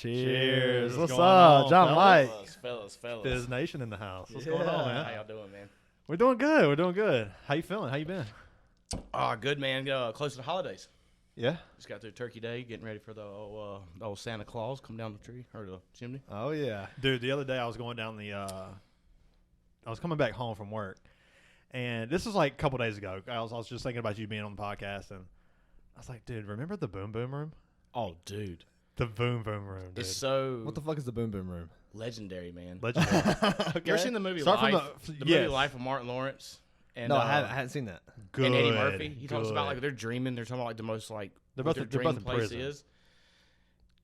Cheers. What's going up? on, JonMikel. Fellas. Biz Nation in the house. What's going on, man? How y'all doing, man? We're doing good. We're doing good. How you feeling? How you been? Oh, good, man. Close to the holidays. Yeah. Just got through Turkey Day, getting ready for the old Santa Claus come down the tree or the chimney. Oh, yeah. Dude, the other day I was going down I was coming back home from work, and this was like a couple days ago. I was just thinking about you being on the podcast, and I was like, dude, remember the Boom Boom Room? Oh, dude. The Boom Boom Room, dude. It's so What the fuck is the Boom Boom Room? legendary, man. Legendary. Okay. You ever seen the movie Start from Life? the- The yes. movie Life of Martin Lawrence? And, No, I hadn't seen that. Good. and Eddie Murphy. He talks about good. like they're dreaming. They're talking about like the most like They're what both- their they're both dream in place prison. is.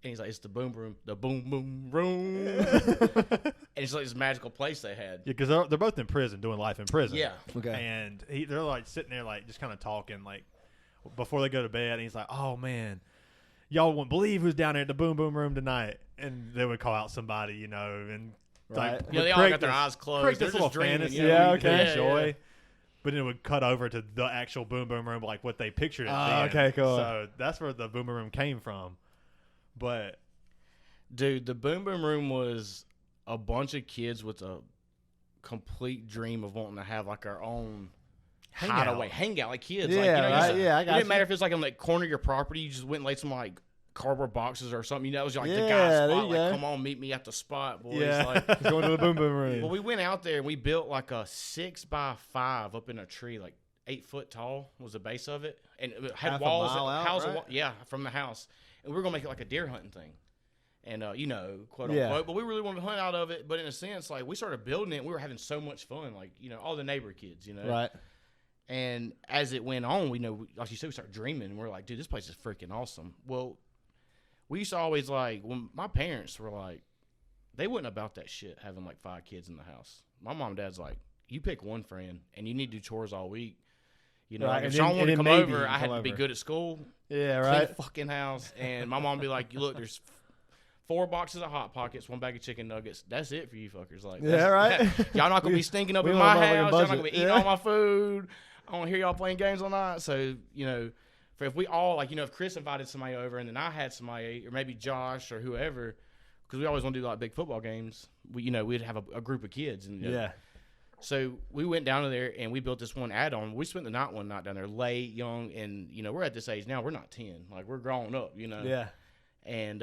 And he's like, it's the boom boom room. And it's like this magical place they had. Yeah, because they're both in prison, doing life in prison. Yeah. Okay. And they're like sitting there, like just kind of talking, like before they go to bed. And he's like, "Oh man, y'all wouldn't believe who's down there at the Boom Boom Room tonight." And they would call out somebody, you know, and Right. like, You know, would they all create got their this- eyes closed. create They're this just little dreaming. fantasy You know? Yeah, you could okay. enjoy. Yeah. But then it would cut over to the actual Boom Boom Room, like what they pictured it. Oh, being. okay, cool. So that's where the Boom Boom Room came from. But Dude, the Boom Boom Room was a bunch of kids with a complete dream of wanting to have like our own hideaway, hangout, like kids. Yeah, like, you know, right, just, yeah, I it got didn't you. matter if it's like on the corner of your property. You just went and laid some like cardboard boxes or something. You know, it was like the Yeah, guy's there spot. you Like, go. come on, meet me at the spot, boys. Yeah. Like, He's going to the Boom Boom Room. well, we went out there and we built like a 6x5 up in a tree, like 8 foot tall was the base of it, and it had Half a walls. mile out, house, right? yeah, from the house, and we were gonna make it like a deer hunting thing, and you know, quote Yeah. unquote. But we really wanted to hunt out of it. But in a sense, like we started building it, and we were having so much fun, like you know, all the neighbor kids, you know, Right. And as it went on, we know, like you said, we started dreaming, and we're like, dude, this place is freaking awesome. Well, we used to always like when my parents were like, they wasn't about that shit having like 5 kids in the house. My mom and dad's like, you pick one friend, and you need to do chores all week. You know, Right, like, if and Sean then- wanted to and come then maybe over, you I had come to be over. good at school, Yeah, clean right. the fucking house, and my mom would be like, look, there's 4 boxes of Hot Pockets, 1 bag of chicken nuggets. That's it for you fuckers. Like, Yeah, that's- right. y'all not gonna be stinking up we in on a my motherfucking house. Y'all not gonna budget. be eating Yeah. all my food. I want to hear y'all playing games all night. So you know, for if we all like, you know, if Chris invited somebody over and then I had somebody, or maybe Josh or whoever, because we always want to do like big football games. We'd have a group of kids, and you know, Yeah. so we went down to there and we built this one add-on. We spent the night one night down there, late, young, and you know we're at this age now. We're not 10, like we're growing up, you know. Yeah. And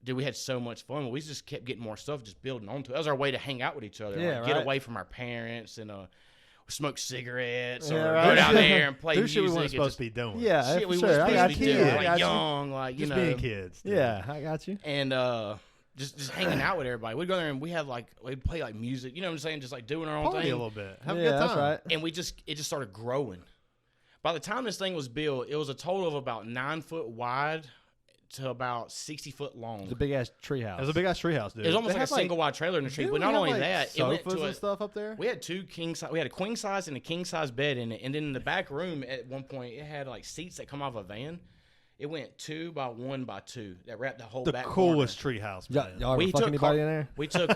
dude, we had so much fun. We just kept getting more stuff, just building onto it. That was our way to hang out with each other, Yeah, like, get right. away from our parents and smoke cigarettes Yeah, or right. go down there and play do music. shit we weren't and supposed just, to be doing. Yeah, shit for we sure. were I supposed got to be you. doing, I like got you. young, like you Just know, being kids. dude. Yeah, I got you. and just hanging out with everybody. We'd go there and we'd play like music, you know what I'm saying, just like doing our own Party thing. a little bit. Have Yeah, a good time. that's right. And it just started growing. By the time this thing was built, it was a total of about 9 foot wide to about 60 foot long. It's a big ass tree house. It was a big ass treehouse, dude. It was almost They like a had, single wide trailer in the tree. Didn't But we not have, only like, that, it went sofas to and stuff up there. we had 2 king size. We had a queen size and a king size bed in it, and then in the back room at one point it had like seats that come out of a van. It went 2 by 1 by 2 that wrapped the whole the back coolest corner. treehouse, Y'all, man. y'all ever We fuck took anybody in there? We took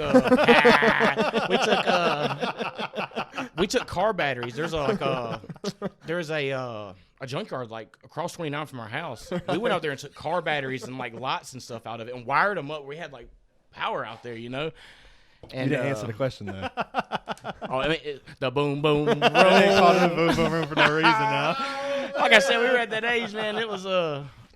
we took car batteries. There's a junkyard like across 29 from our house. We went out there and took car batteries and like lights and stuff out of it and wired them up. We had like power out there, you know. And You didn't answer the question though. I mean, the boom boom room. They called it a Boom Boom Room for no reason now. Like I said, we were at that age, man. It was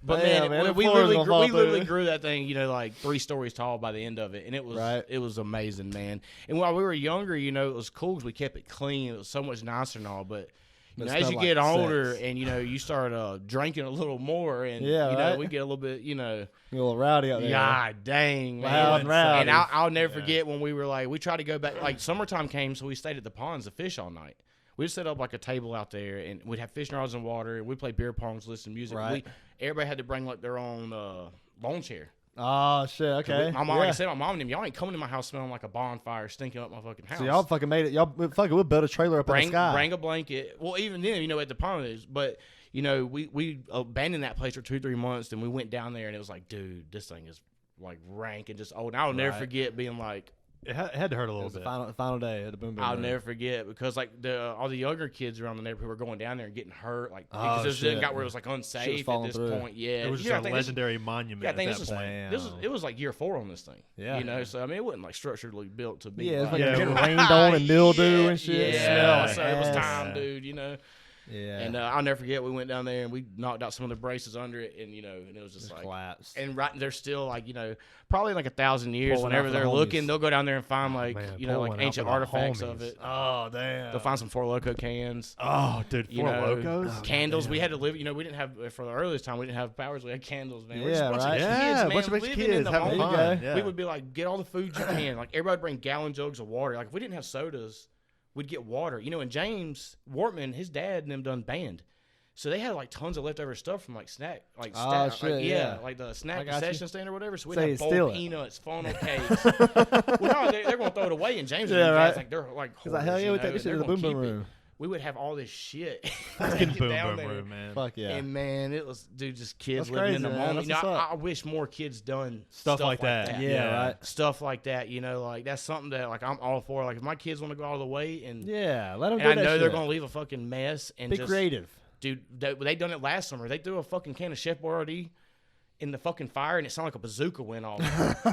but Damn, man, man, we the floor is literally gonna fall we literally through. grew that thing, you know, like 3 stories tall by the end of it, and Right. it was amazing, man. And while we were younger, you know, it was cool because we kept it clean. It was so much nicer and all, but. You It know, as you smelled get like older sex. and, you know, you start drinking a little more and, Yeah, you know, right. we get a little bit, you know, You're a little rowdy out there. God dang, man. Loud and rowdy. And I'll never Yeah. forget when we were like, we tried to go back, like summertime came, so we stayed at the ponds to fish all night. We'd set up like a table out there, and we'd have fishing rods and water, and we'd play beer pongs, listen to music. Right. Everybody had to bring like their own lawn chair. Oh shit. Okay. My mom, like I Yeah. said, my mom and them, y'all ain't coming to my house smelling like a bonfire, stinking up my fucking house. So y'all fucking made it. Y'all fucking we'll build a trailer up in the sky. Bring a blanket. Well, even then, you know, at the pond is, but you know, we abandoned that place for 2-3 months, and we went down there, and it was like, dude, this thing is like rank and just old. And I'll never Right. forget being like, It had to hurt a It little was the bit. final day at the Boom Boom I'll Room. never forget because like all the younger kids around the neighborhood were going down there and getting hurt, like Oh, because it shit. got where it was like unsafe at falling this through. point. Yeah, It was You just gotta a think legendary monument Yeah, I at think that this point. was it was like year 4 on this thing. Yeah. You know, so I mean it wasn't like structurally built to be. Yeah, it's like, like Yeah. getting rained on and mildew Yeah, and shit. Yeah, Smell like so it was ass. time, dude. You know. Yeah. And I'll never forget, we went down there and we knocked out some of the braces under it, and and it was just Just like, collapsed. and right, they're still like, probably in like 1,000 years. Pulling whenever out for the they're homies. looking, they'll go down there and find like, Man, like pulling out ancient for the artifacts homies. of it. Oh damn. They'll find some Four Loko cans. Oh, dude, You Four know, Locos. candles. goddamn. We had to live. We didn't have for the earliest time. We didn't have powers. We had candles, man. We're just Yeah, a bunch right. of kids, Yeah, man, a bunch of living in kids the having moment. There you fun. go. Yeah. We would be like, get all the food you can. Like everybody would bring gallon jugs of water. Like if we didn't have sodas, we'd get water. And James Wortman, his dad and them done band. So they had like tons of leftover stuff from like snack, like Oh, snack, shit, yeah. like the I snack got you. concession stand or whatever. So we'd So have you boiled steal it. peanuts, funnel cakes. Well, no, they're going to throw it away. And James, Yeah, and right. guys, like they're like, He's like, hell yeah, we take this shit to the Boom Boom Room. We would have all this shit. Fucking Get Boom down Boom there. Room, man. Fuck yeah. And man, it was just kids That's living in the crazy, man. moment. That's what's up. I wish more kids done Stuff like that. Yeah, right. Stuff like that. Like that's something that like I'm all for. Like if my kids want to go all the way and Yeah, let them and do I that know they're shit. gonna leave a fucking mess and Be just creative. dude. They done it last summer. They threw a fucking can of Chef Boyardee in the fucking fire and it sounded like a bazooka went off.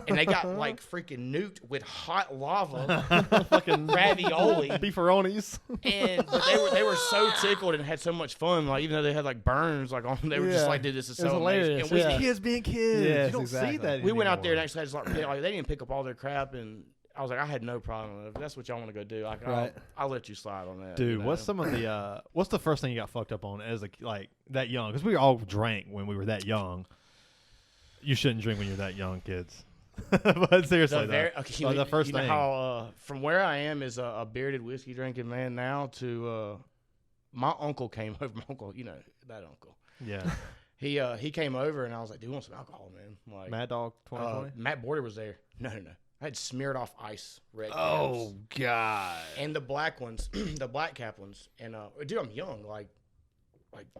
And they got like freaking nuked with hot lava, Fucking ravioli. beefaronis. But they were so tickled and had so much fun. Like even though they had like burns like on, they were just Yeah. like, dude, this is It was so amazing. hilarious, And we, yeah. Kids being kids. Yes, you don't exactly. see that we went out there and anymore. actually had like they didn't pick up all their crap, and I was like, I had no problem. If that's what y'all want to go do, like, Right. I'll let you slide on that. Dude, what's some of the what's the first thing you got fucked up on as like that young? Because we all drank when we were that young. You shouldn't drink when you're that young, kids. But seriously, though, the first you know thing. how from where I am is a bearded whiskey drinking man now to my uncle came over. My uncle, that uncle. Yeah, He came over and I was like, "Do you want some alcohol, man?" Like Mad Dog 2020. Matt Border was there. No. I had smeared off ice red caps. Oh god. And the black ones, the black cap ones. And dude, I'm young, like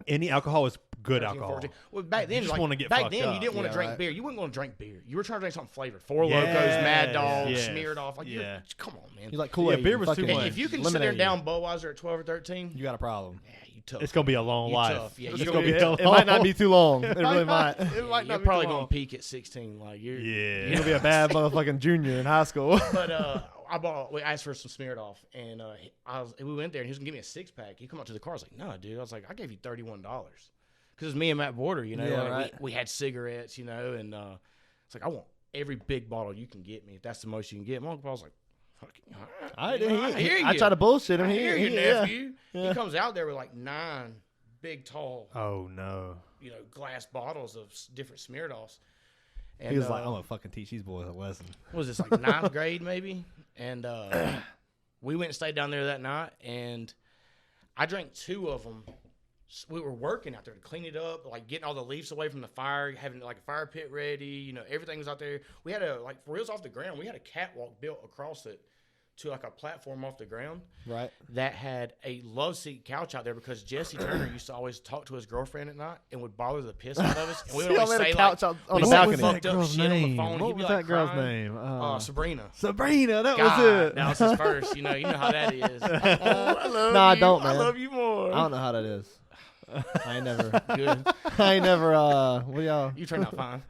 Any alcohol is good 13, alcohol. 14. Well, back then, just like, wanna get back fucked then, up. you didn't want to Yeah, drink right. beer. You weren't going to drink beer. You were trying to drink something flavored. Four Yes, Locos, Mad Dog, yes. smeared off. Like, Yeah. come on, man. He's like Kool-Aid. Yeah, beer was too fucking much. If you can sit there and eliminate down Budweiser at 12 or 13, you got a problem. yeah, you tough. It's gonna be a long You life. tough. Yeah, it's you gonna be it, a long. it might not be too long. It really might. It might You're not be probably too going long. to peak at 16. Like, You're Yeah. gonna be a bad motherfucking junior in high school. But we asked for some smeared off, and we went there, and he was gonna give me a 6-pack. He come up to the car, I was like, "No, dude." I was like, "I gave you $31 because it's me and Matt Border, Yeah, like, right. we had cigarettes, and it's like I want every big bottle you can get me. If that's the most you can get." My uncle was like, "Fucking, all right, I hear you. I try to bullshit him. I hear you, yeah. nephew." Yeah. He comes out there with like 9 big, tall, Oh no. glass bottles of different smeared offs. And, He was like, I'm gonna fucking teach these boys a lesson. what was this, like 9th grade maybe? And we went and stayed down there that night, and I drank 2 of them. We were working out there to clean it up, like getting all the leaves away from the fire, having like a fire pit ready. Everything was out there. We had for reals off the ground, we had a catwalk built across it to like a platform off the ground Right. that had a love seat couch out there because Jesse Turner used to always talk to his girlfriend at night and would bother the piss out of us. And we would See, always y'all made say a couch like, on the we balcony. fucked up shit on the phone. What He'd be was like that girl's crying. name? Sabrina. Sabrina. That God, was it. that was his first. You know how that is. I love No, I you. don't, I man. love you more. I don't know how that is. I ain't never. Good. I ain't never. What y'all? You turned out fine.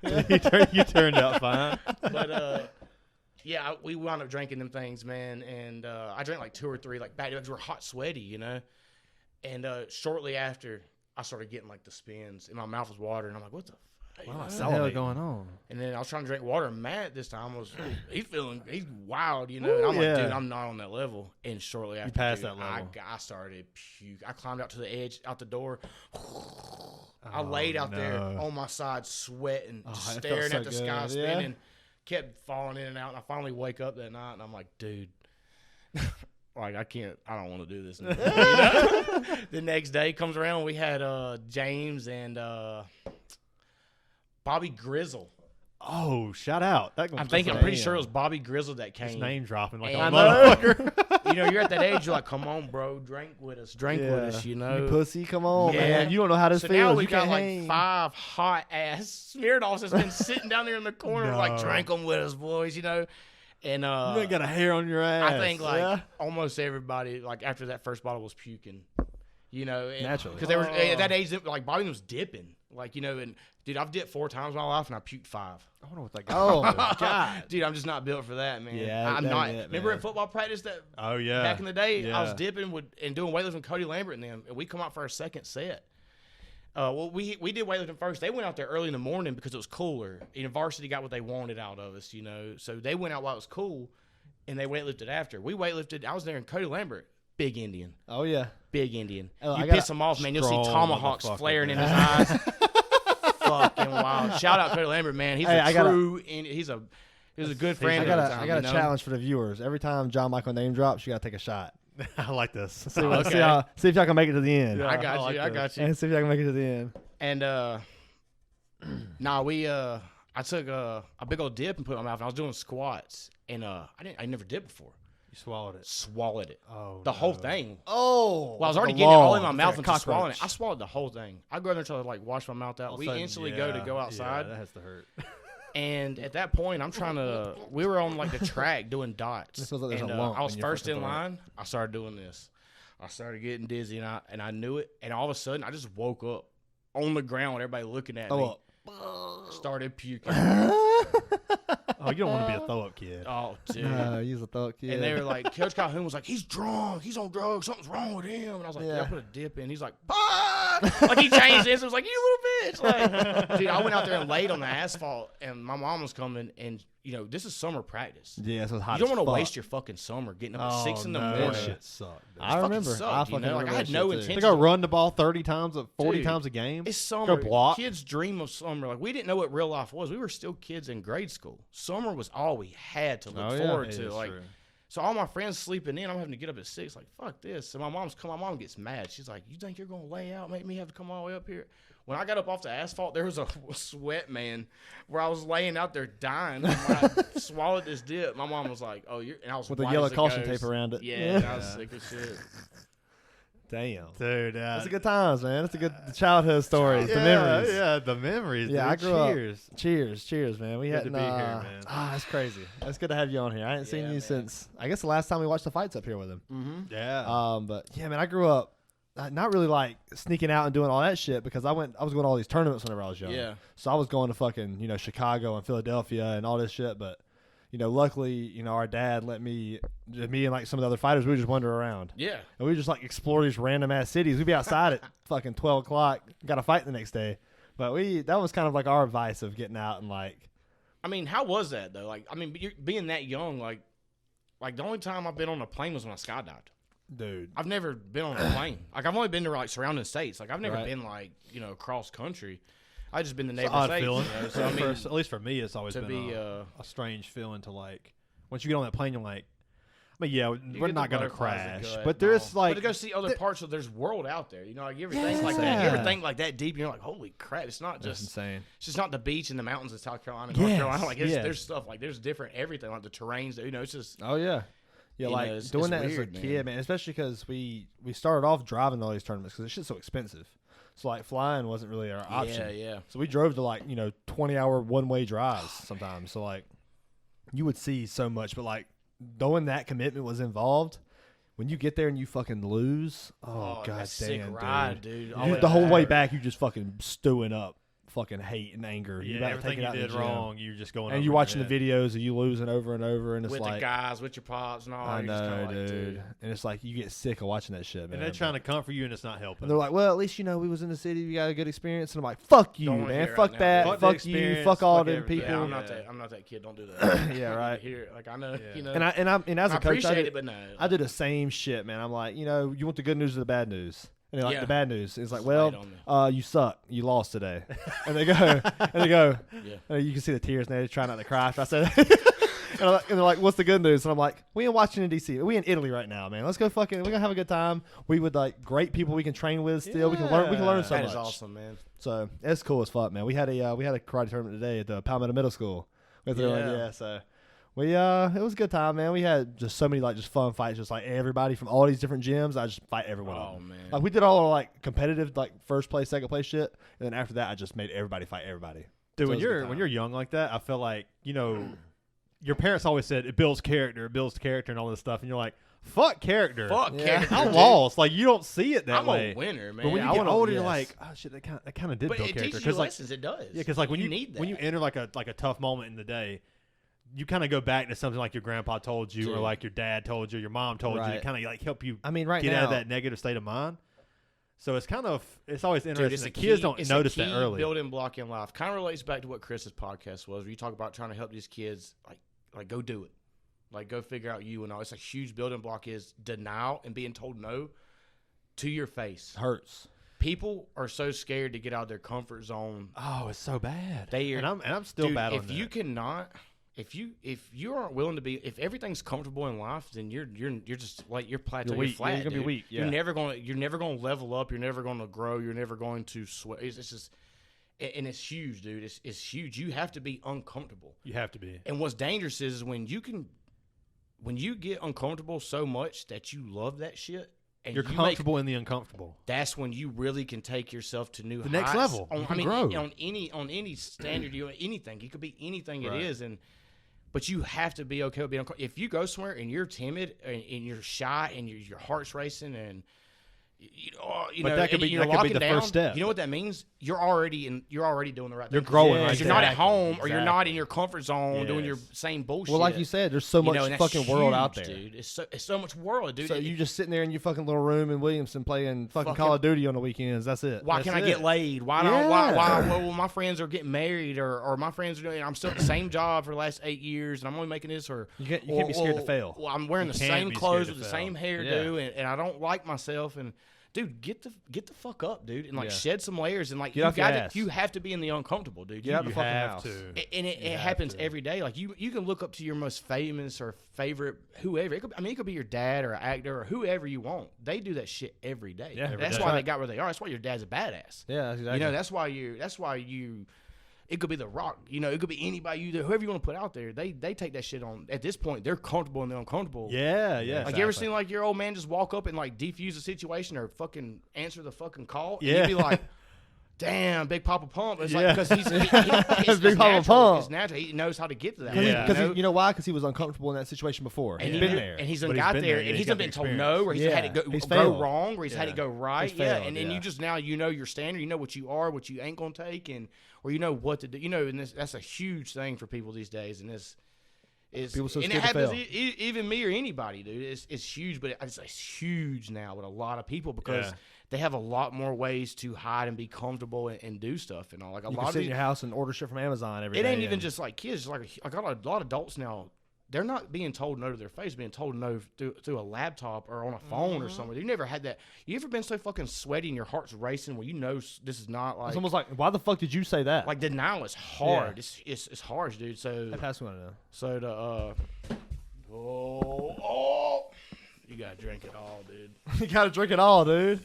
you turned out fine. But yeah, we wound up drinking them things, man. And I drank like 2 or 3, like back because we were hot, sweaty, And shortly after, I started getting like the spins, and my mouth was watering. I'm like, what the? What the hell is going on? And then I was trying to drink water. And Matt this time he's wild, And I'm like, yeah. dude, I'm not on that level. And shortly after, passed dude, that level. I started puke. I climbed out to the edge, out the door. I laid out there no. on my side, sweating, just it felt staring so at the sky, good, spinning. Kept falling in and out. And I finally wake up that night, and I'm like, dude. Like, I don't want to do this anymore. The next day comes around, we had James and Bobby Grizzle. Oh, shout out. That I'm pretty sure it was Bobby Grizzle that came. His name dropping like And- a motherfucker. You're at that age, you're like, come on, bro, drink with us, with You us, pussy, come on, Yeah. man. You don't know how this So feels. now we you got can't like hang. 5 hot ass smeared offs that's been sitting down there in the corner, like, No. drink them with us, boys, And you ain't got a hair on your ass. I think almost everybody after that first bottle was puking. Naturally, because they were at that age. Bobby was dipping, and dude, I've dipped 4 times in my life, and I puked 5. I wonder what that guy. Oh God, dude, I'm just not built for that, man. Yeah, I'm not. Remember at football practice that? Oh yeah. Back in the day, I was dipping and doing weightlifting with Cody Lambert and them, and we come out for our second set. We did weightlifting first. They went out there early in the morning because it was cooler. Varsity got what they wanted out of us, So they went out while it was cool, and they weightlifted after. We weightlifted. I was there, and Cody Lambert, big Indian. Oh yeah, big Indian. Oh, you piss him off, man. You'll see tomahawks flaring in his eyes. Fucking wild. Shout out Cody Lambert, man. He's he's a good friend. I got a challenge for the viewers. Every time JonMikel name drops, you got to take a shot. I like this. See if y'all can make it to the end. Yeah, I got you. And see if y'all can make it to the end. And I took a big old dip and put it in my mouth. And I was doing squats, and I never did before. You swallowed it. Swallowed it. Oh, the whole thing. Oh. Well, I was already getting it all in my mouth and swallowing it. I swallowed the whole thing. I go in there and try to wash my mouth out. We instantly go outside. Yeah, that has to hurt. And at that point, we were on the track doing dots. Like and I was first in line. I started doing this. I started getting dizzy, and I knew it. And all of a sudden, I just woke up on the ground with everybody looking at me. Started puking. Oh, you don't want to be a throw-up kid. Oh, dude. He's a throw-up kid. And they were like, Coach Calhoun was like, he's drunk. He's on drugs. Something's wrong with him. And I was like, yeah, I put a dip in. He's like, he changed this. It was like, you little bitch. Dude, I went out there and laid on the asphalt, and my mom was coming, and, this is summer practice. Yeah, so it's hot. You don't want to waste your fucking summer getting up at 6 in the morning. That shit sucked. I remember. I had no intention. They go run the ball 30 times, 40 times a game. It's summer. Go block. Kids dream of summer. We didn't know what real life was. We were still kids in grade school. Summer was all we had to look forward to. True. So all my friends sleeping in, I'm having to get up at 6. Fuck this. So my mom gets mad. She's like, you think you're gonna lay out, make me have to come all the way up here? When I got up off the asphalt, there was a sweat, man, where I was laying out there dying. When I swallowed this dip, my mom was like, "Oh, you're," and I was with the yellow caution tape around it. Yeah, I was sick as shit. Damn, dude, that's a good times, man. That's a good childhood stories, the memories. Yeah, the memories. Yeah, dude. I grew up. Cheers, man. We had to be here, man. That's crazy. That's good to have you on here. I hadn't seen you since I guess the last time we watched the fights up here with him. Mm-hmm. Yeah. But yeah, man, I grew up not really sneaking out and doing all that shit because I was going to all these tournaments whenever I was young. Yeah. So I was going to fucking Chicago and Philadelphia and all this shit, but. Luckily, our dad let me and some of the other fighters, we would just wander around. Yeah. And we just explore these random ass cities. We'd be outside at fucking 12 o'clock, got a fight the next day. But that was kind of our advice of getting out and I mean, how was that though? Being that young, the only time I've been on a plane was when I skydived. Dude. I've never been on a plane. I've only been to surrounding states. I've never been across country. I just been the neighbor state. So at least for me, it's always been a strange feeling to once you get on that plane, you're like, but yeah, we're not gonna crash. But there's but to go see other parts of there's world out there. You ever think like that? You ever think like that deep? And you're like, holy crap! It's not just insane. It's just not the beach and the mountains of South Carolina, North Carolina. There's stuff there's different everything the terrains. It's just oh yeah. Yeah, doing that as a kid, man. Especially because we started off driving all these tournaments because it's just so expensive. So flying wasn't really our option. Yeah. So we drove to 20-hour one-way drives sometimes. So you would see so much, but knowing that commitment was involved, when you get there and you fucking lose, god damn, ride, dude. The whole way back, you just fucking stewing up fucking hate and anger. Yeah, everything you did wrong, you're just going. And you're watching the videos of you losing over and over, and it's with the guys, with your pops, and all. I know, dude. And it's you get sick of watching that shit, man. And they're trying to comfort you, and it's not helping. And they're like, well, at least we was in the city, we got a good experience. And I'm like, fuck you, man, fuck that, fuck you, fuck all them people. Yeah, I'm not that kid. Don't do that. Yeah, right. Here, I know, And as a coach, I appreciate it, but no. I do the same shit, man. I'm like, you want the good news or the bad news? And they're the bad news is well, you suck. You lost today. And they go, you can see the tears and they're trying not to cry after I said that. and they're like, what's the good news? And I'm like, we in Washington, D.C. We in Italy right now, man. Let's go we're going to have a good time. We would great people we can train with still. We can learn so much. That is awesome, man. So it's cool as fuck, man. We had a karate tournament today at the Palmetto Middle School. So it was a good time, man. We had just so many just fun fights, just everybody from all these different gyms. I just fight everyone. Oh man! We did all our competitive first place, second place shit, and then after that, I just made everybody fight everybody. Dude, so when you're young like that, I feel like your parents always said it builds character, and all this stuff, and you're like, fuck character. Character. I'm lost. Like, you don't see it that way. I'm a winner, man. But when you get older, you're like, oh shit, that kind of did build character. But it teaches you lessons. It does. Yeah, because like when you enter like a tough moment in the day, you kind of go back to something like your grandpa told you, or like your dad told you, your mom told you, to kind of like help you. Right get now, out of that negative state of mind. So it's always interesting. The kids don't notice that early. Building block in life kind of relates back to what Chris's podcast was, where you talk about trying to help these kids like go do it. Like, go figure out you and all. It's a huge building block is denial and being told no to your face. Hurts. People are so scared to get out of their comfort zone. Oh, it's so bad. And I'm still bad on that. If you aren't willing to be, if everything's comfortable in life, then you're just like you're plateauing. You're flat. You're gonna be weak. Yeah. You're never gonna level up. You're never gonna grow. You're never going to sweat. It's just. And it's huge, dude. It's huge. You have to be uncomfortable. You have to be. And what's dangerous is when you get uncomfortable so much that you love that shit, and you're comfortable in the uncomfortable. That's when you really can take yourself to new heights. Next level. Grow. on any standard, anything. It could be anything it is, but you have to be okay with being uncomfortable. If you go somewhere and you're timid and you're shy and your heart's racing and but that could be the first step. You know what that means? You're already doing the right thing. You're growing. Right? You're not at home or you're not in your comfort zone doing your same bullshit. Well, like you said, there's so much fucking world out there, dude. It's so much world, dude. So you just sitting there in your fucking little room in Williamson playing fucking Call of Duty on the weekends. That's it. Why can't I get laid? Why don't? Why? Well, my friends are getting married, or my friends are doing. I'm still at the same job for the last 8 years, and I'm only making this. Or you can't be scared to fail. Well, I'm wearing the same clothes with the same hairdo, and I don't like myself and. Dude, get the fuck up, dude, and shed some layers and you have to be in the uncomfortable, dude. You have to. And it happens every day. Like you can look up to your most famous or favorite whoever. It could be your dad or an actor or whoever you want. They do that shit every day. Yeah, that's why they got where they are. That's why your dad's a badass. Yeah, exactly. That's why you. It could be The Rock, it could be anybody, whoever you want to put out there. They take that shit on. At this point, they're comfortable in the uncomfortable. Yeah. Like, you ever seen your old man just walk up and defuse a situation or fucking answer the fucking call? Yeah. And you'd be like, damn, Big Papa Pump. It's because he's Big Papa Pump. It's natural. He knows how to get to that. Because you know why? Because he was uncomfortable in that situation before. And he's been there. And he's got there. And he's been told no, or he's had it go wrong, or he's had it go right. And then you just now your standard. You know what you are, what you ain't going to take, or you know what to do. And that's a huge thing for people these days. And this is, people so and scared it happens to fail. Even me or anybody, dude. It's huge, but it's huge now with a lot of people because they have a lot more ways to hide and be comfortable and do stuff and all. Like you can sit in your house and order shit from Amazon every day. It ain't even just like kids. Like a lot of adults now. They're not being told no to their face, being told no through a laptop or on a phone or something. You never had that. You ever been so fucking sweaty and your heart's racing where this is not like. It's almost like, why the fuck did you say that? Like, denial is hard. Yeah. It's harsh, dude. So. I pass one now. So you gotta drink it all, dude. You gotta drink it all, dude.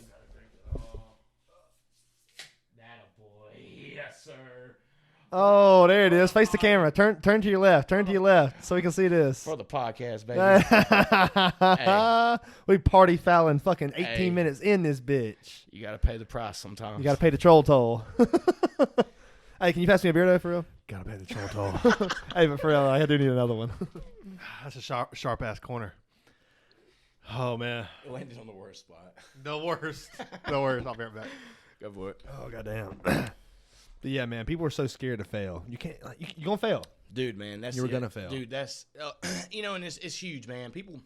Yes, sir. Oh, there it is. Face the camera. Turn to your left. Turn to your left so we can see this. For the podcast, baby. Hey. We party fouling fucking 18 minutes in this bitch. You got to pay the price sometimes. You got to pay the troll toll. Hey, can you pass me a beer though, for real? Got to pay the troll toll. Hey, but for real, I do need another one. That's a sharp-ass corner. Oh, man. It landed on the worst spot. The worst. I'll be right back. Go for it. Oh, goddamn. But yeah, man, people are so scared to fail. You can't. You're gonna fail, dude. Man, that's you're gonna fail, dude. That's and it's huge, man. People,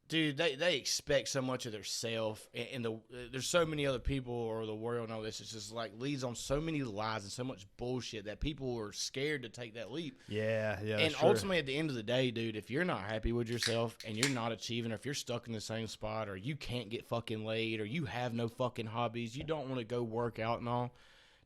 dude, they expect so much of their self, and there's so many other people or the world and all this. It's just like leads on so many lies and so much bullshit that people are scared to take that leap. Yeah. And ultimately, at the end of the day, dude, if you're not happy with yourself and you're not achieving, or if you're stuck in the same spot, or you can't get fucking laid, or you have no fucking hobbies, you don't want to go work out and all.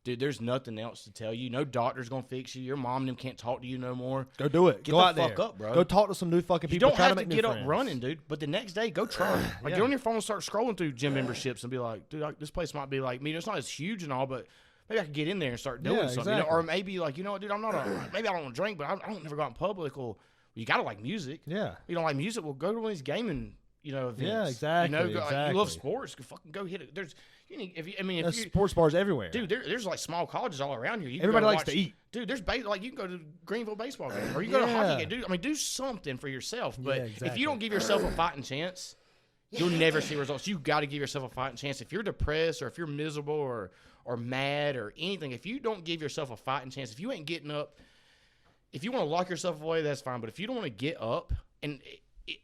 Dude, there's nothing else to tell you. No doctor's gonna fix you. Your mom and them can't talk to you no more. Go do it. Go out there. Fuck up, bro. Go talk to some new fucking people. You don't have to get up running, dude. But the next day, go try. Get on your phone and start scrolling through gym memberships and be like, dude, this place might be like me. It's not as huge and all, but maybe I could get in there and start doing something. Exactly. Or maybe like, dude, I'm not maybe I don't want to drink, but I don't never go out in public. Well, you gotta like music. Yeah. You don't like music? Well, go to one of these gaming. Events. Yeah, exactly. You love sports. Fucking go hit it. There's sports bars everywhere, dude. There's like small colleges all around here. Everybody likes to eat, dude. There's like you can go to Greenville baseball game or you go to a hockey game. Dude, do something for yourself. But if you don't give yourself a fighting chance, you'll never see results. You got to give yourself a fighting chance. If you're depressed or if you're miserable or mad or anything, if you don't give yourself a fighting chance, if you ain't getting up, if you want to lock yourself away, that's fine. But if you don't want to get up and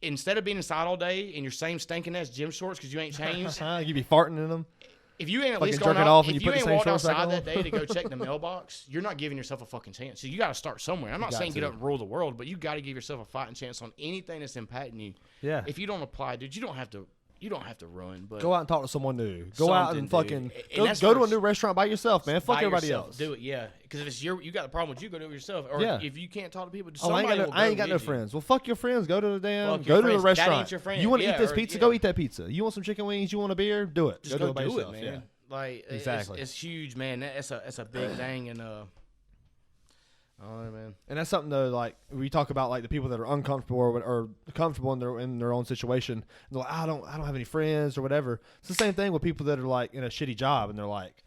instead of being inside all day in your same stinking ass gym shorts because you ain't changed, you be farting in them. If you ain't at least gone out, if you ain't walked outside that day to go check the mailbox, you're not giving yourself a fucking chance. So you got to start somewhere. I'm not saying get up and rule the world, but you got to give yourself a fighting chance on anything that's impacting you. Yeah. If you don't apply, dude, you don't have to run, but go out and talk to someone new. Go out and fucking go to a new restaurant by yourself, man. Fuck everybody else. Do it, yeah. Because if it's you got a problem with you, go do it yourself. Or if you can't talk to people, I ain't got no friends. Well, fuck your friends. Go to the restaurant. That ain't your friend. You want to eat this pizza? Go eat that pizza. You want some chicken wings? You want a beer? Do it. Just go do it, man. Yeah. Like exactly, it's huge, man. It's a big thing, and man. And that's something though. Like we talk about, like the people that are uncomfortable or comfortable in their own situation. And they're like, I don't have any friends or whatever. It's the same thing with people that are like in a shitty job, and they're like,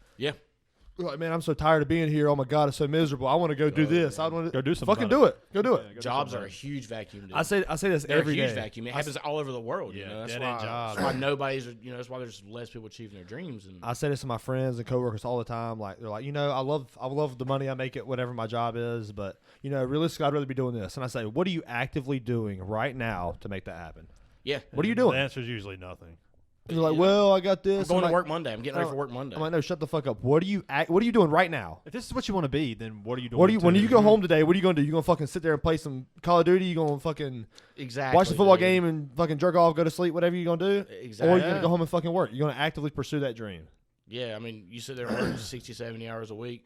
like, man, I'm so tired of being here. Oh my God, it's so miserable. I want to go do this. I want to go do something. Fucking do it. Go do it. Jobs are a huge vacuum. Dude. I say this every day. They're a huge vacuum. It happens all over the world. Yeah, that's why nobody's. That's why there's less people achieving their dreams. And I say this to my friends and coworkers all the time. Like they're like, I love the money I make at whatever my job is, but realistically, I'd rather be doing this. And I say, what are you actively doing right now to make that happen? Yeah. What are you doing? The answer is usually nothing. You're like, well, I got this. I'm going to work Monday. I'm getting ready for work Monday. I'm like, no, shut the fuck up. What are you doing right now? If this is what you want to be, then what are you doing? When you go home today, what are you going to do? You going to fucking sit there and play some Call of Duty? You going to fucking watch the football game and fucking jerk off, go to sleep, whatever you going to do? Exactly. Or you're going to go home and fucking work. You're going to actively pursue that dream. Yeah, I mean, you sit there and work 60, 70 hours a week.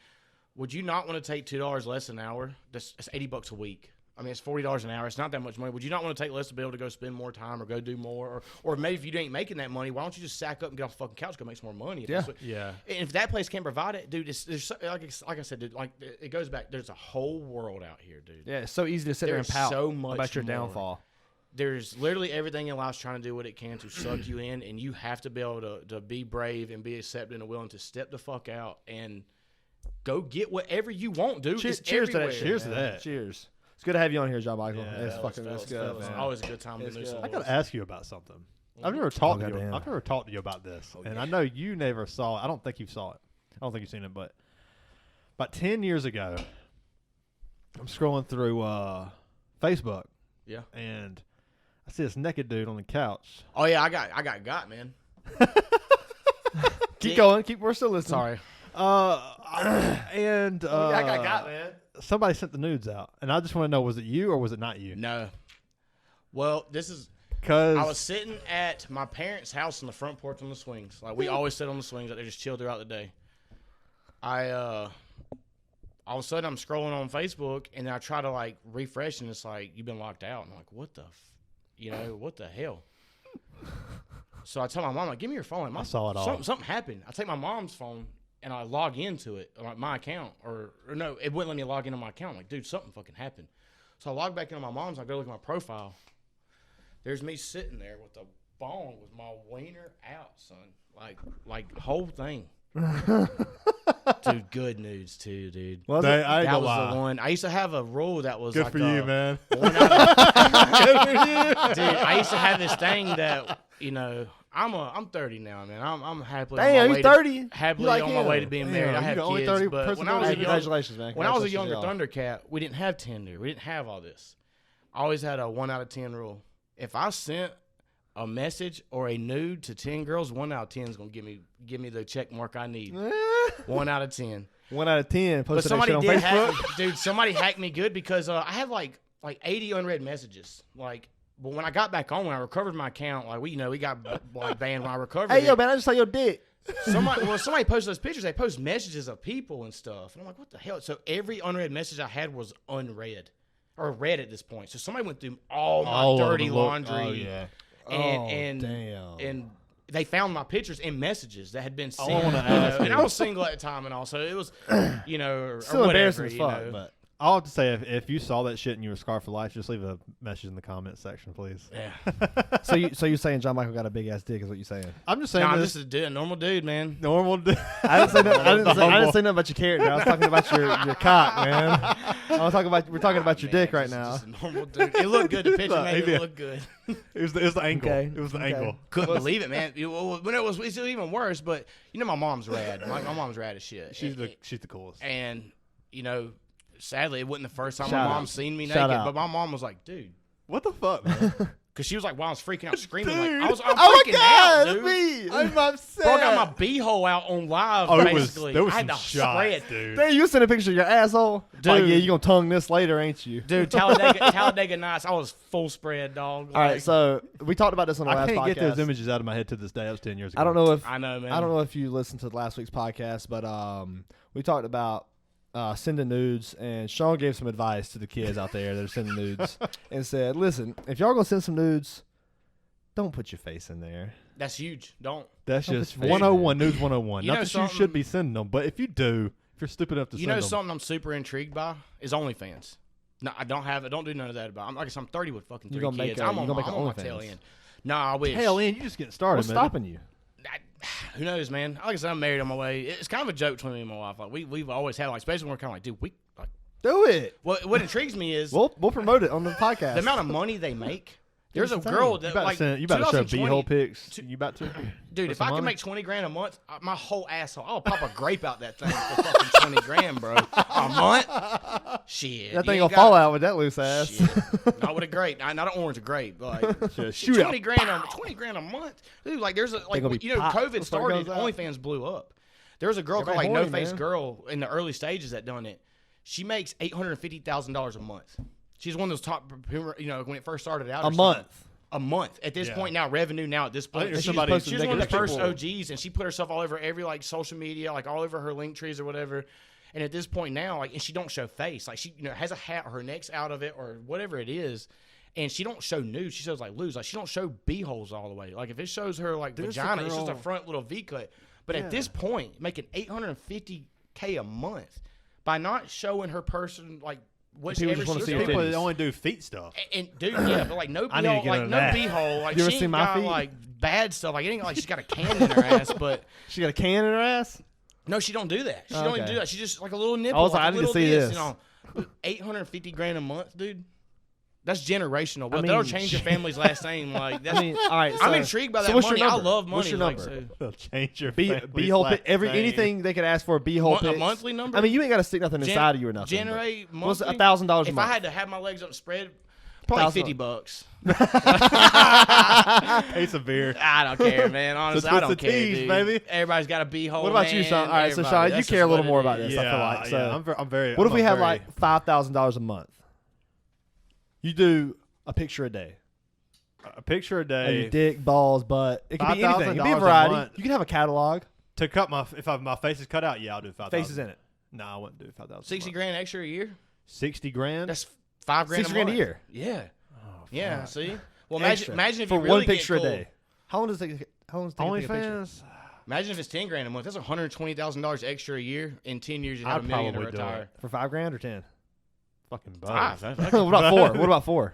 Would you not want to take $2 less an hour? That's $80 a week. I mean, it's $40 an hour. It's not that much money. Would you not want to take less to be able to go spend more time or go do more? Or maybe if you ain't making that money, why don't you just sack up and get off the fucking couch and go make some more money? Yeah. And if that place can't provide it, dude, there's like I said, dude, like it goes back. There's a whole world out here, dude. Yeah, it's so easy to sit there and pout about your downfall. There's literally everything in life's trying to do what it can to suck you in, and you have to be able to be brave and be accepting and willing to step the fuck out and go get whatever you want, dude. Cheers to that shit. Cheers to that. Cheers. It's good to have you on here, JonMikel. Yeah, it's good. It's always a good time to do something. I got to ask you about something. I've never talked to you about this, and I know you never saw it. I don't think you saw it. I don't think you've seen it, but about 10 years ago, I'm scrolling through Facebook. Yeah. And I see this naked dude on the couch. Oh yeah, I got man. Keep going. We're still listening. Sorry. I got man. Somebody sent the nudes out, and I just want to know, was it you or was it not you? No. Well, this is because I was sitting at my parents' house on the front porch on the swings. Like we always sit on the swings, like they just chill throughout the day. All of a sudden I'm scrolling on Facebook, and then I try to like refresh, and it's like you've been locked out. And I'm like, what the hell? So I tell my mom, like, give me your phone. I saw it all. Something happened. I take my mom's phone. And I log into it, like my account, or no, it wouldn't let me log into my account. I'm like, dude, something fucking happened. So I log back into my mom's. I go look at my profile. There's me sitting there with a phone with my wiener out, son. Like whole thing. Dude, good news too, dude. Well, that was the one. I used to have a rule that was good like for you, man. Good for you, dude. I used to have this thing that I'm 30 now, man. I'm happily on my way 30. Happily on my way to being married. I have kids, 30 but when I was congratulations, man. When I was a younger Thundercat, we didn't have Tinder. We didn't have all this. I always had a 1 out of 10 rule. If I sent a message or a nude to 10 girls, 1 out of 10 is gonna give me the check mark I need. 1 out of 10. 1 out of 10. But somebody did hack me, dude. Somebody hacked me good because I have like 80 unread messages. But when I got back on, when I recovered my account, we got like banned when I recovered. Hey, yo, man, I just saw your dick. Somebody posted those pictures. They post messages of people and stuff, and I'm like, what the hell? So every unread message I had was unread or read at this point. So somebody went through all my dirty laundry. Oh yeah. And they found my pictures and messages that had been sent. I want to ask and I was single at the time, and also it was, or still whatever, embarrassing as fuck, but. I'll have to say, if you saw that shit and you were scarred for life, just leave a message in the comments section, please. Yeah. So you're saying JonMikel got a big ass dick? Is what you're saying? I'm just saying. I'm just a normal dude, man. Normal dude. I didn't say nothing about your character. I was talking about your cock, man. We're talking about your dick right now. Just a normal dude. It looked good. The picture made it look good. It was the angle. Okay. It was the angle. Couldn't believe it, man. When it's even worse. But my mom's rad. My mom's rad as shit. She's the coolest. And sadly, it wasn't the first time Shout my out. mom seen me Shout naked. out. But my mom was like, dude. What the fuck, man? Because she was like, while I was freaking out, screaming. Dude. I'm Oh freaking my God, out, dude. me. I'm upset. Bro, I got my beehole out on live, basically. There was I had some to shots, spread. dude. Dude, you sent a picture of your asshole? Dude. Like, yeah, you going to tongue this later, ain't you? Dude, Talladega Nights, I was full spread, dog. All right, so we talked about this on the last I can't podcast. get those images out of my head to this day. That was 10 years ago. I don't know if I know, man. I don't know if you listened to last week's podcast, but we talked about sending nudes, and Sean gave some advice to the kids out there that are sending nudes and said, listen, if y'all going to send some nudes, don't put your face in there. That's huge. Don't. That's Don't just put your face 101, News 101. You Not know that you should be sending them, but if you do, if you're stupid enough to send them. Something I'm super intrigued by is OnlyFans. No, I don't do none of that about. I'm 30 with fucking 3 kids. I'm on my tail end. No, I wish. Tail end, you just getting started, What's man. stopping you? Who knows, man? Like I said, I'm married on my way. It's kind of a joke between me and my wife. Like we've always had, like, especially when we're kind of like, dude, we like. Do it. What intrigues me is We'll promote it on the podcast. the amount of money they make. There's a Insane. girl You that about like to send, you about to show 2020 b-hole pics? You about to? Dude, if some I can money? make $20,000 a month, my whole asshole, I'll pop a grape out that thing for fucking $20,000, bro. A month? Shit. That thing will fall out with that loose ass. Shit. Not with a grape. Not an orange, a grape. Like, Shoot $20,000 a month. Dude, like, there's a, like, gonna be COVID before it started, goes out. OnlyFans blew up. There was a girl called, Everybody like, No horny, Face man. Girl in the early stages that done it. She makes $850,000 a month. She's one of those top, when it first started out. A month. A month at this point now, revenue now at this point. there's She's somebody- one of the first people. OGs, and she put herself all over every like social media, like all over her link trees or whatever. And at this point now, like, and she don't show face, like she has a hat, or her neck's out of it, or whatever it is, and she don't show nude. She shows like loose, like she don't show b-holes all the way. Like if it shows her like vagina, it's just a front little V cut. But at this point, making $850K a month by not showing her person like. What People she just wanna see doing. her People titties. that only do feet stuff. And dude, yeah, but like no I need to b-hole, get like into no that. b-hole, like You ever she seen ain't my got feet? like bad stuff. Like it ain't like she's got a can in her ass, but She got a can in her ass? no, she don't do that. She Oh, don't even okay. do that. She just like a little nipple. I was like, a I need to little see this. $850,000 a month, dude. That's generational. Well, I that'll mean, change your family's last name. Like that's, I mean, all right. I'm so- intrigued by so that what's money. your I number? love money. What's your like, number? so. They'll change your B-hole pic. Anything they could ask for a B-hole A pics. monthly number? I mean, you ain't got to stick nothing inside of you or nothing. Generate but what's monthly. $1,000 a If month? I had to have my legs up and spread, probably $50. Case of beer. I don't care, man. Honestly, I twist don't the care, tease, dude. baby. Everybody's got a b-hole. What about you, Sean? All right, so Everybody. Sean, you That's care a just little what more it about is. this. I feel like. So, yeah, I'm very. what if we I'm had very- like $5,000 a month? You do a picture a day. a picture a And day your dick, balls, butt. It could be anything. It could be a $5,000 variety. month. You can have a catalog. to cut my my face is cut out? Yeah, I'll do 5,000. Faces in it. No, I wouldn't do 5,000. $60,000 extra a year. 60 grand. That's $5,000 $60,000 month. a year. Yeah. Oh, Yeah. fuck. See. Well, Extra. imagine if for you really one get picture cool. a day. How long does it take? How long does it take to take a picture? OnlyFans. Imagine if it's $10,000 a month. That's $120,000 extra a year. In 10 years, you I'd have $1 million to probably do retire. For $5,000 or 10? Fucking both. Five. what about 4? What about 4?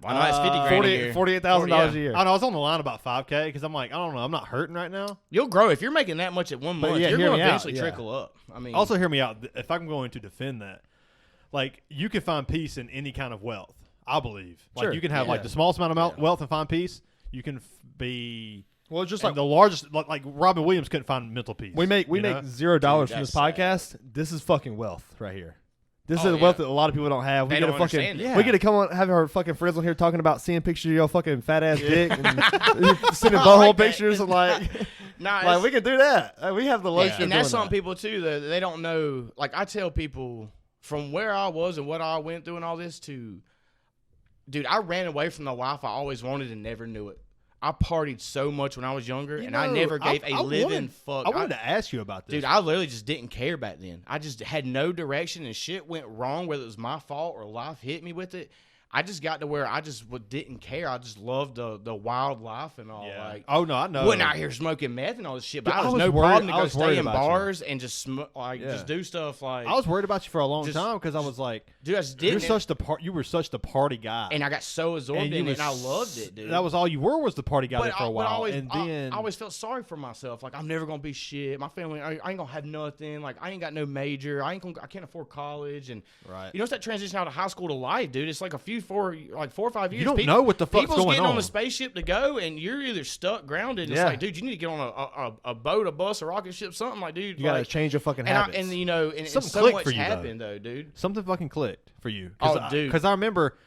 Why not? It's $50,000 a year. $48,000 Yeah. a year. I know I was on the line about 5K because I'm like, I don't know, I'm not hurting right now. You'll grow if you're making that much at one But month. yeah, You're hear going me to out, eventually yeah. trickle up. I mean, Also, hear me out. If I'm going to defend that, like you can find peace in any kind of wealth. I believe. Like Sure. you can have like Yeah. the smallest amount of wealth and find peace. You can be. Well, it's just And the largest, like Robin Williams couldn't find mental peace. we make you know? $0 Dude, from this that's podcast. This is fucking wealth right here. This Oh, is wealth that a lot of people don't have. We They get don't a fucking understand it. we get to come on have our fucking friends on here talking about seeing pictures of your fucking fat ass dick and sending butthole like that. pictures and like nah, we can do that. We have the luxury and of that's doing some that. people too that they don't know. Like I tell people from where I was and what I went through and all this to, dude, I ran away from the life I always wanted and never knew it. I partied so much when I was younger, and I never gave a living fuck. I wanted to ask you about this. Dude, I literally just didn't care back then. I just had no direction, and shit went wrong, whether it was my fault or life hit me with it. I just got to where I just didn't care. I just loved the wildlife and all. Yeah. Like, oh no, I know. Wasn't out here smoking meth and all this shit, but I was no worried, problem to go stay in bars and just just do stuff like. I was worried about you for a long time because I was like, dude, I just didn't. You were such the party guy, and I got so absorbed in it, and I loved it, dude. That was all you were was the party guy there for a while, and then I always felt sorry for myself. Like I'm never gonna be shit. My family, I ain't gonna have nothing. Like I ain't got no major. I can't afford college, and right. You know, it's that transition out of high school to life, dude. It's like 4 or 5 years. You don't know what the fuck's going on. People's getting on the spaceship to go, and you're either stuck, grounded. It's like, dude, you need to get on a boat, a bus, a rocket ship, something. Like, dude, you gotta change your fucking habits. And you know, and something so clicked much for you, happened though, dude. Something fucking clicked for you. Dude, because I remember.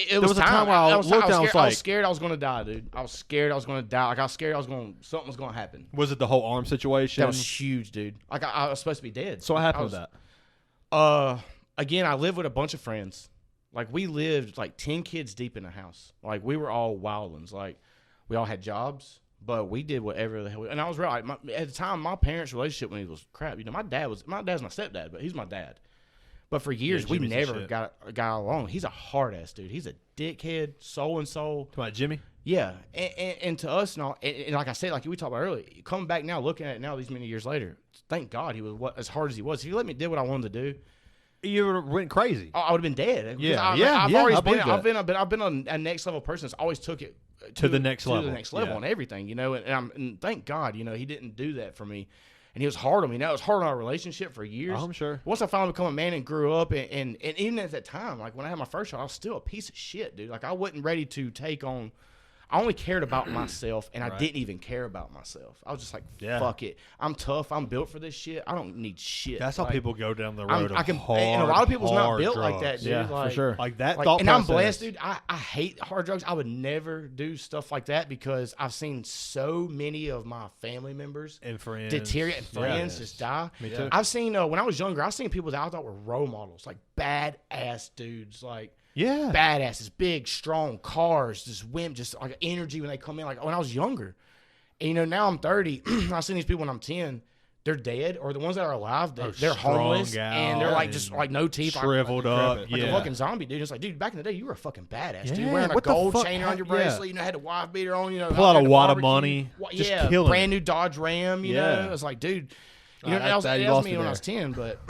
There was a time where I was scared I was going to die, dude. I was scared I was going to die. Like, I was scared something was going to happen. Was it the whole arm situation? That was huge, dude. Like, I was supposed to be dead. So what happened with that? Again, I lived with a bunch of friends. Like, we lived, 10 kids deep in the house. Like, we were all wildlings. Like, we all had jobs, but we did whatever the hell. And I was right. At the time, my parents' relationship when he was crap. You know, my dad's my stepdad, but he's my dad. But for years, we never got along. He's a hard-ass dude. He's a dickhead, soul and soul. Talking about Jimmy? Yeah. And to us, and like I said, like we talked about earlier, coming back now, looking at it now these many years later, thank God he was as hard as he was. If he let me do what I wanted to do, you would have went crazy. I would have been dead. I've been a next level person that's always took it to the next level. To the next level on everything, you know. And thank God, you know, he didn't do that for me. And he was hard on me. Now, it was hard on our relationship for years. I'm sure. Once I finally become a man and grew up, and even at that time, like when I had my first child, I was still a piece of shit, dude. Like I wasn't ready to take on. I only cared about myself, and I didn't even care about myself. I was just like, fuck it. I'm tough. I'm built for this shit. I don't need shit. That's how people go down the road and a lot of people's not built like that, dude. Yeah, for sure. Like that thought process. And I'm blessed, dude. I hate hard drugs. I would never do stuff like that because I've seen so many of my family members and friends deteriorate and friends just die. Me too. I've seen, when I was younger, I've seen people that I thought were role models, like badass dudes, like badasses, big, strong cars, just like energy when they come in. Like when I was younger, and you know, now I'm 30. I've seen these people when I'm 10. They're dead, or the ones that are alive, they're homeless, and they're like just like no teeth, shriveled up, like a fucking zombie, dude. It's like, dude, back in the day, you were a fucking badass, dude. Wearing a gold chain around your bracelet, you know, had a wife beater on, you know, pull out a wad of money, just killing brand new Dodge Ram, you know. It's like, dude, you know, that was me when I was 10, but.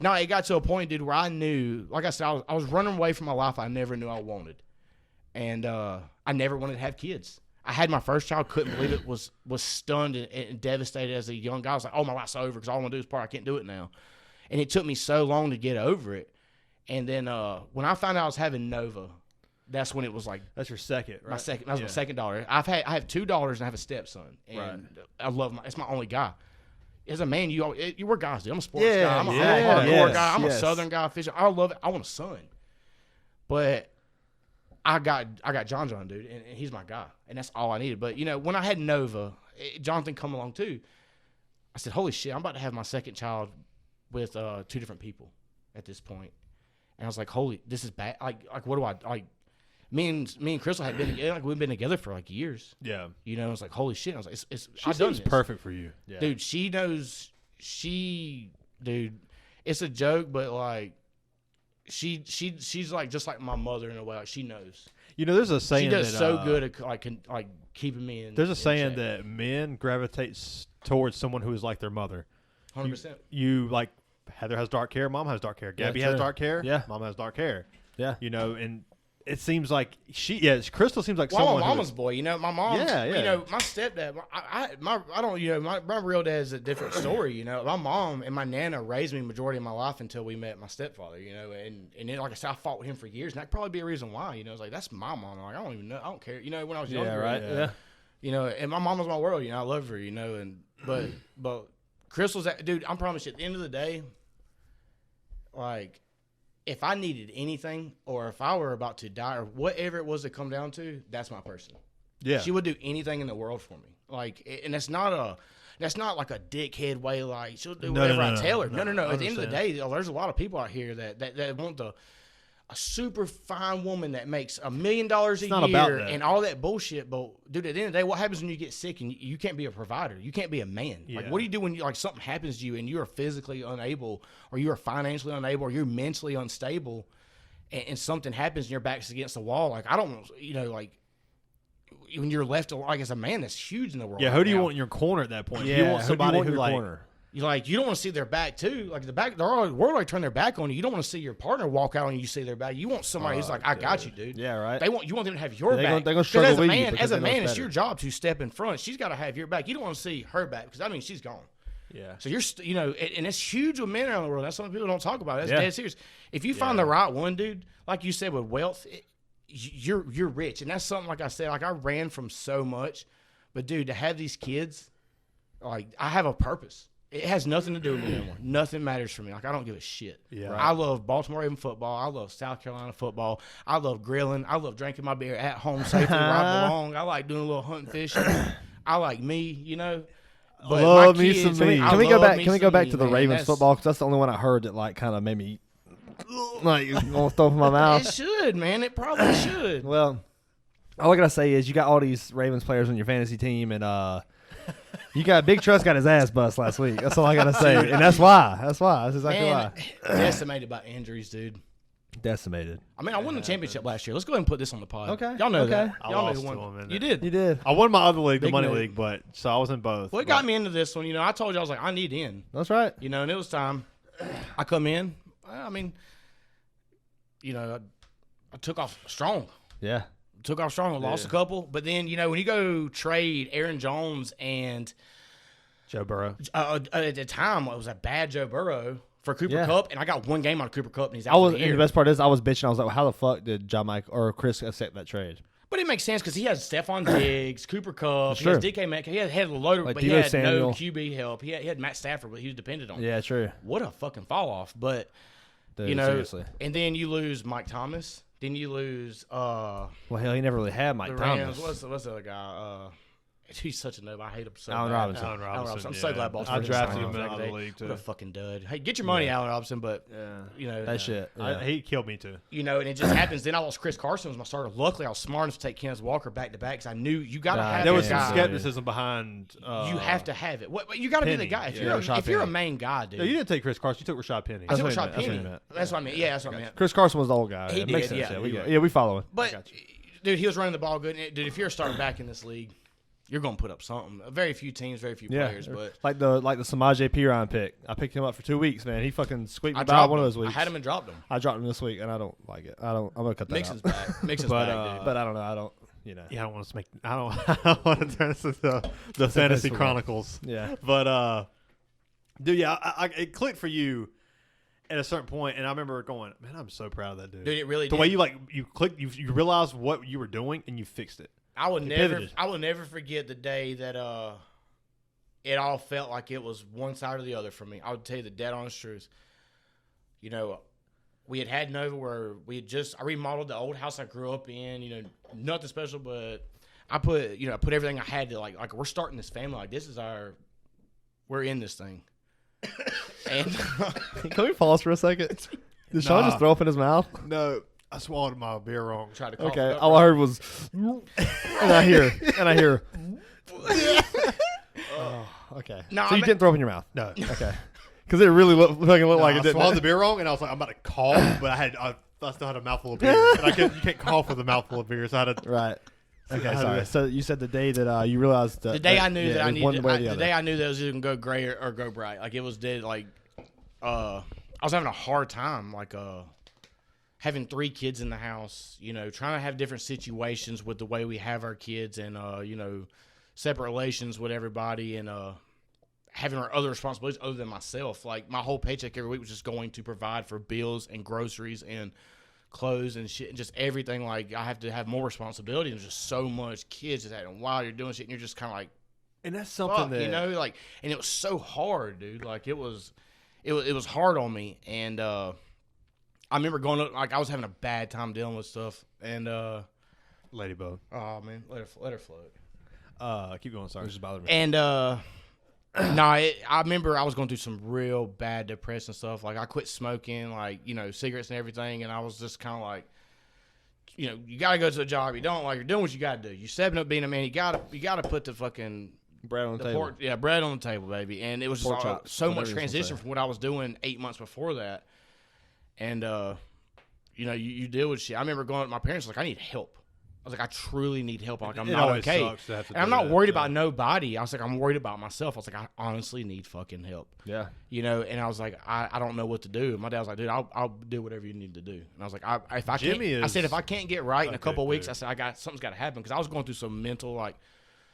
No, it got to a point, dude, where I knew, like I said, I was running away from a life I never knew I wanted. And I never wanted to have kids. I had my first child, couldn't believe it, was stunned and devastated as a young guy. I was like, oh, my life's over because all I want to do is party. I can't do it now. And it took me so long to get over it. And then when I found out I was having Nova, that's when it was like. That's your second, right? That was my second daughter. I have 2 daughters and I have a stepson. And I love it's my only guy. As a man, you were guys, dude. I'm a sports guy. I'm a hardcore guy. I'm a Southern guy. Fishing. I love it. I want a son, but I got John, dude, and he's my guy, and that's all I needed. But you know, when I had Nova, Jonathan come along too. I said, "Holy shit! I'm about to have my second child with 2 different people at this point," and I was like, "Holy, this is bad. Like, what do I like?" Me and Crystal had been together, we've been together for like years. Yeah. You know, it's like, holy shit. I was like, she's perfect for you. Yeah. Dude, she knows, dude, it's a joke, but like, she's like, just like my mother in a way. Like, she knows. You know, there's a saying she does so good at like keeping me in. There's a saying that men gravitate towards someone who is like their mother. 100%. You like, Heather has dark hair, Mom has dark hair. Gabby has dark hair, Mom has dark hair. Yeah. You know, and it seems like Crystal seems like someone. I'm a mama's boy, you know. My mom, you know, my stepdad. My real dad's a different story, you know. My mom and my nana raised me majority of my life until we met my stepfather, you know. And then, like I said, I fought with him for years, and that could probably be a reason why, you know. It's like, that's my mom. Like, I don't even know. I don't care, you know. When I was younger, Yeah. You know, and my mom was my world, you know. I love her, you know. And but Crystal's that dude. I promise you, at the end of the day, like, if I needed anything, or if I were about to die, or whatever it was to come down to, that's my person. Yeah, she would do anything in the world for me. Like, and that's not like a dickhead way. Like, she'll do whatever I tell her. No. At the end of the day, there's a lot of people out here that want a super fine woman that makes $1 million a year and all that bullshit. But dude, at the end of the day, what happens when you get sick and you can't be a provider? You can't be a man. Yeah. Like, what do you do when something happens to you and you are physically unable, or you are financially unable, or you're mentally unstable, and something happens and your back's against the wall, like I don't, like when you're left like as a man, that's huge in the world. Yeah, who do you want in your corner at that point? Yeah, you want somebody who like. Corner? You don't want to see their back too. Like the back, they're all world turn their back on you. You don't want to see your partner walk out and you see their back. You want somebody who's like, I got you, dude. Yeah, right. You want them to have your back. They're gonna struggle with you. As a man, it's your job to step in front. She's got to have your back. You don't want to see her back because she's gone. Yeah. So you're, and it's huge with men around the world. That's something people don't talk about. That's dead serious. If you find the right one, dude, like you said with wealth, you're rich, and that's something like I said. Like I ran from so much, but dude, to have these kids, like I have a purpose. It has nothing to do with me anymore. Nothing matters for me. Like I don't give a shit. Yeah. Right? I love Baltimore Raven football. I love South Carolina football. I love grilling. I love drinking my beer at home safely where I belong. I like doing a little hunting, fishing. I like me, But love my kids, me some me. Can we go back? Can we go back to the Ravens football? Because that's the only one I heard that like kind of made me like almost throw up in my mouth. It should, man. It probably should. Well, all I gotta say is you got all these Ravens players on your fantasy team, and you got Big Trust got his ass bust last week. That's all I gotta say, and that's why. That's exactly why. Decimated by injuries, dude. Decimated. I mean, I won the championship last year. Let's go ahead and put this on the pod. Okay. Y'all know that. I Y'all lost know who to won. him, You did. I won my other league, the money move. league, so I was in both. Well, it got me into this one. I told you I was like, I need in. That's right. And it was time. I come in. I mean, I took off strong. Yeah. Took off strong. Lost a couple, but then when you go trade Aaron Jones and Joe Burrow. At the time, it was a bad Joe Burrow for Cooper Kupp, and I got one game out of Cooper Kupp, and he's out for the year. And the best part is I was bitching. I was like, well, how the fuck did JonMikel or Chris accept that trade? But it makes sense because he has Stephon Diggs, Cooper Kupp, he sure. has DK Metcalf. He had a load of, like but he had Samuel. no QB help. He had Matt Stafford, but he was dependent on. Yeah, true. What a fucking fall off. But Dude, seriously. And then you lose Mike Thomas. Then you lose. Well, hell, he never really had Mike Thomas. What's the other guy? He's such a noob. I hate him so Allen bad. Robinson. Allen Robinson. I'm so glad Baltimore. I drafted him out of the league too. What a fucking dud. Hey, get your money, Allen Robinson. But that shit. Yeah. He killed me too. And it just happens. Then I lost Chris Carson as my starter. Luckily, I was smart enough to take Kenneth Walker back to back because I knew you got to have. There was some skepticism behind. You have to have it. You got to be the guy. If you're a main guy, dude. No, you didn't take Chris Carson. You took Rashad Penny. I took Rashad Penny. That's what I meant. Yeah, that's what I meant. Chris Carson was the old guy. He it makes did. sense. Yeah, we follow him. But dude, he was running the ball good. Dude, if you're a starting back in this league, you're gonna put up something. Very few teams, very few players, but like the Samaje Perine pick. I picked him up for 2 weeks, man. He fucking squeaked me by one of those weeks. I had him and dropped him. I dropped him this week, and I don't like it. I'm gonna cut that Mixon's out. back. Mixon's back, dude. But I don't know. I don't. Yeah, I don't want to make. I don't want to turn this into the Fantasy Chronicles. Yeah, but dude, it clicked for you at a certain point, and I remember going, man, I'm so proud of that dude. Dude, it really the did. way you clicked, you realized what you were doing, and you fixed it. I will never forget the day that it all felt like it was one side or the other for me. I would tell you the dead honest truth. We had Nova where I remodeled the old house I grew up in. Nothing special, but I put everything I had to like we're starting this family. Like this is we're in this thing. And can we pause for a second? Did Sean just throw up in his mouth? No. I swallowed my beer wrong. Tried to cough okay, it up, all I heard was, and I hear. Oh, okay. No, so you didn't throw up in your mouth? No. Okay. Because it really looked like it did. I swallowed the beer wrong, and I was like, I'm about to cough, but I still had a mouthful of beer. And you can't cough with a mouthful of beer, so I had to. Right. Okay, sorry. So you said the day that you realized that. The day I knew that I needed. The day I knew that it was either going to go gray or go bright. Like it was dead. Like, I was having a hard time. Like, having 3 kids in the house, trying to have different situations with the way we have our kids and, separate relations with everybody and having our other responsibilities other than myself. Like, my whole paycheck every week was just going to provide for bills and groceries and clothes and shit and just everything. Like, I have to have more responsibility. There's just so much kids just having while you're doing shit and you're just kind of like, and that's something that, and it was so hard, dude. Like, it was hard on me. And, I remember going up, like I was having a bad time dealing with stuff, and Ladybug. Oh man, let her float. Keep going. Sorry, just bothered me. And I remember I was going through some real bad depression stuff. Like I quit smoking, like cigarettes and everything, and I was just kind of like, you got to go to a job you don't like. You're doing what you got to do. You're stepping up being a man. You got to put the fucking bread on the table. Bread on the table, baby. And it was just so much transition from what I was doing 8 months before that. And, you know, you deal with shit. I remember going to my parents, like, I need help. I was like, I truly need help. Like, I'm not okay. And I'm not worried about nobody. I was like, I'm worried about myself. I was like, I honestly need fucking help. Yeah. You know, and I was like, I don't know what to do. And my dad was like, dude, I'll do whatever you need to do. And I was like, if I can't get right in a couple of weeks, I said, something's got to happen. Because I was going through some mental, like,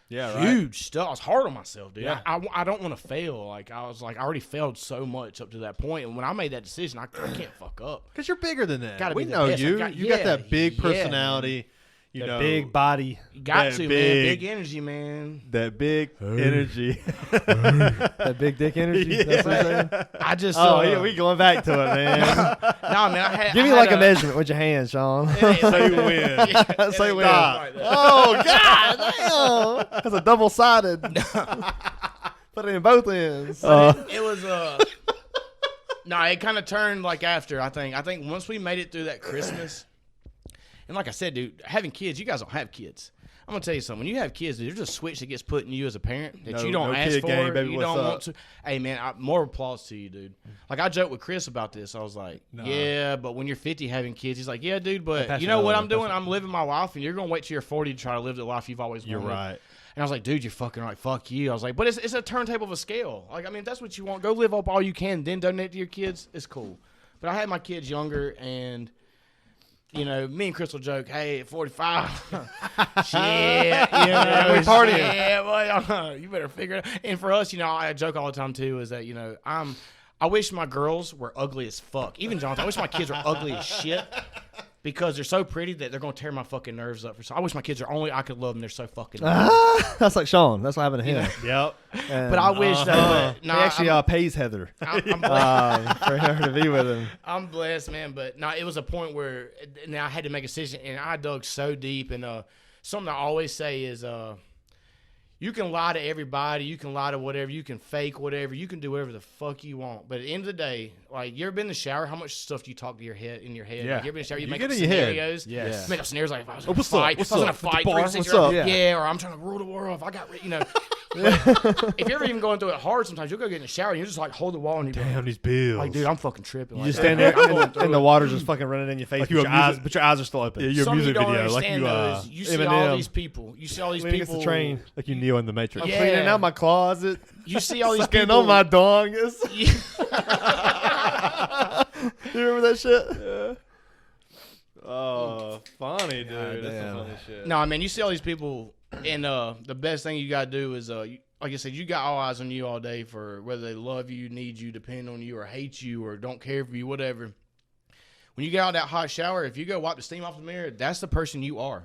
huge stuff. I was hard on myself, dude. Yeah. I don't want to fail. Like, I was like, I already failed so much up to that point. And when I made that decision, I can't fuck up. Because you're bigger than that. We know you. You got that big personality. You know, big body. You got to, man. Big energy, man. That big energy. That big dick energy. Yeah. That's what I'm saying. I just. We going back to it, man. No, man. Give me like a measurement with your hands, Sean. Say win. Say win. Oh, God. Damn. That's a double-sided. Put it in both ends. It was No, it kind of turned like after. I think once we made it through that Christmas. And like I said, dude, having kids, you guys don't have kids. I'm going to tell you something. When you have kids, there's a switch that gets put in you as a parent that you don't ask for. Game, baby, you don't want to. Hey, man, more applause to you, dude. Like, I joked with Chris about this. I was like, yeah, but when you're 50 having kids, he's like, yeah, dude, but you know what I'm doing? I'm living my life, and you're going to wait till you're 40 to try to live the life you've always wanted. You're right. And I was like, dude, you're fucking right. Fuck you. I was like, but it's a turntable of a scale. Like, I mean, if that's what you want. Go live up all you can, then donate to your kids. It's cool. But I had my kids younger, and you know, me and Chris will joke, hey, at 45, shit, you know, we partying. Yeah, well, you better figure it out. And for us, you know, I joke all the time, too, is that, you know, I wish my girls were ugly as fuck. Even Jonathan, I wish my kids were ugly as shit. Because they're so pretty that they're going to tear my fucking nerves up. I wish my kids are only I could love them. They're so fucking That's like Sean. That's what happened to him. Yep. But I wish that. He actually pays Heather for her to be with him. I'm blessed, man. But no, it was a point where now I had to make a decision, and I dug so deep. And something I always say is you can lie to everybody. You can lie to whatever. You can fake whatever. You can do whatever the fuck you want. But at the end of the day, like, you ever been in the shower? How much stuff do you talk to your head in your head? Yeah. Like, you ever been in the shower? You make get up in your scenarios. Yes. You make up scenarios like if I was in a fight. If I was in a fight. What's up? Yeah, or I'm trying to rule the world. If I got, you know. If you're ever even going through it hard, sometimes you'll go get in the shower and you just like hold the wall and you damn these bills. Like, dude, I'm fucking tripping. You just stand there and the water's just fucking running in your face, like but your eyes are still open. Yeah, your music video, like you see all these people. You see all these people. The train, like you Neo in the Matrix. I'm cleaning out my closet. You see all these people on my dong. You remember that shit? Yeah. Oh, funny, dude. That's some funny shit. No, I mean, you see all these people, and the best thing you got to do is, like I said, you got all eyes on you all day for whether they love you, need you, depend on you, or hate you, or don't care for you, whatever. When you get out of that hot shower, if you go wipe the steam off the mirror, that's the person you are.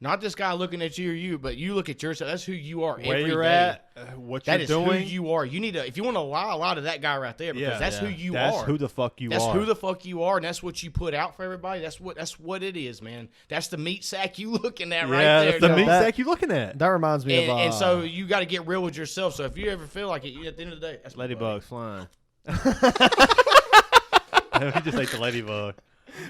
Not this guy looking at you or you, but you look at yourself. That's who you are. Where you're at, what you're doing. That is who you are. You need to, if you want to lie to that guy right there, because that's who you are. That's who the fuck you are. That's who the fuck you are, and that's what you put out for everybody. That's what it is, man. That's the meat sack you looking at right there. That's the meat sack you looking at. That reminds me of. And so you got to get real with yourself. So if you ever feel like it, at the end of the day, that's ladybugs flying. We just ate the ladybug.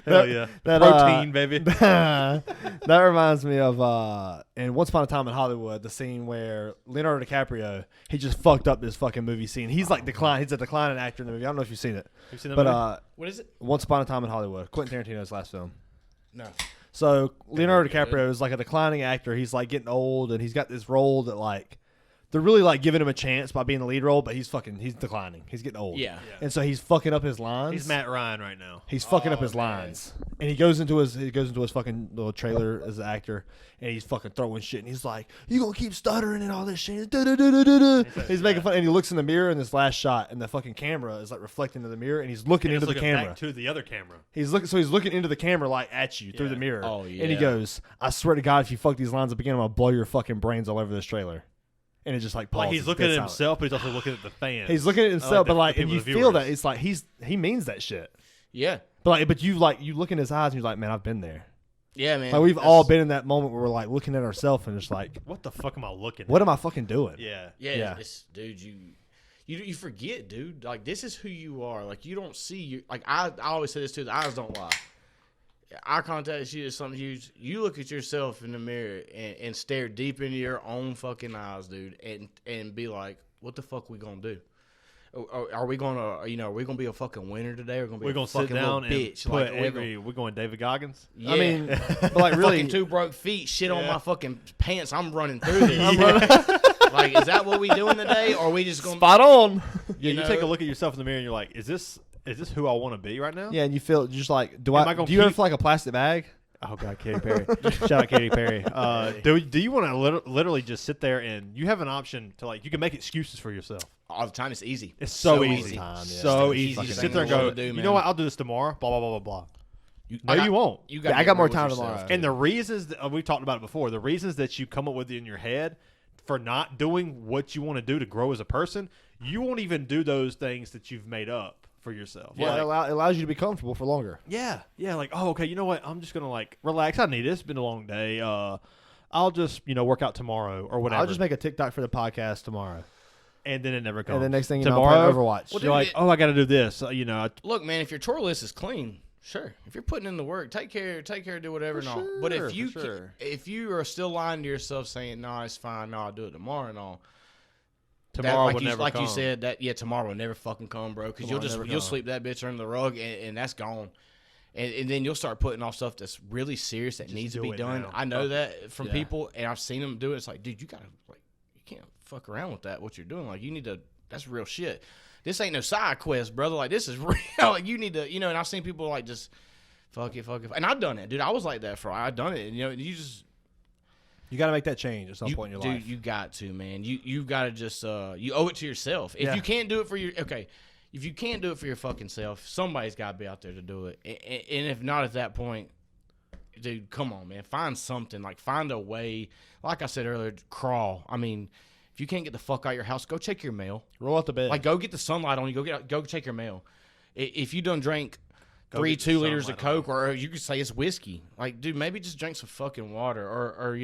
Hell yeah. Protein, baby. That reminds me of in Once Upon a Time in Hollywood, the scene where Leonardo DiCaprio, he just fucked up this fucking movie scene. He's like he's a declining actor in the movie. I don't know if you've seen it. You've seen that movie? What is it? Once Upon a Time in Hollywood. Quentin Tarantino's last film. No. So Leonardo DiCaprio is like a declining actor. He's like getting old, and he's got this role that like they're really like giving him a chance by being the lead role, but he's declining. He's getting old. Yeah. And so he's fucking up his lines. He's Matt Ryan right now. He's fucking up his lines. And he goes into his fucking little trailer as an actor, and he's fucking throwing shit, and he's like, "You gonna keep stuttering and all this shit." He's making fun, and he looks in the mirror in this last shot, and the fucking camera is like reflecting into the mirror, and he's looking into the camera. Back to the other camera. He's looking into the camera like at you through the mirror. Oh yeah. And he goes, "I swear to God, if you fuck these lines up again, I'm gonna blow your fucking brains all over this trailer." And it just like pauses. Like he's looking at himself, but he's also looking at the fans. He's looking at himself, but like, and you feel that it's like he means that shit. Yeah. But you look in his eyes and you're like, man, I've been there. Yeah, man. Like we've all been in that moment where we're like looking at ourselves and just like, what the fuck am I looking at? What am I fucking doing? Yeah. Dude, you forget, dude. Like, this is who you are. Like, you don't see you. Like, I always say this too. The eyes don't lie. Eye contact is something huge. You look at yourself in the mirror and stare deep into your own fucking eyes, dude, and be like, what the fuck we gonna do? Are we gonna be a fucking winner today? Or we're gonna sit down and bitch? Put we're going David Goggins. Yeah. I mean, but like really, fucking 2 broke feet, shit on my fucking pants. I'm running through this. Like, is that what we doing today? Or are we just gonna spot on? Yeah, you take a look at yourself in the mirror and you're like, is this who I want to be right now? Yeah, and you feel just like, do you ever feel like a plastic bag? Oh God, Katy Perry! Shout out Katy Perry. Do you want to literally just sit there and you have an option to like you can make excuses for yourself all the time? It's easy. It's so easy. So easy. Just sit there and go. You know what? I'll do this tomorrow. Blah blah blah blah blah. You won't. I got more time tomorrow. And the reasons that, we talked about it before. The reasons that you come up with in your head for not doing what you want to do to grow as a person, you won't even do those things that you've made up for yourself. Yeah, it allows you to be comfortable for longer. Yeah. Like, oh, okay, you know what? I'm just going to, like, relax. I need it. It's been a long day. I'll just, work out tomorrow or whatever. I'll just make a TikTok for the podcast tomorrow. And then it never comes. And the next thing you know, I'm playing Overwatch. Well, you're like, I got to do this. Look, man, if your chore list is clean, sure. If you're putting in the work, take care, do whatever and all. But if you are still lying to yourself saying, no, it's fine, no, I'll do it tomorrow and all. Tomorrow will never come. Like you said, tomorrow will never fucking come, bro. Because you'll sleep that bitch under the rug and that's gone. And then you'll start putting off stuff that's really serious that needs to be done. Now. I know that from people, and I've seen them do it. It's like, dude, you can't fuck around with that. What you're doing, like, you need to. That's real shit. This ain't no side quest, brother. Like, this is real. Like, you need to, And I've seen people like just fuck it, and I've done it, dude. I was like that for. I've done it, and you got to make that change at some point in your life. Dude, you got to, man. You got to just you owe it to yourself. If you can't do it for if you can't do it for your fucking self, somebody's got to be out there to do it. And if not at that point, dude, come on, man. Find something. Like, find a way. Like I said earlier, crawl. I mean, if you can't get the fuck out of your house, go check your mail. Roll out the bed. Like, go get the sunlight on you. Go check your mail. If you done drank 2 liters of Coke, or you could say it's whiskey. Like, dude, maybe just drink some fucking water, or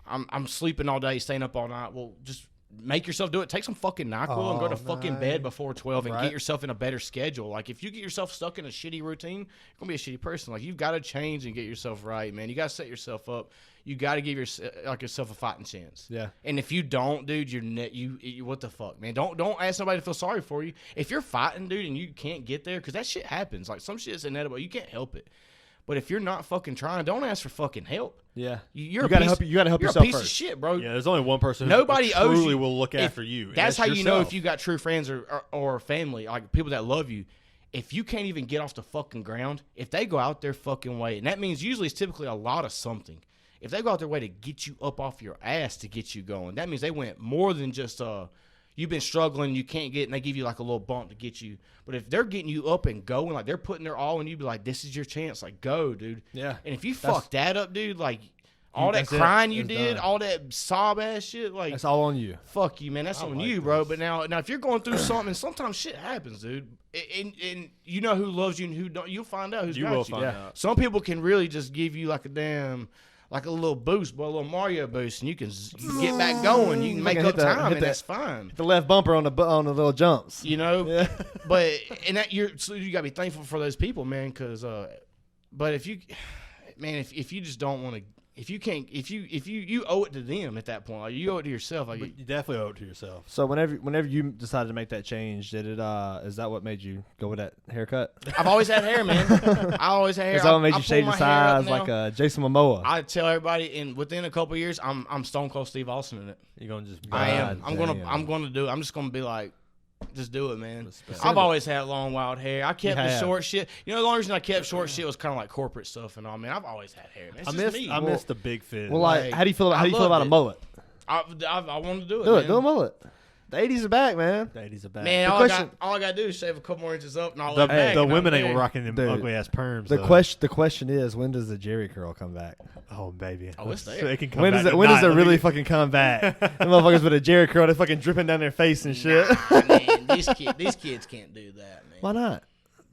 I'm sleeping all day, staying up all night. Well, just make yourself do it. Take some fucking NyQuil and go to fucking bed before 12 and get yourself in a better schedule. Like, if you get yourself stuck in a shitty routine, you're gonna be a shitty person. Like, you've got to change and get yourself right, man. You got to set yourself up. You got to give yourself a fighting chance. Yeah. And if you don't, dude, you what the fuck, man? Don't ask somebody to feel sorry for you. If you're fighting, dude, and you can't get there, because that shit happens. Like, some shit's inedible. You can't help it. But if you're not fucking trying, don't ask for fucking help. Yeah. You gotta help yourself first. You're a piece of shit, bro. Yeah, there's only one person Nobody who truly owes you. will look after you. That's how you know if you got true friends or family, like people that love you. If you can't even get off the fucking ground, if they go out their fucking way, and that means usually it's typically a lot of something. If they go out their way to get you up off your ass to get you going, that means they went more than just you've been struggling, you can't get, and they give you like a little bump to get you. But if they're getting you up and going, like they're putting their all in you, be like, this is your chance, like go, dude. Yeah. And if you fuck that up, dude, like all that crying you did, all that sob ass shit, like that's all on you. Fuck you, man. That's on you, bro. But now if you're going through something, sometimes shit happens, dude. And you know who loves you and who don't. You'll find out who's got you. You will find out. Some people can really just give you like a little boost, boy, a little Mario boost, and you can get back going. You can make up time, and that's fine. Hit the left bumper on the little jumps. Yeah. But so you gotta be thankful for those people, man. Because, but if you just don't want to. If you can't, if you owe it to them at that point, like you owe it to yourself. Like you definitely owe it to yourself. So whenever you decided to make that change, is that what made you go with that haircut? I've always had hair, man. I always had hair. Is that what made you shave the sides like Jason Momoa? I tell everybody, and within a couple of years, I'm Stone Cold Steve Austin in it. You're gonna just. I am. I'm gonna do it. I'm just gonna be like. Just do it, man. I've always had long, wild hair. I kept the short shit. The only reason I kept short shit was kind of like corporate stuff and all. Man, I've always had hair, man. I miss the big fizz. Well, like, how do you feel about a mullet? I want to do it. Do a mullet. The 80s are back, man. The 80s are back. Man, all I got to do is shave a couple more inches up, and all that back. The women ain't rocking them ugly ass perms. The question is, when does the Jerry curl come back? Oh, baby. Oh, it's there. So it can come when back does it really fucking come back? The motherfuckers with a Jerry curl, they're fucking dripping down their face and shit. Nah, man, these kids can't do that, man. Why not?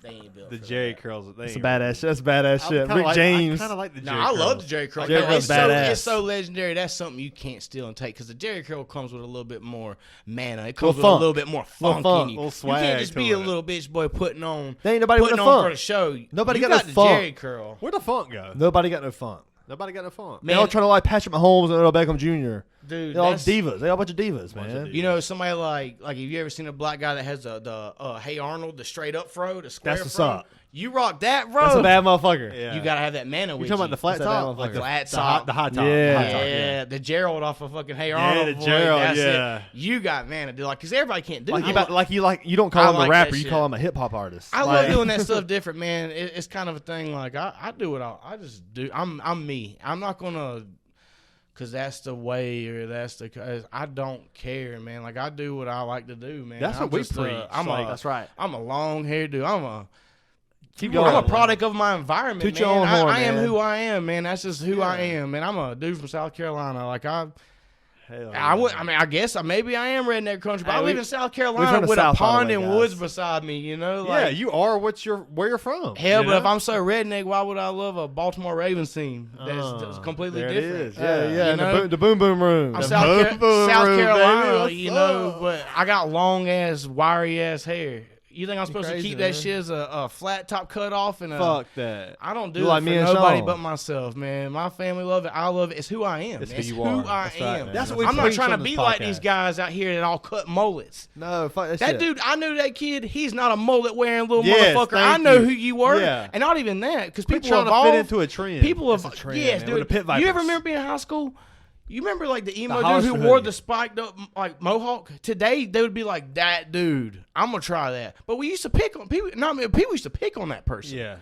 They ain't built the for Jerry that. curls. That's badass shit. Rick James. I kind of like the Jerry curl. curls. I love the Jerry curl. Jerry curl's badass. It's so legendary. That's something you can't steal and take because the Jerry curl comes with a little bit more mana. It comes with a little bit more funk in you. Little swag. You can't just be a little bitch boy putting on. There ain't nobody with no funk for the show. Nobody got no the funk. Jerry curl. Where'd the funk go? Nobody got no funk. Nobody got no funk. They all trying to like Patrick Mahomes and Odell Beckham Jr. Dude, they're all divas. They're all a bunch of divas, man. You know, somebody like have you ever seen a black guy that has the Hey Arnold, the straight up fro, the square That's fro? what's up. You rock that, bro. That's a bad motherfucker. Yeah. You gotta have that mana with you. You talking about the flat top? Like the flat top. The high top. Yeah. The Gerald off of fucking Hey Arnold. Yeah, the Gerald, That's yeah. it. You got mana, dude. Like, because everybody can't do it. You don't call him a rapper, you call him a hip-hop artist. I love doing that stuff different, man. It's kind of a thing. Like, I do it all. I just do. I'm me. I'm not going to, because that's the way or that's the, I don't care, man. Like, I do what I like to do, man. That's what we preach. That's right. I'm a long hair dude. I'm a going, product of my environment, Toot man. Your own horn, I am man. who I am, man. That's just who I am, man. I'm a dude from South Carolina. Like, I guess maybe I am redneck country, but I live in South Carolina with a pond and woods beside me, you know? Like, yeah, you are where you're from. Hell, but if I'm so redneck, why would I love a Baltimore Ravens team that's completely different? Yeah, the boom boom room. I'm South Carolina, baby. You know, but I got long ass, wiry ass hair. You think I'm supposed to keep that shit as a flat top cut off and fuck that? I don't do it for nobody but myself, man. My family love it. I love it. It's who I am. It's who I am. That's what I'm not trying to be like these guys out here that all cut mullets. No, fuck that shit. That dude, I knew that kid. He's not a mullet wearing little motherfucker. I know who you were, and not even that, because people trying evolve. to fit into a trend. People have, yes, dude. You ever remember being in high school? You remember like the emo dude who wore the spiked up like mohawk? Today they would be like, that dude. I'm gonna try that. But we used to pick on people. People used to pick on that person. Yeah.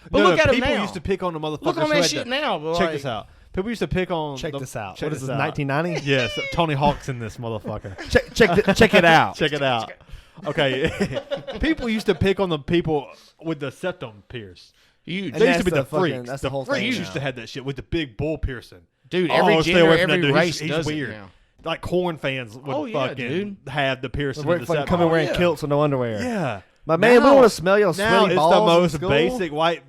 But look at him now. People used to pick on the motherfuckers. Look on that shit now. But check this out. People used to pick on. Check this out. What is this? 1990? Yes. Tony Hawk's in this motherfucker. Check it out. Check it out. Okay. People used to pick on the people with the septum pierced. They used to be the freaks. That's the whole thing. Freaks used to have that shit with the big bull piercing. Dude, every gender, every race does weird. It now. Like corn fans would fucking have the piercing. Come in wearing kilts with no underwear. Yeah. But man, we want to smell your sweaty balls. Now it's the most basic white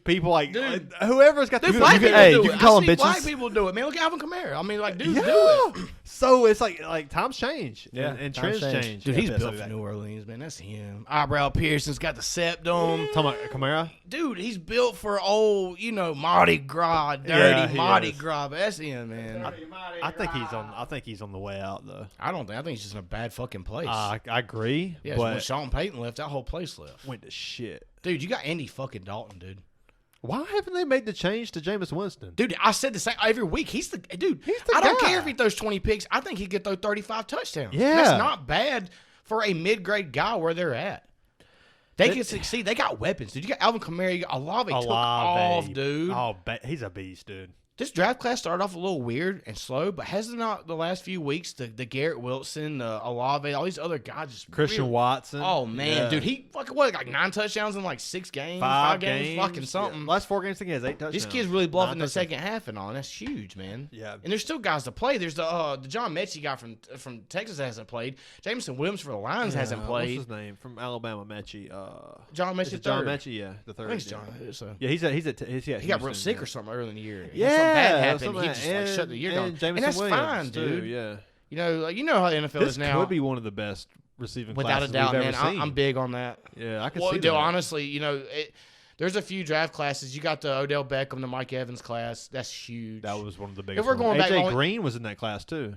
people like whoever's got the black people do it. You can call them bitches. Black people do it, man. Look at Alvin Kamara. I mean, like dudes do it. So it's like times change. Yeah, and trends change. Dude, he's built for New Orleans, man. That's him. Eyebrow piercings, got the septum. Talking about Kamara? Dude, he's built for old, Mardi Gras, dirty Mardi Gras. But that's him, man. I think he's on the way out though. I think he's just in a bad fucking place. I agree. Yeah, but when Sean Payton left, that whole place left. Went to shit. Dude, you got Andy fucking Dalton, dude. Why haven't they made the change to Jameis Winston? Dude, I said the same every week. He's the dude. I don't care if he throws 20 picks. I think he could throw 35 touchdowns. Yeah. That's not bad for a mid-grade guy where they're at. They can succeed. They got weapons, dude. You got Alvin Kamara. You got Olave took off, dude. Oh, he's a beast, dude. This draft class started off a little weird and slow, but hasn't not the last few weeks, the Garrett Wilson, the Olave, all these other guys just Christian Watson. Oh man, dude, he fucking like 9 touchdowns in like 6 games, 5 games, fucking something. Last 4 games, I think he has 8 touchdowns. This kid's really bluffing the second half and on. That's huge, man. Yeah, and there's still guys to play. There's the JonMikel guy from Texas hasn't played. Jameson Williams for the Lions hasn't played. What's his name from Alabama? Mechie. JonMikel. JonMikel, yeah, the third. I think it's John. So. Yeah, he got real sick or something early in the year. Yeah, something bad happened. He just like shut the year down. And that's Williams, fine, dude. Too, yeah. You know how the NFL is now. This could be one of the best receiving without a classes doubt, we've man. ever seen. I'm big on that. Yeah, I can see that. Honestly, there's a few draft classes. You got the Odell Beckham, the Mike Evans class. That's huge. That was one of the biggest. If we're going back, AJ Green was in that class too.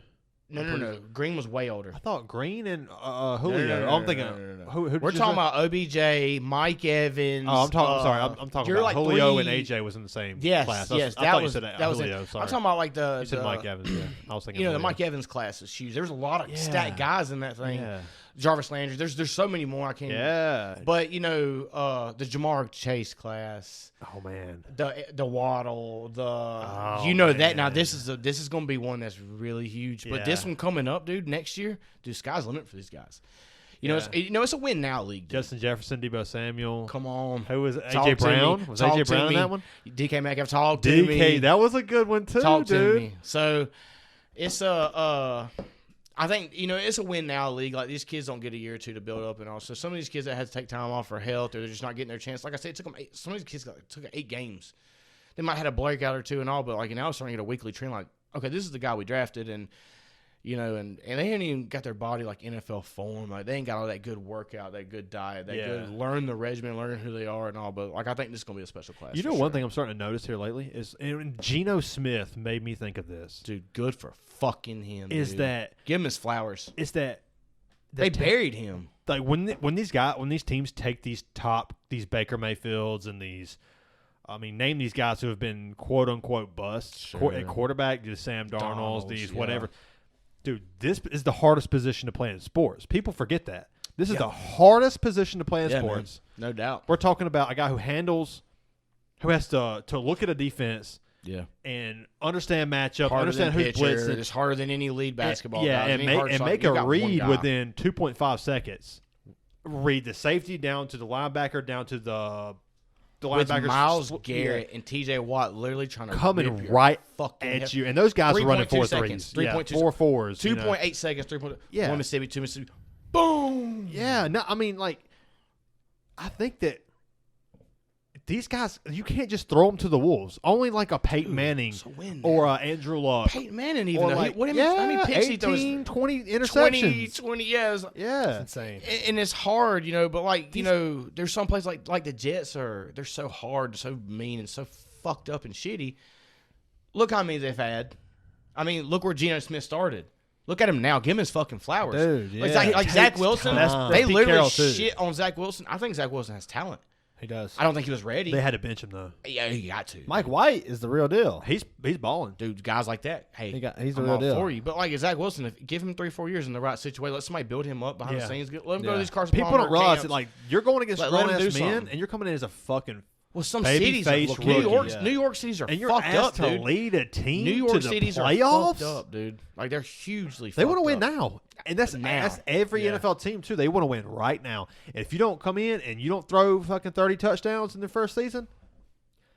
No. Green was way older. I thought Green and Julio. I'm thinking. Who we're talking about OBJ, Mike Evans. Oh, I'm sorry. I'm talking about like Julio and AJ was in the same class. Yes, I thought you said Julio. I'm talking about like the. You said Mike Evans. Yeah, I was thinking. The Mike Evans class is huge. There's a lot of stat guys in that thing. Yeah. Jarvis Landry. There's so many more I can't. Yeah. But the Jamar Chase class. Oh man. The Waddle. That now. This is going to be one that's really huge. But this one coming up, dude, next year, dude, sky's the limit for these guys. It's a win now league. Dude. Justin Jefferson, Deebo Samuel. Come on. Who was AJ Brown? Was AJ Brown in that one? DK Metcalf, talk to me. That was a good one too, talk dude. To me. So it's I think, it's a win now league. Like, these kids don't get a year or two to build up and all. So some of these kids that had to take time off for health or they're just not getting their chance. Like I said, it took them some of these kids took 8 games. They might have had a breakout or two and all, but like now it's starting to get a weekly trend. Like, okay, this is the guy we drafted, and You know, and they ain't even got their body like NFL form. Like they ain't got all that good workout, that good diet, that good learn the regimen, learn who they are and all. But like I think this is gonna be a special class. You know, one thing I'm starting to notice here lately is, and Geno Smith made me think of this. Dude, good for fucking him. Is that give him his flowers? Is that they buried him? Like when these teams take these Baker Mayfields and these. I mean, name these guys who have been quote unquote busts at quarterback. These Sam Darnolds, these whatever. Dude, this is the hardest position to play in sports. People forget that. This is the hardest position to play in sports. Man. No doubt. We're talking about a guy who has to look at a defense and understand matchup, understand who's blitzing. It's harder than any lead basketball. And make a read within 2.5 seconds. Read the safety down to the linebacker, down to the with Myles Garrett and T.J. Watt literally trying to coming right at you, and those guys are running 4 threes, 4 fours, 2.8 seconds, 3. One Mississippi, 2 Mississippi, boom. Yeah, no, I mean, like, I think that these guys, you can't just throw them to the wolves. Only like a Peyton Manning or Andrew Luck. Peyton Manning, even though like, how many picks 18, he throws? 20 interceptions. 20 yeah. It's insane. And it's hard, you know, but like, you know, there's some places like the Jets they're so hard, so mean, and so fucked up and shitty. Look how many they've had. I mean, look where Geno Smith started. Look at him now. Give him his fucking flowers. Dude, yeah. Like Zach Wilson. They literally shit on Zach Wilson. I think Zach Wilson has talent. He does. I don't think he was ready. They had to bench him though. Yeah, he got to. Mike White is the real deal. He's balling, dude. Guys like that, hey, he's the real deal for you. But like Zach Wilson, give him 3-4 years in the right situation. Let somebody build him up behind the scenes. Let him go to these Carson People Palmer don't realize camps. that like you're going against grown-ass men, and you're coming in as a fucking some cities. New York cities are and you're fucked up, to dude. Lead a team New York to the cities playoffs? Are fucked up, dude. Like they're hugely. They want to win now. And that's every NFL team, too. They want to win right now. And if you don't come in and you don't throw fucking 30 touchdowns in the first season,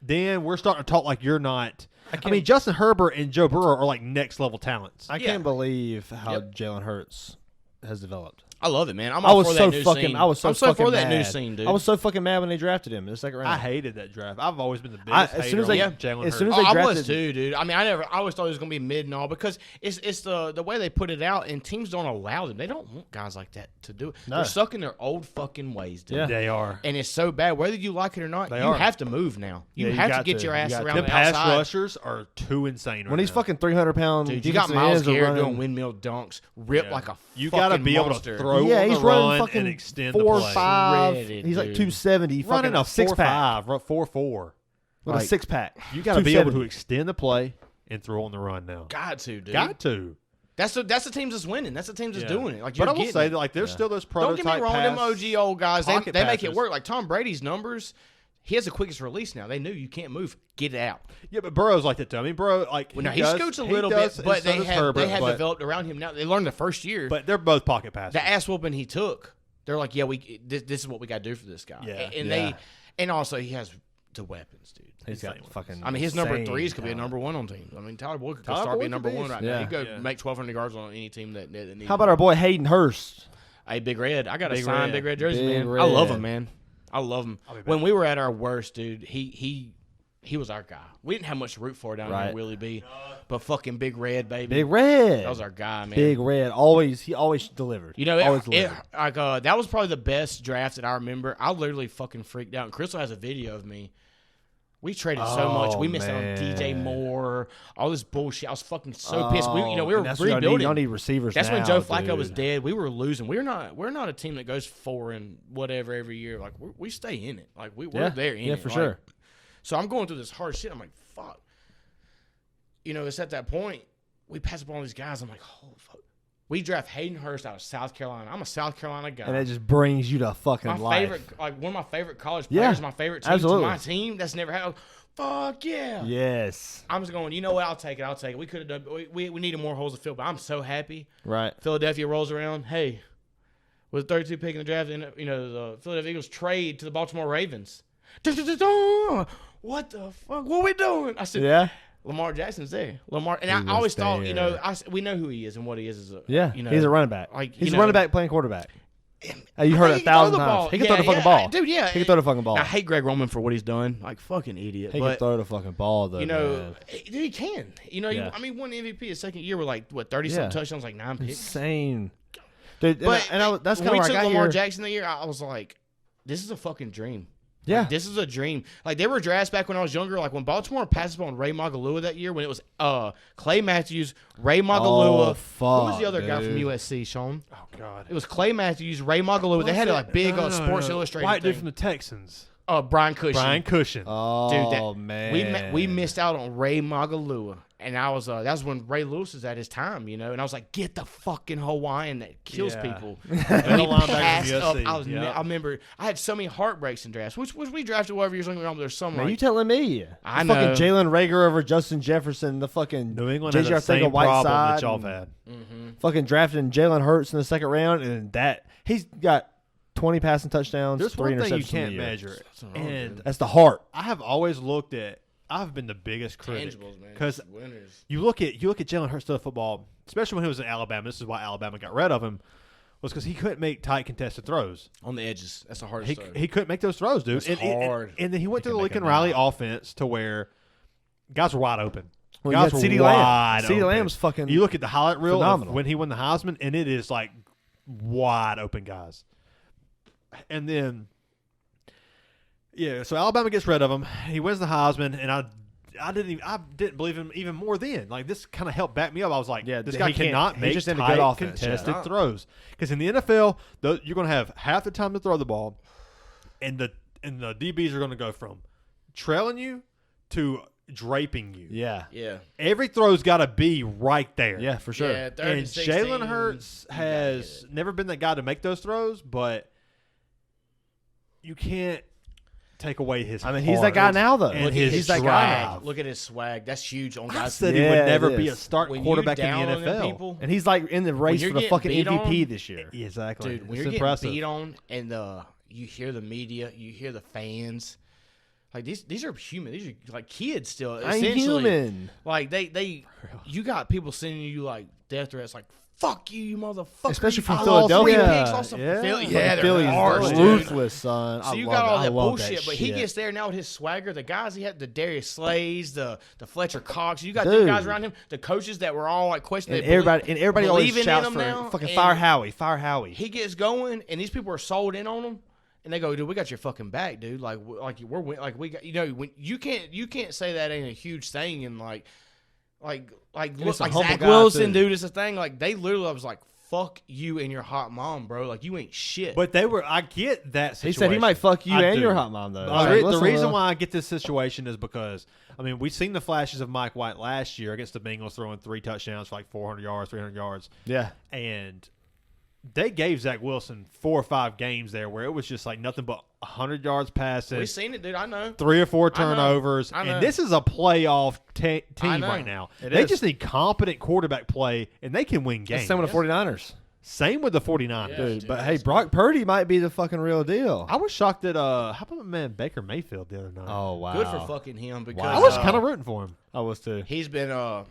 then we're starting to talk like you're not. I mean, Justin Herbert and Joe Burrow are like next-level talents. I can't believe how Jalen Hurts has developed. I love it, man. I was so for that new scene, dude. I was so fucking mad when they drafted him in the second round. I hated that draft. I've always been the biggest hater of Jalen Hurts. As soon as they drafted, I was too, dude. I mean, I always thought it was gonna be mid and all because it's the way they put it out, and teams don't allow them. They don't want guys like that to do it. No. They're stuck in their old fucking ways, dude. Yeah, they are. And it's so bad. Whether you like it or not, you have to move now. You have to get your ass around the pass outside. rushers are too insane. When he's fucking 300-pound, dude, you got Myles Garrett doing windmill dunks, rip like a you gotta be able to throw. Yeah, he's running fucking and extend 4.5. He's like 270. Running a 6-pack, 4.4 with a 6-pack. You got to be able to extend the play and throw on the run now. Got to, dude. Got to. That's the teams that's winning. That's the teams that's doing it. Like, but I will say that like there's still those prototype. Don't get me wrong, them OG old guys. They make it work. Like Tom Brady's numbers. He has the quickest release now. They knew you can't move. Get it out. Yeah, but Burrow's like that too. I mean, Burrow, like, he scoots a little bit, but they have developed around him now. They learned the first year. But they're both pocket passers. The ass whooping he took, they're like, yeah, this is what we got to do for this guy. Yeah. And also he has the weapons, dude. He's got fucking. I mean, his number 3s could be a number 1 on teams. I mean, Tyler Boyd could start being number 1 right now. He could go make 1,200 yards on any team that needs. How about our boy Hayden Hurst? Hey, Big Red. I got to sign Big Red jersey, man. I love him, man. I love him. When we were at our worst, dude, he was our guy. We didn't have much to root for down there, Willie B. But fucking Big Red, baby. Big Red. That was our guy, man. Big Red. He always delivered. You know, that was probably the best draft that I remember. I literally fucking freaked out. And Crystal has a video of me. We traded so much. We missed out on DJ Moore, all this bullshit. I was fucking so pissed. We were rebuilding. Y'all need receivers. That's when Joe Flacco was dead. We were losing. We're not a team that goes 4 and whatever every year. Like we stay in it. Like we're there in it. Yeah, for sure. So I'm going through this hard shit. I'm like, fuck. You know, it's at that point we pass up on all these guys. I'm like, oh fuck. We draft Hayden Hurst out of South Carolina. I'm a South Carolina guy. And it just brings you to fucking life. One of my favorite college players, my favorite team. Absolutely. To my team, that's never happened. Fuck yeah. Yes. I'm just going, you know what? I'll take it. We could have done we needed more holes to fill, but I'm so happy. Right. Philadelphia rolls around. Hey, with 32 pick in the draft, and the Philadelphia Eagles trade to the Baltimore Ravens. What the fuck? What are we doing? I said, yeah. Lamar Jackson's there. And I always thought, we know who he is and what he is. He's a running back. He's a running back playing quarterback. You heard it 1,000 times. He can throw the fucking ball. Dude, yeah. He can throw the fucking ball. I hate Greg Roman for what he's done. Like, fucking idiot. He can throw the fucking ball, though, dude, he can. Won MVP his second year with, 30-something touchdowns, 9 picks. Insane. Dude, but that's kind of where I got Lamar Jackson the year, I was like, this is a fucking dream. Yeah. This is a dream. They were drafts back when I was younger. When Baltimore passed on Ray Magalua that year, when it was Clay Matthews, Ray Magalua. Oh, fuck, who was the other guy from USC, Sean? Oh, God. It was Clay Matthews, Ray Magalua. They had a big Sports Illustrated white thing. dude from the Texans. Brian Cushion. Oh, dude, man. We missed out on Ray Magalua. And I was that was when Ray Lewis was at his time, And I was like, get the fucking Hawaiian that kills people. And he passed up. I remember I had so many heartbreaks in drafts. Which we drafted whatever years ago. There's some. Man, you telling me? I know. Fucking Jalen Reagor over Justin Jefferson. The fucking New England has the same problem that y'all had. Fucking drafting Jalen Hurts in the second round, and he's got 20 passing touchdowns. There's 3 one thing you interceptions can't measure, and that's the heart. I have always looked at. I've been the biggest critic because you look at Jalen Hurts to the football, especially when he was in Alabama. This is why Alabama got rid of him, was because he couldn't make tight contested throws on the edges. That's the hardest. He couldn't make those throws, dude. That's hard. And then he went to the Lincoln Riley offense to where guys were wide open. Well, guys were wide open. CeeDee Lamb's fucking. You look at the highlight reel phenomenal. of when he won the Heisman, and it is wide open guys. And then, so Alabama gets rid of him. He wins the Heisman, and I didn't believe him even more then. This kind of helped back me up. I was like, this guy cannot make tight contested throws. Because in the NFL, you're going to have half the time to throw the ball, and the DBs are going to go from trailing you to draping you. Yeah. Every throw's got to be right there. Yeah, for sure. Yeah, and Jalen Hurts has never been that guy to make those throws, but you can't take away his he's that guy now, though. He's that guy now. Look at his swag. That's huge on guys. I said he would never be a starting quarterback in the NFL. And he's in the race for the fucking MVP this year. Exactly. Dude, when you're getting beat on and you hear the media, you hear the fans. These are human. These are kids still. I'm human. You got people sending you death threats fuck you, you motherfucker. Especially from Philadelphia. They're harsh, ruthless, son. So you got all that bullshit, but he gets there now with his swagger. The guys he had, the Darius Slays, the Fletcher Cox. You got them guys around him. The coaches that were all questioning. And everybody always shouts for him. Fucking fire Howie. He gets going, and these people are sold in on him. And they go, dude, we got your fucking back, dude. We got, when you can't say that ain't a huge thing, and Zach Wilson, dude, it's a thing. They literally was like, fuck you and your hot mom, bro. You ain't shit. But I get that situation. He said he might fuck you and your hot mom, though. The reason why I get this situation is because, we've seen the flashes of Mike White last year against the Bengals throwing 3 touchdowns for 400 yards, 300 yards. Yeah. And they gave Zach Wilson 4 or 5 games there where it was just nothing but 100 yards passing. We've seen it, dude. I know. 3 or 4 turnovers. I know. And this is a playoff team right now. They just need competent quarterback play, and they can win games. Same with the 49ers. Same with the 49ers. Yeah, dude, but hey, Brock Purdy might be the fucking real deal. I was shocked that how about my man Baker Mayfield the other night? Oh, wow. Good for fucking him because I was kind of rooting for him. I was too. He's been I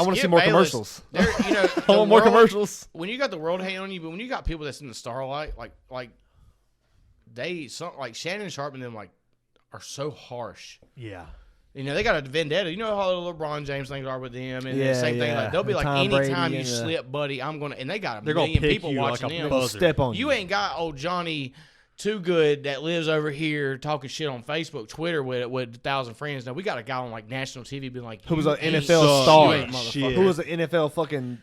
want to see more commercials. I want more commercials. When you got the world hating on you, but when you got people that's in the starlight, Shannon Sharp and them are so harsh. Yeah. They got a vendetta. You know how the LeBron James things are with them, and the same thing. They'll be anytime you slip, buddy, I'm gonna. And they got a million people watching them. Step on you. Ain't got old Johnny Too Good that lives over here talking shit on Facebook, Twitter with 1,000 friends. Now we got a guy on national TV being who was an NFL star, motherfucker. Who was an NFL fucking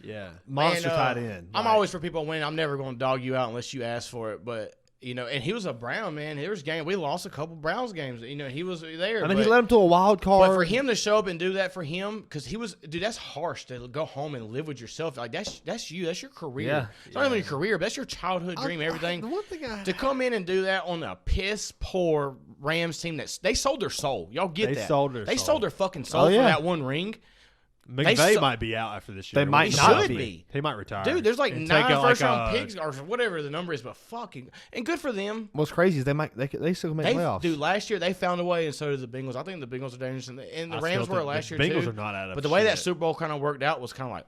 monster tight end. I'm always for people winning. I'm never going to dog you out unless you ask for it, but. And he was a Brown, man. There was game. We lost a couple Browns games. He was there. He led him to a wild card. But for him to show up and do that for him, because he was, dude, that's harsh to go home and live with yourself. That's you. That's your career. Yeah. It's not even your career, but that's your childhood dream. Everything. The one thing to come in and do that on a piss poor Rams team they sold their soul. Y'all get that? They sold their fucking soul for that one ring. McVay might be out after this year. They might not be. He might retire. Dude, there's 9 first-round picks or whatever the number is, but fucking and good for them. What's crazy is they still make playoffs. Dude, last year they found a way, and so did the Bengals. I think the Bengals are dangerous, and the Rams were last year too. Bengals are not out of But the way that Super Bowl kind of worked out was kind of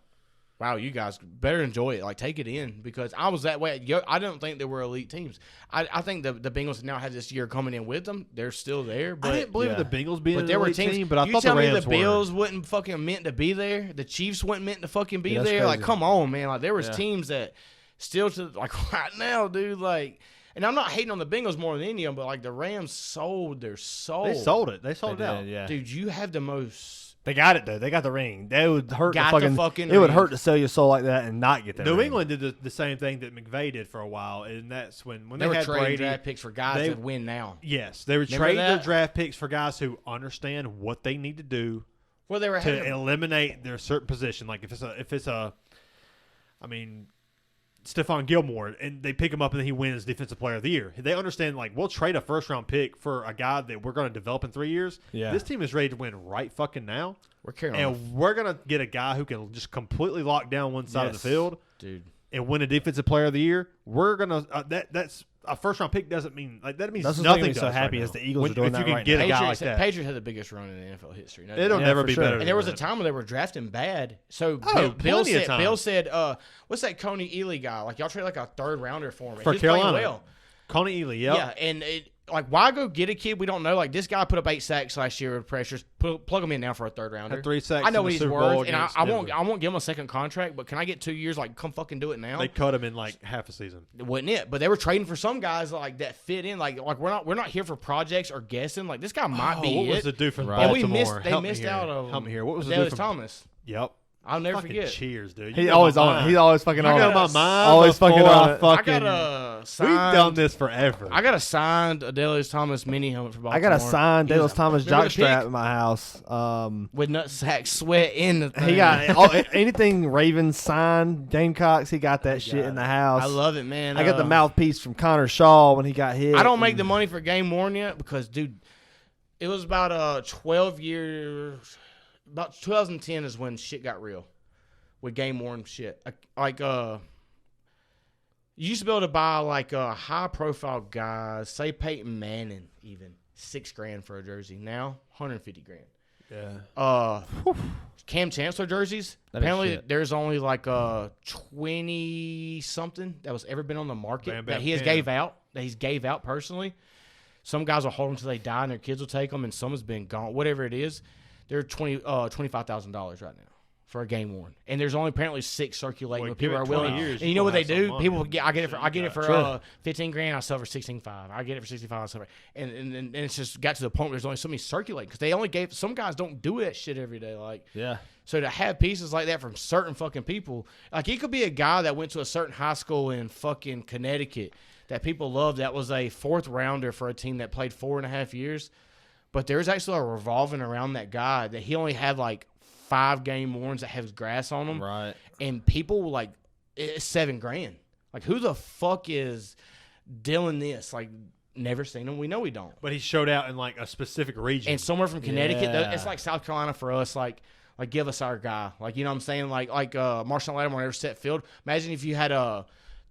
wow, you guys better enjoy it. Like, take it in, because I was that way. I don't think they were elite teams. I think the Bengals now have this year coming in with them. They're still there. But I didn't believe the Bengals being an elite team, but I thought the Rams were. You tell me the Bills wasn't fucking meant to be there? The Chiefs wasn't meant to fucking be there? Crazy. Like, come on, man. Like, there was teams that still, like, right now, dude, like, and I'm not hating on the Bengals more than any of them, but, like, the Rams sold their soul. They sold it. They sold it out. Yeah. Dude, you have the most... They got it though. They got the ring. They would hurt Got the the fucking. fucking It would ring. hurt to sell your soul like that and not get that. New ring. England did the same thing that McVay did for a while, and that's when They they were had trading Brady. draft picks for guys that win now. Yes, they were Remember trading their that? draft picks for guys who understand what they need to do Well, they were to eliminate their certain position. Like if it's a, I mean, Stephon Gilmore, and they pick him up and then he wins Defensive Player of the Year. They understand, like, we'll trade a first-round pick for a guy that we're going to develop in 3 years. Yeah. This team is ready to win right fucking now. We're carrying on. And we're going to get a guy who can just completely lock down one side of the field, dude, and win a Defensive Player of the Year. We're going to that's a first-round pick doesn't mean, like, that means That's nothing nothing. to so us happy right as now. the Eagles are doing if that you can right get now. a guy like that. Patriots had the biggest run in NFL history. No, It'll Yeah, never for be sure. better. And there was than a time when they were drafting bad. So plenty Bill of said, times. what's that Coney Ely guy? Like, y'all trade like a third rounder for him. For He's playing Carolina. well. Coney Ely, yep. Yeah, and like, why go get a kid we don't know? Like, this guy put up 8 sacks last year with pressures. Plug him in now for a third rounder. Had 3 sacks I know in what the he's Super Bowl worth, and against I Denver. won't give him a second contract. But can I get 2 years? Like, come fucking do it now. They cut him in like half a season. It wasn't it, but they were trading for some guys like that fit in. Like we're not here for projects or guessing. Like, this guy might be what it. was the dude from Right. And Baltimore? they missed out on. Help me here. What was the Dallas dude from Thomas? Yep. I'll never Fucking forget. cheers, dude. He always on it. He's always fucking You on got it. my mind. Always fucking before on I it. I got a signed. We've done this forever. I got a signed Dallas Thomas mini helmet for Baltimore. I got a signed He was Dallas Thomas remember the jockstrap pick? in my house. With nutsack sweat in the thing. He got anything Ravens signed, Gamecocks. He got that shit in the house. I love it, man. I got the mouthpiece from Connor Shaw when he got hit. I don't make the money for game worn yet because, dude, it was about 12 years. About 2010 is when shit got real with game worn shit. Like you used to be able to buy like high profile guys, say Peyton Manning, even $6,000 for a jersey. Now $150,000. Yeah. Cam Chancellor jerseys. That is Apparently, shit. there's only like 20 something that was ever been on the market Bam, that bam, he has Cam. gave out. That he's gave out personally. Some guys will hold them until they die, and their kids will take them, and some has been gone. Whatever it is, they're $25,000 right now for a game worn, and there's only apparently 6 circulating. Well, But people give are it 20 willing. years, And you know what they you're gonna do? have some People money. get. I get it for Sure. $15,000. I sell for $16,500. I get it for $65. I sell for, and it's just got to the point where there's only so many circulating because they only gave. Some guys don't do that shit every day. Like, Yeah. so to have pieces like that from certain fucking people, like, he could be a guy that went to a certain high school in fucking Connecticut that people love that was a 4th rounder for a team that played 4.5 years. But there's actually a revolving around that guy that he only had like 5 game warns that has grass on them. Right. And people were like, it's $7,000. Like, who the fuck is dealing this? Like, never seen him. We know we don't. But he showed out in like a specific region. And somewhere from Connecticut, Yeah. it's like South Carolina for us. Like give us our guy. Like, you know what I'm saying? Like Marshawn Lattimore never set field. Imagine if you had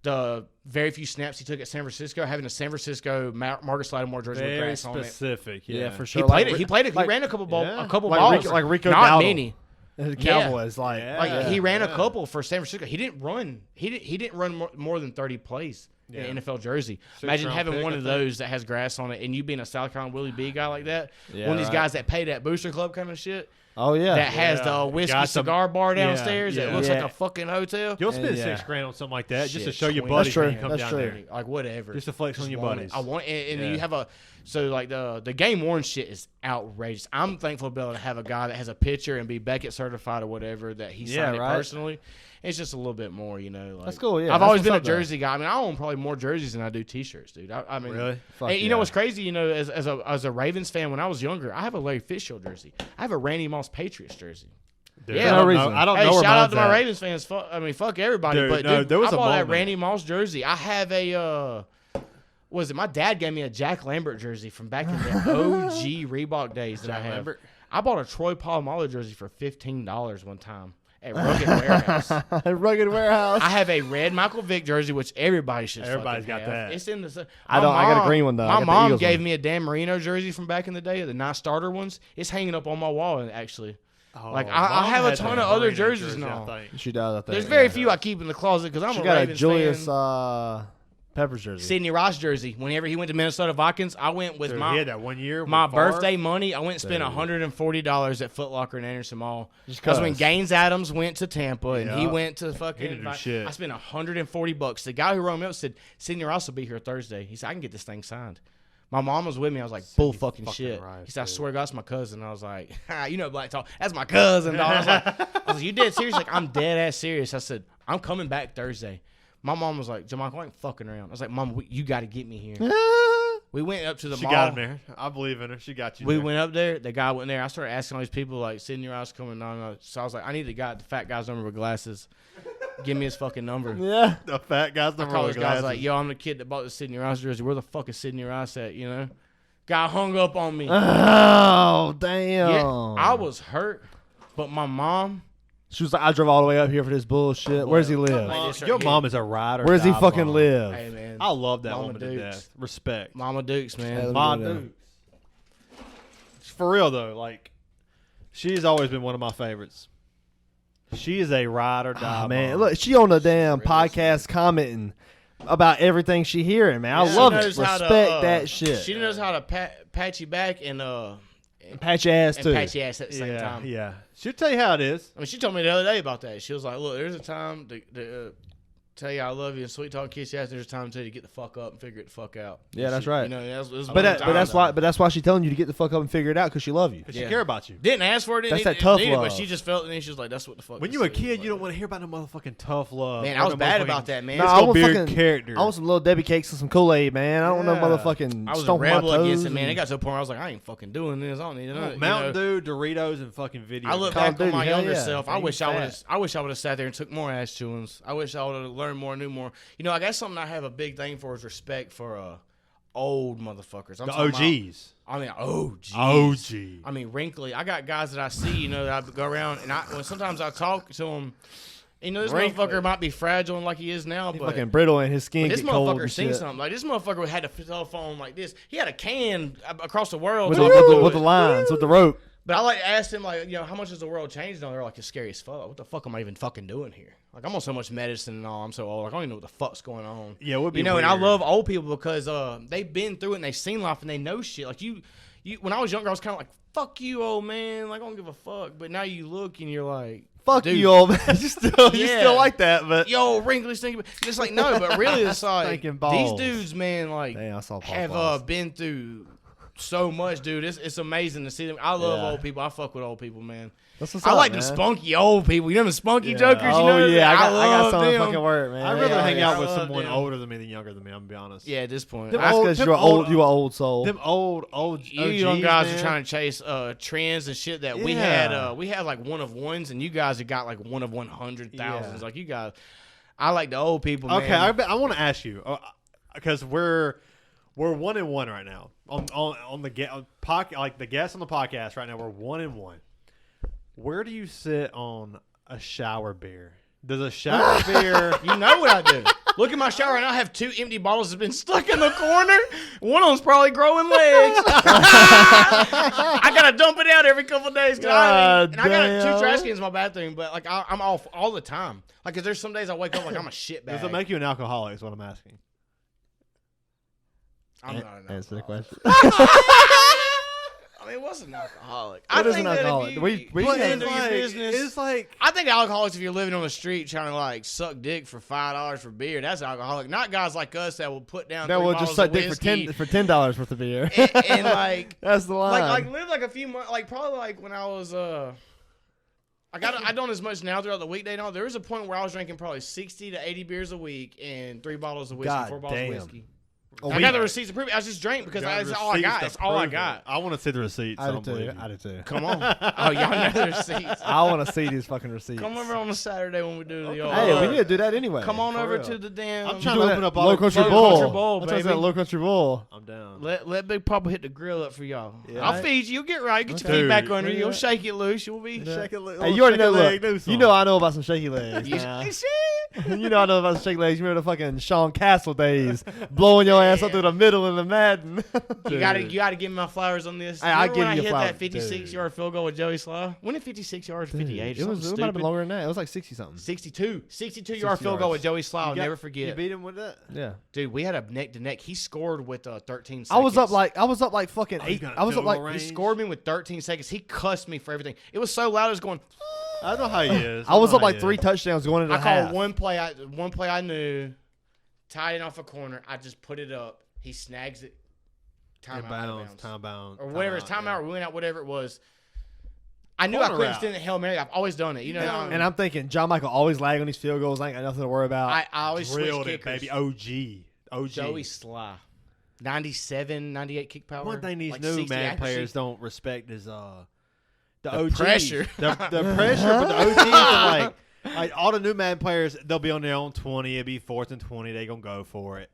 the very few snaps he took at San Francisco, having a San Francisco Marcus Lattimore jersey with very grass on it. specific. Yeah, for He sure. played it. He played it. like- He ran a couple yeah. a couple like balls. Rico, like Rico not Dowdle. many. The Cowboys, like, Yeah. Like, he ran a yeah. couple for San Francisco. He didn't run. He didn't run more than 30 plays in an NFL jersey. Imagine round having pick, one I of think. those that has grass on it, and you being a South Carolina Willie B guy like that. Yeah, one of these right. guys that pay that booster club kind of shit. oh yeah, That has Yeah. the whiskey Got some- cigar bar yeah, downstairs that yeah. looks Yeah. like a fucking hotel. You'll spend Yeah. $6,000 on something like that just to Shit, show your 20. buddies That's when you true. come That's down true. there. Like, whatever. Just to flex on your buddies. I want, and Yeah. you have so like the game worn shit is outrageous. I'm thankful to be able to have a guy that has a picture and be Beckett certified or whatever that he signed it right. personally. It's just a little bit more, you know. Like, That's cool, yeah, I've that's always what's been a up, though. jersey guy. I mean, I own probably more jerseys than I do T-shirts, dude. I mean, Really? Fuck and you know yeah. what's crazy? You know, as a Ravens fan, when I was younger, I have a Larry Fitzgerald jersey. I have a Randy Moss Patriots jersey. Dude, Yeah. I No don't reason. know. I don't Hey, know where shout out mine's to my at. Ravens fans. Fuck everybody. Dude, but no, dude, there was I a bought that moment. Randy Moss jersey. I have a what was it? My dad gave me a Jack Lambert jersey from back in the OG Reebok days that I have. Lambert? I bought a Troy Polamalu jersey for $15 one time at Rugged Warehouse. Rugged Warehouse. I have a red Michael Vick jersey, which everybody should. Everybody's fucking got have. that. It's in the. I don't- I got a green one, though. I My got the mom Eagles gave one. me a Dan Marino jersey from back in the day, the nice starter ones. It's hanging up on my wall, actually. Oh, like I have a ton of other jerseys now. She does. I think. There's very few I keep in the closet because I'm a Ravens fan. She got a Julius Peppers jersey. Sidney Ross jersey. Whenever he went to Minnesota Vikings, I went with he had that 1 year. My birthday money. I went and spent $140 at Foot Locker in Anderson Mall. Because when Gaines Adams went to Tampa and he went to fucking, I spent $140. The guy who wrote me up said Sidney Ross will be here Thursday. He said I can get this thing signed. My mom was with me. I was like, bull fucking shit. Rice, he said, I swear to God, that's my cousin. I was like, you know Black Talk. That's my cousin, dog. I was like, you dead serious? Like, I'm dead ass serious. I said, I'm coming back Thursday. My mom was like, JonMikel, I ain't fucking around. I was like, Mom, you got to get me here. We went up to the mall. She got him there. I believe in her. She got you We went up there. The guy went there. I started asking all these people, like, Sidney Ross coming on. So I was like, I need the fat guy's number with glasses. Give me his fucking number. Yeah. The fat guy's number with glasses. I call this guy like, yo, I'm the kid that bought the Sidney Ross jersey. Where the fuck is Sidney Ross at, you know? Guy hung up on me. Oh, damn. Yeah, I was hurt, but my mom... She was like, I drove all the way up here for this bullshit. Where does he live? Your mom is a rider. Where does he fucking live? Hey, man. I love that woman to death. Respect. Mama Dukes, man. Mama Dukes. For real, though, like, she's always been one of my favorites. She is a ride or die. Man, look, she on the damn podcast commenting about everything she hearing, man. I love it. Respect that shit. She knows how to pat you back and pat your ass too. Pat your ass at the same time. Yeah, she'll tell you how it is. I mean, she told me the other day about that. She was like, "Look, there's a time to tell you I love you and sweet talk, kiss your ass. There's a time to tell you to get the fuck up and figure it the fuck out." Yeah, that's right. You know, that's why she's telling you to get the fuck up and figure it out because she love you. Because she care about you. Didn't ask for it. That's that tough love. But she just felt it and she was like, "That's what the fuck." When you a kid, you don't want to hear about no motherfucking tough love. Man, I was bad about that, man. Nah, I want fucking character. I want some little Debbie cakes and some Kool-Aid, man. I don't want no motherfucking. I was a rebel against it, man. It got to a point where I was like, I ain't fucking doing this. I don't need to. Mountain Dew, Doritos, and fucking video. I look back on my younger self. I wish I would have sat there and took more ass chewings. I wish I would have learned more, knew more. You know, I guess something I have a big thing for is respect for old motherfuckers. The OGs. OGs. I mean, wrinkly. I got guys that I see, you know, that I go around and sometimes I talk to them. You know, this motherfucker might be fragile and like he is now, but fucking brittle and his skin. This get cold motherfucker seen something. Like this motherfucker had a cell phone like this. He had a can across the world with the lines, with the rope. But I asked him like, you know, how much has the world changed? And they're like, it's scary as fuck. What the fuck am I even fucking doing here? Like I'm on so much medicine and all. I'm so old. Like I don't even know what the fuck's going on. Yeah, it would be. You know, weird. And I love old people because they've been through it and they've seen life and they know shit. Like you. When I was younger, I was kind of like, fuck you, old man. Like I don't give a fuck. But now you look and you're like, fuck you, old man. You still like that, but yo, wrinkly stinking. It's like no, but really, it's like these dudes, man, like have been through so much, dude. It's amazing to see them. I love old people. I fuck with old people, man. I like them spunky old people. You know them spunky jokers? You know? Yeah, I got some fucking word, man. I'd rather hang out with someone older than me than younger than me, I'm going to be honest. Yeah, at this point. That's because you're an old soul. Them old you young guys are trying to chase trends and shit that we had. We had like one of ones, and you guys have got like one of 100,000s. Like you guys, I like the old people, man. Okay, I want to ask you, because we're 1-1 right now. On the guest on the podcast right now, we're 1-1. Where do you sit on a shower beer? Does a shower beer... You know what I do. Look at my shower right now. I have 2 empty bottles that's been stuck in the corner. One of them's probably growing legs. I got to dump it out every couple of days. I got 2 trash cans in my bathroom, but like I'm off all the time. Like, cause there's some days I wake up like I'm a shitbag. Does it make you an alcoholic is what I'm asking. I'm not an alcoholic. Answer the question. I mean, what's an alcoholic? What is an alcoholic? We get into your business. It's like I think alcoholics, if you're living on the street trying to like suck dick for $5 for beer, that's alcoholic. Not guys like us that will put down. That will just suck dick for $10 worth of beer. and like that's the line. Like live like a few months. Like probably like when I was I don't as much now throughout the weekday. No, there was a point where I was drinking probably 60 to 80 beers a week and 3 bottles of whiskey, 4 bottles of whiskey. I got the receipts to prove it. I just drank because that's all I got. That's all I got. I want to see the receipts. I do too. Come on. Oh, y'all know the receipts. I want to see these fucking receipts. Come over on a Saturday when we do the old. Hey, we need to do that anyway. Come on over to the damn. I'm trying to open up Low Country Bowl. Baby. Low Country Bowl. I'm down. Let Big Papa hit the grill up for y'all. Yeah, I'll feed you. You'll get right. Get your feet back under you. You'll shake it loose. You'll be shake it loose. Hey, you already know. Look, you know I know about some shaky legs. Shit. You know I know about the shake legs. You remember the fucking Sean Castle days, blowing your ass up through the middle in the Madden. You gotta give me my flowers on this. I give you hit flowers. That 56-yard field goal with Joey Sly. When did 56 yards, 58? It might have been longer than that. It was like 60 something. 62-yard field goal with Joey Sly. I'll never forget. You beat him with that? Yeah, dude. We had a neck to neck. He scored with 13 seconds. I was up like fucking 8. I was up like he scored me with 13 seconds. He cussed me for everything. It was so loud. I was going. I know how he is. I was up like 3 touchdowns going into half. I called one play I knew, tied it off a corner. I just put it up. He snags it. Time bounds. Or whatever. It's timeout. We went out. Whatever it was. I knew I couldn't stand the Hail Mary. I've always done it. You know. And I'm thinking JonMikel always lag on these field goals. I ain't got nothing to worry about. I always drilled switch it, kickers. baby. OG. Joey Sly. 97, 98 kick power. One thing these like new man accuracy. Players don't respect is the OG. Pressure. The pressure, but the OGs are like all the new man players, they'll be on their own 20. It'll be 4th and 20. They gonna go for it.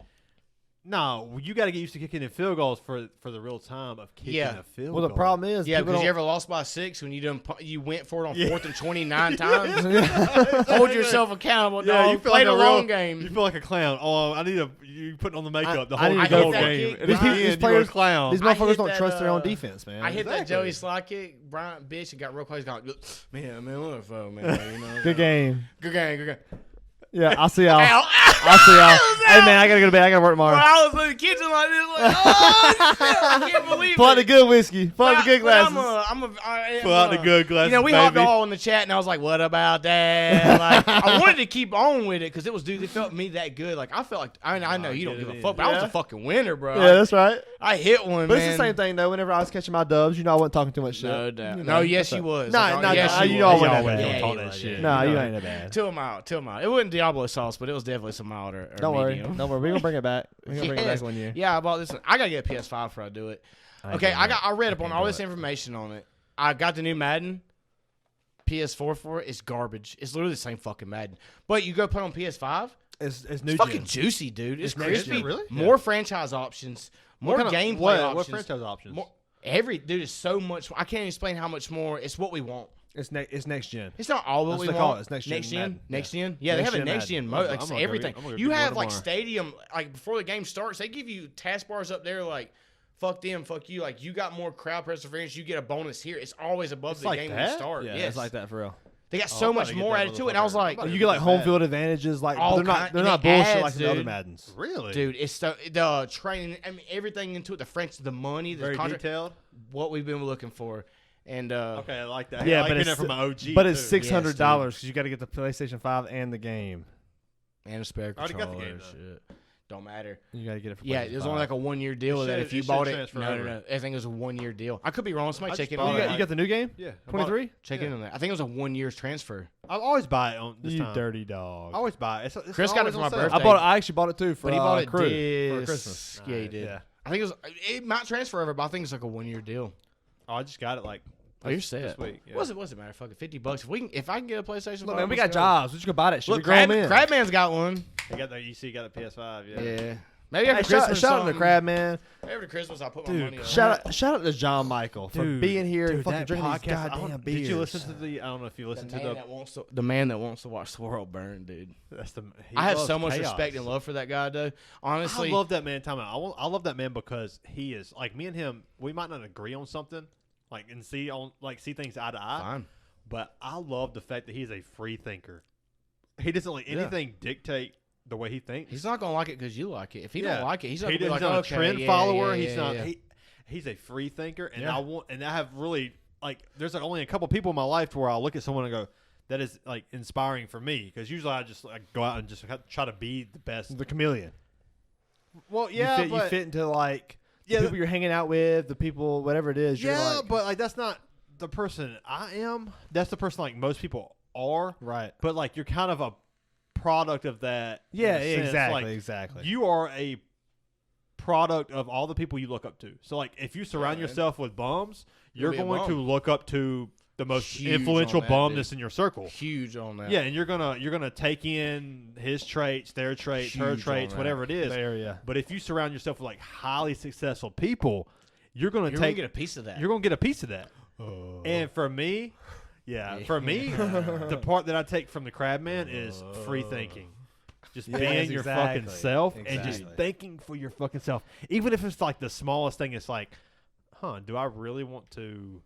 No, you got to get used to kicking in field goals for the real time of kicking a field goal. Well, the problem is, because you ever lost by 6 when you went for it on 4th and 29 times. Hold yourself accountable, dog. You play the long game. You feel like a clown. Oh, you putting on the makeup the whole game. These players, clown. These motherfuckers don't trust their own defense, man. I hit that Joey Sly kick, Bryant bitch, and got real close. Got man, what a foe, man. You know, good game. Good game. Yeah, I'll see y'all. I'll see y'all. Hey, man, I got to go to bed. I got to work tomorrow. Bro, I was in the kitchen like this, oh, shit, I can't believe it. Pull out the good whiskey. Pull out the good glasses. Pull out the good glasses, we hopped all in the chat, and I was like, what about that? Like, I wanted to keep on with it, because it felt me that good. Like, I felt like, I know you don't give a fuck, but I was a fucking winner, bro. Yeah, that's right. I hit one, but it's the same thing, though. Whenever I was catching my dubs, I wasn't talking too much shit. No doubt. No, yes, you was. You always talk that shit. No, you ain't that bad. Chill him out. It wasn't Diablo sauce, but it was definitely some mild or Don't medium. worry. We're gonna bring it back. We're gonna bring it back 1 year. Yeah, I bought this one. I gotta get a PS5 before I do it. Okay, I read up on all this information on it. I got the new Madden. PS4 for it. It's garbage. It's literally the same fucking Madden. But you go play on PS5. It's new. Fucking juicy, dude. It's crispy. Really? More franchise options. More gameplay options. What franchise options? Dude, it's so much. I can't explain how much more. It's what we want. It's next gen. It's not all what we want. It's next gen. Next gen. Yeah, they have a next gen mode. Like everything. You have like stadium. Like before the game starts, they give you taskbars up there. Like fuck them, fuck you. Like you got more crowd perseverance. You get a bonus here. It's always above the game when you start. Yeah, yes. It's like that for real. They got so much more added to it. And I was like, you get like home field advantages. Like they're not bullshit like the other Maddens. Really, dude. It's the training. I mean, everything into it. The French, the money, the very contract, detailed. What we've been looking for. And okay, I like that. Yeah, I but it's from an OG. But it's $600 because you got to get the PlayStation 5 and the game and a spare controller. I already got the game. Shit. Don't matter. You got to get it for it was only like a 1-year deal with that. If you bought it, no. I think it was a 1-year deal. I could be wrong. Somebody check in on that. You got the new game? Yeah. 23? Check in on that. I think it was a 1-year transfer. I'll always buy it on this you time. Dirty dog. I always buy it. Chris got it for my birthday. I actually bought it too for he bought it for Christmas. Yeah, he did. Yeah. I think it might transfer over, but I think it's like a 1-year deal. Oh, I just got it like. Oh, you're set. This week. Yeah. What's it matter? Fuck it, $50. If I can get a PlayStation 5, man, we got jobs. We just go buy that shit. Look, Crabman's got one. You got the PS5. Yeah. Maybe after Christmas. Shout out to Crab Man. Maybe after Christmas, I'll put my money on. Shout out to JonMikel for being here and fucking drinking these goddamn beers. Did you listen to the? I don't know if you listened to the man that wants to watch the world burn, dude. I have so much respect and love for that guy, though. Honestly, I love that man. I love that man because he is like me and him. We might not agree on something, and see things eye to eye. Fine. But I love the fact that he's a free thinker. He doesn't let anything dictate the way he thinks. He's not gonna like it because you like it. If he don't like it, he's not gonna be like, a trend follower. He's not. Yeah. He's a free thinker, and I have really there's only a couple people in my life where I'll look at someone and go, that is inspiring for me, because usually I just go out and just try to be the best. The chameleon. Well, yeah, you fit into the people you're hanging out with, the people, whatever it is. Yeah, but that's not the person I am. That's the person most people are. Right. But you're kind of a product of that. Yeah, exactly. You are a product of all the people you look up to. So if you surround yourself with bums, you're going to look up to the most influential bum that's in your circle. Huge on that. Yeah, and you're gonna take in his traits, their traits, her traits, whatever it is. But if you surround yourself with highly successful people, you're gonna get a piece of that. You're gonna get a piece of that. And for me, Yeah, for me, the part that I take from the Crab Man is free thinking. Just being your fucking self and just thinking for your fucking self. Even if it's like the smallest thing, it's like, do I really want to...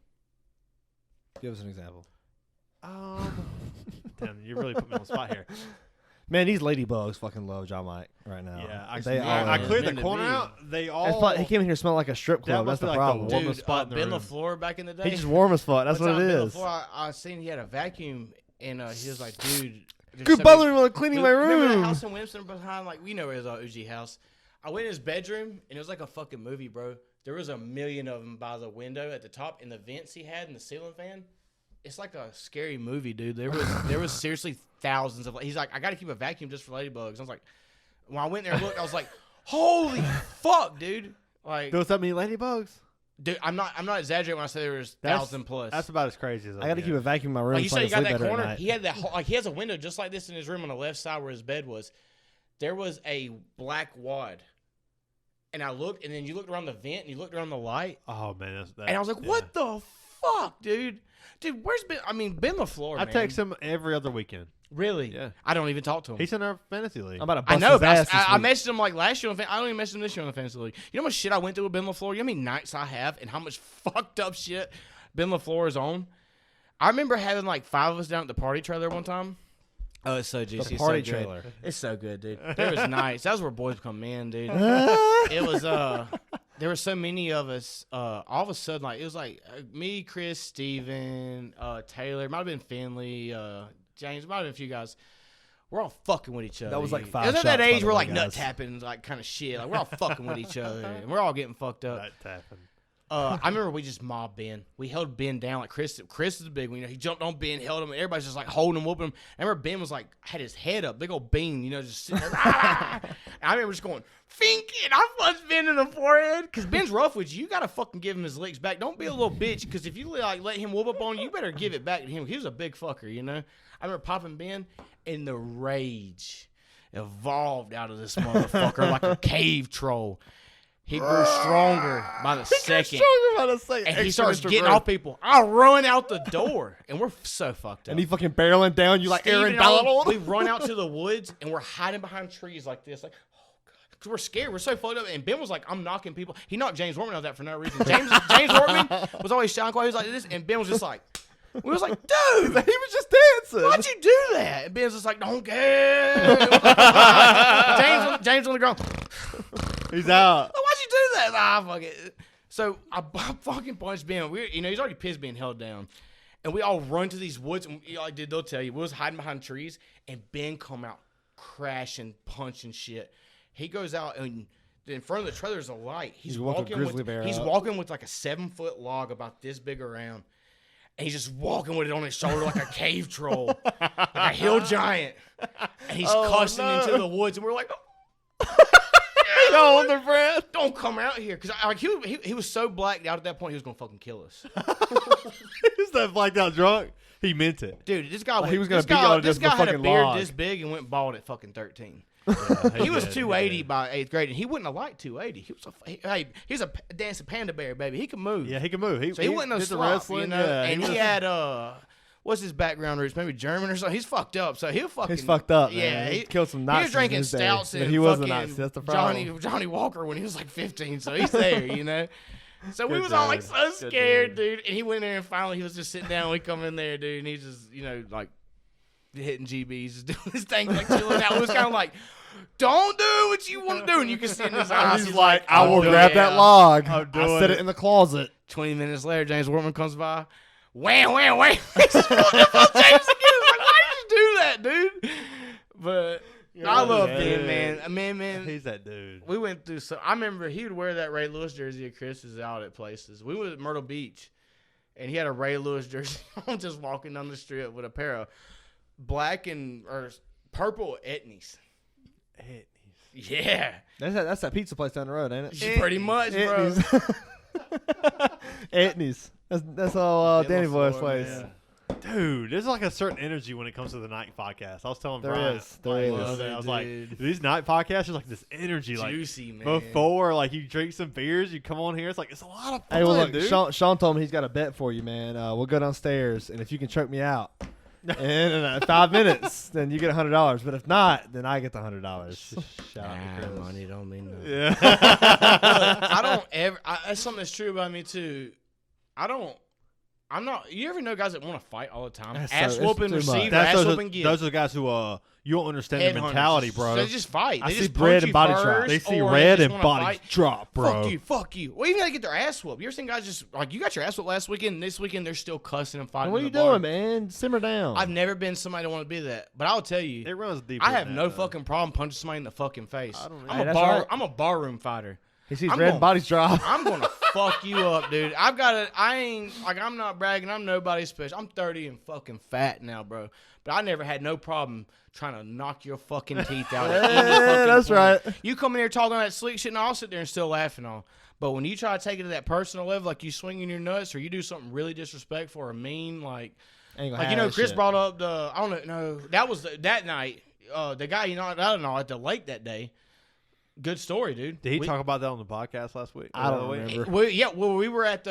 Give us an example. Damn, you really put me on the spot here. Man, these ladybugs fucking love JonMikel right now. Yeah, I cleared the corner out. They all. He came in here smelling like a strip club. That's the problem. The warmest spot in the room. Ben LaFleur back in the day. He's just warm as fuck. That's what it is. I seen he had a vacuum, and he was like, "Dude, good bother me cleaning my room." Remember that house in Williamson behind, like we know where his Uji house. I went in his bedroom, and it was like a fucking movie, bro. There was a million of them by the window at the top, and the vents he had in the ceiling fan. It's like a scary movie, dude. There was seriously thousands of. He's like, I got to keep a vacuum just for ladybugs. I was like, when I went there and looked, I was like, holy fuck, dude! Like, there was that many ladybugs, dude. I'm not exaggerating when I say there was 1,000 plus. That's about as crazy as I got to keep a vacuum in my room. Like you said, you got that corner. He had that. He has a window just like this in his room on the left side where his bed was. There was a black wad. And I looked, and then you looked around the vent, and you looked around the light. Oh man, and I was like, "What the fuck, dude? Dude, where's Ben? I mean, Ben LaFleur. I text him every other weekend. Really? Yeah. I don't even talk to him. He's in our fantasy league. I'm about to bust his ass this I week. messaged him like last year. I don't even message him this year on the fantasy league. You know how much shit I went through with Ben LaFleur? You know how many nights I have, and how much fucked up shit Ben LaFleur is on? I remember having like 5 of us down at the party trailer one time. Oh, it's so juicy. The party trailer. It's so good, dude. It was nice. That was where boys become men, dude. It was there were so many of us. All of a sudden, like it was like me, Chris, Steven, Taylor. Might have been Finley, James. Might have been a few guys. We're all fucking with each other. That was like 5 It was at shots, that age by we're the like way, nut guys. tapping, like kind of shit. Like we're all fucking with each other, and we're all getting fucked up. Nut tapping. I remember we just mobbed Ben. We held Ben down like Chris. Chris is a big one. You know, he jumped on Ben, held him, and everybody's just like holding him, whooping him. I remember Ben was like had his head up, big old bean, you know, just sitting there. And I remember just going fink, and I punched Ben in the forehead because Ben's rough with you. You gotta fucking give him his licks back. Don't be a little bitch because if you like let him whoop up on you, you better give it back to him. He was a big fucker, you know. I remember popping Ben, and the rage evolved out of this motherfucker like a cave troll. He grew stronger by the second. And he starts getting off people. I run out the door, and we're so fucked up. And he fucking barreling down you like Aaron Donald. We run out to the woods, and we're hiding behind trees like this. Like, oh, God. Because we're scared. We're so fucked up. And Ben was like, I'm knocking people. He knocked James Wortman out of that for no reason. James Wortman was always shouting quiet. He was like this, and Ben was just like, we was like, dude. He was just dancing. Why'd you do that? And Ben's just like, don't care. James on the ground. He's out. Why'd you do that? Nah, fuck it. So I fucking punched Ben. He's already pissed being held down. And we all run to these woods. And they'll tell you, we was hiding behind trees. And Ben come out crashing, punching shit. He goes out and in front of the trailer is a light. He's walking with like a 7-foot log about this big around. And he's just walking with it on his shoulder like a cave troll. Like a hill giant. And he's cussing into the woods. And we're like, on their breath. Don't come out here. Because he was so blacked out at that point, he was going to fucking kill us. He was that blacked out drunk. He meant it. Dude, this guy, he was going to beat on this just guy the had a fucking beard log. this big and went bald at fucking 13. Yeah, he was 280 by 8th grade, and he wouldn't have liked 280. He's a dancing panda bear, baby. He can move. Yeah, he can move. He wasn't no slop, you know. Yeah, and he had what's his background roots? Maybe German or something. He's fucked up, so he'll fucking. He's fucked up. Yeah, man. He killed some Nazis. He was drinking stouts and he was a Nazi. That's the problem. Johnny Walker when he was like 15, so he's there, you know. So we was all like so scared, dude. And he went there and finally he was just sitting down. We come in there, dude, and he's just like hitting GBs, just doing his thing, like chilling out. It was kind of like, don't do what you want to do, and you can see in his eyes. He's like, I will grab that log. I set it in the closet. 20 minutes later, James Wortman comes by. Wham, wham, wham. He's James again. Like, why did you do that, dude? But I love Ben, man. He's that dude. We went through I remember he would wear that Ray Lewis jersey of Chris's out at places. We went at Myrtle Beach, and he had a Ray Lewis jersey on just walking down the strip with a pair of black or purple Etnies. Yeah. That's that pizza place down the road, ain't it? Pretty much, bro. Etnies. That's all Danny Boy's place. Man. Dude, there's like a certain energy when it comes to the night podcast. I was telling Bryant. There is. I was like, these night podcasts, there's like this energy. Juicy, like, man. Before, like, you drink some beers, you come on here, it's like, it's a lot of fun, hey, well, look, dude. Sean told me he's got a bet for you, man. We'll go downstairs, and if you can choke me out in 5 minutes, then you get $100. But if not, then I get the $100. Shout out to Chris. Money don't mean nothing. Yeah. I don't ever. That's something that's true about me too. I'm not. You ever know guys that want to fight all the time? Ass whooping, receive, ass whooping, give. Those are the guys who you don't understand their mentality, bro. They just fight. I see red and body drop. They see red and body drop, bro. Fuck you. Well, even gotta get their ass whooped. You ever seen guys just like you got your ass whooped last weekend, and this weekend they're still cussing and fighting? What are you doing, man? Simmer down. I've never been somebody that want to be that, but I'll tell you, it runs deep. I have no fucking problem punching somebody in the fucking face. I'm a barroom fighter. He sees red and bodies drop. I'm gonna fuck you up, dude. I'm not bragging. I'm nobody special. I'm 30 and fucking fat now, bro. But I never had no problem trying to knock your fucking teeth out. That's right. You come in here talking that slick shit, and I'll sit there and still laughing on. But when you try to take it to that personal level, like you swinging your nuts or you do something really disrespectful or mean, like Chris brought up I don't know, that was that night. The guy you knocked out and all at the lake that day. Good story, dude. Did he talk about that on the podcast last week? I don't remember. We were at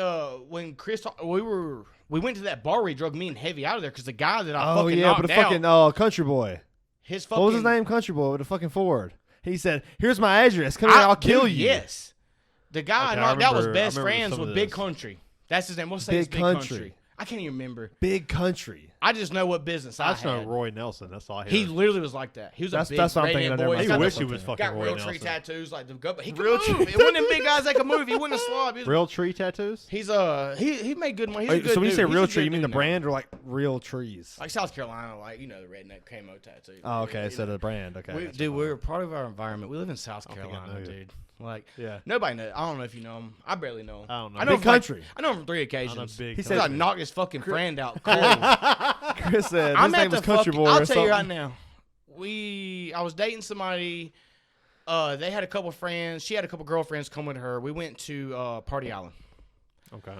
when Chris we went to that bar where he drug me and Heavy out of there because the guy that I fucking knocked but a out, fucking country boy. What was his name? Country boy with a fucking Ford. He said, "Here's my address. Come here, I'll kill you." Yes, the guy I knocked out was best friends with Big Country. That's his name. What's his name? Big Country. I can't even remember. Big Country. I just know what business I just know Roy Nelson. That's all I hear. He literally was like that. He was that's what I'm thinking boy. He wish he was fucking Roy Nelson. Got real tree tattoos like the gut, but he could move. It wasn't them big guys that could move. He wasn't a slob. Real tree tattoos? He's he made good money. He's a good so when you say real tree, you mean the now. brand or like real trees? Like South Carolina, like the redneck camo tattoo. Oh, okay. So the brand. Okay. We're part of our environment. We live in South Carolina, dude. Like, nobody knows. I don't know if you know him. I barely know him. I don't know. I know Big Country. I know him on 3 occasions. He said I knocked his fucking friend out. Chris said his name was Country Boy. I'll tell you right now. I was dating somebody. They had a couple friends. She had a couple girlfriends come with her. We went to Party Island. Okay.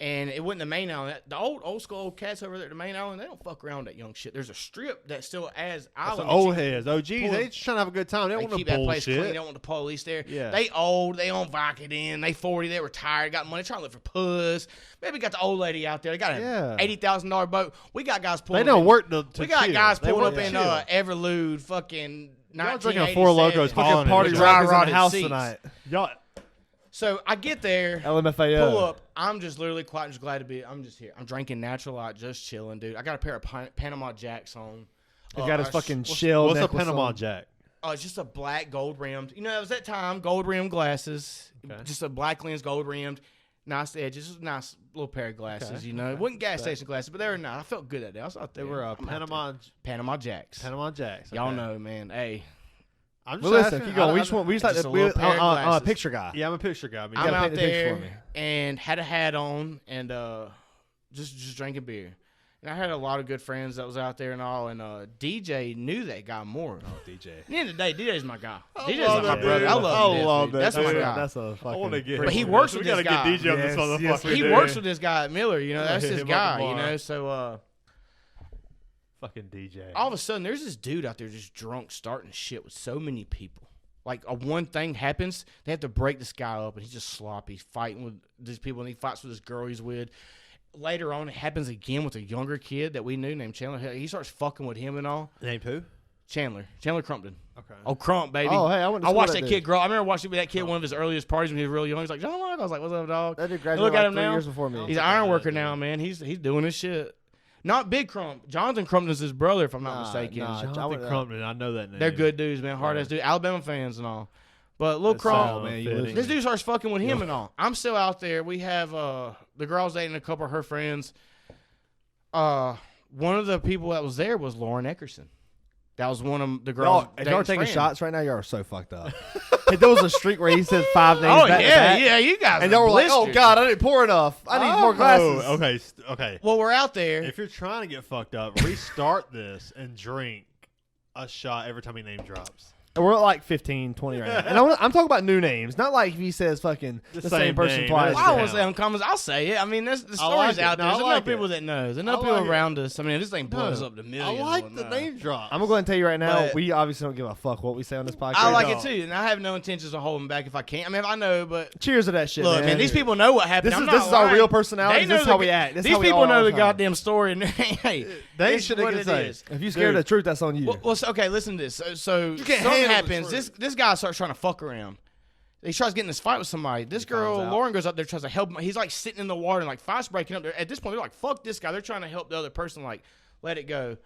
And it wasn't the main island. The old school cats over there at the main island, they don't fuck around with that young shit. There's a strip that still has island. Old heads, OGs, they just trying to have a good time. They don't want keep no that place bullshit. clean. They don't want the police there. Yeah. They old. They on Vicodin. They 40. They retired. Got money. Trying to live for puss. Maybe got the old lady out there. They got a $80,000 boat. We got guys pulling. They don't work to We got chill. guys pulling up in Everlude fucking 1987. Drinking Four Locos, fucking party rockers in the house tonight. Y'all. So I get there, LMFAO. pull up. I'm just literally quiet. I'm just glad to be. I'm just here. I'm drinking Natural Light, just chilling, dude. I got a pair of Panama Jacks on. He got his fucking shell. What's a Panama Jack? It's just a black gold rimmed. It was that time, gold rimmed glasses. Okay. Just a black lens, gold rimmed. Nice edges. Just a nice little pair of glasses, It wasn't gas station glasses, but they were nice. I felt good that day. I was out there. They were Panama Jacks. Panama Jacks. Okay. Y'all know, man. Hey. I'm just listen, keep going. We just like a picture guy. Yeah, I'm a picture guy. I'm out there and had a hat on and just drinking beer. And I had a lot of good friends that was out there and all. And DJ knew that guy more. Oh, DJ. At the end of the day, DJ's my guy. DJ's like my brother. I love that. That's my guy. That's a fucking. I want to get. But he works with this guy. We gotta get DJ on this motherfucker. He works with this guy at Miller. That's his guy. So. Fucking DJ. All of a sudden, there's this dude out there just drunk, starting shit with so many people. Like, one thing happens, they have to break this guy up, and he's just sloppy, fighting with these people, and he fights with this girl he's with. Later on, it happens again with a younger kid that we knew named Chandler. He starts fucking with him and all. Named who? Chandler Crumpton. Okay. Oh, Crump, baby. Oh, hey, I watched that kid grow. I remember watching that kid at one of his earliest parties when he was real young. He's like, JonMikel. I was like, what's up, dog? That dude graduated look at him 3 now. years before me. He's an iron worker now, man. He's doing his shit. Not Big Crump. Jonathan Crumpton's his brother, if I'm not mistaken. Jonathan Crumpton, I know that name. They're good dudes, man. Hard ass dude. Alabama fans and all. But Lil Crump, this dude starts fucking with him and all. I'm still out there. We have the girl's dating a couple of her friends. One of the people that was there was Lauren Eckerson. That was one of the girls. If y'all are taking shots right now, y'all are so fucked up. There was a streak where he said 5 names. Oh, yeah, you guys. And y'all were like, oh, God, I didn't pour enough. I need more glasses. Okay. Well, we're out there. If you're trying to get fucked up, restart this and drink a shot every time he name drops. And we're at like 15, 20 right now. And I'm talking about new names, not like if he says fucking the same person twice. I won't say uncommon. I'll say it. I mean, the story's out there. There's enough people that knows. Enough people around us. I mean, this thing blows up to millions. I like the name drop. I'm going to go ahead and tell you right now, we obviously don't give a fuck what we say on this podcast. I like it too, and I have no intentions of holding back if I can't. I mean, if I know, but... Cheers to that shit, look, man, these people know what happened. This is our real personality. This is how we act. These people know the goddamn story, and hey, they should have say. If you're scared of the truth, that's on you. Well, okay, listen to this. So something happens. This guy starts trying to fuck around. He tries getting this fight with somebody. This girl, Lauren, goes up there, tries to help him. He's like sitting in the water and like fire's breaking up there. At this point, they're like, fuck this guy. They're trying to help the other person, like, let it go.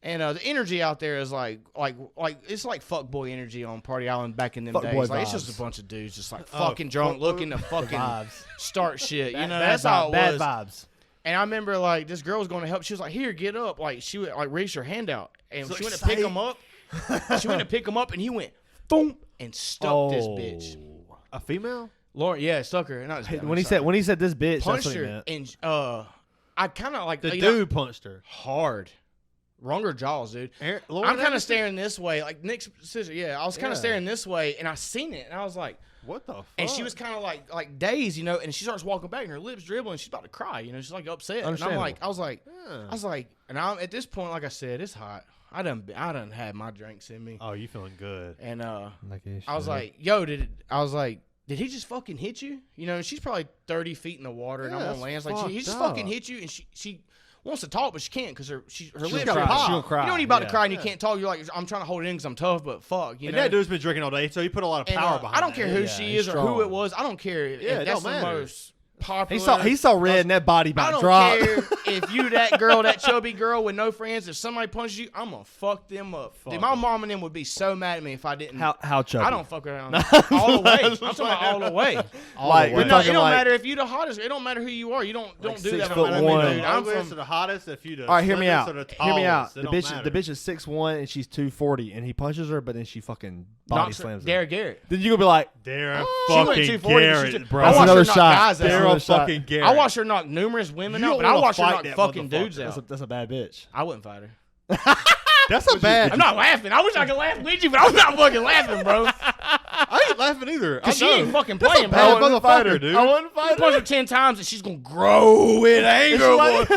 And the energy out there is like it's like fuckboy energy on Party Island back in them days. Like, it's just a bunch of dudes just like fucking drunk, looking to fucking start shit. You know, that's how it was. Bad vibes. And I remember like this girl was going to help. She was like, "Here, get up!" Like she would like reach her hand out, and she went to pick him up. She went to pick him up, and he went boom and stuck this bitch. A female? Lauren, yeah, stuck her. Not when he said this bitch, punched her, and I kind of like the dude punched her hard. Wronger jaws, dude. I'm kind of staring this way, like Nick's sister. Yeah, I was kind of staring this way, and I seen it, and I was like, "What the fuck?" And she was kind of like dazed, you know. And she starts walking back, and her lips dribbling. And she's about to cry, you know. She's like upset, and I'm like, I was like, and I'm at this point, like I said, it's hot. I done had my drinks in me. Oh, you feeling good? And I was like, "Yo, did he just fucking hit you?" You know, she's probably 30 feet in the water, and I'm on land. Like, he just fucking hit you, and she wants to talk, but she can't because her lips are. She'll cry. You know when you're about to cry and you can't talk, you're like, I'm trying to hold it in because I'm tough, but fuck, you know. That dude's been drinking all day, so he put a lot of power behind it. I don't care who she is or who it was. I don't care. Yeah, that's the most popular. He saw red and that body about to drop. I don't care if you that girl, that chubby girl with no friends, if somebody punches you, I'm gonna fuck them up. Dude, my mom and them would be so mad at me if I didn't. How chubby? I don't fuck around all the way. I'm talking about all the way. It don't matter if you the hottest. It don't matter who you are. You don't do that. Dude, I'm from the hottest. If you all right, hear me out. Hear me out. The bitch is 6'1" and she's 240, and he punches her, but then she fucking body slams her. Darren Garrett. Then you gonna be like, Darren fucking Garrett, bro. That's another shot. Darren fucking Garrett. I watched her knock numerous women out, but I watched her knock fucking dudes out. That's a bad bitch. I wouldn't fight her. That's a bad. I'm not laughing. I wish I could laugh with you, but I'm not fucking laughing, bro. I ain't laughing either. Cause she ain't fucking playing, bro. I wouldn't fight her, dude. I wouldn't fight her. Punch her 10 times and she's gonna grow with anger. Like,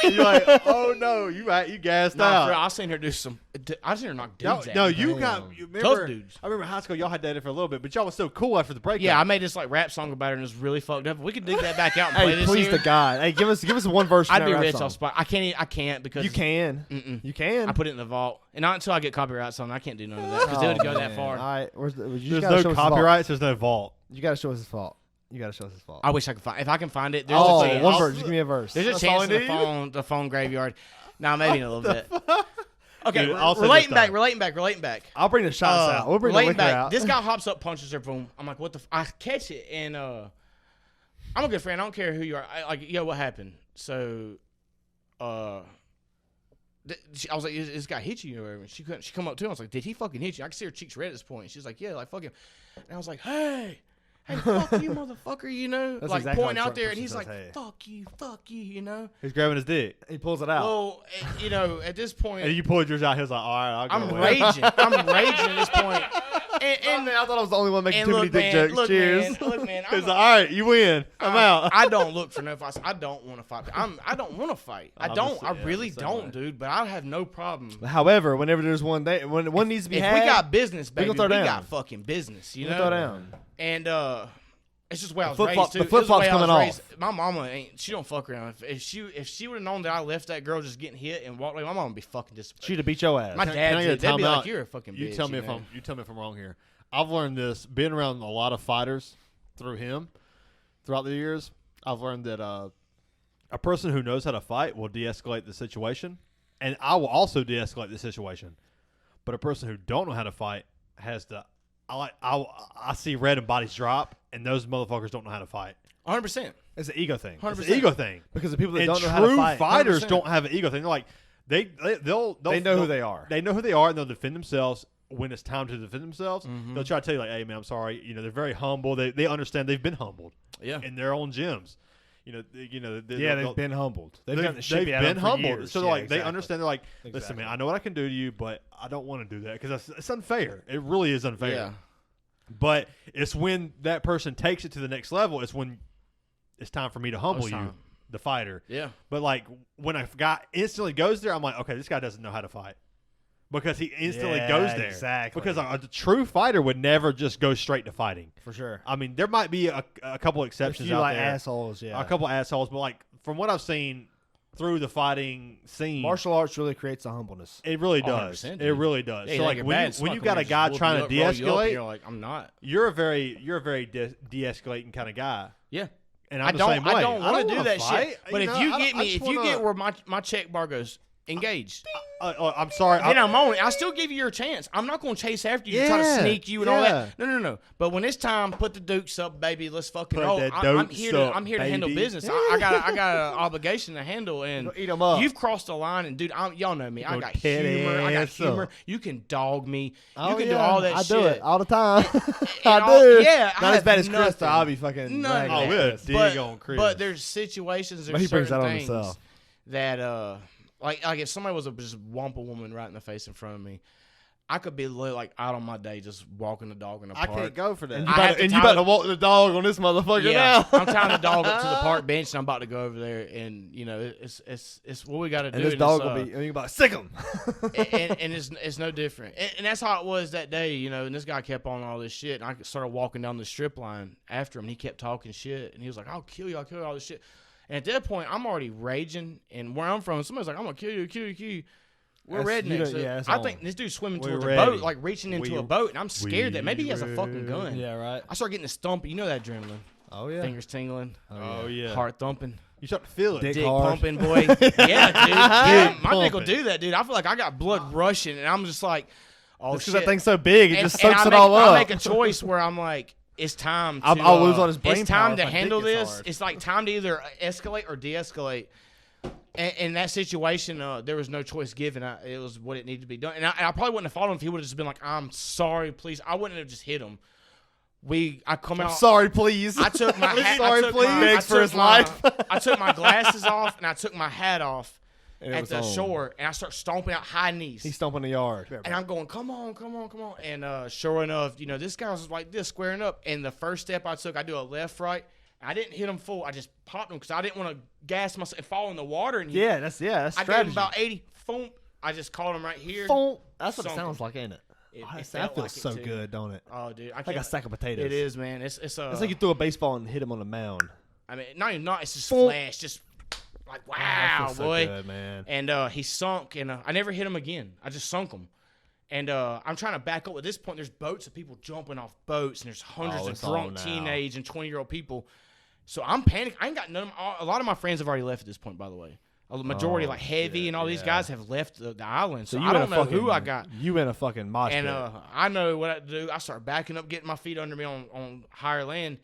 you're like, oh no, you gassed out. I seen her do some. I seen her knock dudes out. No, you remember? Tough dudes. I remember high school. Y'all had dated for a little bit, but y'all was so cool after the break. Yeah, I made this like rap song about her and it was really fucked up. We could dig that back out and play this. Please, the God. Hey, give us one verse. I'd be rich off spot. I can't because you can. You can. I put it in the vault, and not until I get copyright on. I can't do none of that because it would go that far. All right, there's no copyrights. There's no vault. You got to show us his fault. I wish I could find. If I can find it, there's a chance. One verse. Just give me a verse. There's a chance in the phone graveyard. Nah, maybe in a little bit. Okay, dude, relating back. I'll bring the shots out. We'll bring the liquor out. This guy hops up, punches her, boom. I'm like, what the? I catch it, and I'm a good friend. I don't care who you are. Yo, what happened? So, I was like, this guy hit you or whatever. She come up to him. I was like, did he fucking hit you? I could see her cheeks red at this point. She's like, yeah, like fuck him. And I was like, hey, fuck you, motherfucker, you know? That's like, exactly pointing out there, and he's like, fuck you, you know? He's grabbing his dick. He pulls it out. Well, you know, at this point. And you pulled yours out. He was like, all right, I'll go. I'm raging at this point. And I thought I was the only one making too many dick jokes. Cheers. Look, man. He's like, all right, you win. I'm out. I don't look for no fights. I don't want to fight. I don't want to fight. I really don't, dude. But I have no problem. However, whenever there's one day, when one needs to be had. If we got business, baby, we got fucking business, you know? Throw down. And, it's just the way I was raised, too. The flip-flop's coming off. My mama she don't fuck around. If she would have known that I left that girl just getting hit and walked away, my mama would be fucking disappointed. She'd have beat your ass. My dad did. They'd be like, you're a fucking bitch. You tell me if I'm wrong here. I've learned this, being around a lot of fighters through him throughout the years. I've learned that a person who knows how to fight will de-escalate the situation, and I will also de-escalate the situation. But a person who don't know how to fight has to. I see red and bodies drop, and those motherfuckers don't know how to fight. 100%. It's an ego thing. 100%. It's an ego thing. Because the people that don't know how to fight. True fighters don't have an ego thing. They're like, they know who they are. They know who they are, and they'll defend themselves when it's time to defend themselves. Mm-hmm. They'll try to tell you, like, hey, man, I'm sorry. You know, they're very humble. They understand they've been humbled in their own gyms. they've been humbled. They've gotten the shit out of them for years. So they understand. They're like, listen, man, I know what I can do to you, but I don't want to do that because it's unfair. It really is unfair. Yeah. But it's when that person takes it to the next level. It's when it's time for me to humble you, the fighter. Yeah. But like when a guy instantly goes there, I'm like, okay, this guy doesn't know how to fight. Because he instantly goes there. Exactly. Because a true fighter would never just go straight to fighting. For sure. I mean, there might be a couple exceptions out there. Assholes, yeah. A couple assholes, but like from what I've seen through the fighting scene, martial arts really creates a humbleness. It really does. It really does. Yeah, so like when you got a guy trying to de-escalate, you're like, I'm not. You're a very de-escalating kind of guy. Yeah. And I'm the same way. I don't want to do that fight. shit. But if you get where my check bar goes, engage. I'm sorry. Then I'm on it. I still give you your chance. I'm not going to chase after you, try to sneak you and all that. No. But when it's time, put the dukes up, baby. Let's fucking roll. I'm here to handle business. I got an obligation to handle, and eat 'em up. You've crossed the line, and dude, y'all know me. I got humor. You can dog me. You can do all that shit. I do it all the time. I do. Yeah, not as bad as Chris. I'll be fucking. We'll dig on Chris. But there's situations. There's certain things that Like if somebody was just whomp a woman right in the face in front of me, I could be like out on my day just walking the dog in the park. I can't go for that. And you about to walk the dog on this motherfucker now. I'm tying the dog up to the park bench, and I'm about to go over there, and it's what we got to do. And this dog will be, you about to sick him. and it's no different. And that's how it was that day, And this guy kept on all this shit, and I started walking down the strip line after him, and he kept talking shit, and he was like, I'll kill you, all this shit. And at that point, I'm already raging, and where I'm from, somebody's like, I'm going to kill you. We're rednecks. I think this dude's swimming towards a boat, like reaching into a boat, and I'm scared that maybe he has a fucking gun. Yeah, right. I start getting the stumpy. You know that adrenaline. Oh, yeah. Fingers tingling. Oh, yeah. Heart thumping. You start to feel it. Dick pumping, boy. Yeah, dude. My dick will do that, dude. I feel like I got blood rushing, and I'm just like, oh, shit. Because that thing's so big, it just soaks it all up. I make a choice where I'm like, it's time to I'll lose on his brain it's time power to handle this. It's like time to either escalate or de-escalate. And in that situation, there was no choice given. It was what it needed to be done. And I probably wouldn't have fought him if he would have just been like, I'm sorry, please. I wouldn't have just hit him. I'm sorry, please. I took my hat. Sorry, please. Begs for his life. I took my glasses off and I took my hat off at the shore, and I start stomping out high knees. He's stomping the yard. And I'm going, come on. And sure enough, this guy was like this, squaring up. And the first step I took, I do a left, right. I didn't hit him full. I just popped him because I didn't want to gas myself and fall in the water. And that's I strategy. gave him about 80. Boom. I just caught him right here. Boom. That's what it sounds like, ain't it? That feels so good, don't it? Oh, dude. Like a sack of potatoes. It is, man. It's like you threw a baseball and hit him on the mound. I mean, it's just flash. Just like, wow, boy. So good, man. And he sunk, and I never hit him again. I just sunk him. And I'm trying to back up. At this point, there's boats of people jumping off boats, and there's hundreds of drunk teenage and 20-year-old people. So I'm panicking. I ain't got none. A lot of my friends have already left at this point, by the way. A majority, like Heavy and all these guys, have left the island. So I don't know who I got. You in a fucking mosh pit. And I know what I do. I start backing up, getting my feet under me on higher land.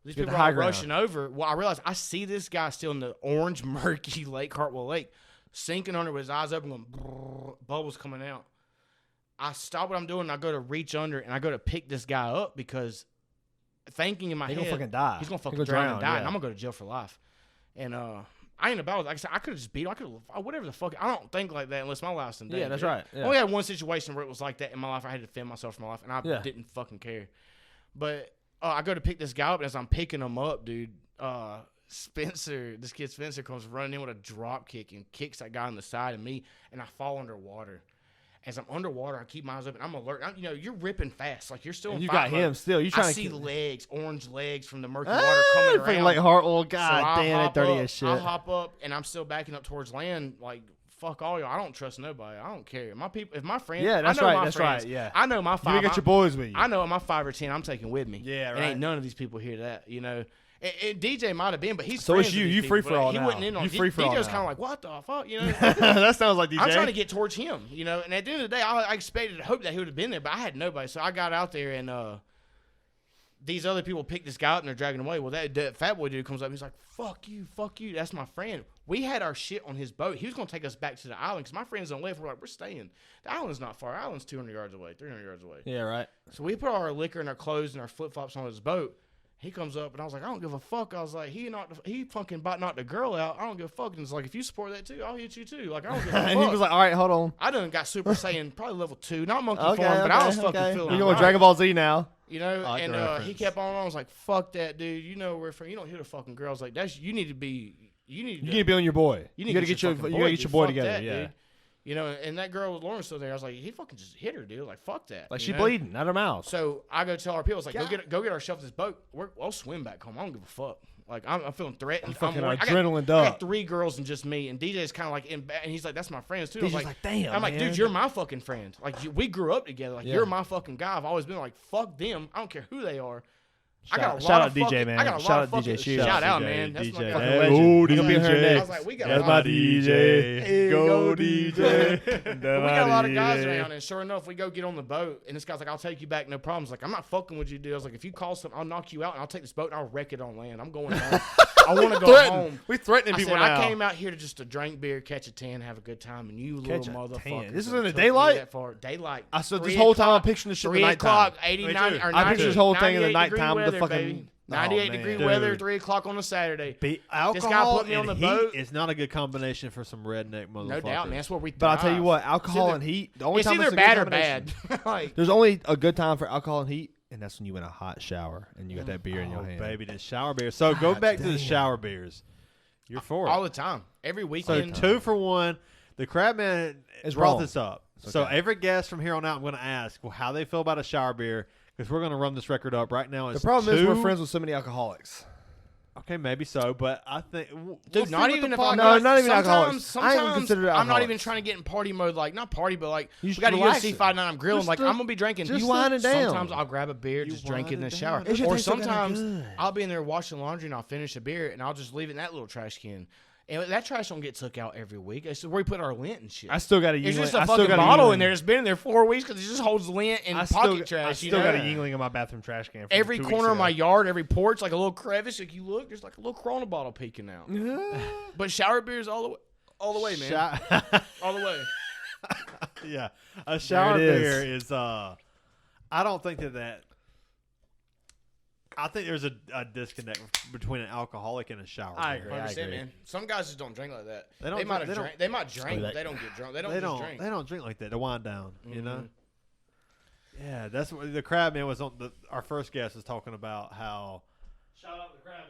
These people are rushing over. Well, I realize I see this guy still in the orange, murky Lake Hartwell Lake, sinking under with his eyes open, going brrr, bubbles coming out. I stop what I'm doing, and I go to reach under, and I go to pick this guy up because thinking in my head, he's gonna fucking die. He's gonna fucking drown and die, and I'm gonna go to jail for life. And I ain't about it. Like I said, I could have just beat him. I could have whatever the fuck. I don't think like that unless my life's in danger. Yeah, that's right. Yeah. I only had one situation where it was like that in my life. I had to defend myself from my life, and I didn't fucking care. But I go to pick this guy up, and as I'm picking him up, dude, this kid Spencer comes running in with a drop kick and kicks that guy on the side of me, and I fall underwater. As I'm underwater, I keep my eyes open. I'm alert. You're ripping fast. Like, you're still in you fight got him mode. still. You trying I to see legs, orange legs from the murky water coming around. Like Hartwell, God damn it, dirty as shit. I hop up, and I'm still backing up towards land. Like, fuck all y'all. I don't trust nobody. I don't care. My people, if my friends, that's right. Yeah, I know my 5. You got your boys with you. I know my 5 or 10 I'm taking with me. Yeah, right. And ain't none of these people hear that. And DJ might have been, but he's so friends it's you. With you these free people, for all he now. Wasn't in on you free for all. DJ's kind of like, what the fuck, That sounds like DJ. I'm trying to get towards him, And at the end of the day, I expected to hope that he would have been there, but I had nobody. So I got out there, and these other people picked this guy up and they're dragging him away. Well, that fat boy dude comes up. He's like, fuck you. That's my friend. We had our shit on his boat. He was going to take us back to the island because my friends on left. We're like, we're staying. The island's not far. The island's 200 yards away, 300 yards away. Yeah, right. So we put all our liquor and our clothes and our flip-flops on his boat. He comes up, and I was like, I don't give a fuck. I was like, he fucking knocked the girl out. I don't give a fuck. And it's like, if you support that too, I'll hit you too. Like, I don't give a fuck. And he was like, all right, hold on. I done got Super Saiyan, probably level 2, not monkey form, but I was fucking feeling. You're going Dragon Ball Z now. You know, and he kept on. I was like, fuck that, dude. You know, you don't hit a fucking girl. I was like, you need to be on your boy. You got to get your boy together. That, yeah. Dude. You know, and that girl with Lauren still there. I was like, he fucking just hit her, dude. Like, fuck that. Like, she bleeding out her mouth. So I go tell our people, I was like, go get ourselves this boat. I'll swim back home. I don't give a fuck. Like, I'm feeling threatened. Adrenaline I got 3 girls and just me. And DJ's kind of like, and he's like, that's my friends too. DJ's like, damn. I'm like, dude, you're my fucking friend. Like, we grew up together. Like, you're my fucking guy. I've always been like, fuck them. I don't care who they are. Shout out DJ, man. Shout out DJ. Shout out, man. That's my fucking legend. He's gonna be her next. I was like, we got a lot of DJ. Go DJ. We got a lot of guys around, and sure enough, we go get on the boat, and this guy's like, I'll take you back, no problems. Like, I'm not fucking with you, dude. I was like, if you call something, I'll knock you out, and I'll take this boat, and I'll wreck it on land. I'm going home. I want to go home. We threatening people now. I came out here to drink beer, catch a tan, have a good time, and you little motherfucker. This is in the daylight? Daylight. I saw this whole time I'm picturing the shit in the nighttime. 3 o'clock, 89 or 90. I picture this whole thing in the nighttime with the fucking... 98-degree weather, 3 o'clock on a Saturday. Alcohol this guy put me on the boat. It's not a good combination for some redneck motherfuckers. No doubt, man. That's what we. But I'll tell you what, alcohol and heat. The only it's time either bad or bad. Like, there's only a good time for alcohol and heat, and that's when you in a hot shower and you got that beer in your hand. Baby, the shower beer. So go back to the shower beers. You're for it all the time, every weekend. So 2 for 1. The Crabman has brought this up. Okay. So every guest from here on out, I'm going to ask how they feel about a shower beer. Because we're going to run this record up right now. The problem is we're friends with so many alcoholics. Okay, maybe so, but I think... Dude, not even if not even alcoholics. Sometimes I'm not even trying to get in party mode. Like, not party, but like, we got a UFC fight night, I'm grilling. Like, I'm going to be drinking. Just winding down. Sometimes I'll grab a beer, just drink it in the shower. Or sometimes I'll be in there washing laundry and I'll finish a beer and I'll just leave it in that little trash can. And that trash don't get took out every week. It's where we put our lint and shit. I still got a Yingling. It's just a fucking bottle in there. It's been in there 4 weeks because it just holds lint and pocket trash. I still got a Yingling in my bathroom trash can. Every corner of my yard, every porch, like a little crevice. If you look, there's like a little Corona bottle peeking out. But shower beers all the way, man. All the way. Yeah, a shower beer is. I don't think that. I think there's a disconnect between an alcoholic and a shower beer. I agree, man. Some guys just don't drink like that. They might drink, but they don't get drunk. They don't drink. They don't drink like that. They wind down, you know? Yeah, that's what the Crabman was on. Our first guest was talking about how.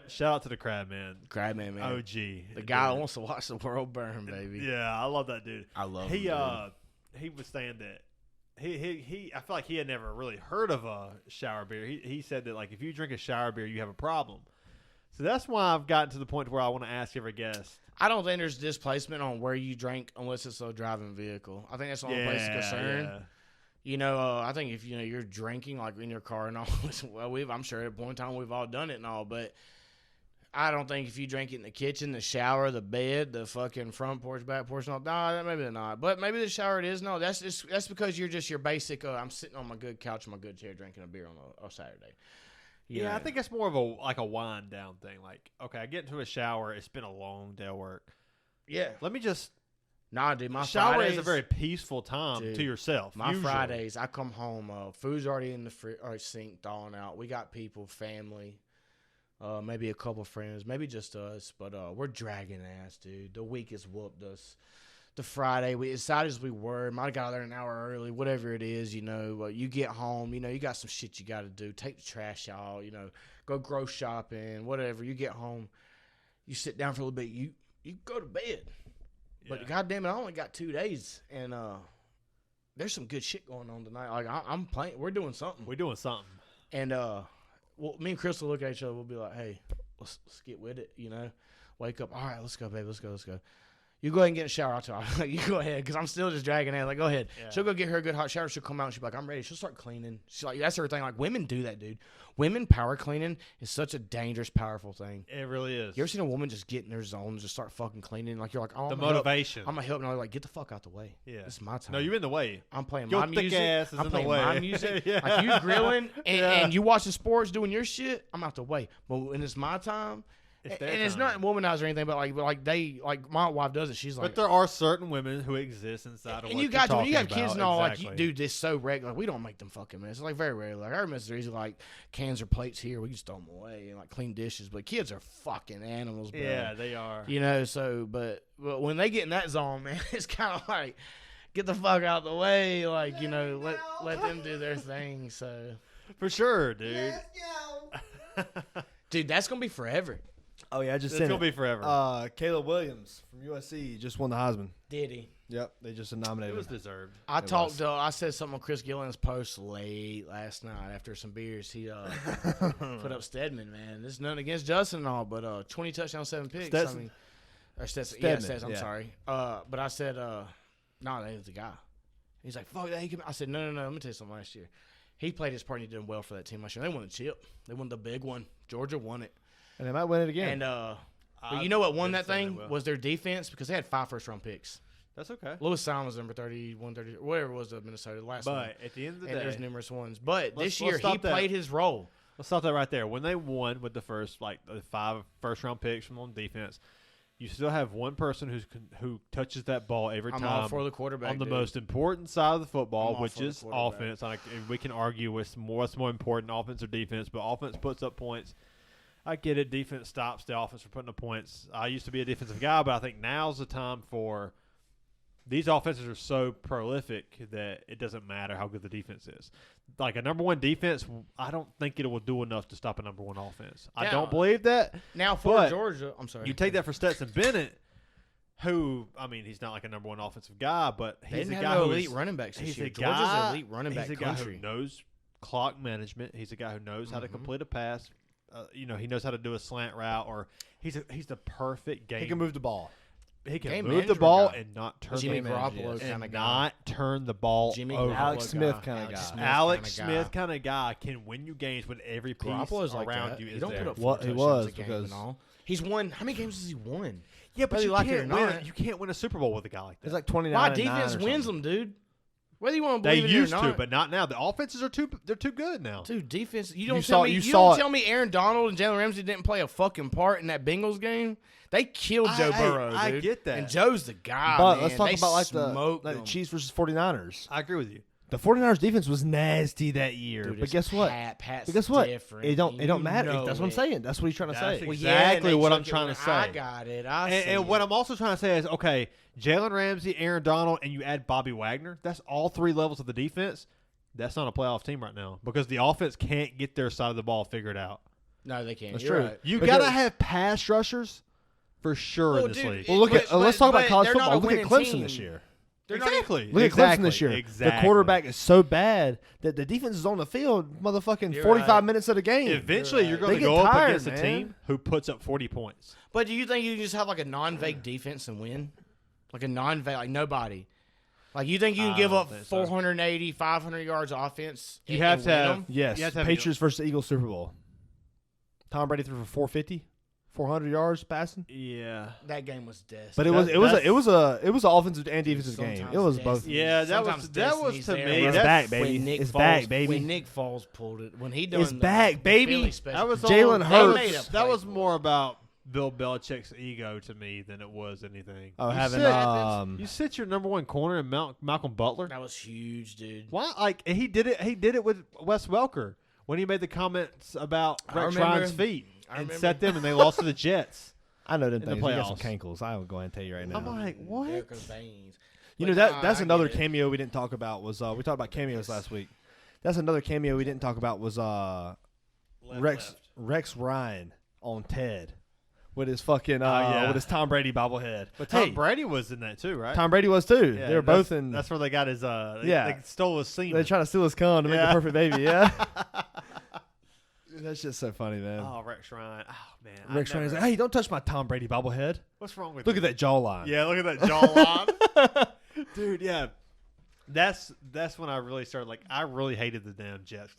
Shout out to the Crabman. Crabman, man. OG. The guy who wants to watch the world burn, baby. Yeah, I love that dude. I love him. He was saying that. He I feel like he had never really heard of a shower beer. He said that, like, if you drink a shower beer, you have a problem. So that's why I've gotten to the point where I want to ask every guest. I don't think there's displacement on where you drink unless it's a driving vehicle. I think that's the only place of concern. Yeah. You know, I think if you're drinking like in your car and all, well, I'm sure at one time we've all done it and all, but I don't think if you drink it in the kitchen, the shower, the bed, the fucking front porch, back porch, no, maybe not. But maybe the shower it is. No, that's because you're just your basic. I'm sitting on my good couch, in my good chair, drinking a beer on a Saturday. Yeah, I think it's more of a wind down thing. Like, okay, I get into a shower. It's been a long day of work. Yeah, let me just. Nah, dude, my shower Fridays is a very peaceful time to yourself. My usually. Fridays, I come home, food's already in the sink, thawing out. We got people, family. Maybe a couple friends, maybe just us, but we're dragging ass, dude. The week has whooped us. The Friday, we excited as we were, might have got out there an hour early, whatever it is, you get home, you got some shit you got to do. Take the trash out, go grocery shopping, whatever. You get home, you sit down for a little bit, you go to bed. Yeah. But goddamn it, I only got 2 days, and there's some good shit going on tonight. Like, I'm playing, we're doing something. And, well, me and Chris will look at each other. We'll be like, hey, let's get with it, Wake up. All right, let's go, babe. Let's go. You go ahead and get in the shower. I'll tell you. You go ahead, because I'm still just dragging it. Like, go ahead. Yeah. She'll go get her a good hot shower. She'll come out and she'll be like, I'm ready. She'll start cleaning. She's like, that's her thing. Like, women do that, dude. Women power cleaning is such a dangerous, powerful thing. It really is. You ever seen a woman just get in their zone and just start fucking cleaning? Like, you're like, oh, the motivation. I'm going to help. And I'm like, get the fuck out the way. Yeah. This is my time. No, you're in the way. I'm playing Your my thick music. Ass is I'm in playing the way. my music. Yeah. Like, you grilling and you watching sports, doing your shit, I'm out the way. But when it's my time, it's not womanizer or anything, but like my wife does it. She's like, but there are certain women who exist inside of. And what you got you're when you have talking kids about, and all, exactly. like, dude, this so regular. Like, we don't make them fucking mess. It's like very rarely. Like our messes are easy, like cans or plates here. We just throw them away and like clean dishes. But kids are fucking animals, bro. Yeah, they are. You know, so but when they get in that zone, man, it's kind of like get the fuck out of the way. Like, you know, let them do their thing. So for sure, dude. Dude, that's gonna be forever. Oh yeah, I just it's sent gonna be forever. Caleb Williams from USC just won the Heisman. Did he? Yep, they just nominated. It was him. deserved. I said something on Chris Gillen's post late last night after some beers. He put up Stedman, man. This is nothing against Justin and all, but 20 touchdowns, 7 picks. Stetson. I mean, or Stetson. Stedman, Yeah, Stetson. I'm sorry. But I said, no, that ain't the guy. He's like, fuck that. I said, no. Let me tell you something. Last year, he played his part and he did well for that team last year. They won the chip. They won the big one. Georgia won it. And they might win it again. And but you know what won that thing was their defense because they had 5 first-round picks. That's okay. Lewis Simon was number 30, 130, whatever it was of Minnesota last one. But at the end of the and day, there's numerous ones. But this let's year he played his role. Let's stop that right there. When they won with the first, like the 5 first-round picks from on defense, you still have one person who touches that ball every time. I'm all for the quarterback on the most important side of the football, which is offense. We can argue what's more important, offense or defense, but offense puts up points. I get it. Defense stops the offense from putting up points. I used to be a defensive guy, but I think now's the time for these offenses are so prolific that it doesn't matter how good the defense is. Like a number one defense, I don't think it will do enough to stop a number one offense. I don't believe that. Now for Georgia, I'm sorry. You take that for Stetson Bennett, who, I mean, he's not like a number one offensive guy, but he's a guy who's elite running backs this year. Georgia's an elite running back country. He's a guy who knows clock management. He's a guy who knows how to complete a pass. He knows how to do a slant route, or he's the perfect game. He can move the ball. He can move the ball guy. and not turn Jimmy the Garoppolo kind of guy. Not turn the ball over. Alex Smith kind of guy. Alex Smith kind of guy can win you games when every piece Garoppolo's around like you is don't there. Put up what he was because he's won. How many games has he won? Yeah, but you can't win a Super Bowl with a guy like that. It's like 29. My defense wins them, dude. Whether you want to believe they it or used not. to, but not now. The offenses are too good now. Dude, defense. You don't tell me Aaron Donald and Jalen Ramsey didn't play a fucking part in that Bengals game. They killed Joe Burrow, dude. I get that. And Joe's the guy, But man. let's talk about the the Chiefs versus 49ers. I agree with you. The 49ers defense was nasty that year. Dude, but guess what? Pat's but guess what? Different. It don't matter. That's what I'm saying. That's what he's trying to say. Exactly what I'm trying to say. I got it. And what I'm also trying to say is, okay, Jalen Ramsey, Aaron Donald, and you add Bobby Wagner. That's all 3 levels of the defense. That's not a playoff team right now because the offense can't get their side of the ball figured out. No, they can't. That's You're true. right. You got to have pass rushers for sure in this league. Well, let's talk about college football. Look at Clemson this year. Exactly. Look at Clemson this year. Exactly. The quarterback is so bad that the defense is on the field motherfucking 45 minutes of the game. Eventually, you're going to They go get up tired, against man. a team who puts up 40 points. But do you think you can just have like a non-vague defense and win? Like a non-vague, like nobody. Like you think you can give up 480, 500 yards offense? You have to have. Yes. You have to have Patriots versus Eagles Super Bowl. Tom Brady threw for 450. 400 yards passing. Yeah, that game was dead. But it was an offensive and defensive game. It was both. Yeah, that was to me. It's back, baby. It's back, baby. When Nick Foles pulled it, when he done it's back, baby. That was Jalen Hurts. That was more about Bill Belichick's ego to me than it was anything. Oh, you sit your number one corner in Malcolm Butler. That was huge, dude. Why? Like he did it. He did it with Wes Welker when he made the comments about Rex Ryan's feet. And set them, and they lost to the Jets. I know them in things. the You got playoffs. some cankles. I will go ahead and tell you right now. I'm like, what? You know that's another cameo we didn't talk about. Was we talked about cameos last week? That's another cameo we didn't talk about. Was Rex Ryan on Ted with his fucking with his Tom Brady bobblehead. But Tom Brady was in that too, right? Tom Brady was too. Yeah, they were both in. That's where they got his. They stole his semen. They tried to steal his cum to make the perfect baby. Yeah. That's just so funny, man. Oh, Rex Ryan. Oh, man. Rex Ryan's like, hey, don't touch my Tom Brady bobblehead. What's wrong with Look at that jawline. Yeah, look at that jawline. Dude, yeah. That's when I really started, like, I really hated the damn Jets.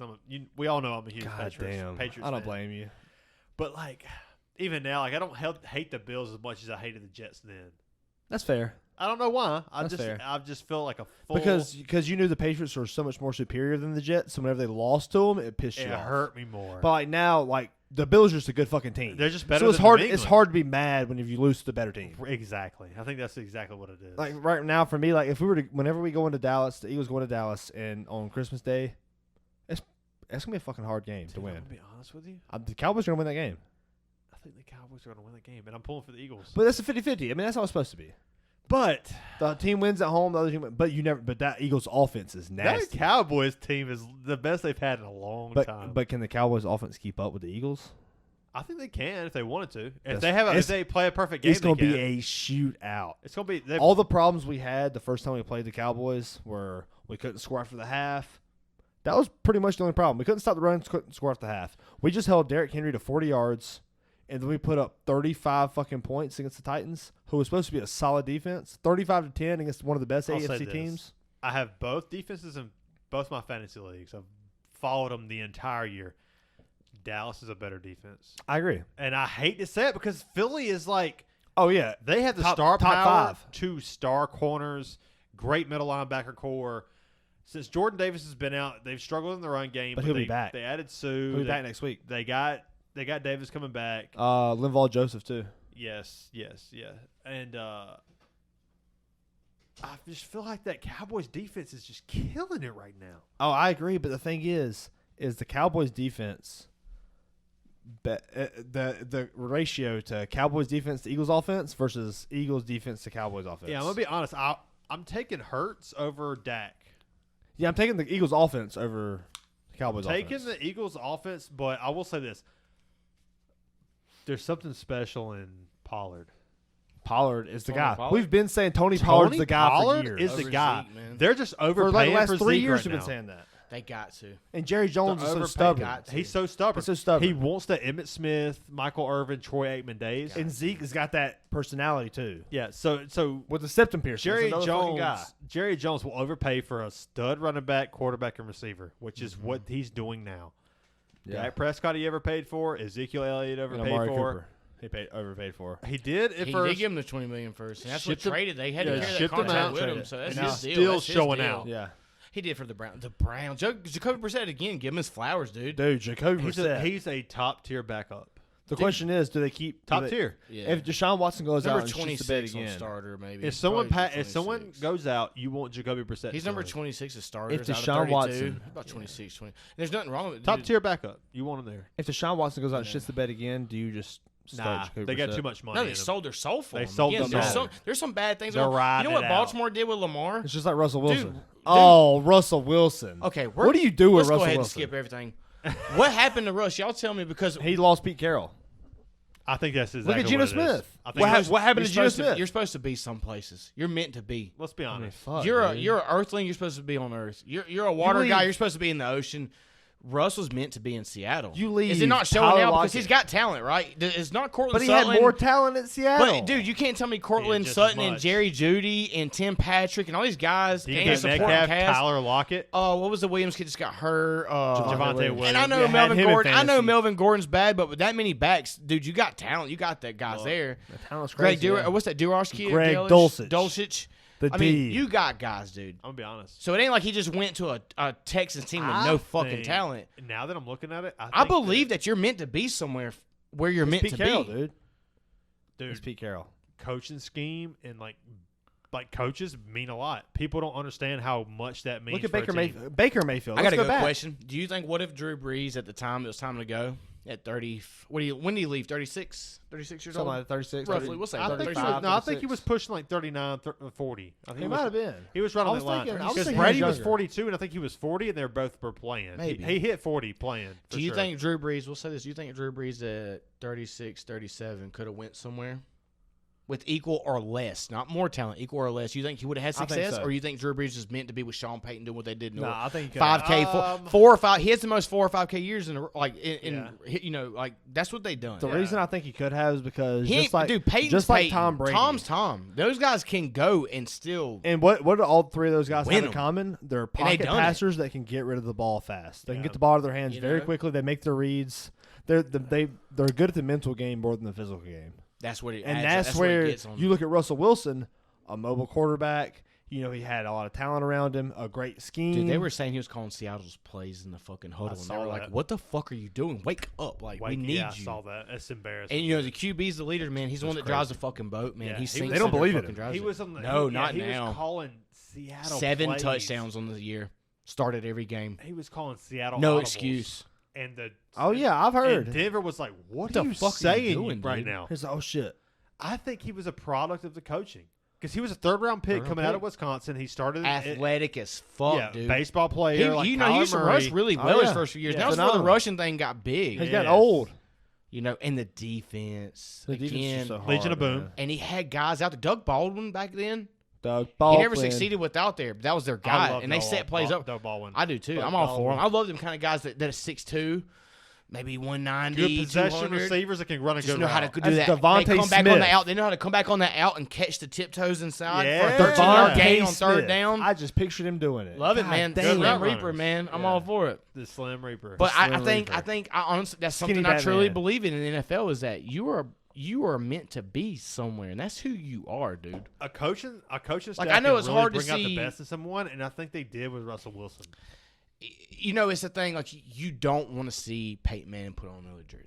We all know I'm a huge Patriots I don't blame you. But, like, even now, like, I don't hate the Bills as much as I hated the Jets then. That's fair. I don't know why. I just felt like a fool. Because you knew the Patriots were so much more superior than the Jets, so whenever they lost to them, it pissed you off. It hurt me more. But like now, like the Bills are just a good fucking team. They're just better. So it's than hard. New It's England. hard to be mad when you lose to the better team. Exactly. I think that's exactly what it is. Like right now, for me, like if we were to, whenever we go into Dallas, the Eagles go into Dallas, and on Christmas Day, it's gonna be a fucking hard game to win. I'm gonna be honest with you. The Cowboys are gonna win that game. I think the Cowboys are gonna win the game, and I'm pulling for the Eagles. But that's a 50-50. I mean, that's how it's supposed to be. But the team wins at home, the other team wins. But but that Eagles offense is nasty. That Cowboys team is the best they've had in a long time. But can the Cowboys offense keep up with the Eagles? I think they can if they wanted to. If they play a perfect game, it's going to be a shootout. It's going to be all the problems we had the first time we played the Cowboys were we couldn't score after the half. That was pretty much the only problem. We couldn't stop the run, couldn't score after the half. We just held Derrick Henry to 40 yards. And then we put up 35 fucking points against the Titans, who was supposed to be a solid defense. 35-10 against one of the best AFC teams. I have both defenses in both my fantasy leagues. I've followed them the entire year. Dallas is a better defense. I agree. And I hate to say it because Philly is like, oh, yeah. They have the top power, 5. 2 star corners, great middle linebacker core. Since Jordan Davis has been out, they've struggled in the run game. But he'll be back. They added Sue. He'll be back next week. They got Davis coming back. Linval Joseph, too. Yes. And I just feel like that Cowboys defense is just killing it right now. Oh, I agree. But the thing is the Cowboys defense, the ratio to Cowboys defense to Eagles offense versus Eagles defense to Cowboys offense. Yeah, I'm going to be honest. I'm taking Hurts over Dak. Yeah, I'm taking the Eagles offense over the Cowboys offense. Taking the Eagles offense, but I will say this. There's something special in Pollard. Pollard is the guy. Pollard? We've been saying Tony Pollard's the guy for years. Is the guy. Zeke, man. They're just overpaying for like the last for 3 Zeke years. right We've been now. saying that. They got to. And Jerry Jones is so stubborn. He's so stubborn. He's so stubborn. He wants the Emmitt Smith, Michael Irvin, Troy Aikman days. And Zeke has got that personality too. Yeah. So with the septum piercing, Jerry Jones will overpay for a stud running back, quarterback, and receiver, which is what he's doing now. Yeah. Dak Prescott he overpaid for. Ezekiel Elliott overpaid for. Cooper. He overpaid for. He did at first. He did give him the $20 million first. And that's what traded. They had to carry that shipped him contract out. with him. So that's And his he's deal. still That's his showing deal. out. Yeah. He did for the Browns. The Browns. Jacoby Brissett again. Give him his flowers, dude. Dude, Jacoby Brissett. He's a top tier backup. The question is, do they keep top tier? Yeah. If Deshaun Watson goes number out and 26 shits the bed again, on starter, maybe. If someone goes out, you want Jacoby Brissett. He's number 26 as starter. If Deshaun Watson, about 26, 20. There's nothing wrong with it. Top tier backup. You want him there. If Deshaun Watson goes out and shits the bed again, do you just start Jacoby they got Brissett? too much money. No, they sold their soul for him. They sold Again, them. there's some bad things. They're You know riding what it Baltimore did with Lamar? It's just like Russell Wilson. Dude. Oh, Russell Wilson. Okay, what do you do with Russell Wilson? Let's go ahead Wilson? and skip everything. What happened to Russ? Y'all tell me because he lost Pete Carroll. I think that's exactly Look at Geno what it is. Smith. I think What happened to Geno Smith? You're supposed to be some places. You're meant to be. Let's be honest. You're an earthling. You're supposed to be on Earth. You're a water guy. You're supposed to be in the ocean. Russ was meant to be in Seattle. You leave. Is it not showing Tyler now because Lockett. he's got talent, right? It's not Cortland But he Sutton. had more talent at Seattle. But dude, you can't tell me Cortland just Sutton as and much. Jerry Jeudy and Tim Patrick and all these guys DK and supporting Metcalf, cast. Tyler Lockett, What was the Williams kid just got hurt? Javonte Williams. And I know Yeah, had Melvin him in Gordon. I know fantasy. Melvin Gordon's bad, but with that many backs, dude, you got talent. You got that guys there. The talent's Greg crazy. what's that Durosh kid? Greg Dulcich. Dulcich. I mean, you got guys, dude. I'm gonna be honest. So it ain't like he just went to a Texans team with no fucking talent. Now that I'm looking at it, I believe that you're meant to be somewhere where you're meant Pete to Carroll, be. dude. dude, It's Pete Carroll. coaching scheme and like coaches mean a lot. People don't understand how much that means. Look at for a Baker team. Mayfield. Baker Mayfield. I got Let's a go good back. question. Do you think what if Drew Brees at the time it was time to go at 30? When did he leave? 36 years Something old. like 36. Roughly, 30, we'll say I think, 35. I think he was pushing like 39, 40. I think He might have been. He was right I on was that line. thinking- I was Because thinking Brady he was was younger. 42, and I think he was 40, and they both were playing. Maybe. He hit 40 playing. Do you think Drew Brees, we'll say this, do you think Drew Brees at 36, 37 could have went somewhere with equal or less, not more talent, equal or less? You think he would have had I think success, so. or you think Drew Brees is meant to be with Sean Payton doing what they did in Nah, I think he could. 5K, 4 or 5. He has the most 4 or 5K years in you know, like that's what they done. The reason I think he could have is because He just ain't, like dude, Peyton's just like Peyton. Tom Brady. Tom's Tom. Those guys can go and still. And what do all three of those guys Win have in 'em. common? They're they pocket done it. passers that can get rid of the ball fast. They can Yeah. get the ball out of their hands You very know? quickly. They make their reads. They're good at the mental game more than the physical game. That's what it. And that's that's where where it gets on. you look at Russell Wilson, a mobile quarterback. He had a lot of talent around him, a great scheme. Dude, they were saying he was calling Seattle's plays in the fucking huddle. And they were like, what the fuck are you doing? Wake up. We need you. I saw that. That's embarrassing. And, the QB's the leader, man. He's the one that drives the fucking boat, man. Yeah, they don't believe it. He was on the, not now. He was calling Seattle 7 plays. touchdowns on the year. Started every game. He was calling Seattle No audibles. excuse. And I've heard. And Denver was like, what the are you fuck saying are you doing, right dude? now? He's like, oh, shit. I think he was a product of the coaching. Because he was a third-round pick coming out of Wisconsin. He started athletic as fuck, dude. Baseball player. He used to rush really well his first few years. Now the rushing thing got big. He got old. And the defense. The defense was so hard, Legion of Boom. man. And he had guys out there. Doug Baldwin back then. Doug Baldwin. He never succeeded without there, but that was their guy. And they set plays up. Doug Baldwin. I do too. I'm all for him. I love them kind of guys that are 6'2", maybe 190, good possession 200. Receivers that can run a Just good know how to route. do that. Devontae They come back Smith. on the out. They know how to come back on that out and catch the tiptoes inside for a Yeah. 13-yard gain on Smith. third down. I just pictured him doing it. Love it, man. damn. Slim Good Reaper, runners. man. I'm Yeah. all for it. The Slim Reaper. But I Slim think Reaper. I honestly that's Skinny something I truly Batman. believe in the NFL is that you are meant to be somewhere, and that's who you are, dude. a coaching staff I know can it's really hard to bring out the see- best in someone, and I think they did with Russell Wilson. It's the thing. You don't want to see Peyton Manning put on another jersey,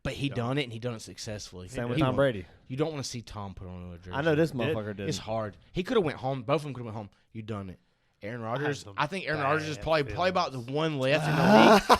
but he done it, and he done it successfully. Same with He Tom won't. Brady. You don't want to see Tom put on another jersey. I know this motherfucker did. It's hard. He could have went home. Both of them could have went home. You done it. Aaron Rodgers. some I think Aaron bad Rodgers is probably feelings. about the one left in the league.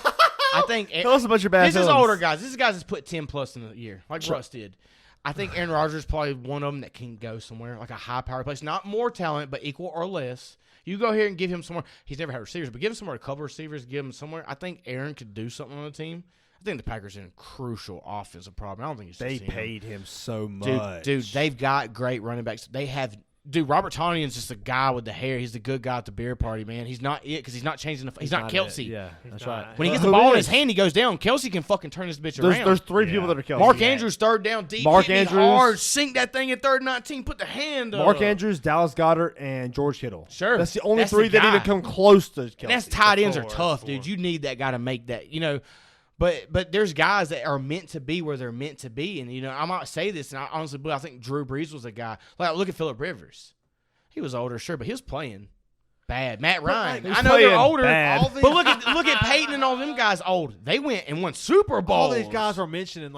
I think Tell us about your bad this is feelings. older guys. This is guys that's put 10 plus in a year, like Russ did. I think Aaron Rodgers is probably one of them that can go somewhere, like a high-powered place. Not more talent, but equal or less. You go here and give him somewhere. He's never had receivers, but give him somewhere, a couple receivers, give him somewhere. I think Aaron could do something on the team. I think the Packers are in a crucial offensive problem. I don't think it's They just him. paid him so much. Dude, they've got great running backs. They have. Dude, Robert Tonyan's just a guy with the hair. He's the good guy at the beer party, man. He's not it because he's not changing the. He's not Kelsey. Yeah, that's not. right. When he gets Who the ball in is? his hand, he goes down. Kelsey can fucking turn this bitch around. There's three Yeah. people that are Kelsey. Mark Andrews, third down, deep. Mark hit me Andrews. hard, sink that thing at 3rd and 19. Put the hand up. Mark Andrews, Dallas Goedert, and George Kittle. Sure. That's the only That's the three that guy. even come close to Kelsey. And that's tight ends are That's tough, four. dude. You need that guy to make that, But there's guys that are meant to be where they're meant to be, and I might say this, and I honestly believe I think Drew Brees was a guy. Like look at Phillip Rivers. He was older, sure, but he was playing bad. Matt Ryan. I know they're older, bad. but look at Peyton and all them guys old. They went and won Super Bowls. All these guys are mentioning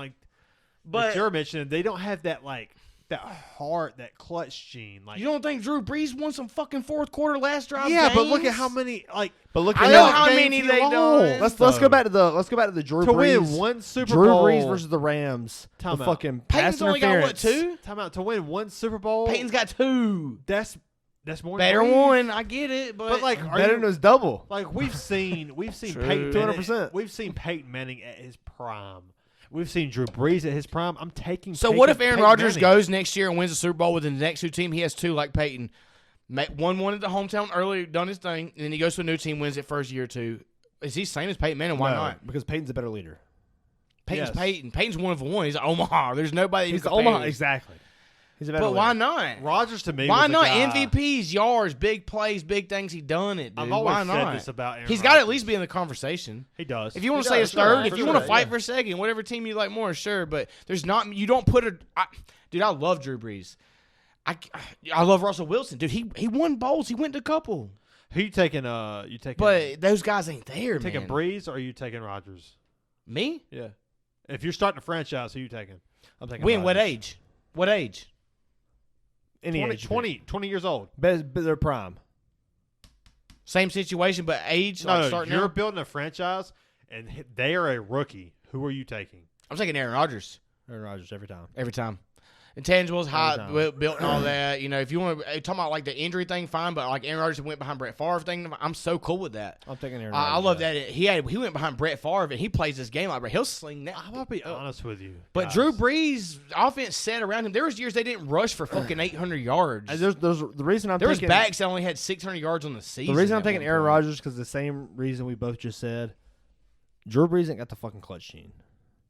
that you're mentioning, they don't have that that heart, that clutch gene. You don't think Drew Brees won some fucking fourth quarter last drive? Yeah, but look games? at how many But look I at know that how game many he they lost. done. Let's go back to the Drew to Brees win one Super Drew Bowl. Brees versus the Rams. Time the out. fucking Peyton's pass only got interference. what, 2? Time out to win one Super Bowl. Peyton's got 2. That's more Better than Brees. one, I get it, but Better than his double. we've seen True. Peyton 200%. We've seen Peyton Manning at his prime. We've seen Drew Brees at his prime. I'm taking. So what if Peyton Aaron Rodgers Manning. goes next year and wins the Super Bowl with the next 2 team? He has 2 like Peyton. Won at the hometown early, done his thing, and then he goes to a new team, wins it first year or 2. Is he same as Peyton Manning? Why No, not? Because Peyton's a better leader. Peyton's Yes. Peyton. Peyton's one of one. He's at Omaha. There's nobody. He's the compares. Omaha. Exactly. He's a better But leader. why not? Rodgers to me? Why was a not guy- MVPs, yards, big plays, big things? He done it, dude. I've always why said not? this about Aaron He's got to at Rodgers. least be in the conversation. He does. If you want He to say does, it's third, sure, if for you want to sure, fight yeah. for second, whatever team you like more, sure. But there's not. You don't put a. Dude, I love Drew Brees. I love Russell Wilson, dude. He won bowls. He went to a couple. Who you taking? But those guys ain't there, you taking man. Brees or are you taking Rodgers? Me? Yeah. If you're starting a franchise, who you taking? I'm taking When? What Rodgers. age? What age? Any 20, age. 20 years old. But they're prime. Same situation, but age. No, like starting you're now? building a franchise, and they are a rookie. Who are you taking? I'm taking Aaron Rodgers Aaron Rodgers every time. every time. Intangibles, high, time. built and all that. If you want to talk about like the injury thing, fine. But like Aaron Rodgers went behind Brett Favre thing, I'm so cool with that. I'm taking Aaron I Rodgers. love that he went behind Brett Favre and he plays this game like Brett. He'll sling that. I'm gonna be honest with you, But guys. Drew Brees' offense set around him. There was years they didn't rush for fucking 800 yards. There's the reason I'm There was taking backs that only had 600 yards on the season. the reason I'm at taking one Aaron point. Rodgers because the same reason we both just said. Drew Brees ain't got the fucking clutch gene.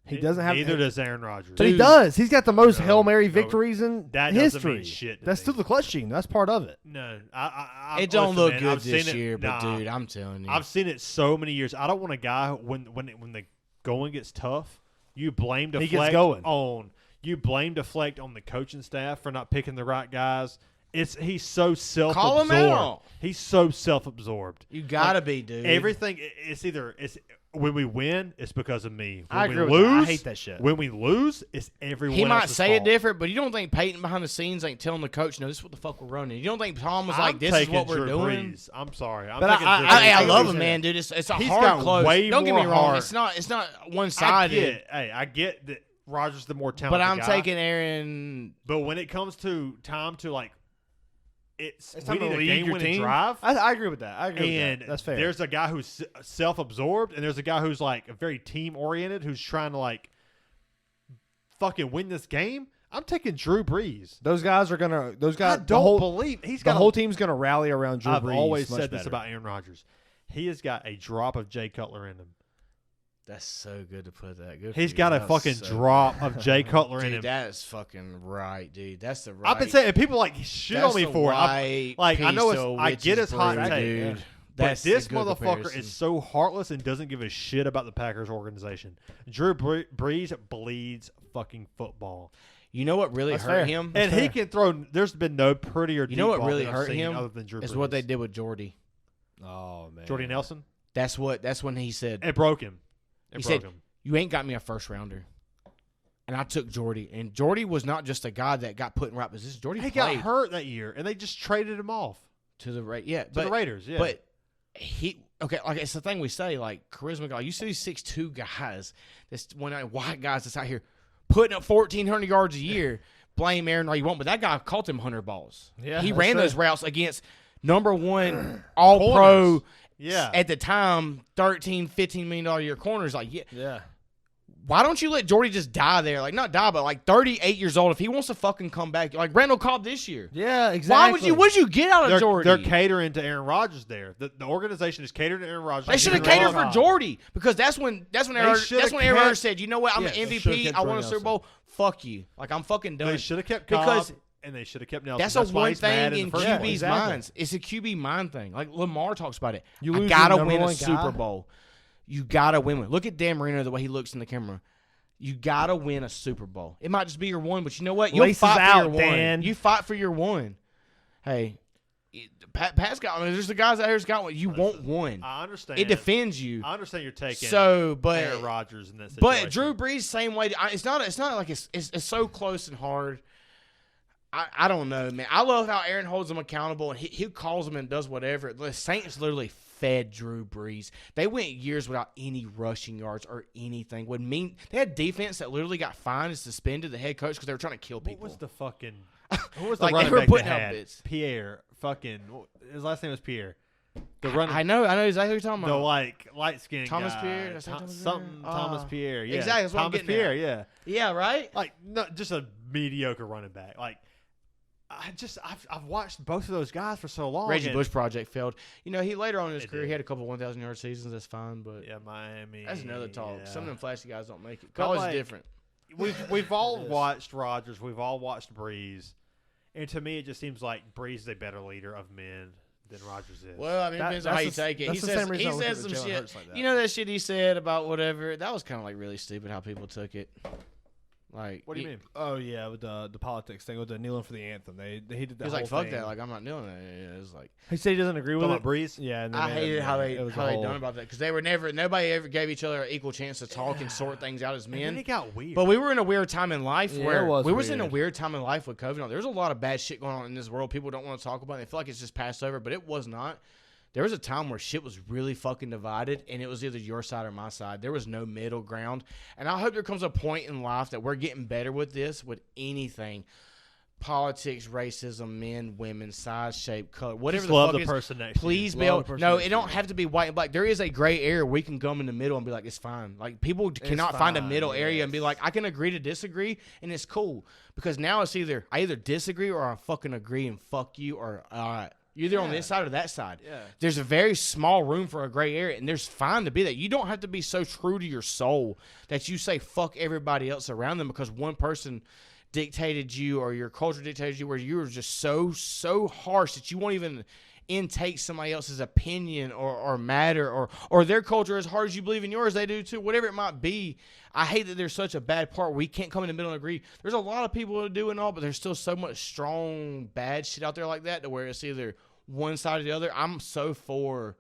He doesn't have. Neither does Aaron Rodgers. But he Dude. does. He's got the most No, Hail Mary no. victories in That doesn't history. mean shit to That's me. still the clutch gene. That's part of it. No, I It don't listen, look man, good I've this seen it- year, but nah. dude, I'm telling you. I've seen it so many years. I don't want a guy when the going gets tough, you blame deflect gets going. on the coaching staff for not picking the right guys. He's so self-absorbed. Call him out. He's so self-absorbed. You gotta be, dude. Everything. It's when we win, it's because of me. When I agree we with lose, that. I hate that shit. When we lose, it's everyone. He might else's say fault. it different, but you don't think Peyton behind the scenes ain't telling the coach, "No, this is what the fuck we're running." You don't think Tom was like, "This is what we're doing." Brees. I'm sorry, But I love him, man, dude. It's a He's hard got close. way Don't get me more wrong. heart. It's not one sided. I get that Rodgers the more talented But I'm guy. taking Aaron. But when it comes to time to like, It's we time to need a lead your game-winning team. drive. I agree with that. I agree And with that. That's fair. there's a guy who's self-absorbed, and there's a guy who's like very team-oriented, who's trying to like fucking win this game. I'm taking Drew Brees. Those guys are gonna. Those guys. I don't believe he's got the whole team's gonna rally around Drew I've Brees. always much said this better. about Aaron Rodgers. He has got a drop of Jay Cutler in him. That's so good to put that. Good. He's got a fucking drop of Jay Cutler in Dude, him. that's fucking right, dude. That's the right. I've been saying, and people like shit on me for it. Like I know I get his hot take, dude. But this motherfucker comparison. is so heartless and doesn't give a shit about the Packers organization. Drew Brees bleeds fucking football. You know what really hurt him? And he can throw. There's been no prettier. You know what really deep ball hurt I've seen him other than Drew is Brees. what they did with Jordy. Oh man, Jordy Nelson. That's when he said It broke him. He said, "You ain't got me a first rounder." And I took Jordy. And Jordy was not just a guy that got put in right position. Jordy He played got hurt that year, and they just traded him off to the Raiders. to the Raiders. Yeah, But like it's the thing we say, like charisma guy. You see these 6'2" guys, this white guys that's out here putting up 1,400 yards a year. Blame Aaron all you want, but that guy caught them 100 balls. Yeah, he that's ran true. those routes against number one all pro. Yeah. At the time, $13, $15 million a year corners. Like, yeah. Why don't you let Jordy just die there? Like, not die, but like 38 years old. If he wants to fucking come back, like Randall Cobb this year. Yeah, exactly. What'd you get out of Jordy? They're catering to Aaron Rodgers there. The organization is catering to Aaron Rodgers. They should have catered for Jordy because that's when Aaron Rodgers said, "You know what? I'm an MVP. I won a Super Bowl. Fuck you. Like I'm fucking done." They should have kept Cobb, and they should have kept Nelson. That's a one thing in QB's exactly. minds. It's a QB mind thing. Like Lamar talks about it. You I lose gotta your win number a one Super guy? Bowl. You gotta win one. Look at Dan Marino the way he looks in the camera. You gotta win a Super Bowl. It might just be your one, but you know what? You'll Laces fight out, for your Dan. one. You fight for your one. Hey, Pat's got. I mean, there's the guys out here's got one. You want one. I understand. It defends you. I understand you're taking but Aaron Rodgers in this situation. But Drew Brees same way. It's not like it's so close and hard. I don't know, man. I love how Aaron holds them accountable and he calls them and does whatever. The Saints literally fed Drew Brees. They went years without any rushing yards or anything. They had defense that literally got fined and suspended the head coach because they were trying to kill people. What was the fucking? What was the Like, they running were back putting they out had? bits. Pierre. Fucking. His last name was Pierre. The running. I know exactly what you're talking The about. light skinned Thomas guy. Pierre? Did I say Thomas Pierre? Something Thomas Pierre. Yeah. exactly, that's what I'm Thomas getting Pierre. at. Yeah. Yeah, right? Like not just a mediocre running back. Like I've watched both of those guys for so long. Reggie Bush project failed. You know, he later on in his career, he had a couple 1,000-yard seasons. That's fine, but Yeah, Miami. that's another talk. Yeah. Some of them flashy guys don't make it. But, College like, is different. We've all watched Rodgers. We've all watched Breeze, and to me, it just seems like Breeze is a better leader of men than Rodgers is. Well, I mean, it depends on how you take it. He says some shit. You know that shit he said about whatever? That was kind of like really stupid how people took it. Like, What do you mean? Oh yeah, with the politics thing, with the kneeling for the anthem. He did that. He was whole like, "Fuck thing. that! Like, I'm not doing that." It was like, He said he doesn't agree with Talking it. about Breeze? Yeah, and I hated how they whole- done about that because they were nobody ever gave each other an equal chance to talk and sort things out as And then men. it got weird. But we were in a weird time in life Yeah, where it was we was in a weird. weird time in life with COVID. There's a lot of bad shit going on in this world. People don't want to talk about it. They feel like it's just passed over, but it was not. There was a time where shit was really fucking divided, and it was either your side or my side. There was no middle ground. And I hope there comes a point in life that we're getting better with this, with anything. Politics, racism, men, women, size, shape, color, whatever Just the love fuck the is. person next to you. Please Love be the able. person No, next it to don't you. have to be white and black. There is a gray area we can come in the middle and be like, it's fine. Like people cannot find a fine, middle area and be yes. like, I can agree to disagree, and it's cool because now it's either I either disagree or I fucking agree and fuck you, or all right. You're either on this side or that side. Yeah. There's a very small room for a gray area, and there's fine to be that. You don't have to be so true to your soul that you say fuck everybody else around them because one person dictated you or your culture dictated you where you were just so harsh that you won't even intake somebody else's opinion or matter or their culture as hard as you believe in yours, they do too, whatever it might be. I hate that there's such a bad part where we can't come in the middle and agree. There's a lot of people that do and all, but there's still so much strong, bad shit out there like that to where it's either one side or the other. I'm so for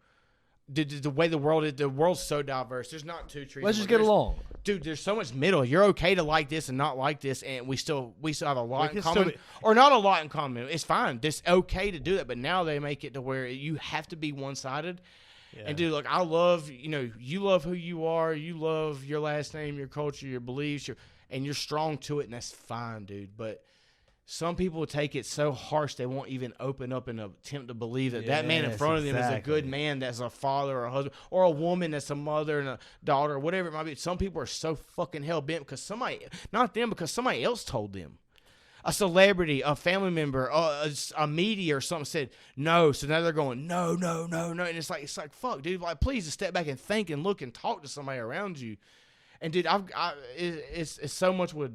the way the world is. The world's so diverse. There's not two trees. Let's just get along. Dude, there's so much middle. You're okay to like this and not like this, and we still have a lot in common, or not a lot in common. It's fine. It's okay to do that, but now they make it to where you have to be one-sided. Yeah. And dude, look, I love, you love who you are, you love your last name, your culture, your beliefs, and you're strong to it, and that's fine, dude. But some people take it so harsh they won't even open up and attempt to believe that man in front of them is a good man, that's a father or a husband, or a woman that's a mother and a daughter, or whatever it might be. Some people are so fucking hell-bent because somebody else told them. A celebrity, a family member, a media or something said no, so now they're going no, and it's like fuck, dude. Like, please just step back and think and look and talk to somebody around you. And dude, it's so much with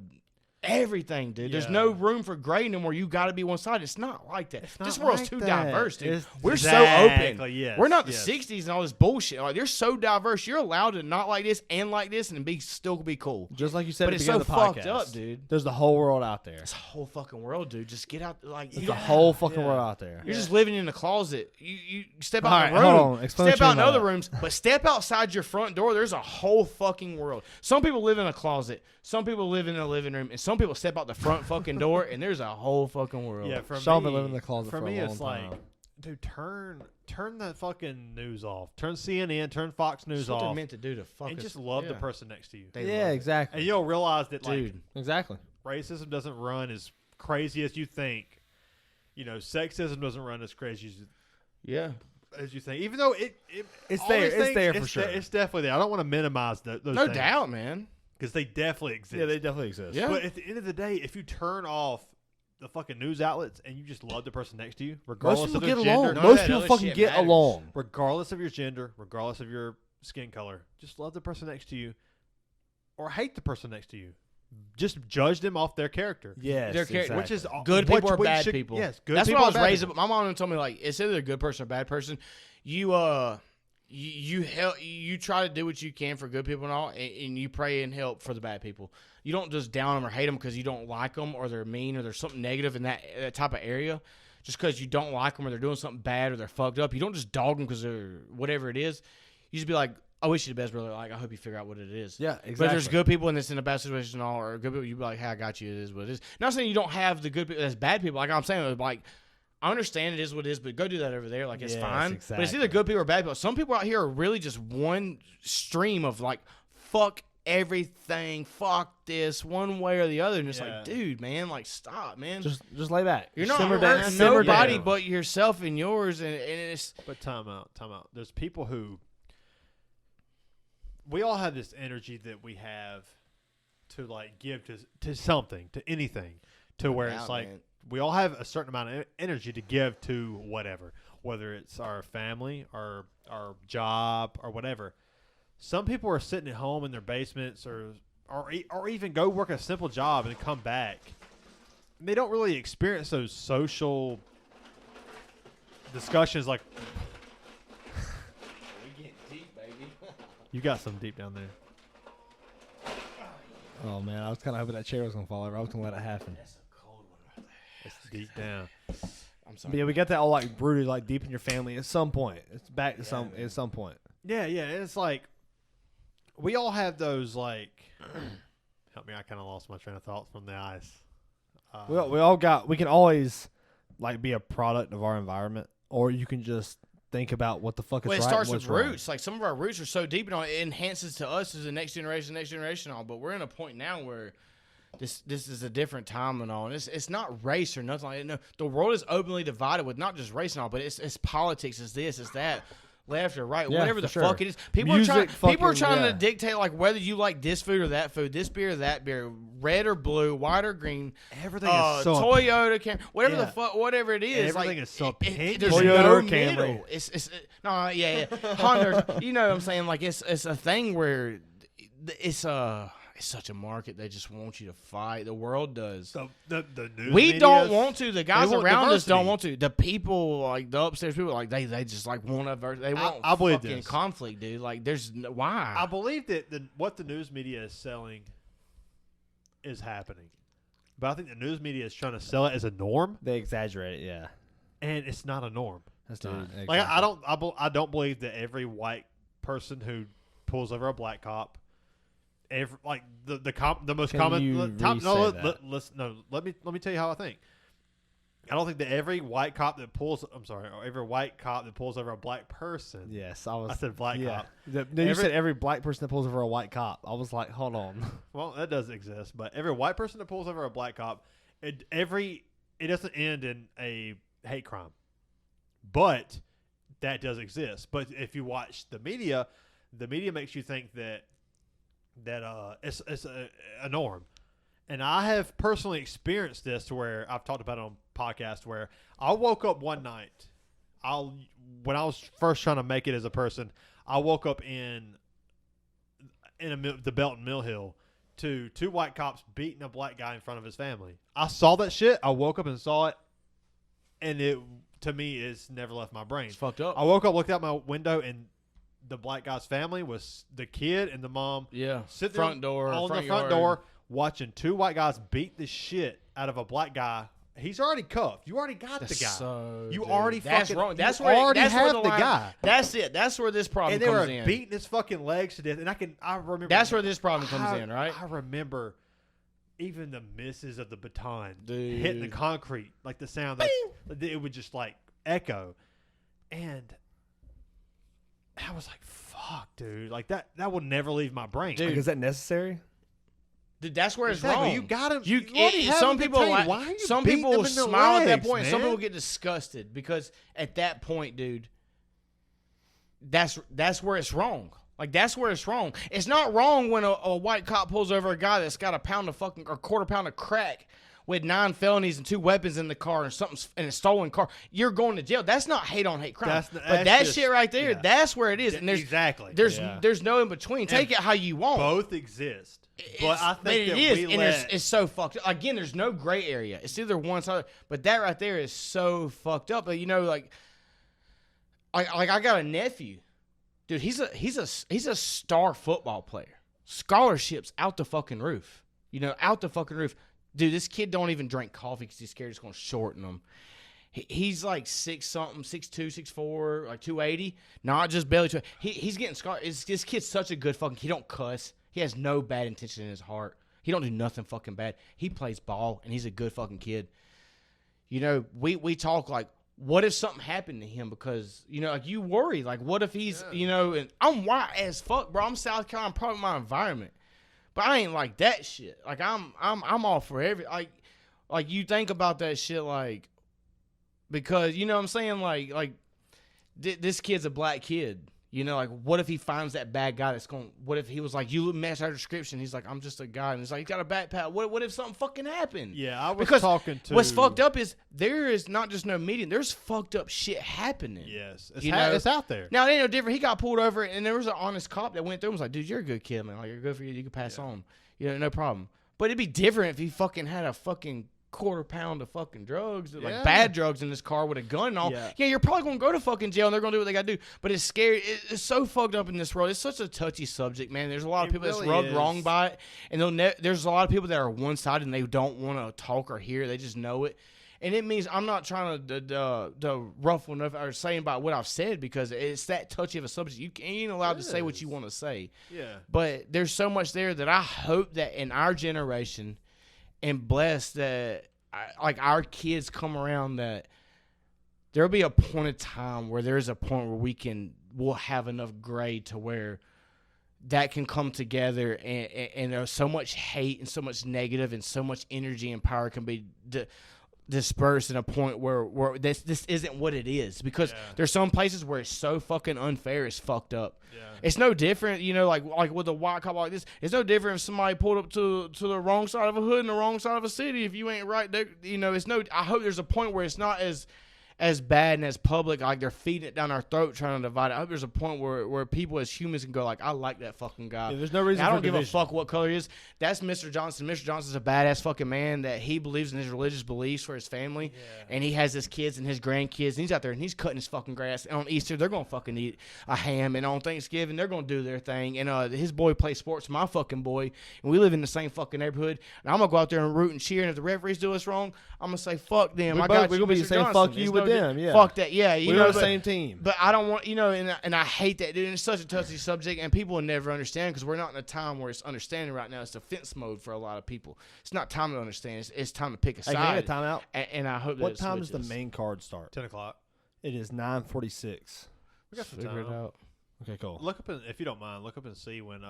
everything, dude. Yeah. There's no room for gray no more. You got to be one side. It's not like that. This world's too diverse, dude. We're so open. Yes, we're not the 60s and all this bullshit. Like, they're so diverse. You're allowed to not like this and like this and still be cool. Just like you said, but at it's the so beginning of fucked the podcast. Up, dude. There's the whole world out there. It's a whole fucking world, dude. Just get out. Like, there's the whole fucking world out there. You're just living in a closet. You step out in the room. Step out in other rooms, but step outside your front door. There's a whole fucking world. Some people live in a closet. Some people live in a living room, and some people step out the front fucking door, and there's a whole fucking world. Yeah, for Sean me, been living in the closet for for me, a long it's time. like, dude, turn that fucking news off. Turn CNN, turn Fox News off. What they're off. meant to do to fuck and us. just love the person next to you. Yeah, exactly. And you'll realize that, dude, exactly. Racism doesn't run as crazy as you think. Sexism doesn't run as crazy as you think. Even though it's there for sure. It's definitely there. I don't want to minimize those no things. doubt, man. Because they definitely exist. Yeah, they definitely exist. Yeah. But at the end of the day, if you turn off the fucking news outlets and you just love the person next to you, regardless of their gender. Most people fucking get along. Regardless of your gender, regardless of your skin color, just love the person next to you or hate the person next to you. Just judge them off their character. Yes, their character, which is good people or bad people. Yes, good That's people. That's what I was raised. My mom told me, like, it's either a good person or a bad person. You try to do what you can for good people and all, and you pray and help for the bad people. You don't just down them or hate them because you don't like them or they're mean or there's something negative in that type of area. Just because you don't like them or they're doing something bad or they're fucked up, you don't just dog them because they're whatever it is. You just be like, I wish you the best, brother. Like, I hope you figure out what it is. Yeah, exactly. But there's good people in this in a bad situation and all, or good people, you be like, hey, I got you. It is what it is. Not saying you don't have the good people as bad people. Like I'm saying, like, I understand it is what it is, but go do that over there. Like, it's fine. Exactly. But it's either good people or bad people. Some people out here are really just one stream of, like, fuck everything, fuck this, one way or the other. And it's like, dude, man, like, stop, man. Just lay back. You're not hurting nobody but yourself and yours. And it's... But time out. There's people who... We all have this energy that we have to, like, give to something, to anything, to where it's like... Man. We all have a certain amount of energy to give to whatever, whether it's our family or our job or whatever. Some people are sitting at home in their basements or even go work a simple job and come back. And they don't really experience those social discussions like... We get deep, baby. You got some deep down there. Oh, man. I was kind of hoping that chair was going to fall over. I was going to let it happen. It's deep down. I'm sorry. But yeah, we got that all like rooted like deep in your family at some point. It's back to at some point. Yeah. It's like we all have those like. Help me! I kind of lost my train of thought from the ice. We all got. We can always like be a product of our environment, or you can just think about what the fuck is right. Well, it starts with roots. Like some of our roots are so deep, and it enhances to us as the next generation, and all. But we're in a point now where. This is a different time and all, and it's not race or nothing like that. No, the world is openly divided with not just race and all, but it's politics, it's this, it's that, left or right, whatever the fuck it is. People are trying to dictate like whether you like this food or that food, this beer or that beer, red or blue, white or green. Everything is so Toyota, Camry, whatever the fuck, whatever it is. Everything is so opinionated. There's Toyota no or Camry. middle. Honda. You know what I'm saying? Like it's a thing where it's it's such a market. They just want you to fight. The world does. The news we don't want to. The guys around us don't want to. The people, like the upstairs people, like they just like want diversity. They want fucking conflict, dude. Like there's why. I believe that what the news media is selling is happening, but I think the news media is trying to sell it as a norm. They exaggerate it, yeah, and it's not a norm. That's not exactly. Like I don't believe that every white person who pulls over a black cop, the most common. Let me tell you how I think. I don't think that every white cop that pulls. I'm sorry, every white cop that pulls over a black person. Yes, I said black cop. You said every black person that pulls over a white cop. I was like, hold on. Well, that does exist, but every white person that pulls over a black cop, it doesn't end in a hate crime, but that does exist. But if you watch the media makes you think that it's a norm. And I have personally experienced this to where I've talked about it on podcasts where I woke up one night. When I was first trying to make it as a person, I woke up in the Belton Mill Hill to 2 white cops beating a black guy in front of his family. I saw that shit. I woke up and saw it, and it to me it's never left my brain. It's fucked up. I woke up, looked out my window, and the black guy's family was the kid and the mom. Yeah, sitting front door on the front door, watching 2 white guys beat the shit out of a black guy. He's already cuffed. You already got the guy. You already fucking wrong. That's where already have the guy. That's it. That's where this problem comes in. And they were beating his fucking legs to death. And I remember. That's where this problem comes in, right? I remember even the misses of the baton hitting the concrete, like the sound that it would just like echo, and I was like, "Fuck, dude! Like that will never leave my brain." Dude, like, is that necessary? Dude, that's where it's wrong. You got him. Some people smile at that point. Man? Some people get disgusted because at that point, dude, that's where it's wrong. Like that's where it's wrong. It's not wrong when a white cop pulls over a guy that's got a quarter pound of crack with 9 felonies and 2 weapons in the car and a stolen car. You're going to jail. That's not hate on hate crime. But that shit right there, that's where it is. And there's no in between. Take it how you want. Both exist. But I think it is, and it's so fucked up. Again, there's no gray area. It's either one side, but that right there is so fucked up. But you know, I got a nephew, dude. He's a star football player. Scholarships out the fucking roof. You know, out the fucking roof. Dude, this kid don't even drink coffee because he's scared it's going to shorten him. He's like 6'something, 6'2", 6'4", like 280. Not just barely. He's getting scarred. This kid's such a good fucking. He don't cuss. He has no bad intention in his heart. He don't do nothing fucking bad. He plays ball, and he's a good fucking kid. You know, we talk like, what if something happened to him? Because, you know, like you worry. Like, what if he's, you know, and I'm white as fuck, bro. I'm South Carolina. I'm probably my environment. But I ain't like that shit. Like, I'm all for like you think about that shit, like, because, you know what I'm saying? Like this kid's a black kid. You know, like, what if he finds that bad guy that's going, what if he was like, you match our description. He's like, I'm just a guy. And he's like, he's got a backpack. What if something fucking happened? Yeah, I was talking to. What's fucked up is there is not just no media. There's fucked up shit happening. Yes. It's out there. Now, it ain't no different. He got pulled over, and there was an honest cop that went through and was like, dude, you're a good kid, man. Like, you're good for you. You can pass on. You know, no problem. But it'd be different if he fucking had a fucking quarter pound of fucking drugs, like bad drugs in this car with a gun and all. Yeah, you're probably going to go to fucking jail and they're going to do what they got to do. But it's scary. It's so fucked up in this world. It's such a touchy subject, man. There's a lot of people that's rubbed wrong by it. And there's a lot of people that are one-sided and they don't want to talk or hear. They just know it. And it means I'm not trying to ruffle enough or saying about what I've said because it's that touchy of a subject. You ain't allowed to say what you want to say. Yeah. But there's so much there that I hope that in our generation and blessed that like our kids come around that there'll be a point of time where there's a point where we'll have enough gray to where that can come together and there's so much hate and so much negative and so much energy and power can be dispersed in a point where this isn't what it is because there's some places where it's so fucking unfair, it's fucked up. Yeah. It's no different, you know, like with a white cop like this. It's no different if somebody pulled up to the wrong side of a hood and the wrong side of a city. If you ain't right there, you know, I hope there's a point where it's not as as bad and as public, like they're feeding it down our throat, trying to divide it. I hope there's a point where people as humans can go like, I like that fucking guy. Yeah, there's no reason. I don't give a fuck what color he is. That's Mr. Johnson. Mr. Johnson's a badass fucking man that he believes in his religious beliefs for his family, and he has his kids and his grandkids, and he's out there and he's cutting his fucking grass. And on Easter, they're gonna fucking eat a ham, and on Thanksgiving, they're gonna do their thing. And his boy plays sports, my fucking boy, and we live in the same fucking neighborhood. And I'm gonna go out there and root and cheer, and if the referees do us wrong, I'm gonna say fuck them. We're gonna be saying fuck you with them. Yeah, fuck that. Yeah, we're on the same team. But I don't want, and I hate that, dude. And it's such a touchy subject, and people will never understand because we're not in a time where it's understanding right now. It's defense mode for a lot of people. It's not time to understand. It's time to pick a side. Can I get a timeout? And I hope. What time does the main card start? 10:00. It is 9:46. We got some time. Figure it out. Okay, cool. Look up, if you don't mind, look up and see when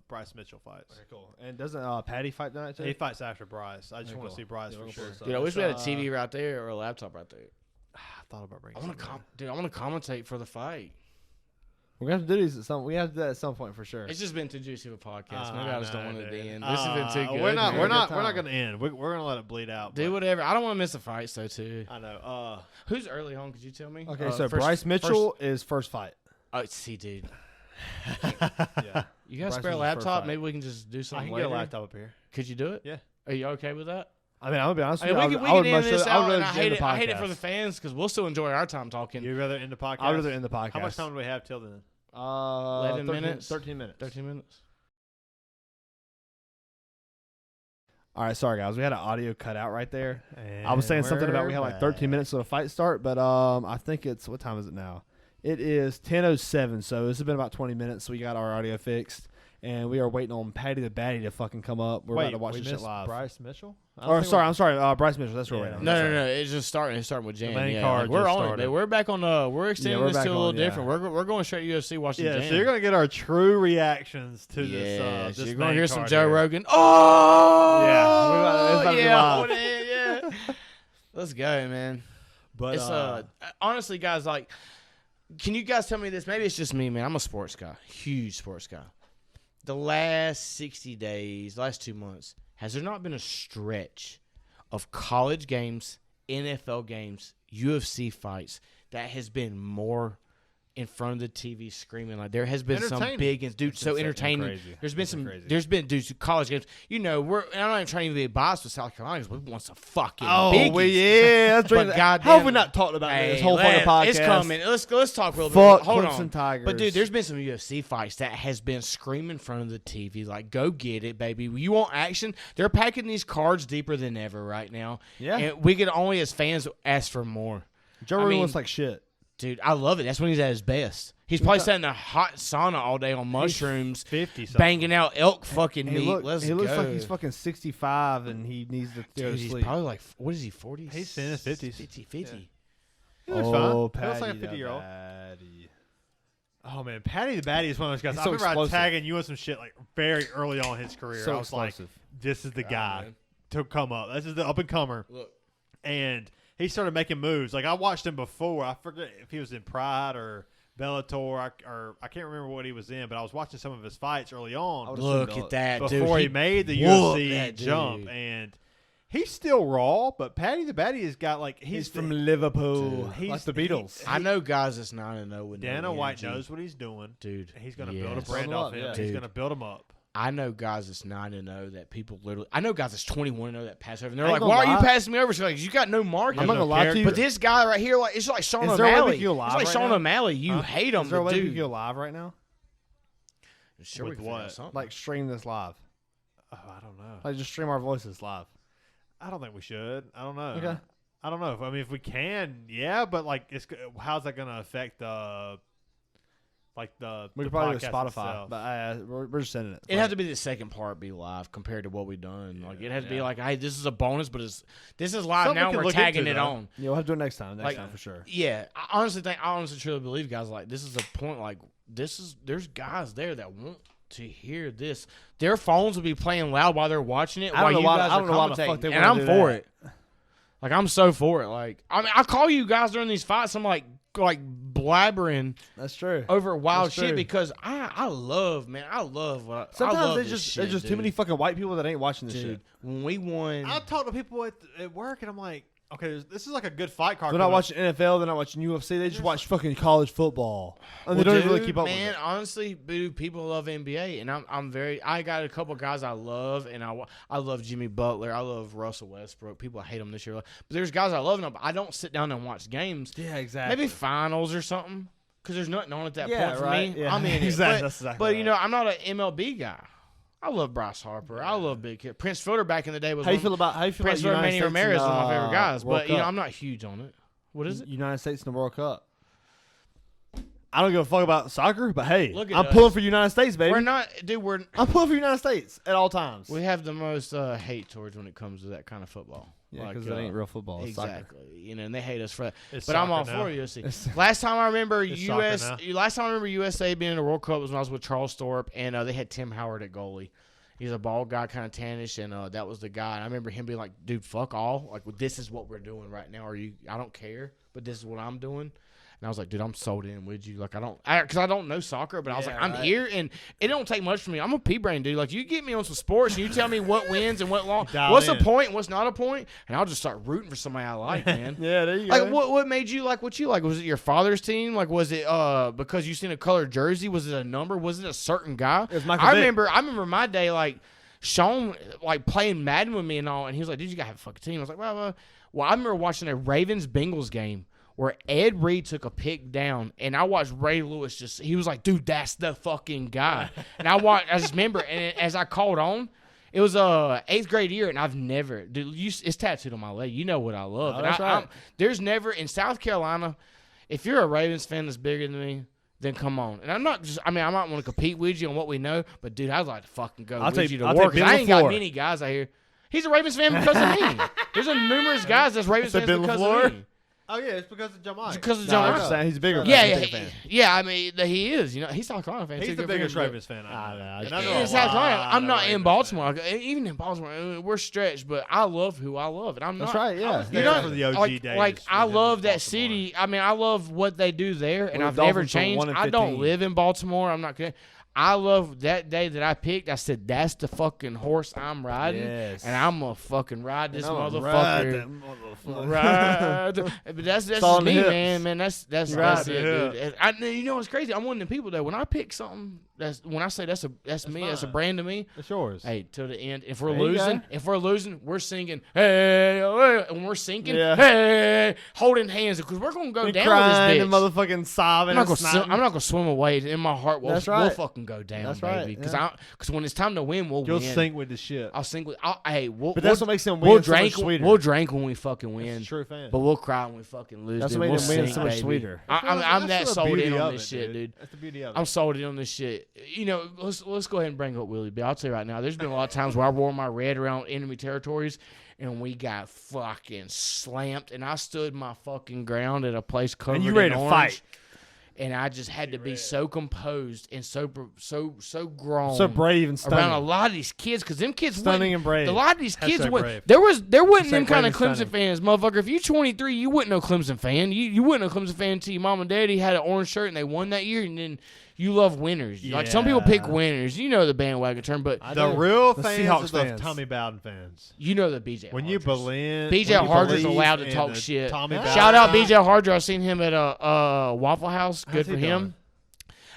Bryce Mitchell fights. Okay, cool. And doesn't Patty fight tonight too? He fights after Bryce. I just want to see Bryce for sure. Dude, I wish we had a TV right there or a laptop right there. I thought about bringing. I want to commentate for the fight. We're gonna have to do these at some. We have to do that at some point for sure. It's just been too juicy of a podcast. Maybe I just don't want it to end. This has been too good. We're not gonna end. We're gonna let it bleed out. Do whatever. I don't want to miss the fights though too. I know. Who's early on? Could you tell me? Okay, so Bryce Mitchell is first fight. Oh, see, dude. Yeah. You got a spare laptop? Maybe we can just do something. I can later. get a laptop up here. Could you do it? Yeah. Are you okay with that? I mean, I'm gonna be honest with you. We can end this out, and I hate it for the fans because we'll still enjoy our time talking. You'd rather end the podcast? I'd rather end the podcast. How much time do we have till then? 11 minutes. 13 minutes. 13 minutes. All right, sorry guys, we had an audio cut out right there. And I was saying something about we had like back. 13 minutes till the fight start, but I think it's what time is it now? It is 10:07, so this has been about 20 minutes. So we got our audio fixed, and we are waiting on Patty the Batty to fucking come up. We're about to watch this shit live. Bryce Mitchell? I'm sorry, Bryce Mitchell. That's right. No. It's just starting. It's starting with Jan. The main card we're just on started. it. We're back on. We're extending this to a little different. Yeah. We're going straight UFC watching. Yeah, Jan. so you're gonna get our true reactions to this. You're gonna hear some card Joe here. Rogan. Oh, yeah. Let's go, man. But It's honestly, guys, like, can you guys tell me this? Maybe it's just me, man. I'm a sports guy, huge sports guy. The last 60 days, last 2 months, has there not been a stretch of college games, NFL games, UFC fights that has been more in front of the TV screaming? Like, there has been some big, dude, so entertaining. There's been dudes, college games. I'm not even trying to be biased with South Carolina because we want some fucking biggies. That's right. How have we not talked about this whole fucking podcast? It's coming. Let's talk real bit. Hold Clemson on. Tigers. But dude, there's been some UFC fights that has been screaming in front of the TV. Like, go get it, baby. You want action? They're packing these cards deeper than ever right now. Yeah. And we could only, as fans, ask for more. Joe Rogan looks like shit. Dude, I love it. That's when he's at his best. He's probably sat in a hot sauna all day on mushrooms, 50 banging out elk fucking meat. He looks like he's fucking 65 and he needs to go to he's sleep. probably like, what is he, 40? He's in his 50s. 50. Yeah. He looks fine. He looks like a Patty 50-year-old. Batty. Oh, man. Patty the Batty is one of those guys. He's I so remember explosive. tagging you on some shit like very early on in his career. So I was explosive. like, this is the guy man. to come up. This is the up-and-comer. Look. And he started making moves. Like, I watched him before. I forget if he was in Pride or Bellator, or I can't remember what he was in, but I was watching some of his fights early on. Look at that, dude. Before he made the UFC jump. And he's still raw, but Patty the Batty has got, like, He's from Liverpool. He's like the Beatles. I know guys that's 9-0 with Dana no White energy. knows what he's doing. Dude. He's going to build a brand off him. Yeah. He's going to build him up. I know guys that's 9-0 that people literally. I know guys that's 21-0 that pass over. And they're I like, ain't "Why gonna are you lie. passing me over?" She's like, "You got no market." I'm not gonna lie to you. But this guy right here, like, it's like Sean Is there a way we O'Malley. can go live It's like right Sean now? O'Malley. You hate him, Is there a but way we dude. can go live right now? Sure, With we can figure out what? something. Like stream this live. Oh, I don't know. Like just stream our voices live. I don't think we should. I don't know. Okay. I don't know. I mean, if we can, yeah, but like, how's that going to affect the We the could probably do podcast Spotify, itself? but we're just sending it. It had to be the second part be live compared to what we done. Like it had to be like, hey, this is a bonus, but this is live Something now. we can We're look tagging into, it though. on. Yeah, we'll have to do it next time. Like, For sure. Yeah, I honestly truly believe, guys, like this is a point. Like there's guys there that want to hear this. Their phones will be playing loud while they're watching it. I While don't you know why- guys I are don't know why the fuck commentating, they and wanna I'm do for that. it. Like I'm so for it. Like I mean, I call you guys during these fights. I'm like blabbering That's true. over wild That's shit true. because I love, man. I love what Sometimes I love there's this just shit, there's just too dude. many fucking white people that ain't watching this Dude, shit. when we won, I talk to people at work, and I'm like, Okay, this is like a good fight card. They're not watching NFL. They're not watching UFC. They just watch fucking college football, and they don't even really keep up with it. Man, honestly, people love NBA, and I'm very. I got a couple guys I love, and I love Jimmy Butler. I love Russell Westbrook. People hate him this year, but there's guys I love, but I don't sit down and watch games. Yeah, exactly. Maybe finals or something, because there's nothing on at that point for me. Yeah. I'm in exactly. it, but you know, I'm not an MLB guy. I love Bryce Harper. I love Big Kid. Prince Fielder back in the day was. How you feel about Prince Fielder, Manny Ramirez, one of my favorite guys. But you know, I'm not huge on it. What is it? United States in the World Cup. I don't give a fuck about soccer, but hey, I'm us. pulling for United States, baby. We're not, dude. I'm pulling for United States at all times. We have the most hate towards when it comes to that kind of football. Yeah, because it ain't real football. It's exactly. Soccer. You know, and they hate us for that. It's but I'm all now. for UFC. Last time I remember USA being in the World Cup was when I was with Charles Thorpe, and they had Tim Howard at goalie. He's a bald guy, kind of tannish, and that was the guy. And I remember him being like, "Dude, fuck all. Like, well, this is what we're doing right now. I don't care, but this is what I'm doing." And I was like, "Dude, I'm sold in with you." Like, because I don't know soccer, but I was like, "I'm here," and it don't take much for me. I'm a pea-brain dude. Like, you get me on some sports, and you tell me what wins and what lost, what's a point, and what's not a point, and I'll just start rooting for somebody I like, man. Yeah, there you go. Like, what made you like what you like? Was it your father's team? Like, was it because you seen a colored jersey? Was it a number? Was it a certain guy? It was Michael I Vick. remember my day, like, Sean, like, playing Madden with me and all, and he was like, "Dude, you gotta have a fucking team." I was like, well, I remember watching a Ravens-Bengals game where Ed Reed took a pick down, and I watched Ray Lewis he was like, "Dude, that's the fucking guy." And I just remember, and as I called on, it was 8th grade year, and I've never, dude, it's tattooed on my leg. You know what I love. Oh, and that's right. there's never, in South Carolina, if you're a Ravens fan that's bigger than me, then come on. And I'm not just, I might want to compete with you on what we know, but dude, I'd like to fucking go with you to war, because I ain't got many guys out here. He's a Ravens fan because of me. There's numerous guys that's Ravens fans because of me. Oh yeah, it's because of JonMikel. Because of JonMikel. He's a bigger. Yeah. I mean, he is. You know, he's South Carolina fan. He's the biggest Ravens fan. In South Carolina, I'm not in Baltimore. Even in Baltimore, we're stretched. But I love who I love, and I'm not. That's right. Yeah. You know, for the OG days. Like I love that city. I mean, I love what they do there, and I've never changed. I don't live in Baltimore. I'm not kidding. I love that day that I picked. I said, "That's the fucking horse I'm riding, and I'm gonna fucking ride this motherfucker." Ride. But that's just me, man. That's it, dude. You know what's crazy? I'm one of the people that when I pick something, when I say that's me, that's a brand to me. It's yours. Hey, till the end. If we're losing, we're singing, hey, and we're sinking, hey, holding hands because we're gonna go down crying with this bitch. And motherfucking sobbing. I'm not gonna swim away. In my heart, we'll fucking go down, that's baby. Because when it's time to win, we'll You'll win. sink with the shit. I'll sink with. But that's what makes them win. We'll so much sweeter. We'll drink when we fucking win. That's a true fan. But we'll cry when we fucking lose. That's dude. what makes them win sink, so much baby. sweeter. I'm that sold in on this shit, dude. That's the beauty of it. I'm sold in on this shit. You know, let's go ahead and bring up Willie B. I'll tell you right now, there's been a lot of times where I wore my red around enemy territories, and we got fucking slammed, and I stood my fucking ground at a place covered in orange. And you ready to fight. And I just had to be so composed and so grown, so brave and stunning around a lot of these kids, because them kids stunning and brave. A lot of these kids brave. there wasn't them kind of brave Clemson fans, motherfucker. If you 23, you wasn't no Clemson fan. You wasn't a Clemson fan until your mom and daddy had an orange shirt and they won that year, and then you love winners. Yeah. Like some people pick winners. You know the bandwagon term, but the real The fans Seahawks are the fans. Tommy Bowden fans. you know the BJ. When Harders. you believe, BJ Harder's allowed to talk shit. Shout out BJ Harder. I seen him at a Waffle House. Good for him.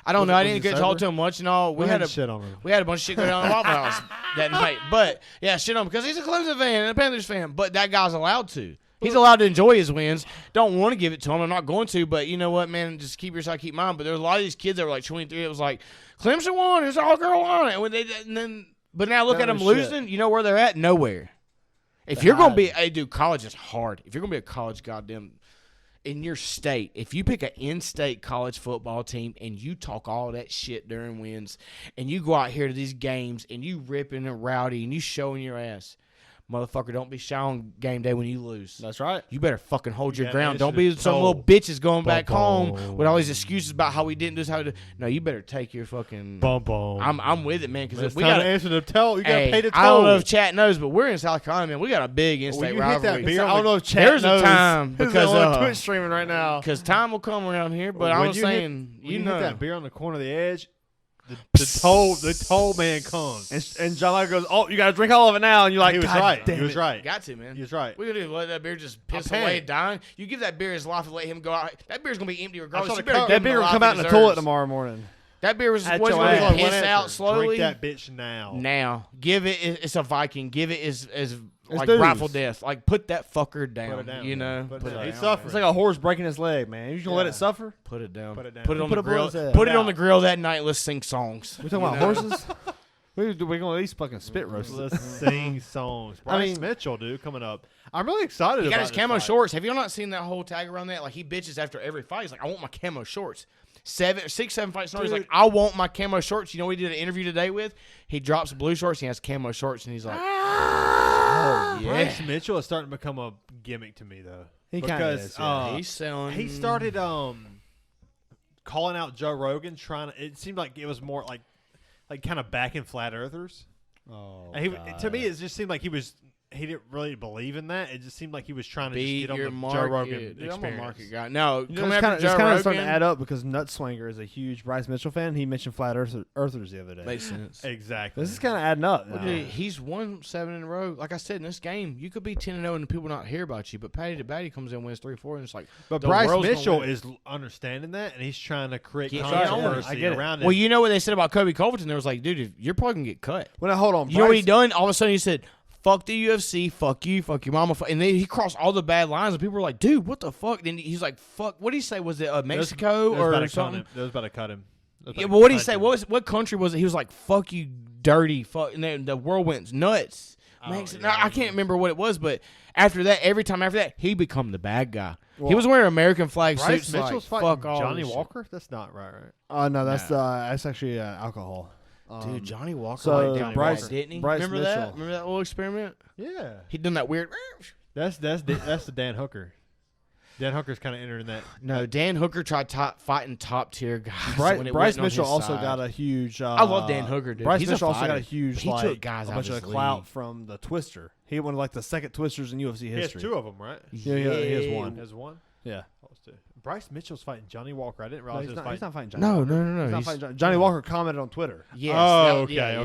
I don't know. I didn't get to talk to him much and all. We had a bunch of shit go down at Waffle House that night. But yeah, shit on him because he's a Clemson fan and a Panthers fan. But that guy's allowed to. He's allowed to enjoy his wins. Don't want to give it to him. I'm not going to. But you know what, man? Just keep your side, keep mine. But there's a lot of these kids that were like 23. It was like Clemson won. It's all Carolina. But now look at them losing. You know where they're at? Nowhere. If you're gonna be, hey, dude, college is hard. If you're gonna be a college goddamn. In your state, if you pick an in-state college football team and you talk all that shit during wins and you go out here to these games and you ripping and rowdy and you showing your ass, motherfucker, don't be shy on game day when you lose. That's right. You better fucking hold your ground. Don't be some little bitches going back home with all these excuses about how we didn't do this. How we did. No, you better take your fucking. I'm with it, man. Because we got to answer the toll. You got to pay the toll. I don't know if chat knows, but we're in South Carolina, man. We got a big in-state rivalry. I don't know if chat knows. There's a time because Twitch streaming right now. Because time will come around here. But I'm saying, you hit that beer on the corner of the edge. the toll man comes. And JonMikel goes, "Oh, you got to drink all of it now." And you're like, he was God right. Damn he was it. right. Got to, man. He was right. We're going to let that beer just piss away dying. You give that beer his life and let him go out. That beer's going to be empty regardless. That beer will come out in the toilet tomorrow morning. That beer was going to piss out slowly. Drink that bitch now. Now. Give it. It's a Viking. Give it as like dudes. rifle death. Like, put that fucker down. Put it down, you know? Put it down. He's suffering. It's like a horse breaking his leg, man. You just going to let it suffer? Put it down. Put it down. Put it on the grill. Put Put it on the grill that night. Let's sing songs. We talking about horses? We're going to at least fucking spit roast. Let's sing songs. Bryce Mitchell, dude, coming up. I'm really excited about his camo shorts. Have you not seen that whole tag around that? Like, he bitches after every fight. He's like, I want my camo shorts. 6, 7 fights. He's like, I want my camo shorts. You know what he did an interview today with? He drops blue shorts. And he has camo shorts. And he's like, oh, yeah. Bryce Mitchell is starting to become a gimmick to me, though. He kind of is. He's selling. He started calling out Joe Rogan, it seemed like it was more like kind of backing flat earthers. Oh, to me, it just seemed like he didn't really believe in that. It just seemed like he was trying to just get on the market. Joe Rogan experience. I'm a market guy. No, it's kind of starting to add up because Nutswanger is a huge Bryce Mitchell fan. He mentioned flat earthers the other day. Makes sense. Exactly. This is kind of adding up. Well, dude, he's won 7 in a row. Like I said, in this game, you could be 10-0 and people not hear about you, but Patty to Batty comes in and wins 3-4, and it's like. But Bryce Mitchell is understanding that, and he's trying to create controversy around it. Well, you know what they said about Kobe Covington? They was like, dude, you're probably gonna get cut. Well, now, hold on. You know what he done? All of a sudden, he said, fuck the UFC, fuck you, fuck your mama. And then he crossed all the bad lines, and people were like, dude, what the fuck? Then he's like, fuck. What did he say? Was it Mexico or something? They was about to cut him. Yeah, but what did he say? What country was it? He was like, fuck you, dirty fuck. And then the world went nuts. I can't remember what it was, but after that, every time after that, he become the bad guy. Well, he was wearing American flag suits. Mitchell's like, fuck all Johnny Walker? That's not right? Oh, no, that's actually alcohol. Dude, Johnny Walker. So Bryce, didn't he? Bryce Remember Mitchell. that? Remember that little experiment? Yeah. He done that weird. That's the Dan Hooker. Dan Hooker's kind of entering that. No, Dan Hooker tried fighting top tier guys. Bryce Mitchell also got a huge. I love Dan Hooker, dude. Bryce Mitchell also got a huge. He took guys a bunch of clout from the Twister. He won like the second Twisters in UFC history. He has 2 of them, right? Yeah, he has one. He has one. Yeah. Bryce Mitchell's fighting Johnny Walker. I didn't realize he's not fighting Johnny Walker. No. He's not fighting Johnny Walker commented on Twitter. Yes. Oh, okay. I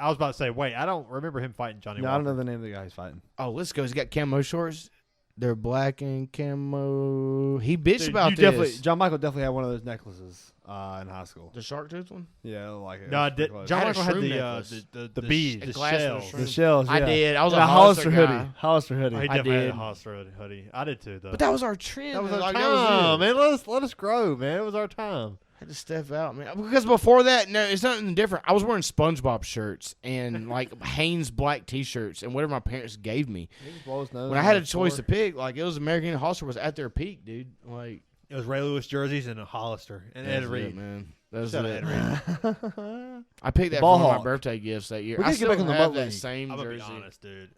was about to say, wait, I don't remember him fighting Johnny Walker. I don't know the name of the guy he's fighting. Oh, let's go. He's got camo shorts. They're black and camo. He bitched about this. JonMikel definitely had one of those necklaces in high school. The shark tooth one? Yeah, like it. No, JonMikel had the beads, the shells. The shells, yeah. I did. I was a Hollister hoodie. Hollister hoodie. I definitely had a Hollister hoodie. I did too, though. But that was our trend. That was our time, man. Let us grow, man. It was our time. Had to step out, man. Because before that, no, it's nothing different. I was wearing SpongeBob shirts and like Hanes black T-shirts and whatever my parents gave me. When I had a choice to pick, like it was American Hollister was at their peak, dude. Like it was Ray Lewis jerseys and a Hollister and Ed Reed, man. That's it. Ed Reed. I picked that for one of my birthday gifts that year. I still have that same jersey. I'm gonna be honest, dude.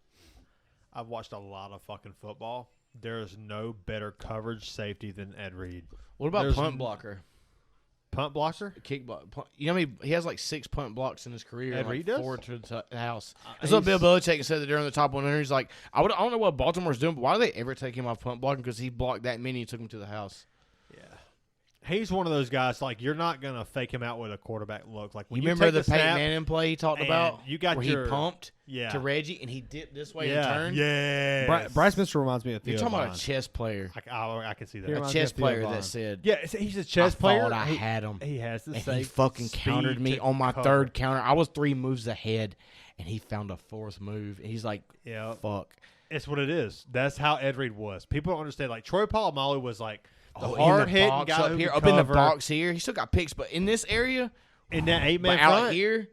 I've watched a lot of fucking football. There is no better coverage safety than Ed Reed. What about punt blocker? Punt blocker? Kick block. You know, he has like 6 punt blocks in his career. Ed Reed does? 4 to the house. That's what Bill Belichick said that during the top 100. He's like, I don't know what Baltimore's doing, but why do they ever take him off punt blocking? Because he blocked that many and took him to the house. Yeah. He's one of those guys, like, you're not going to fake him out with a quarterback look. Like, when you remember the Peyton Manning play he talked about? You got where he pumped to Reggie and he dipped this way and turned? Yeah. Bryce Mitchell reminds me of Theo You're talking Vaughn. about a chess player. I can see that. A chess player that said. Yeah, he's a chess player. I had him. He has the and same he fucking countered me on my third counter. I was 3 moves ahead, and he found a 4th move. And he's like, fuck. It's what it is. That's how Ed Reed was. People don't understand. Like, Troy Polamalu was like, the hard hit guy up here, up in the box here. He still got picks, but in this area, in that 8-man out here,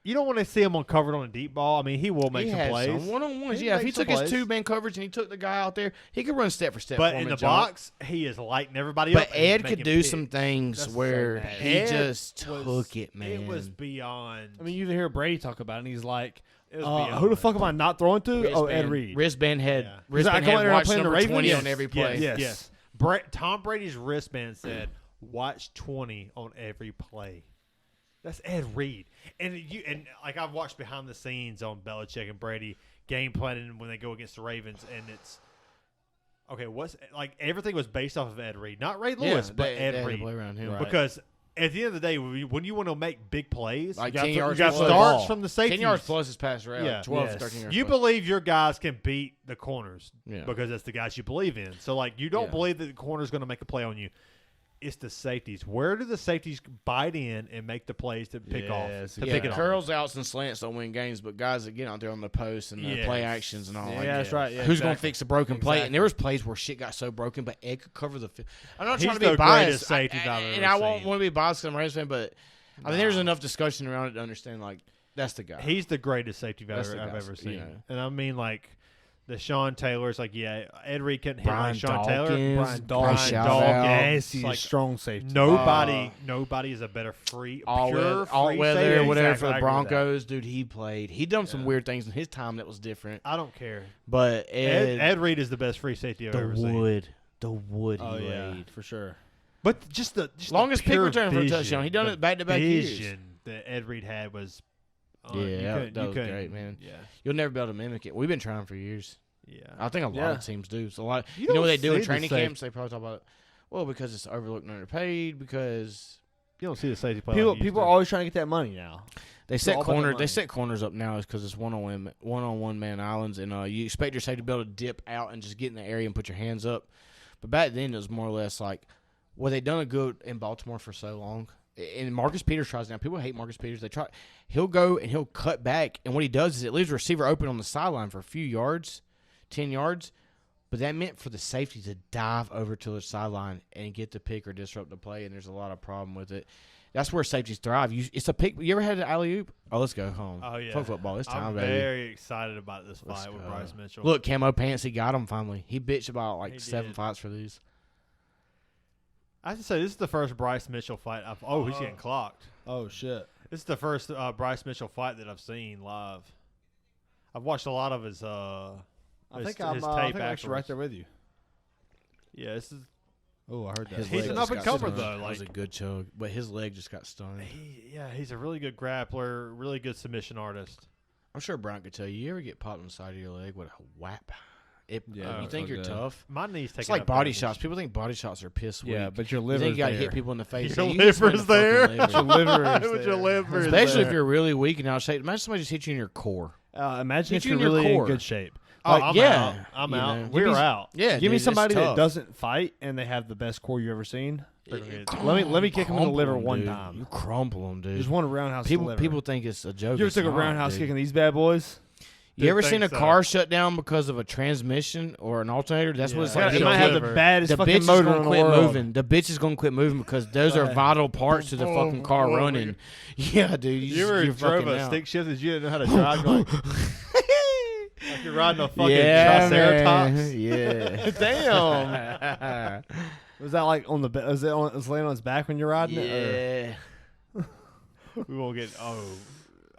you don't want to see him covered on a deep ball. I mean, he will make some plays. One-on-ones. Yeah, if he took his 2-man coverage and he took the guy out there, he could run step for step. But in the box, he is lighting everybody up. But Ed could do some things where he just took it, man. It was beyond. I mean, you hear Brady talk about it, and he's like, who the fuck am I not throwing to? Ed Reed. Wristband head. Yeah. Wristband head, watch number 20 on every play. Yes. Tom Brady's wristband said, "Watch 20 on every play." That's Ed Reed, and like I've watched behind the scenes on Belichick and Brady game planning when they go against the Ravens, and it's okay. What's like everything was based off of Ed Reed, not Ray Lewis, but Ed Reed, around him. Because at the end of the day, when you want to make big plays, like you 10 yards got starts from the safety. 10 yards plus is pass route. Yeah. 12, 13 yards You plus. believe your guys can beat the corners because that's the guys you believe in. So, like, you don't believe that the corner's going to make a play on you. It's the safeties. Where do the safeties bite in and make the plays to pick off? Pick it curls, outs, and slants don't win games, but guys that get out there on the post and the play actions and all. That's right. Yeah, who's going to fix the broken play? And there was plays where shit got so broken, but Ed could cover the field. I'm not trying to be biased. Safety I've ever and I won't want to be biased because I'm a Raiders fan, but I mean, there's enough discussion around it to understand, like, that's the guy. He's the greatest safety I've ever seen. You know. And I mean, like, the Sean Taylor's like, Ed Reed couldn't hit like Sean Taylor. Brian Dawkins. He's like strong safety. Nobody is a better free, pure free weather or whatever for the Broncos. Dude, he played. He done some weird things in his time that was different. I don't care. But Ed Reed is the best free safety I've ever seen. The wood he laid. For sure. But just longest kick return for a touchdown. He done it back-to-back years. The vision that Ed Reed had was that was great, man. Yeah. You'll never be able to mimic it. We've been trying for years. Yeah. I think a lot of teams do. So you know what they do in training camps? They probably talk about it. Well, because it's overlooked and underpaid, because you don't see the safety play. People are always trying to get that money now. They set corners up now because it's one-on-one man islands, and you expect your safety to be able to dip out and just get in the area and put your hands up. But back then it was more or less like, well, they done a good in Baltimore for so long. And Marcus Peters tries now. People hate Marcus Peters. He'll go and he'll cut back, and what he does is it leaves the receiver open on the sideline for a few yards, 10 yards. But that meant for the safety to dive over to the sideline and get the pick or disrupt the play, and there's a lot of problem with it. That's where safeties thrive. It's a pick. You ever had an alley-oop? Oh, let's go home. Oh, yeah. Fuck football. It's time, I'm baby. very excited about this fight with Bryce Mitchell. Look, Camo Pants, he got him finally. He bitched about 7 fights for these. I have to say, this is the first Bryce Mitchell fight. He's getting clocked. Oh, shit. This is the first Bryce Mitchell fight that I've seen live. I've watched a lot of his tape actually right there with you. Yeah, this is. Oh, I heard that. He's an up-and-comer, though. That was a good chug, but his leg just got stunned. He's a really good grappler, really good submission artist. I'm sure Bryant could tell you. You ever get popped on the side of your leg with a whap? You think you're tough? My kne's taking. It's like body shots. People think body shots are piss weak. Yeah, but your liver's there. You got to hit people in the face. Your liver's there. Your liver is Especially if you're really weak and out of shape. Imagine somebody just hit you in your core. Imagine if you're really in good shape. I'm out. We're out. Yeah, give me somebody that doesn't fight and they have the best core you've ever seen. Let me kick him in the liver one time. You crumple them, dude. Just one roundhouse. People think it's a joke. You ever took a roundhouse kick in these bad boys? You ever seen a car shut down because of a transmission or an alternator? That's what it's like. It might have the baddest fucking motor in the world. The bitch is going to quit moving because those are vital parts to the fucking car running. Yeah, dude. You ever drove a stick shift that you didn't know how to drive? Like you're riding a fucking Triceratops. Yeah. Damn. Was that like on the? Was it laying on his back when you're riding it? Yeah. We won't get.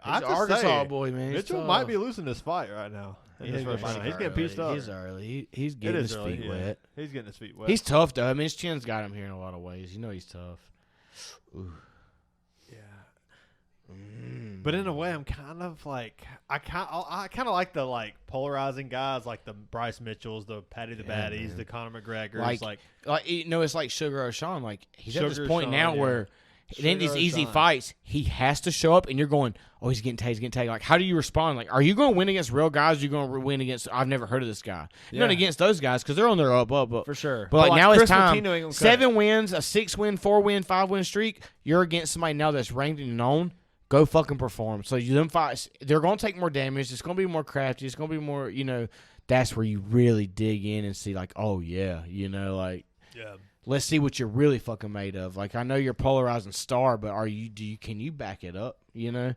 He's an Arkansas boy, man. Mitchell might be losing this fight right now. He's getting pieced up. He's early. He's getting his feet wet. He's getting his feet wet. He's tough, though. I mean, his chin's got him here in a lot of ways. You know he's tough. Ooh. Yeah. But in a way, I'm kind of like I kind of like the polarizing guys like the Bryce Mitchells, the Patty the Baddies, man. The Conor McGregors, like it's like Sugar O'Shawn. Like he's at this point now where. In these easy fights, he has to show up, and you're going, oh, he's getting tagged. Like, how do you respond? Like, are you going to win against real guys? Or are you going to win against, I've never heard of this guy. You're not against those guys because they're on their up. For sure. But now it's time. 7 wins, a 6-win, 4-win, 5-win streak. You're against somebody now that's ranked and known. Go fucking perform. So them fights, they're going to take more damage. It's going to be more crafty. It's going to be more, that's where you really dig in and see, like, oh, yeah, Yeah. Let's see what you're really fucking made of. Like, I know you're a polarizing star, but can you back it up? Yeah.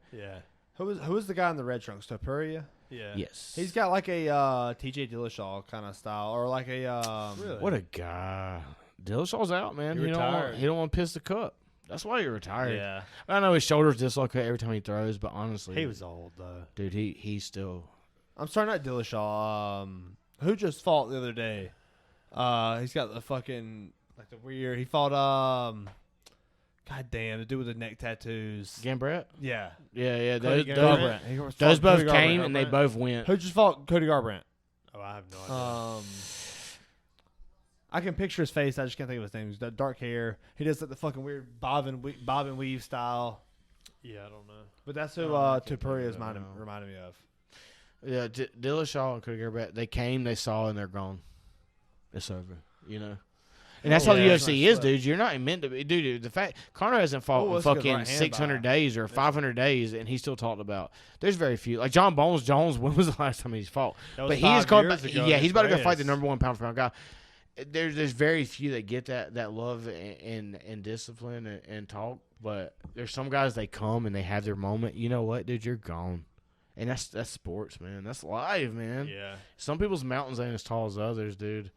Who was the guy in the red trunks? Topuria? Yeah. Yes. He's got like a T.J. Dillashaw kind of style, or like a really? What a guy. Dillashaw's out, man. He don't want to piss the cup. That's why you're retired. Yeah. I know his shoulders dislocate every time he throws, but honestly, he was old though. Dude, he's still. I'm sorry, not Dillashaw. Who just fought the other day? He's got the fucking. Like the weird, he fought, God damn, the dude with the neck tattoos. Gambrat? Yeah. Yeah. Those both came and they both went. Who just fought Cody Garbrandt? Oh, I have no idea. I can picture his face. I just can't think of his name. He's got dark hair. He does like the fucking weird bob and weave style. Yeah, I don't know. But that's who Topuria is reminding me of. Yeah, Dillashaw and Cody Garbrandt, they came, they saw, and they're gone. It's over, you know. And that's how the UFC is, dude. You're not meant to be. Dude, the fact Conor hasn't fought in fucking 600 days or 500 days, and he's still talked about. There's very few. Like John Jones, when was the last time he's fought? But he is called. Yeah, he's about to go fight the number 1 pound for pound guy. There's very few that get that love and discipline and talk. But there's some guys, they come and they have their moment. You know what, dude? You're gone. And that's sports, man. That's life, man. Yeah. Some people's mountains ain't as tall as others, dude.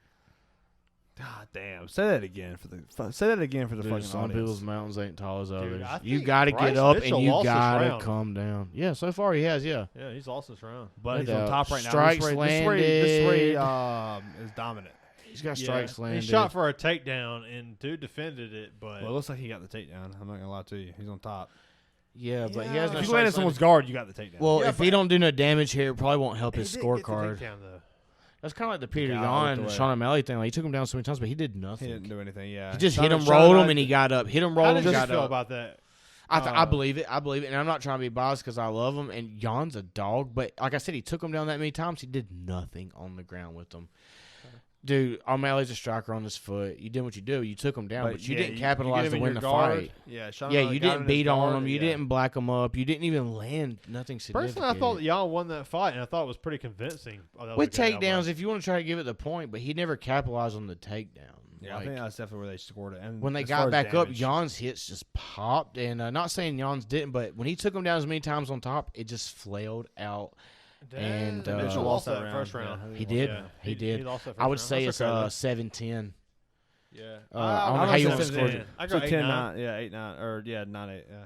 God damn. Say that again for the fucking Some audience. people's mountains ain't tall as others. Dude, you got to get up Mitchell and you got to round. come down. Yeah, so far he has, yeah. Yeah, he's lost this round. But he's on top right now. Strikes landed. This is where he is dominant. He's got strikes landed. He shot for a takedown, and dude defended it, but... Well, it looks like he got the takedown. I'm not going to lie to you. He's on top. Yeah, but he has no If you land in someone's guard, you got the takedown. Well, if he don't do no damage here, it probably won't help his scorecard. Though. That's kind of like the Peter Yan, Sean O'Malley thing. Like, he took him down so many times, but he did nothing. He didn't do anything, yeah. He just hit him, rolled him, and he got up. Hit him, rolled him, got up. How did you feel about that? I believe it. And I'm not trying to be biased because I love him, and Jan's a dog. But like I said, he took him down that many times. He did nothing on the ground with him. Dude, O'Malley's a striker on his foot. You did what you do. You took him down, but you didn't capitalize to win the fight. Yeah, you didn't beat on him. You didn't black him up. You didn't even land nothing significant. Personally, I thought that Jan won that fight, and I thought it was pretty convincing. With takedowns, if you want to try to give it the point, but he never capitalized on the takedown. Yeah, I think that's definitely where they scored it. And when they got back up, Jan's hits just popped. And not saying Jan's didn't, but when he took him down as many times on top, it just flailed out. And Mitchell lost that first round. He did. Yeah. He did. He lost that first I would round. say That's it's 7-10. Yeah. I don't know how you want to score it. I go 10-9. Yeah, 8-9 or 9-8. Yeah.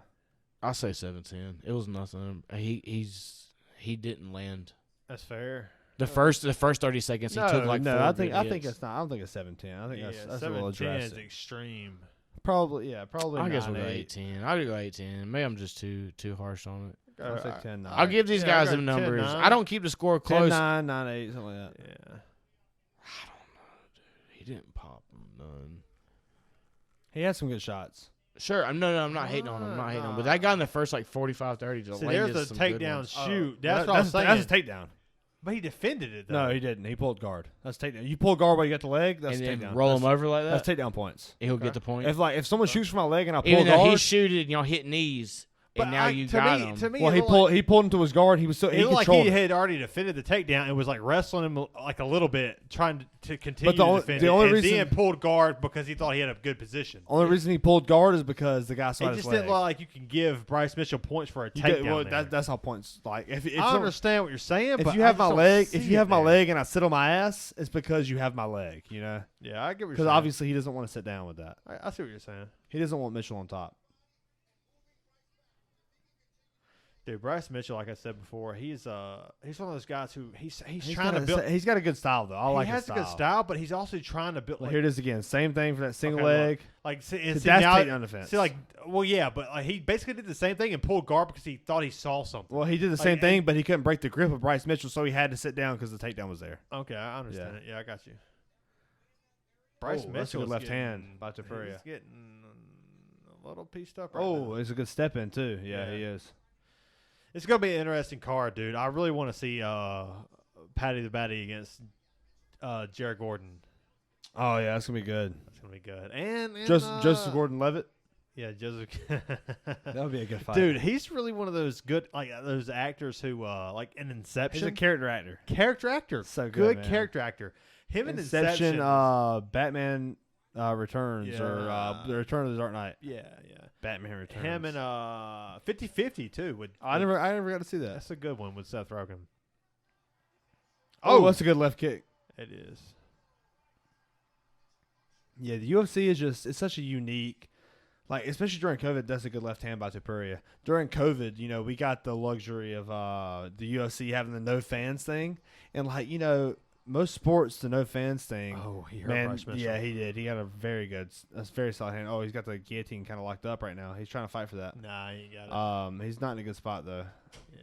I'll say 7-10. It was nothing. He didn't land. That's fair. The first 30 seconds he took like no. four I think hits. it's not. I don't think it's 7-10. I think that's a 7-10 little is drastic. extreme. Probably. I guess we'll go 8-10. I'll go 8-10. Maybe I'm just too harsh on it. I'll say 10-9. I'll give these guys them numbers. 10-9. I don't keep the score close. 10-9, 9-8, something like that. Yeah. I don't know, dude. He didn't pop them none. He had some good shots. Sure. I'm not hating on him. I'm not hating on him. But that guy in the first 45-30 just landed there's some a good takedown ones. shoot. That's what I'm saying. That's a takedown. But he defended it, though. No, he didn't. He pulled guard. That's takedown. You pull guard while you got the leg, that's and takedown. then roll him over like that? That's takedown points. And he'll get the point? If someone shoots from my leg and I pull Even though guard. he shooted and y'all hit knees, and now you got him. To me, well, he pulled him to his guard. He was so he looked like he had already defended the takedown and was like wrestling him like a little bit, trying to continue to defend it. And then pulled guard because he thought he had a good position. Only reason he pulled guard is because the guy saw his leg. It just didn't look like you can give Bryce Mitchell points for a takedown. That's how points. Like if I understand what you're saying, but if you have my leg and I sit on my ass, it's because you have my leg. You know. Yeah, I get what you're saying. Because obviously he doesn't want to sit down with that. I see what you're saying. He doesn't want Mitchell on top. Dude, Bryce Mitchell, like I said before, he's one of those guys who he's trying to build. He's got a good style though. I like his style. He has a good style, but he's also trying to build. Here it is again. Same thing for that single leg. That's takedown defense. See, but he basically did the same thing and pulled guard because he thought he saw something. Well, he did the same thing, but he couldn't break the grip of Bryce Mitchell, so he had to sit down because the takedown was there. Okay, I understand it. Yeah, I got you. Bryce Mitchell, that's a good left hand by Topuria. He's getting a little pieced up. It's a good step in too. Yeah, he is. It's going to be an interesting card, dude. I really want to see Paddy the Baddy against Jared Gordon. Oh, yeah, that's going to be good. That's going to be good. And Joseph Gordon-Levitt? Yeah, Joseph. That would be a good fight. Dude, he's really one of those good, those actors who, like in Inception. He's a character actor. Character actor. So good, character actor. Him in Inception, Batman Returns, or The Return of the Dark Knight. Yeah. Batman Returns. Him and 50-50 too. I never got to see that. That's a good one with Seth Rogen. Oh, that's a good left kick. It is. Yeah, the UFC is it's such a unique, especially during COVID. That's a good left hand by Topuria. During COVID, we got the luxury of the UFC having the no fans thing, and most sports, the no fans thing. Oh, he hurt Bryce Mitchell. Yeah, he did. He got a very solid hand. Oh, he's got the guillotine kind of locked up right now. He's trying to fight for that. Nah, he ain't got it. He's not in a good spot though.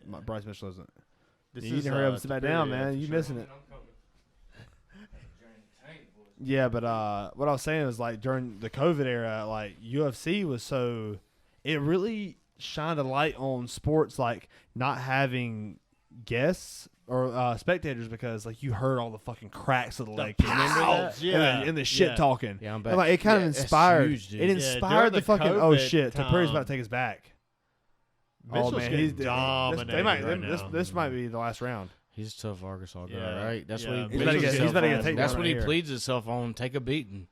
Yeah. Bryce Mitchell isn't. You need to hurry up and sit back down, man. You missing it. Yeah, but what I was saying is like during the COVID era, like UFC was it really shined a light on sports, like not having guests or spectators, because like you heard all the fucking cracks of the leg, remember that? Yeah, and the shit talking. Yeah, I'm and like it kind of inspired. Huge, it inspired the fucking COVID oh shit, Tapiri's about to take us back. Mitchell's getting dominated this might be the last round. He's a tough Arkansas guy, right? That's what he's about to get taken. That's what he pleads himself on. Take a beating.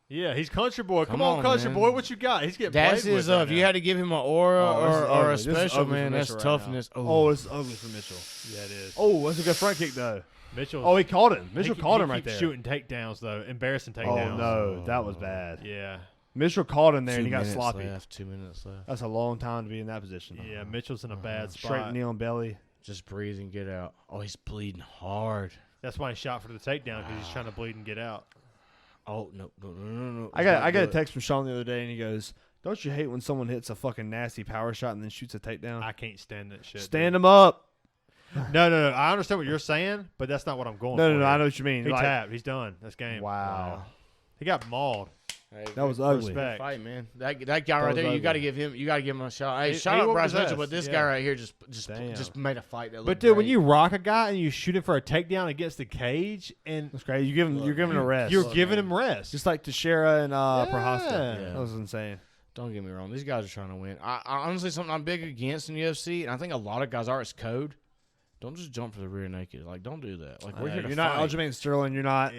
Yeah, he's country boy. Come on, country man. boy. What you got? He's getting that's played his. with If you had to give him an aura or a special, man, that's toughness. It's ugly for Mitchell. Yeah, it is. Oh, that's a good front kick though. Mitchell. Oh, he caught him. Mitchell caught him right there. Shooting takedowns though, embarrassing takedowns. Oh no, that was bad. Yeah. Mitchell caught him there and he got sloppy. 2 minutes left. That's a long time to be in that position. Yeah, Mitchell's in a bad spot. Straight knee on belly. Just breathe and get out. Oh, he's bleeding hard. That's why he shot for the takedown, because he's trying to bleed and get out. Oh no. I got a text from Sean the other day and he goes, "Don't you hate when someone hits a fucking nasty power shot and then shoots a takedown?" I can't stand that shit. Stand him up. No. I understand what you're saying, but that's not what I'm going for. No. I know what you mean. He tapped. He's done. That's game. Wow. He got mauled. Hey, that was ugly. Respect. Fight, man. That guy right there, you got to give him a shot. Hey, shout out Bryce Mitchell, but this guy right here just made a fight that looked But dude, great. when you rock a guy and you shoot him for a takedown against the cage, and that's great. You're giving him a rest. You're giving him rest, just like Teixeira and Prochazka. Yeah. That was insane. Don't get me wrong; these guys are trying to win. I honestly, something I'm big against in UFC, and I think a lot of guys are. It's code. Don't just jump for the rear naked. Like, don't do that. Like, we're here to You're fight. not Aljamain Sterling. You're not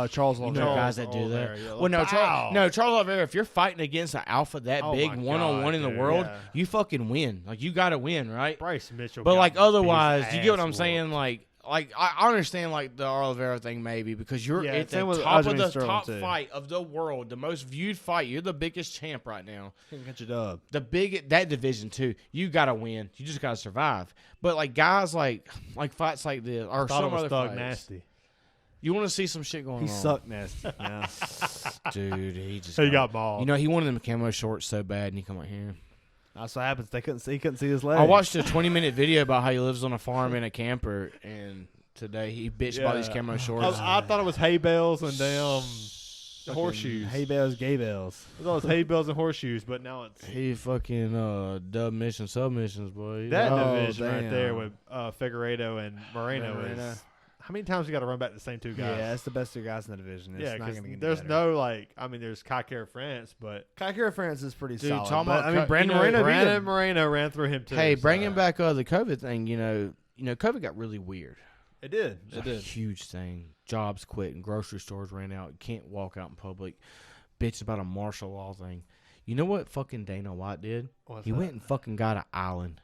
Charles Oliveira. You know guys that do that. Well, Charles Oliveira, if you're fighting against an alpha that big, one-on-one in the world, you fucking win. Like, you got to win, right? Bryce Mitchell. But, like, otherwise, you get what I'm saying? Like I understand, like, the Oliveira thing maybe because you're at the top of the top fight of the world, the most viewed fight. You're the biggest champ right now. Get your dub. That division, too. You got to win. You just got to survive. But, like, guys like fights like this or some other fights. Nasty. You want to see some shit going on. He sucked nasty. Yeah. Dude, he got mauled. You know, he wanted them camo shorts so bad, and he come out here. That's what happens. He couldn't see his legs. I watched a 20-minute video about how he lives on a farm in a camper, and today he bitched about these camo shorts. I thought it was hay bales and damn horseshoes. Hay bales, gay bales. I thought it was hay bales and horseshoes, but now it's he fucking dub mission submissions, boy. That division right there with Figueiredo and Moreno is. How many times you got to run back the same two guys? Yeah, that's the best two guys in the division. It's not gonna get there's better. no there's Kaikara France, but Kaikara France is pretty solid. Brandon Moreno ran through him too. Hey, bringing back the COVID thing, you know, COVID got really weird. It did. It was a huge thing. Jobs quit and grocery stores ran out. You can't walk out in public. Bitch about a martial law thing. You know what fucking Dana White did? He went and fucking got an island.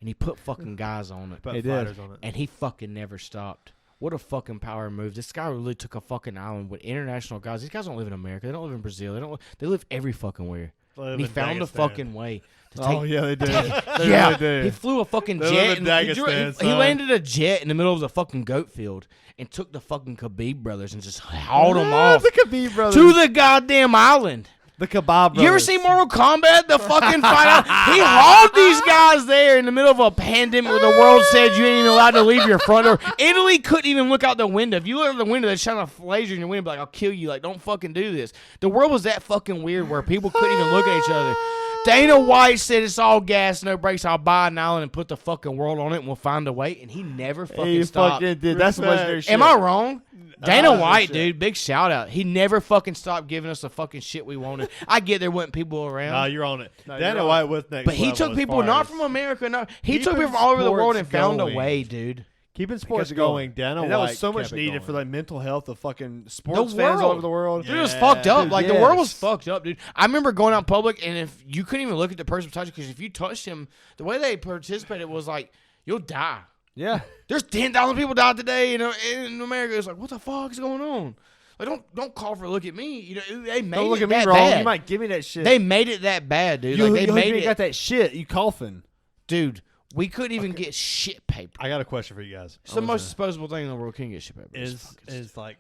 And he put fucking guys on it. He did. And he fucking never stopped. What a fucking power move. This guy really took a fucking island with international guys. These guys don't live in America. They don't live in Brazil. They live every fucking where. And he found a fucking way. Yeah, they did. Really did. He flew a fucking jet. He landed a jet in the middle of the fucking goat field and took the fucking Khabib brothers and just hauled them off the Khabib brothers to the goddamn island. The Kebab brothers. You ever seen Mortal Kombat? The fucking fight. He hauled these guys there in the middle of a pandemic where the world said you ain't even allowed to leave your front door. Italy couldn't even look out the window. If you look out the window, they're shine a laser in your window, be like, I'll kill you. Like, don't fucking do this. The world was that fucking weird where people couldn't even look at each other. Dana White said it's all gas, no brakes. I'll buy an island and put the fucking world on it, and we'll find a way. And he never fucking stopped. Fucking did. That's some legendary shit. Am I wrong? Dana White, dude, big shout out. He never fucking stopped giving us the fucking shit we wanted. I get there wasn't people around. No, you're on it. Dana White was next. But he took people not from America. No, he took people from all over the world and found a way, dude. Keeping sports going. Dana White. That was so much needed for like mental health of fucking sports fans all over the world. Dude, it was fucked up. Dude, like the world was fucked up, dude. I remember going out in public, and if you couldn't even look at the person beside you, because if you touched him, the way they participated was like, you'll die. Yeah. There's 10,000 people died today in America. It's like, what the fuck is going on? Like, don't call for a look at me. You know, they made don't look it at me that wrong. Bad. You might give me that shit. They made it that bad, dude. They made it. Got that shit. You coughing, dude. We couldn't even get shit paper. I got a question for you guys. It's the most disposable thing in the world. Can't get shit paper. Is like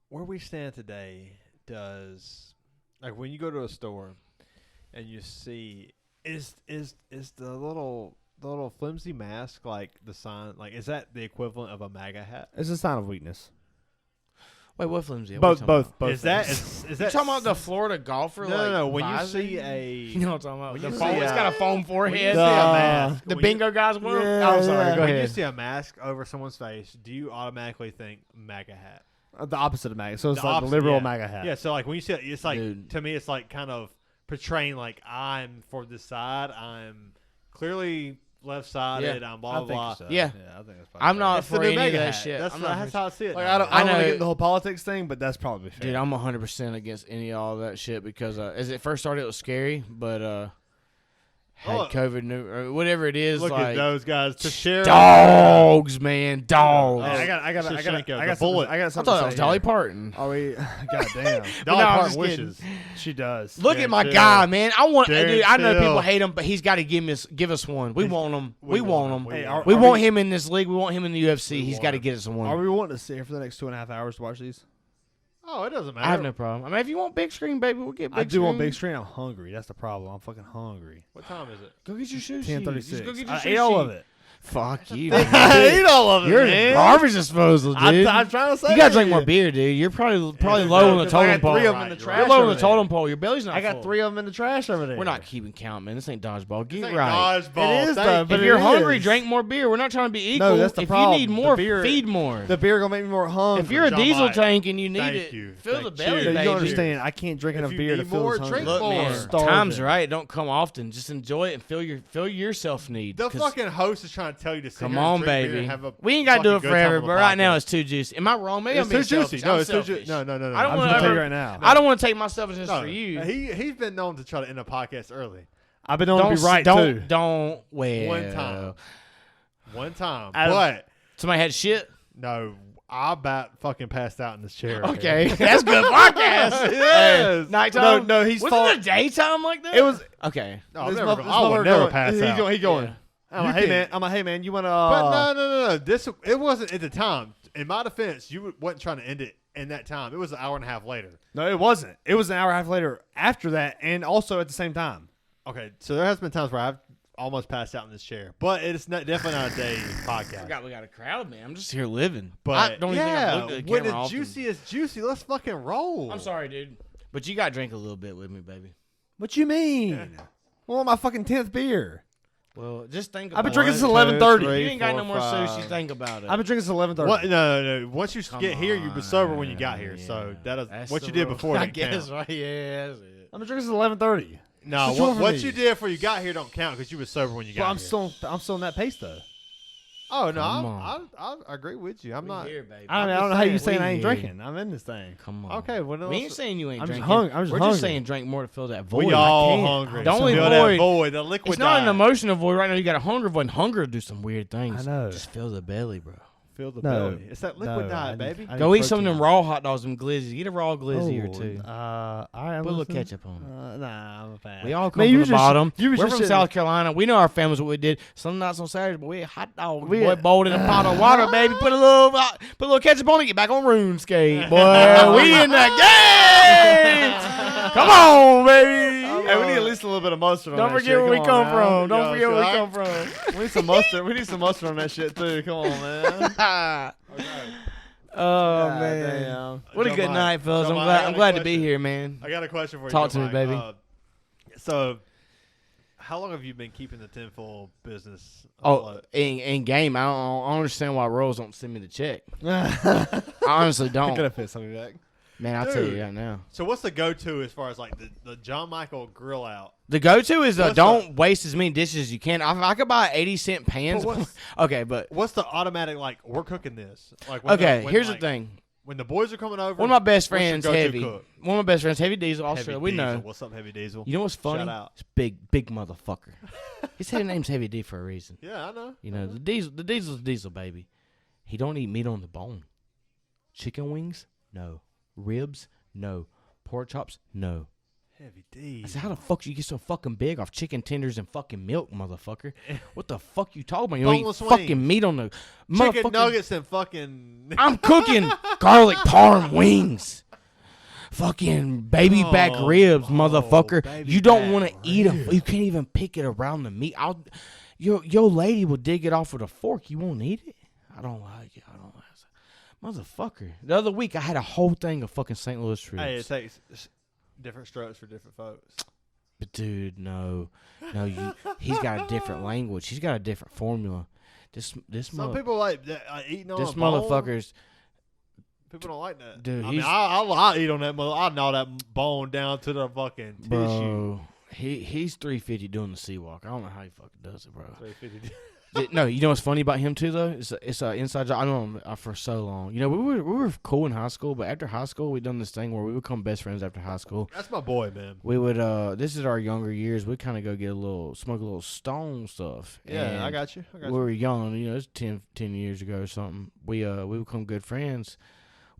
where we stand today. Does like when you go to a store and you see is the little flimsy mask like the sign, like is that the equivalent of a MAGA hat? It's a sign of weakness. Wait, what flimsy? Both. Is that you talking about the Florida golfer? No. When visor? you see a, you know what I'm talking about? The foam, it's got a foam forehead. The bingo guys one. Yeah, I'm sorry. Go when ahead. you see a mask over someone's face, do you automatically think MAGA hat? The opposite of MAGA. So it's The like opposite, the liberal yeah. MAGA hat. Yeah. So like when you see it, it's like Dude. to me, it's like kind of portraying like I'm for this side. I'm clearly left-sided. I'm blah blah. So. Yeah. I think that's I'm not It's the for new any of MAGA that hat. shit. That's how I see it. Like, now. I don't I want to know- get into the whole politics thing, but that's probably fair. Dude, I'm 100% against any of all that shit because as it first started, it was scary, but had COVID or whatever it is. Look like, at those guys. To share dogs, man, dogs. I got bullet. I got I something. thought to that was say Dolly here. Parton. Are we? Goddamn. Dolly No, I'm Parton just kidding. wishes. She does. Look Yeah, at my chill. guy, man. I want, Dude, dude. I know chill. people hate him, but he's got to give us one. We want him. We want him. Hey, We want him in this league. We want him in the UFC. He's got to get us Are one. we wanting to sit here for the next 2.5 hours to watch these? Oh, it doesn't matter. I have no problem. I mean, if you want big screen, baby, we'll get big I screen. do want big screen. I'm hungry. That's the problem. I'm fucking hungry. What time is it? Go get your sushi. 10:36. Just go get your I sushi. ate all of it. Fuck you. I ate all of it. You're man. garbage disposal, dude. I'm trying to say. You gotta drink more beer, dude. You're probably low on the I totem got pole. 3 of them in the Right, trash. You're low on over the there. totem pole. Your belly's not I got full. 3 of them in the trash over there. We're not keeping count, man. This ain't dodgeball. Get This ain't right. dodgeball. It is, Thank though, you. but If it you're hungry, is. drink more beer. We're not trying to be equal. No, that's the if problem. you need more, The beer- feed more. The beer gonna make me more hungry. If you're a John diesel Mike, tank and you need thank it, you. fill the Thank belly, you. Dude, baby. you understand? I can't drink enough you beer to need fill more, this hunger. drink Look, more. man, Starving. time's right. Don't come often. Just enjoy it and fill your self need. The 'Cause- fucking host is trying to tell you to sit Come here and on, drink beer baby. and have a We ain't got to do it fucking good time forever, on the but right now podcast. it's too juicy. Am I wrong? Maybe It's I'm being too juicy. selfish. No, I'm it's too juicy. selfish. No. I don't I'm want just gonna to tell you right now. I don't want to take my selfishness No, for you. He's been known to try to end a podcast early. I've been known to be right too. Don't. Well, One time. I- But somebody had shit. no, I about fucking passed out in this chair. Okay, that's good podcast. Yes. Hey, nighttime. No, he's was falling. it a daytime like that? It was. Okay. No, I This would motherfucker never going- pass out. He going. Yeah. I'm like, You hey can- man. Hey man. You wanna? But no. It wasn't at the time. In my defense, you wasn't trying to end it in that time. It was an hour and a half later. No, it wasn't. It was an hour and a half later after that, and also at the same time. Okay, so there has been times where I've almost passed out in this chair, but it's definitely not a day podcast. We got a crowd, man. I'm just here living. But I don't even think I've yeah, looked at the when camera the often. juicy is juicy, let's fucking roll. I'm sorry, dude, but you got to drink a little bit with me, baby. What you mean? I want my fucking 10th beer. Well, just think about I've been it. drinking since 11:30. You ain't got no more sushi. Think about it. I've been drinking since 11:30. What? No. Once you Come get here, you've been sober when you got on, here. yeah. So that is That's what the you did rule. before. I didn't guess, count. right? Yeah, that's it. I've been drinking since 11:30. No, What's wrong with what me? you did before you got here don't count because you were sober when you got But here. I'm still in that pace though. Oh no, Come I agree with you. I'm We not. here, baby. I I'm don't know just how you saying, saying I ain't we drinking. I'm in this thing. Come on. Okay, what else? We ain't saying you ain't I'm just drinking. hungry. I'm just We're hungry. just saying drink more to fill that void. We all can't. hungry. The only Fill void- that void, the liquid. It's not an died. emotional void right now. You got a hunger void. And hunger to do some weird things. I know. Just fill the belly, bro. Fill the No. belly. It's that liquid No, diet, I baby. need- I Go need eat some of them protein. raw hot dogs, them glizzies. Get a raw glizzy or two. All right, I'm Put a little listening. ketchup on it. Nah, I'm a fan. We all come Man, from you the was just- bottom. you was We're just from sitting- South Carolina. We know our families what we did. Some nights on Saturdays, but we had hot dogs. We Boy, had- boiled in a pot of water, baby. Put a little ketchup on it. Get back on RuneScape, boy. We in that game. Come on, baby. Hey, we need at least a little bit of mustard on Don't that forget shit. where we on come now. from. Don't Yo, forget where we so come from. We need some mustard. We need some mustard on that shit too. Come on, man. Oh God man, damn. what a good John night, fellas. John I'm Mike, I glad. got I'm a glad to be question. here, man. I got a question for you. Talk to me, Mike. baby. So, how long have you been keeping the tinfoil business? Oh, afloat? in game, I don't understand why Rose don't send me the check. I honestly I could don't. have fit something back. Man, I'll tell you Dude. right now. So what's the go-to as far as like the JonMikel grill out? The go-to is What's don't waste as many dishes as you can. If I could buy 80-cent pans. But what's- Okay, but What's the automatic like? We're cooking this. Like when okay. when, Here's like, the thing. When the boys are coming over, One of my best what's your friends, go-to Heavy. cook? One of my best friends, Heavy Diesel, Heavy Australia. We Diesel. know. What's up, Heavy Diesel? You know what's funny? Shout out. It's big motherfucker. His name's Heavy D for a reason. Yeah, I know. You know, the Diesel's Diesel, baby. He don't eat meat on the bone. Chicken wings? No. Ribs? No. Pork chops? No. Heavy I Diesel. said, how the fuck you get so fucking big off chicken tenders and fucking milk, motherfucker? What the fuck you talking about? You don't eat Boneless fucking wings. meat on the Chicken motherfucking- nuggets and fucking. I'm cooking garlic parm wings. Fucking baby back ribs, motherfucker. baby You don't back want to eat them. ribs. You can't even pick it around the meat. Your lady will dig it off with a fork. You won't eat it. I don't like it. Motherfucker. The other week, I had a whole thing of fucking St. Louis ribs. Hey, it takes different strokes for different folks. But, dude, no. He's got a different language. He's got a different formula. Some people like eating on this a bone. motherfucker's. People don't like that. Dude, I'll eat on that mother. I'll gnaw that bone down to the fucking tissue. Bro, he's 350 doing the sea walk. I don't know how he fucking does it, bro. 350. No, you know what's funny about him too though? It's an inside job. I know him for so long. You know, we were cool in high school, but after high school, we done this thing where we would become best friends after high school. That's my boy, man. We would this is our younger years. We'd kind of go smoke a little stone stuff. Yeah, and I got you. we were young. You know, it's 10 years ago or something. We become good friends.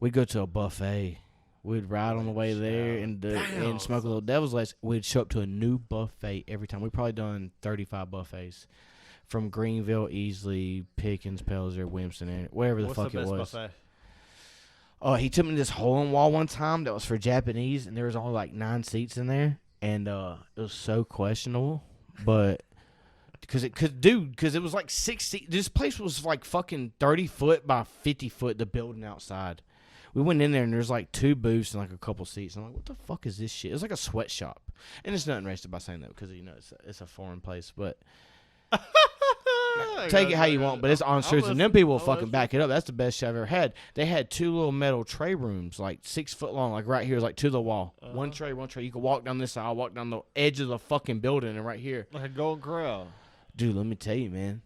We'd go to a buffet. We'd ride on the way there and smoke a little devil's lettuce. We'd show up to a new buffet every time. We've probably done 35 buffets. From Greenville, Easley, Pickens, Pelzer, Winston, wherever the fuck it was. Buffet? Oh, he took me to this hole-in-wall one time that was for Japanese, and there was only like 9 seats in there, and it was so questionable, but because it was like 6 seats. This place was like fucking 30 foot by 50 foot. The building outside. We went in there, and there's like 2 booths and like a couple seats. I'm like, what the fuck is this shit? It was like a sweatshop, and it's nothing racist by saying that because you know it's a foreign place, but. Take it how you want, but it's on truth. And them people will fucking back it up. That's the best shit I've ever had. They had 2 little metal tray rooms, like 6 foot long, like right here, like to the wall. One tray. You could walk down this aisle, walk down the edge of the fucking building, and right here. Like a Golden Corral. Dude, let me tell you, man.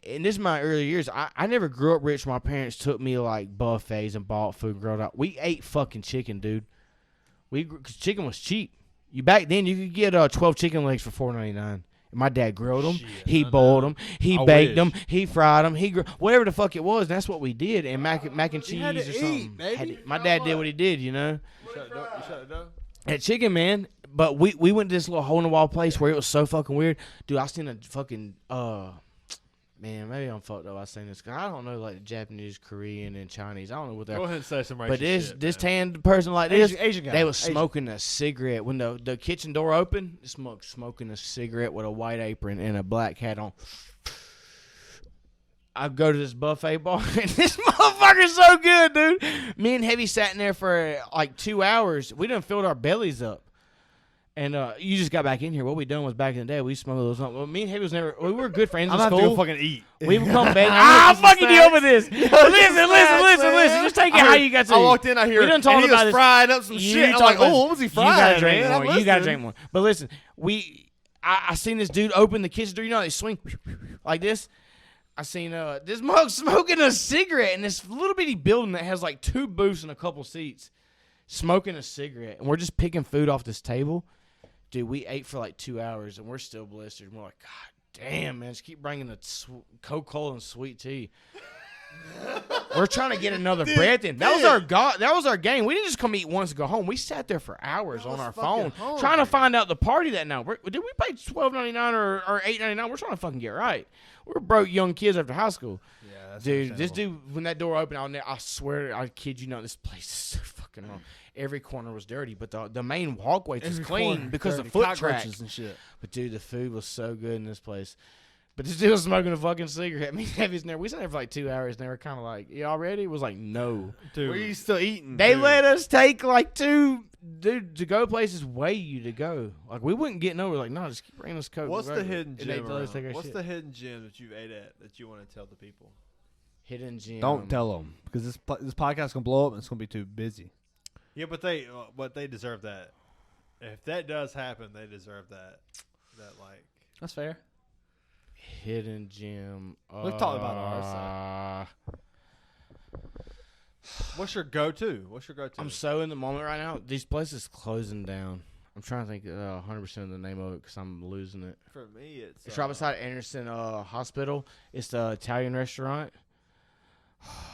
And this is my early years. I never grew up rich. My parents took me like buffets and bought food and growed up. We ate fucking chicken, dude. Cause chicken was cheap. Back then, you could get 12 chicken legs for $4.99. My dad grilled them. He boiled them. He baked them. He fried them. Whatever the fuck it was. And that's what we did. And mac and cheese or something. My dad did what he did, you know. You shut it down? That chicken, man. But we went to this little hole in the wall place where it was so fucking weird. Dude, I seen a fucking man, maybe I'm fucked up. I seen this. I don't know, like Japanese, Korean, and Chinese. I don't know what they're. Go ahead and say some racist But this tan person like this, Asian guy. they was smoking a cigarette when the kitchen door opened. Smoking a cigarette with a white apron and a black hat on. I go to this buffet bar, and this motherfucker's so good, dude. Me and Heavy sat in there for like 2 hours. We done filled our bellies up. And you just got back in here. What we done was back in the day, we smuggled those. Well, me and Heavy was never. We were good friends in school. I'm not gonna fucking eat. We would come back. I'm fucking deal with this. Listen. Just take it how you got to. I walked in. I hear. We done talked about this. Fried up some shit. I'm like, oh, what was he frying? You gotta drink more. You gotta drink more. But listen, I seen this dude open the kitchen door. You know how they swing like this. I seen this mug smoking a cigarette in this little bitty building that has like 2 booths and a couple seats, smoking a cigarette, and we're just picking food off this table. Dude, we ate for like 2 hours, and we're still blistered. We're like, God damn, man, just keep bringing the Coca-Cola and sweet tea. We're trying to get another breath in. That was our game. We didn't just come eat once and go home. We sat there for hours on our phone trying to find out the party that night. Did we pay $12.99 or $8.99? We're trying to fucking get right. We're broke young kids after high school. Yeah, dude, this dude, when that door opened, I swear, I kid you not, this place is so fucking wrong. Every corner was dirty, but the main walkway was clean because of foot tracks and shit. But dude, the food was so good in this place. But this dude was smoking a fucking cigarette. Me and Heavy's in there. We sat there for like 2 hours, and they were kind of like, "Y'all ready?" It was like, "No." Dude, were you still eating? They let us take like 2 to go places way you to go. Like we wouldn't get nowhere. Like, no, just keep bringing us Coke. What's the hidden gym? What's the hidden gym that you've ate at that you want to tell the people? Hidden gym. Don't tell them because this podcast gonna blow up and it's gonna be too busy. Yeah, but they deserve that. If that does happen, they deserve that. That's fair. Hidden gym. We've talked about ours. What's your go-to? I'm so in the moment right now. These places closing down. I'm trying to think 100% of the name of it because I'm losing it. For me, it's right beside Anderson Hospital. It's the Italian restaurant.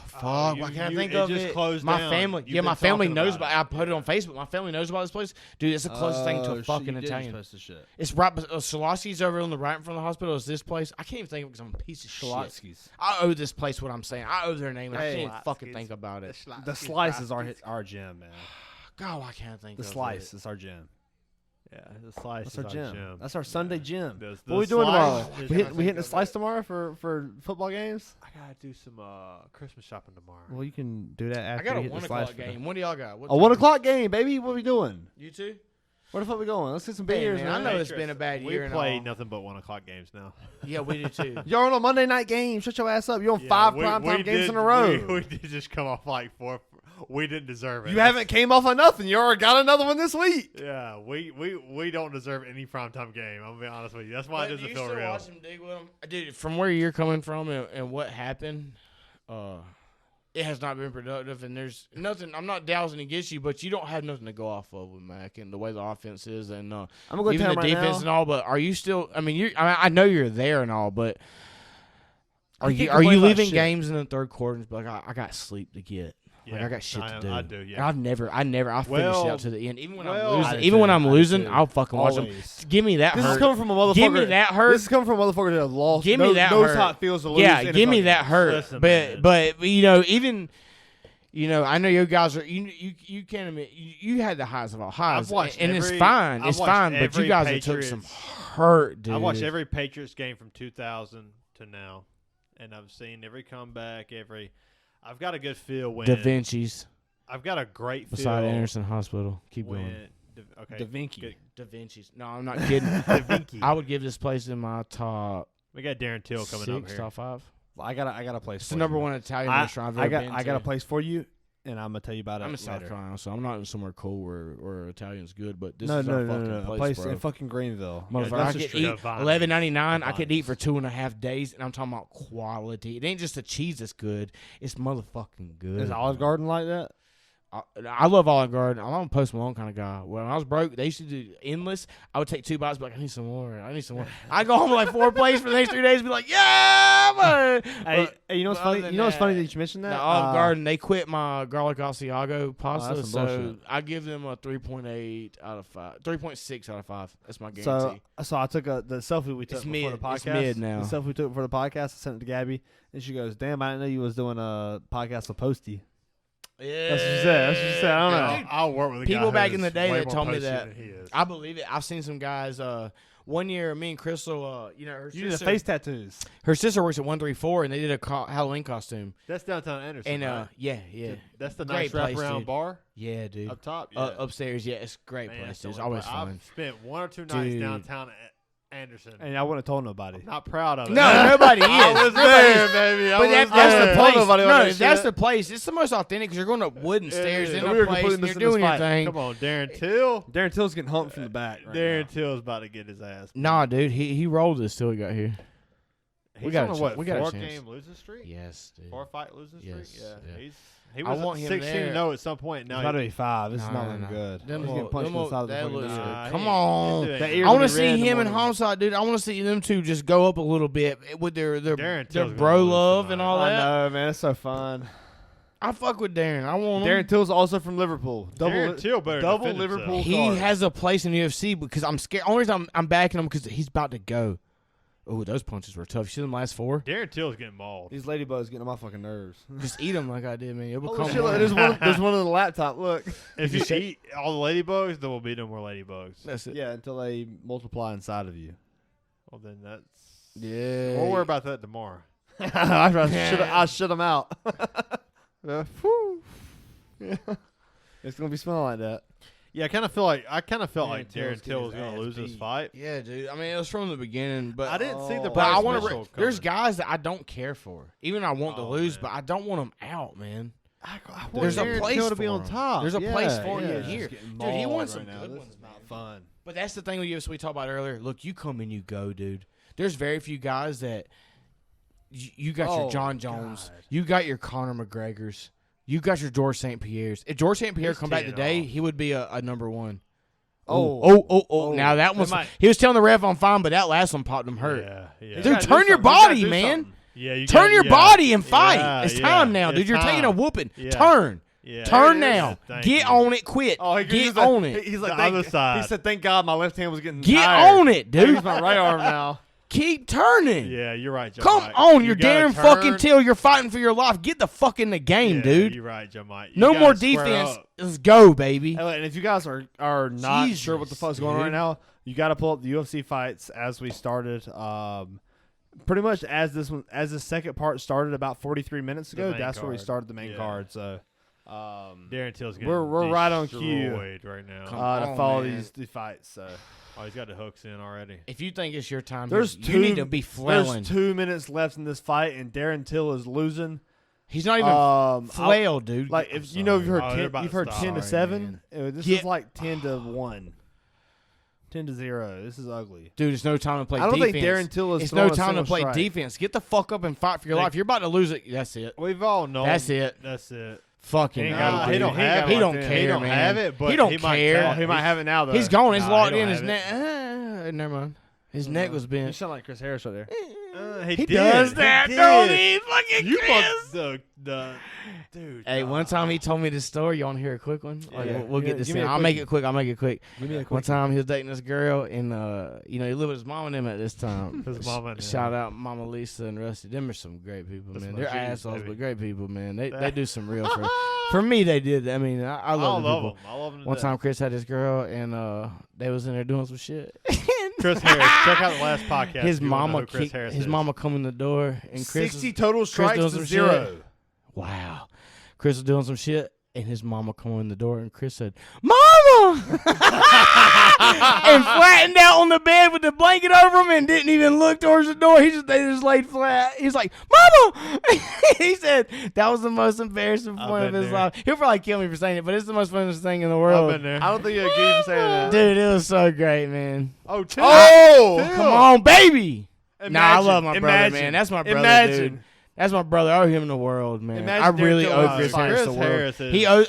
Fuck, why can't I think of it? My family, my family knows about it. I put it on Facebook. My family knows about this place. Dude, it's the closest thing to a fucking Italian. It's right, Shalotski's over on the right in front of the hospital. Is this place? I can't even think of it because I'm a piece of shit. I owe this place what I'm saying. I owe their name. I can't fucking think about it. The Slice is our gym, man. God, why can't I think of it? The Slice is our gym. Yeah, the Slice. That's our gym. gym. That's our Sunday gym. What are we doing tomorrow? We hitting the Slice tomorrow for football games? I gotta do some Christmas shopping tomorrow. Well, you can do that after. I got you a hit 1 o'clock game. What do y'all got? A 1 o'clock game, baby. What are we doing? You too? Where the fuck we going? Let's get some Hey, beers, man, man. I know it's been a bad year. We play nothing but 1 o'clock games now. Yeah, we do too. You're on a Monday night game. Shut your ass up. You're on 5 primetime games in a row. We did just come off like 4. We didn't deserve it. You haven't came off of nothing. You already got another one this week. Yeah, we don't deserve any primetime game. I'm gonna be honest with you. That's why it doesn't feel real. Do you still watch them dig with them? Dude, from where you're coming from and what happened, it has not been productive. And there's nothing. I'm not dousing against you, but you don't have nothing to go off of with Mac and the way the offense is and I'm gonna go even the defense and all. But are you still? I mean, I know you're there and all, but are you leaving games in the third quarter and be like, I got sleep to get? Like, I got shit to do. I do, yeah. I'll finish it out to the end. Even when I'm losing, I'll fucking watch them. Give me that hurt. This is coming from a motherfucker. Give me that hurt. This is coming from a motherfucker that lost. Give me that hurt. Knows how it feels to lose. Yeah, give me that hurt. Listen, but even I know you guys are you can't admit you had the highs of all highs, and it's fine. It's fine, but you guys have took some hurt, dude. I watched every Patriots game from 2000 to now, and I've seen every comeback, I've got a good feel when Da Vinci's. I've got a great feel beside Anderson Hospital. Keep going. Da Vinci's. No, I'm not kidding. Da Vinci. I would give this place in my top. We got Darren Till coming up here. Top 5. Well, I got a place. It's the number one Italian restaurant I've ever been to. I got a place for you, and I'm gonna tell you about it. I'm in South Carolina, so I'm not in somewhere cool where Italian's good. But this is a fucking place, bro. In fucking Greenville. I could eat $11.99. I could eat for 2.5 days, and I'm talking about quality. It ain't just the cheese that's good; it's motherfucking good. Is Olive Garden like that? I love Olive Garden. I'm a Post Malone kind of guy. When I was broke, they used to do endless. I would take 2 bites, be like, I need some more. I'd go home with like 4 plates for the next 3 days, and be like, yeah, man. Hey, you know what's funny? You know what's funny that you mentioned that? The Olive Garden, they quit my garlic Asiago pasta, so bullshit. I give them a 3.8 out of 5, 3.6 out of 5. That's my guarantee. So I took the selfie we took before the podcast. It's mid now. The selfie we took before the podcast, I sent it to Gabby, and she goes, "Damn, I didn't know you was doing a podcast with Posty." Yeah, that's what she said. I don't know. Dude, I'll work with people back in the day that told me that. I believe it. I've seen some guys. One year, me and Crystal, her you did sister, face tattoos. Her sister works at 134, and they did a Halloween costume. That's downtown Anderson. And right? yeah. That's the nice wraparound bar. Yeah, dude. Up top, upstairs. Yeah, it's a great place. It's always fun. I've spent 1 or 2 nights downtown Anderson. And I wouldn't have told nobody. I'm not proud of it. No, nobody is. I was there, baby. But that's the place. That's the place. It's the most authentic because you're going up wooden stairs in a place and you're doing your thing. Come on, Darren Till. Darren Till's getting humped from the back. Darren Till's about to get his ass. Nah, dude. He rolled this till he got here. He's on a 4-game losing streak? Yes, dude. 4-fight losing streak? Yeah. He was 16-0 at some point. Now he's about to be 5. This is not looking good. He's getting punched in the side of the fucking eye. Come on. I want to see him and Homicide, dude. I want to see them two just go up a little bit with their bro love and all that. I know, man. It's so fun. I fuck with Darren. I want him. Darren Till's also from Liverpool. Darren Till better double Liverpool. He has a place in the UFC because I'm scared. Only reason I'm backing him because he's about to go. Oh, those punches were tough. You see them last 4? Darren Till's getting mauled. These ladybugs getting on my fucking nerves. Just eat them like I did, man. It'll become there's one on the laptop. Look. If you eat all the ladybugs, there will be no more ladybugs. That's it. Yeah, until they multiply inside of you. Well, then that's... Yeah. We'll worry about that tomorrow. I shut them out. Yeah. It's going to be smelling like that. Yeah, I kind of felt like Darren Till was going to lose this fight. Yeah, dude. I mean, it was from the beginning, but I didn't see the. But I want to. There's guys that I don't care for. Even I want to lose, but I don't want them out, man. There's a place to be on top. There's a place for him here, dude. He wants some good ones. Not fun. But that's the thing with UFC we talked about earlier. Look, you come and you go, dude. There's very few guys that you got your John Jones, you got your Conor McGregors. You got your George St. Pierre's. If George St. Pierre come back today, he would be a number 1. Oh. Now that one's he was telling the ref I'm fine, but that last one popped him hurt. Yeah. Dude, turn your body, man. Yeah, turn your body and fight. It's time now, dude. You're taking a whooping. Turn. Yeah. Turn now. Get on it. Quit. Get on it. He's like, the other side. He said, "Thank God my left hand was getting tired. Get on it, dude." Use my right arm now. keep turning. Yeah, you're right, Joe. Come on, you're Darren fucking Till. You're fighting for your life. Get the fuck in the game, dude. You're right, Joe Mike. No more defense. Let's go, baby. And if you guys are not sure what the fuck's going on right now, you got to pull up the UFC fights as we started. Pretty much as the second part started about 43 minutes ago. That's where we started the main card. So. Darren Till's getting we're right on cue right now to follow these fights. So. Oh, he's got the hooks in already. If you think it's your time, you need to be flailing. There's 2 minutes left in this fight, and Darren Till is losing. He's not even flailed, dude. Like if you've heard 10 to 7. This is like 10 to 1. 10 to 0. This is ugly. Dude, it's no time to play defense. I don't think Darren Till is. It's no time to play defense. Get the fuck up and fight for your life. You're about to lose it. That's it. We've all known. That's it. Fucking he don't have it. He don't care, He don't man. have it, but he don't care. He might have it now, though. He's gone. He's locked in. His neck. Never mind. His neck was bent. You sound like Chris Harris right there. He does that, don't he? Fucking Chris. Dude. Hey, one time he told me this story. You want to hear a quick one? We'll get this in. I'll make it quick. Give me a quick. One time he was dating this girl, and he lived with his mom and them at this time. Shout out Mama Lisa and Rusty. Them are some great people, man. They're assholes, but great people, man. They do some real for me. They did. I mean, I love them. I love them. One time Chris had this girl, and they was in there doing some shit. Chris Harris. Check out the last podcast. His mama come in the door, and Chris 60 total strikes to 0. Wow. Chris was doing some shit, and his mama come in the door, and Chris said, "Mama!" and flattened out on the bed with the blanket over him and didn't even look towards the door. They just laid flat. He's like, "Mama!" He said that was the most embarrassing point of his life. He'll probably kill me for saying it, but it's the most funniest thing in the world. I've been there. I don't think you'll get you for saying that. Dude, it was so great, man. Oh, come on, baby. I love my brother, man. That's my brother, dude. That's my brother. I owe him the world, man. I really owe Chris Harris the world.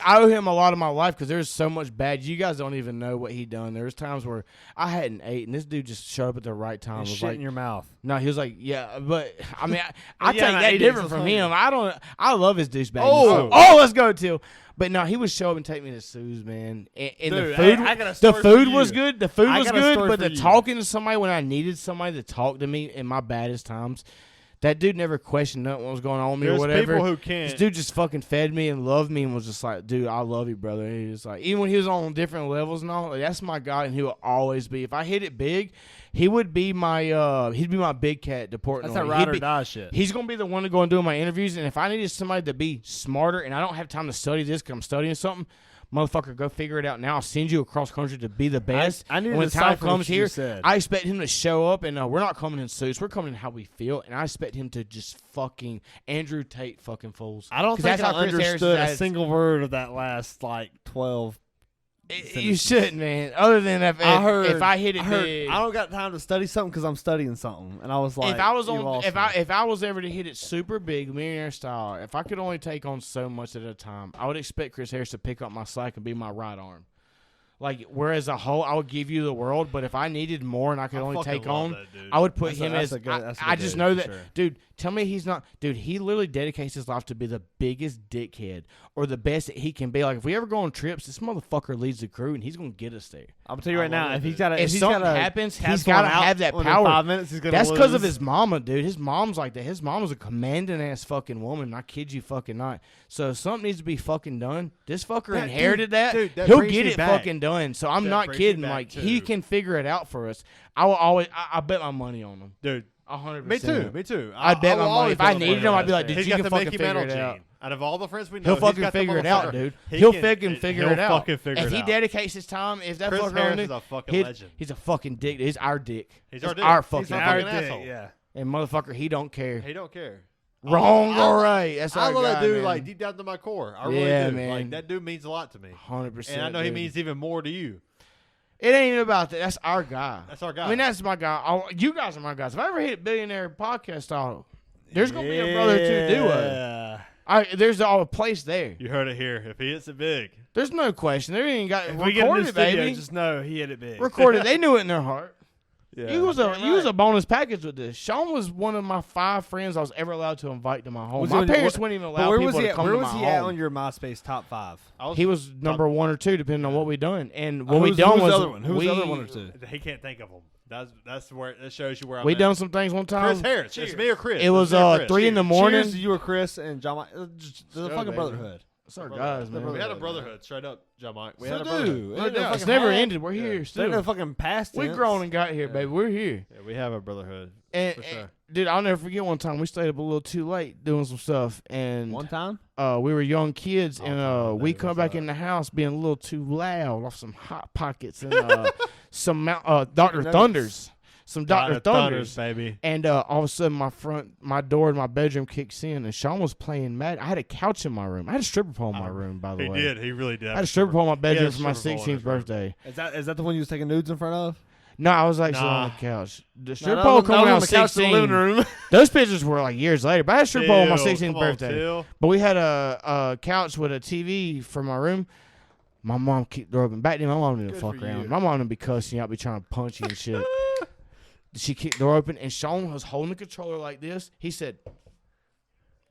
I owe him a lot of my life because there's so much bad. You guys don't even know what he done. There's times where I hadn't ate, and this dude just showed up at the right time. Shit like, in your mouth. No, he was like, yeah, but I mean, I take that different from him. I love his douchebag. Oh, let's go, Till. But no, he would show up and take me to Sue's, man. And dude, the food was good. The food was good, but the talking to somebody when I needed somebody to talk to me in my baddest times. That dude never questioned nothing what was going on with me or whatever. People who can't. This dude just fucking fed me and loved me and was just like, dude, I love you, brother. And he was like, even when he was on different levels and all, like, that's my guy, and he will always be. If I hit it big, he would be my big cat deporting. That's that ride or die shit. He's gonna be the one to go and do my interviews. And if I needed somebody to be smarter, and I don't have time to study this because I'm studying something. Motherfucker, go figure it out now. I'll send you across country to be the best. I when the time comes here, I expect him to show up, and we're not coming in suits. We're coming in how we feel, and I expect him to just fucking Andrew Tate fucking fools. I don't think I understood a single word of that last, 12 You shouldn't, man. Other than if I hit it big, I don't got time to study something because I'm studying something, and I was like, if I was ever to hit it super big, millionaire style, if I could only take on so much at a time, I would expect Chris Harris to pick up my slack and be my right arm. Like, whereas a whole, I would give you the world, but if I needed more and I could only take on, I would put him as. I just know that, dude. Tell me he's not, dude. He literally dedicates his life to be the biggest dickhead or the best that he can be. Like, if we ever go on trips, this motherfucker leads the crew and he's gonna get us there. I'm gonna tell you right now, if something happens, he's gotta have that power. 5 minutes, he's gonna That's because of his mama, dude. His mom's like that. His mom's a commanding ass fucking woman. I kid you fucking not. So if something needs to be fucking done, this fucker inherited that. He'll get it fucking done. So I'm not kidding. Like, he can figure it out for us. I will always. I bet my money on him, dude. 100%. Me too. I'd bet my money. If I needed him, I'd be like, dude, you can fucking figure it out. Out of all the friends we know, he'll fucking figure it out, dude. He'll fucking figure it out. If he dedicates his time, if that Chris Harris is a fucking legend. He's a fucking dick. He's our dick. He's our dick. Our fucking asshole. Yeah. And motherfucker, he don't care. He don't care. Wrong or right. That's I love that dude, man. like, deep down to my core. I really do. Man. Like, that dude means a lot to me. 100%. And I know he means even more to you. It ain't even about that. That's our guy. That's our guy. I mean, that's my guy. You guys are my guys. If I ever hit billionaire podcast style, there's gonna be a brother to duo. There's a place there. You heard it here. If he hits it big, there's no question. They ain't got recorded, we get in this studio, baby. Just know he hit it big. Recorded. They knew it in their heart. Yeah. You was a bonus package with this. Sean was one of my 5 friends I was ever allowed to invite to my home. My parents wouldn't even allow people to come to my home. Where was he at on your MySpace top 5? He was number 1 or 2, depending on what we done. And what we done was who was the other one or two? He can't think of them. That's where that shows you where I'm We at. done some things one time. Chris Harris. Cheers. It's me or Chris. It was 3 in the morning. Cheers to you or Chris and John. The fucking brotherhood. It's our guys, man. We had a brotherhood, straight up, JonMikel. We had a brotherhood. It's never ended. We're here still. No fucking past tense. We grown and got here, baby. We're here. Yeah, we have a brotherhood. And, for sure. Dude, I'll never forget one time we stayed up a little too late doing some stuff. And one time? We were young kids, and we come back in the house being a little too loud off some Hot Pockets and some Dr. Thunders. Some Dr. Thunders, baby. And all of a sudden, my door in my bedroom kicks in, and Sean was playing Madden. I had a couch in my room. I had a stripper pole in my room, by the way. He did. He really did. I had a stripper pole in my bedroom for my 16th birthday. Is that the one you was taking nudes in front of? No, I was actually on the couch. The stripper pole coming out 16. Living room. Those pictures were like years later. But I had a stripper pole on my 16th birthday. Till. But we had a couch with a TV for my room. My mom kicked the door open. Back then, my mom didn't fuck around. My mom didn't be cussing you out, be trying to punch you and shit. She kicked the door open, and Sean was holding the controller like this. He said,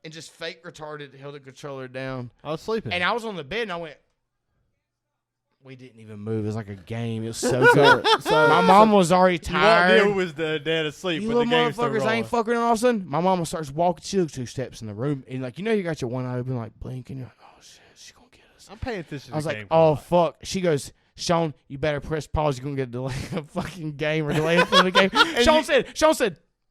and just fake retarded, held the controller down. I was sleeping. And I was on the bed, and I went, we didn't even move. It was like a game. It was so good. My mom was already tired. You walked in was the dad asleep, You but the little game still motherfuckers rolling. ain't fucking, and all of a sudden, my mama starts walking. She took 2 steps in the room, and like, you got your one eye open, like blinking. You're like, oh, shit, she's going to get us. I'm paying attention to I was the like, game. oh, fuck. She goes, Sean, you better press pause. You're going to get a delay a fucking game or delay for the game. Sean said,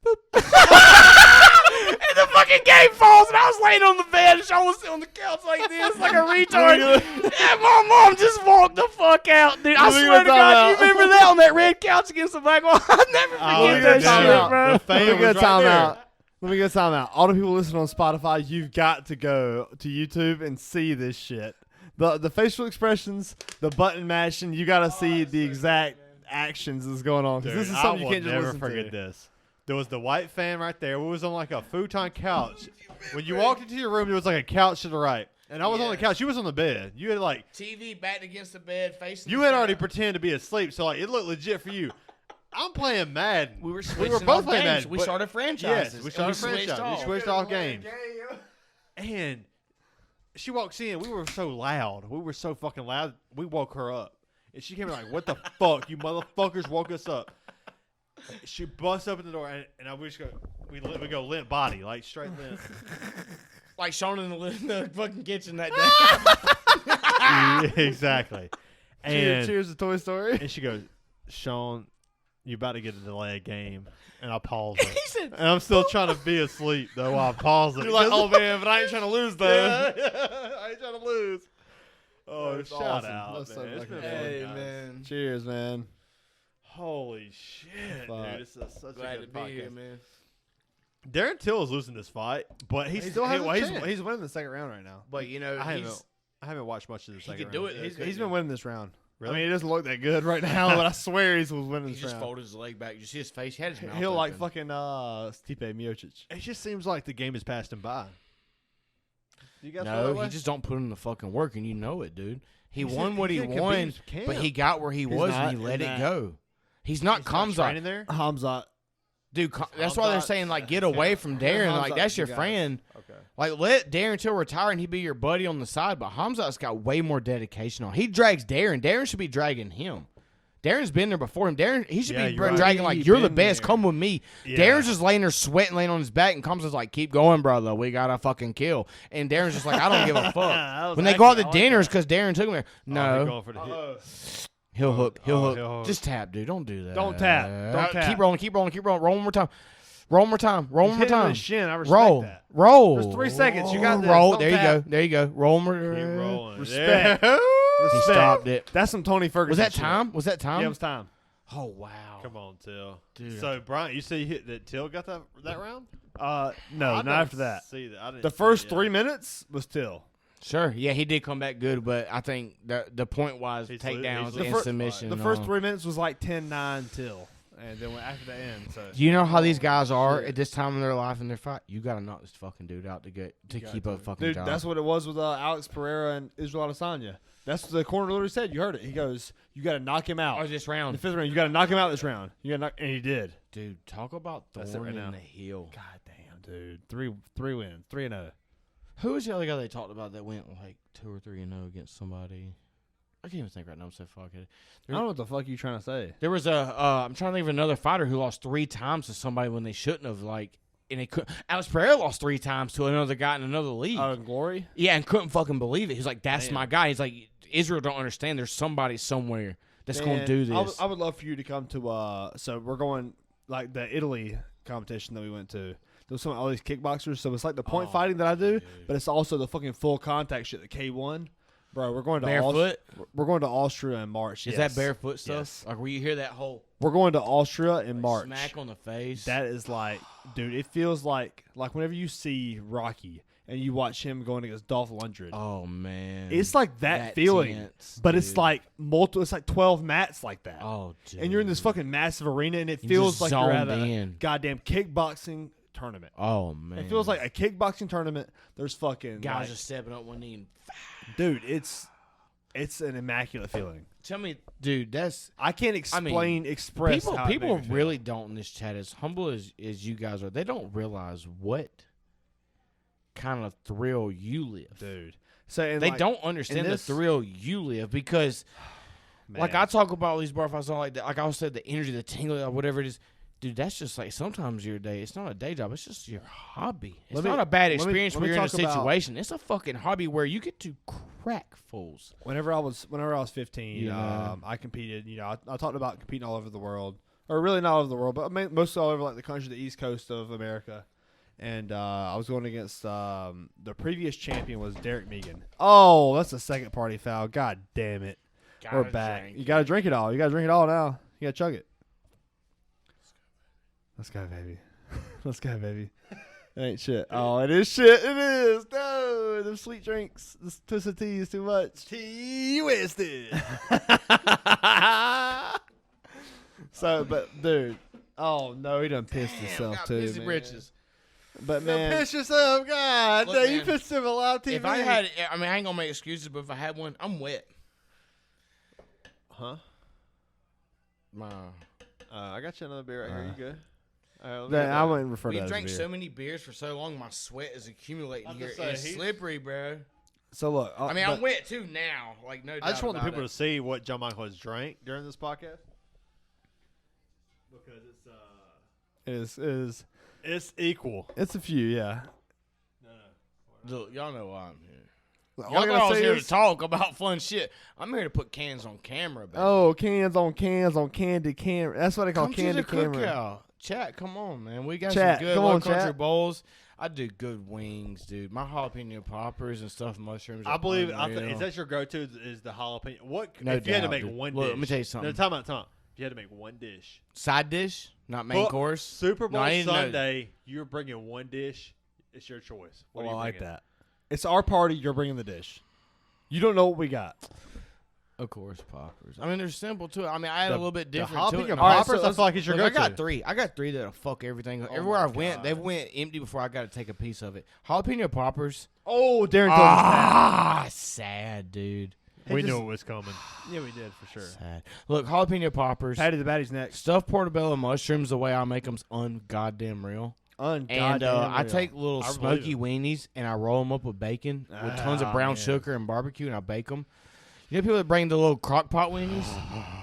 boop. And the fucking game falls, and I was laying on the bed, and Sean was sitting on the couch like this, like a retard. And my mom just walked the fuck out, dude. I swear to God, you remember that on that red couch against the black wall? I'll never forget that shit, bro. Let me get a time out. All the people listening on Spotify, you've got to go to YouTube and see this shit. The facial expressions, the button mashing, you got to see the exact actions that's going on. Because this is something you can't just listen to. I will never forget this. There was the white fan right there. We was on like a futon couch. When you walked into your room, there was like a couch to the right. And I was on the couch. You was on the bed. You had like TV backed against the bed, facing. You had already pretended to be asleep, so like it looked legit for you. I'm playing Madden. We were both playing Madden. We started franchises. Yes, we started franchises. We switched off games. And she walks in. We were so loud. We were so fucking loud. We woke her up. And she came in like, what the fuck? You motherfuckers woke us up. She busts open the door, and we go limp body, like straight limp. Like Sean in the fucking kitchen that day. Yeah, exactly. And cheers to Toy Story. And she goes, Sean, you about to get a delayed game. And I pause it. He said, and I'm still trying to be asleep, though, while I pause it. You're like, oh, man, but I ain't trying to lose, though. Yeah, I ain't trying to lose. Oh, shout awesome. out, That's man. so hey, fun, man. Cheers, man. Holy shit, dude. This is such Glad a good to podcast. be here, man. Darren Till is losing this fight, but he still has a chance. He's winning the second round right now. But, I haven't watched much of the second round. He could do it. He's been winning this round. Really? I mean, he doesn't look that good right now, but I swear he's winning He this just round. folded his leg back. You see his face? He had his mouth He'll open. like fucking Stipe Miocic. It just seems like the game has passed him by. You guys No, he just don't put in the fucking work, and you know it, dude. He won what he won, compete. but he got where he was, and he let it go. He's not Kamzat. There? Hamzat. Dude, that's why they're saying, like, get away from Darren. Like, that's your friend. Okay. Like, let Darren Till retire and he be your buddy on the side. But Hamzat's got way more dedication on. He drags Darren. Darren should be dragging him. Darren's been there before him. Darren, he should be dragging, like, you're the best. Come with me. Yeah. Darren's just laying there sweating, laying on his back, and Kamzat's like, keep going, brother. We got to fucking kill. And Darren's just like, I don't give a fuck. When they go out to dinners because Darren took him there. No. Going for the hit. He'll hook. He'll hook. He'll hook. Just tap, dude. Don't do that. Don't tap. Keep rolling. Keep rolling. Keep rolling. Roll one more time. Roll one more time. Roll one more time. Shin. I respect roll. that. Roll. There's 3 seconds. You got this. Roll. Don't There tap. you go. There you go. Roll more. Keep rolling. Respect. Yeah. He stopped it. That's some Tony Ferguson. Was that shit. time? Was that time? Yeah, it was time. Oh, wow. Come on, Till. Dude. So, Bryant, you say that Till got that round? No, not after that. See that. I didn't The see first it, 3 minutes was Till. Sure. Yeah, he did come back good, but I think the point-wise, He's takedowns lo- and submission. The and first all. 3 minutes was like 10-9 Till. And then after the end, so. Do you know how these guys are at this time in their life in their fight? You got to knock this fucking dude out to keep a fucking Dude, job. that's what it was with Alex Pereira and Israel Adesanya. That's what the corner literally said. You heard it. He goes, you got to knock him out. Oh, this In round. the 5th round, you got to knock him out this round. You got to knock, and he did. Dude, talk about That's it thorn right in now. the heel. God damn, dude. Three wins. 3-0. Who was the other guy they talked about that went like 2 or 3-0 against somebody? I can't even think right now. I'm so fucking. I don't know what the fuck you trying to say. There was I'm trying to think of another fighter who lost 3 times to somebody when they shouldn't have. Like, and they could. Alex Pereira lost 3 times to another guy in another league. Glory. Yeah, and couldn't fucking believe it. He's like, "That's my guy." He's like, Israel don't understand. There's somebody somewhere that's going to do this. I would love for you to come to. So we're going like the Italy competition that we went to. There was all these kickboxers, so it's like the point fighting that I do, but it's also the fucking full contact shit, the K1. Bro, we're going to barefoot. We're going to Austria in March. Is that barefoot stuff? Yes. Like, where you hear that whole? We're going to Austria in March. Smack on the face. That is like, dude, it feels like whenever you see Rocky and you watch him going against Dolph Lundgren. Oh man, it's like that feeling, tense, but dude. It's like multiple. It's like 12 mats like that. Oh, dude. And you're in this fucking massive arena, and it feels like you're at a goddamn kickboxing tournament. Oh man, it feels like a kickboxing tournament. There's fucking guys just stepping up one knee and dude, it's an immaculate feeling. Tell me, dude, I can't express people really don't in this chat, as humble as you guys are, they don't realize what kind of thrill you live, dude. So they don't understand the thrill you live, because like I talk about all these bar fights, like that, like I said, the energy, the tingle, whatever it is. Dude, that's just like sometimes your day. It's not a day job. It's just your hobby. It's not a bad experience when you're in a situation. It's a fucking hobby where you get to crack fools. Whenever I was 15, I competed. You know, I talked about competing all over the world, or really not all over the world, but mostly all over like the country, the East Coast of America. And I was going against the previous champion was Derek Megan. Oh, that's a second party foul. God damn it. We're back. You got to drink it all. You got to drink it all now. You got to chug it. Let's go, baby. Let's go, baby. It ain't shit. Oh, it is shit. It is. No, them sweet drinks. This twisted tea is too much. Tea wasted. So, but, dude. Oh, no, he done pissed himself, too, man. Britches. But, man. Piss yourself, God. Look, no, you pissed him a lot of TV. If I had, I mean, I ain't going to make excuses, but if I had one, I'm wet. Huh? I got you another beer right here. You good? I wouldn't refer to that as drank beer. So many beers for so long, my sweat is accumulating here. It's slippery, bro. So look, I mean, I'm wet too now. Like, no doubt. I just want the people to see what JonMikel has drank during this podcast, because it's equal. It's a few, yeah. Look, y'all know why I'm here. Y'all thought I was here to talk about fun shit. I'm here to put cans on camera, baby. Oh, cans on candy camera. That's what they call candy camera. Cookout. Chat, come on, man. We got some good low country bowls. I do good wings, dude. My jalapeno poppers and stuffed mushrooms. I believe. Is that your go-to? Is the jalapeno? What if you had to make one dish? Let me tell you something. No, time out. If you had to make one dish, side dish, not main course. Super Bowl Sunday, you're bringing one dish. It's your choice. What are you like that? It's our party. You're bringing the dish. You don't know what we got. Of course, poppers. I mean, they're simple too. I mean, I had a little bit different. The poppers, I feel like it's your go-to. I got three that'll fuck everything. Everywhere I went, they went empty before I got to take a piece of it. Jalapeno poppers. Oh, Darren told me sad, dude. We knew it was coming. Yeah, we did for sure. Sad. Look, jalapeno poppers. Patty the Batty's next. Stuffed portobello mushrooms. The way I make them's ungoddamn real. I take little smoky weenies and I roll them up with bacon with tons of brown sugar and barbecue, and I bake them. You know people that bring the little crock pot weenies?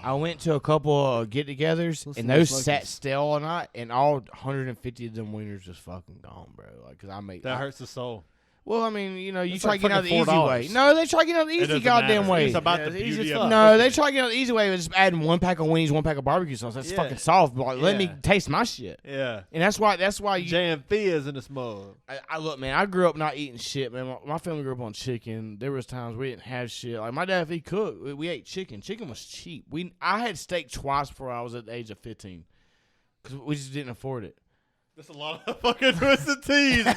I went to a couple of get-togethers, and those sat stale all night, and all 150 of them wieners just fucking gone, bro. Like, cause that hurts the soul. Well, I mean, you know, you try to get out the easy way. No, they try to get out the easy goddamn way. It's about the beauty of it. No, they try to get out the easy way with just adding 1 pack of weenies, 1 pack of barbecue sauce. That's fucking soft. But like, let me taste my shit. Yeah. And that's why you. JMP is in the smoke. I look, man, I grew up not eating shit, man. My family grew up on chicken. There was times we didn't have shit. Like, my dad, if he cooked, we ate chicken. Chicken was cheap. I had steak twice before I was at the age of 15. Because we just didn't afford it. That's a lot of fucking twisted teas, bro.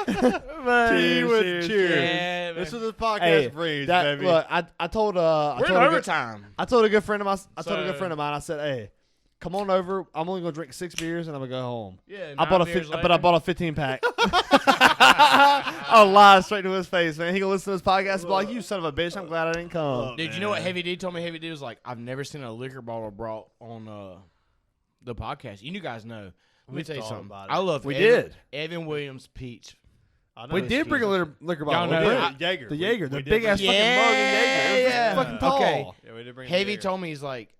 Tea with cheers. Yeah, this is the podcast brings, baby. Look, I told we're in overtime. I told a good friend of mine. I said, "Hey, come on over. I'm only gonna drink 6 beers and I'm gonna go home." Yeah, I bought a 15 pack. I'll lie straight to his face, man. He gonna listen to this podcast and be like, "You son of a bitch! I'm glad I didn't come." Dude, you know what Heavy D told me? Heavy D was like, "I've never seen a liquor bottle brought on the podcast." You guys know. Let me tell you something. I love Evan Williams Peach. We did bring a liquor bottle. Jaeger. The Jaeger. The big ass fucking mug of Jaeger. Yeah. Fucking tall. Okay. Yeah, we did bring Heavy told me, he's like,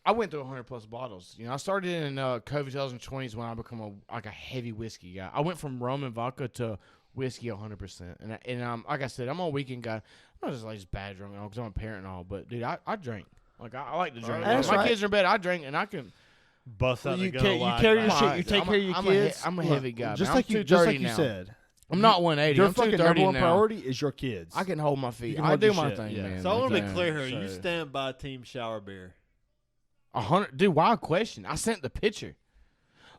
I went through 100+ bottles. I started in COVID 2020s when I become a heavy whiskey guy. I went from rum and vodka to whiskey 100%. And like I said, I'm a weekend guy. I'm not just like bad drunk because I'm a parent and all. But dude, I drink. Like I like to drink. My kids are in bed. I drink and I can bust out the gun. You carry your shit. You take care of your kids. I'm a heavy guy. Just like you said. I'm not 180. Your I'm fucking number one priority is your kids. I can hold my feet. I do my thing, yeah. man. So I want to be clear here. You stand by Team Shower Beer. 100, dude. Wild question. I sent the picture.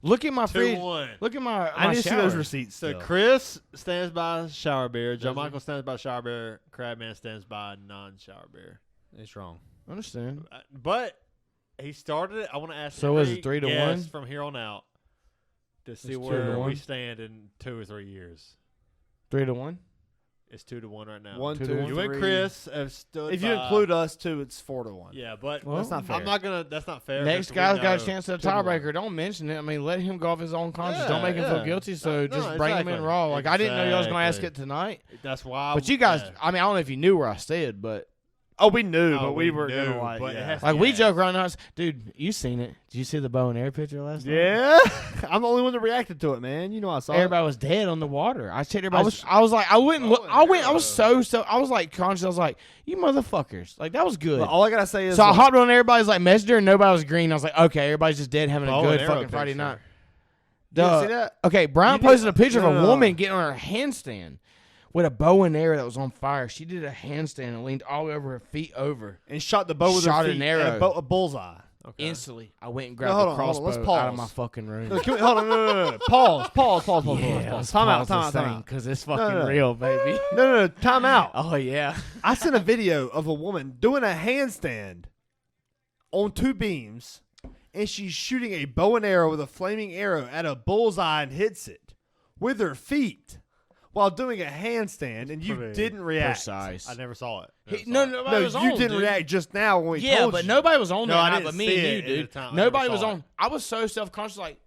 Look at my fridge. Look at my. I need to see those receipts. So Chris stands by Shower Beer. JonMikel stands by Shower Beer. Crabman stands by non-Shower Beer. He's wrong. Understand. But he started it. I want to ask. So is it 3-1 from here on out to see where we stand in 2 or 3 years? 3-1. It's 2-1 right now. 1, 2, you and Chris have stood. If you include us too, it's 4-1. Yeah, but that's not fair. I'm not gonna. That's not fair. Next guy's got a chance at a tiebreaker. Don't mention it. I mean, let him go off his own conscience. Don't make him feel guilty. So just bring him in raw. Like I didn't know y'all was gonna ask it tonight. That's why. But you guys, I mean, I don't know if you knew where I stood, but. Oh, we knew, but we were gonna like we joke around us, dude. You seen it? Did you see the bow and arrow picture last night? Yeah, I'm the only one that reacted to it, man. You know, I saw everybody was dead on the water. I checked everybody. I was like, I wouldn't look. I was so. I was like conscious. I was like, you motherfuckers. Like that was good. Well, all I gotta say is, so I hopped on everybody's like messenger, and nobody was green. I was like, okay, everybody's just dead, having a good fucking Friday night. Did you see that? Okay, Bryant posted a picture of a woman getting on her handstand. With a bow and arrow that was on fire. She did a handstand and leaned all the way over her feet over. And shot the bow with her feet. An arrow. A bullseye. Okay. Instantly, I went and grabbed the crossbow out of my fucking room. Hold on, no. Pause. Time out. Because it's fucking real, baby. No, time out. Oh, yeah. I sent a video of a woman doing a handstand on 2 beams, and she's shooting a bow and arrow with a flaming arrow at a bullseye and hits it with her feet. While doing a handstand, and you didn't react. Precise. I never saw it. Nobody was on. You didn't react just now when we told you. Yeah, but nobody was on that night but me and you, dude. Nobody was on. I was so self-conscious, like,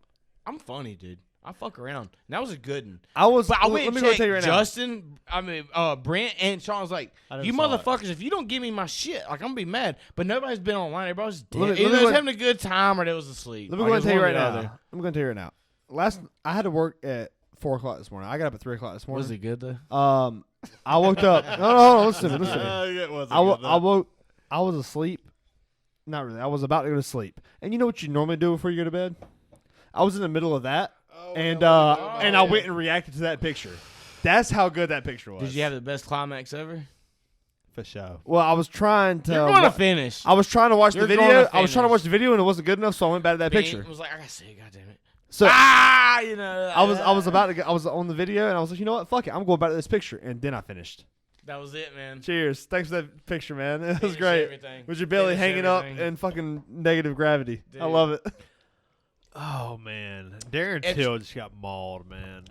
I'm funny, dude. I fuck around. And that was a good one. But I went and checked Justin, Brent, and Sean was like, you motherfuckers, if you don't give me my shit, like, I'm going to be mad. But nobody's been online. Everybody's dead. Either they was having a good time or they was asleep. Let me go and tell you right now. I had to work at 4 o'clock this morning. I got up at 3 o'clock this morning. Was it good though? I woke up. No, listen. I was asleep. Not really. I was about to go to sleep. And you know what you normally do before you go to bed? I was in the middle of that, and I went and reacted to that picture. That's how good that picture was. Did you have the best climax ever? For sure. Well, I was trying to. You're going to finish. I was trying to watch the video. I was trying to watch the video, and it wasn't good enough, so I went back to that picture. I was like, I got to see it. God damn it. So I was on the video, and I was like, you know what? Fuck it. I'm going back to this picture, and then I finished. That was it, man. Cheers. Thanks for that picture, man. It was great. Everything. With your belly hanging up in fucking negative gravity. Dude. I love it. Oh, man. Darren Till just got mauled, man.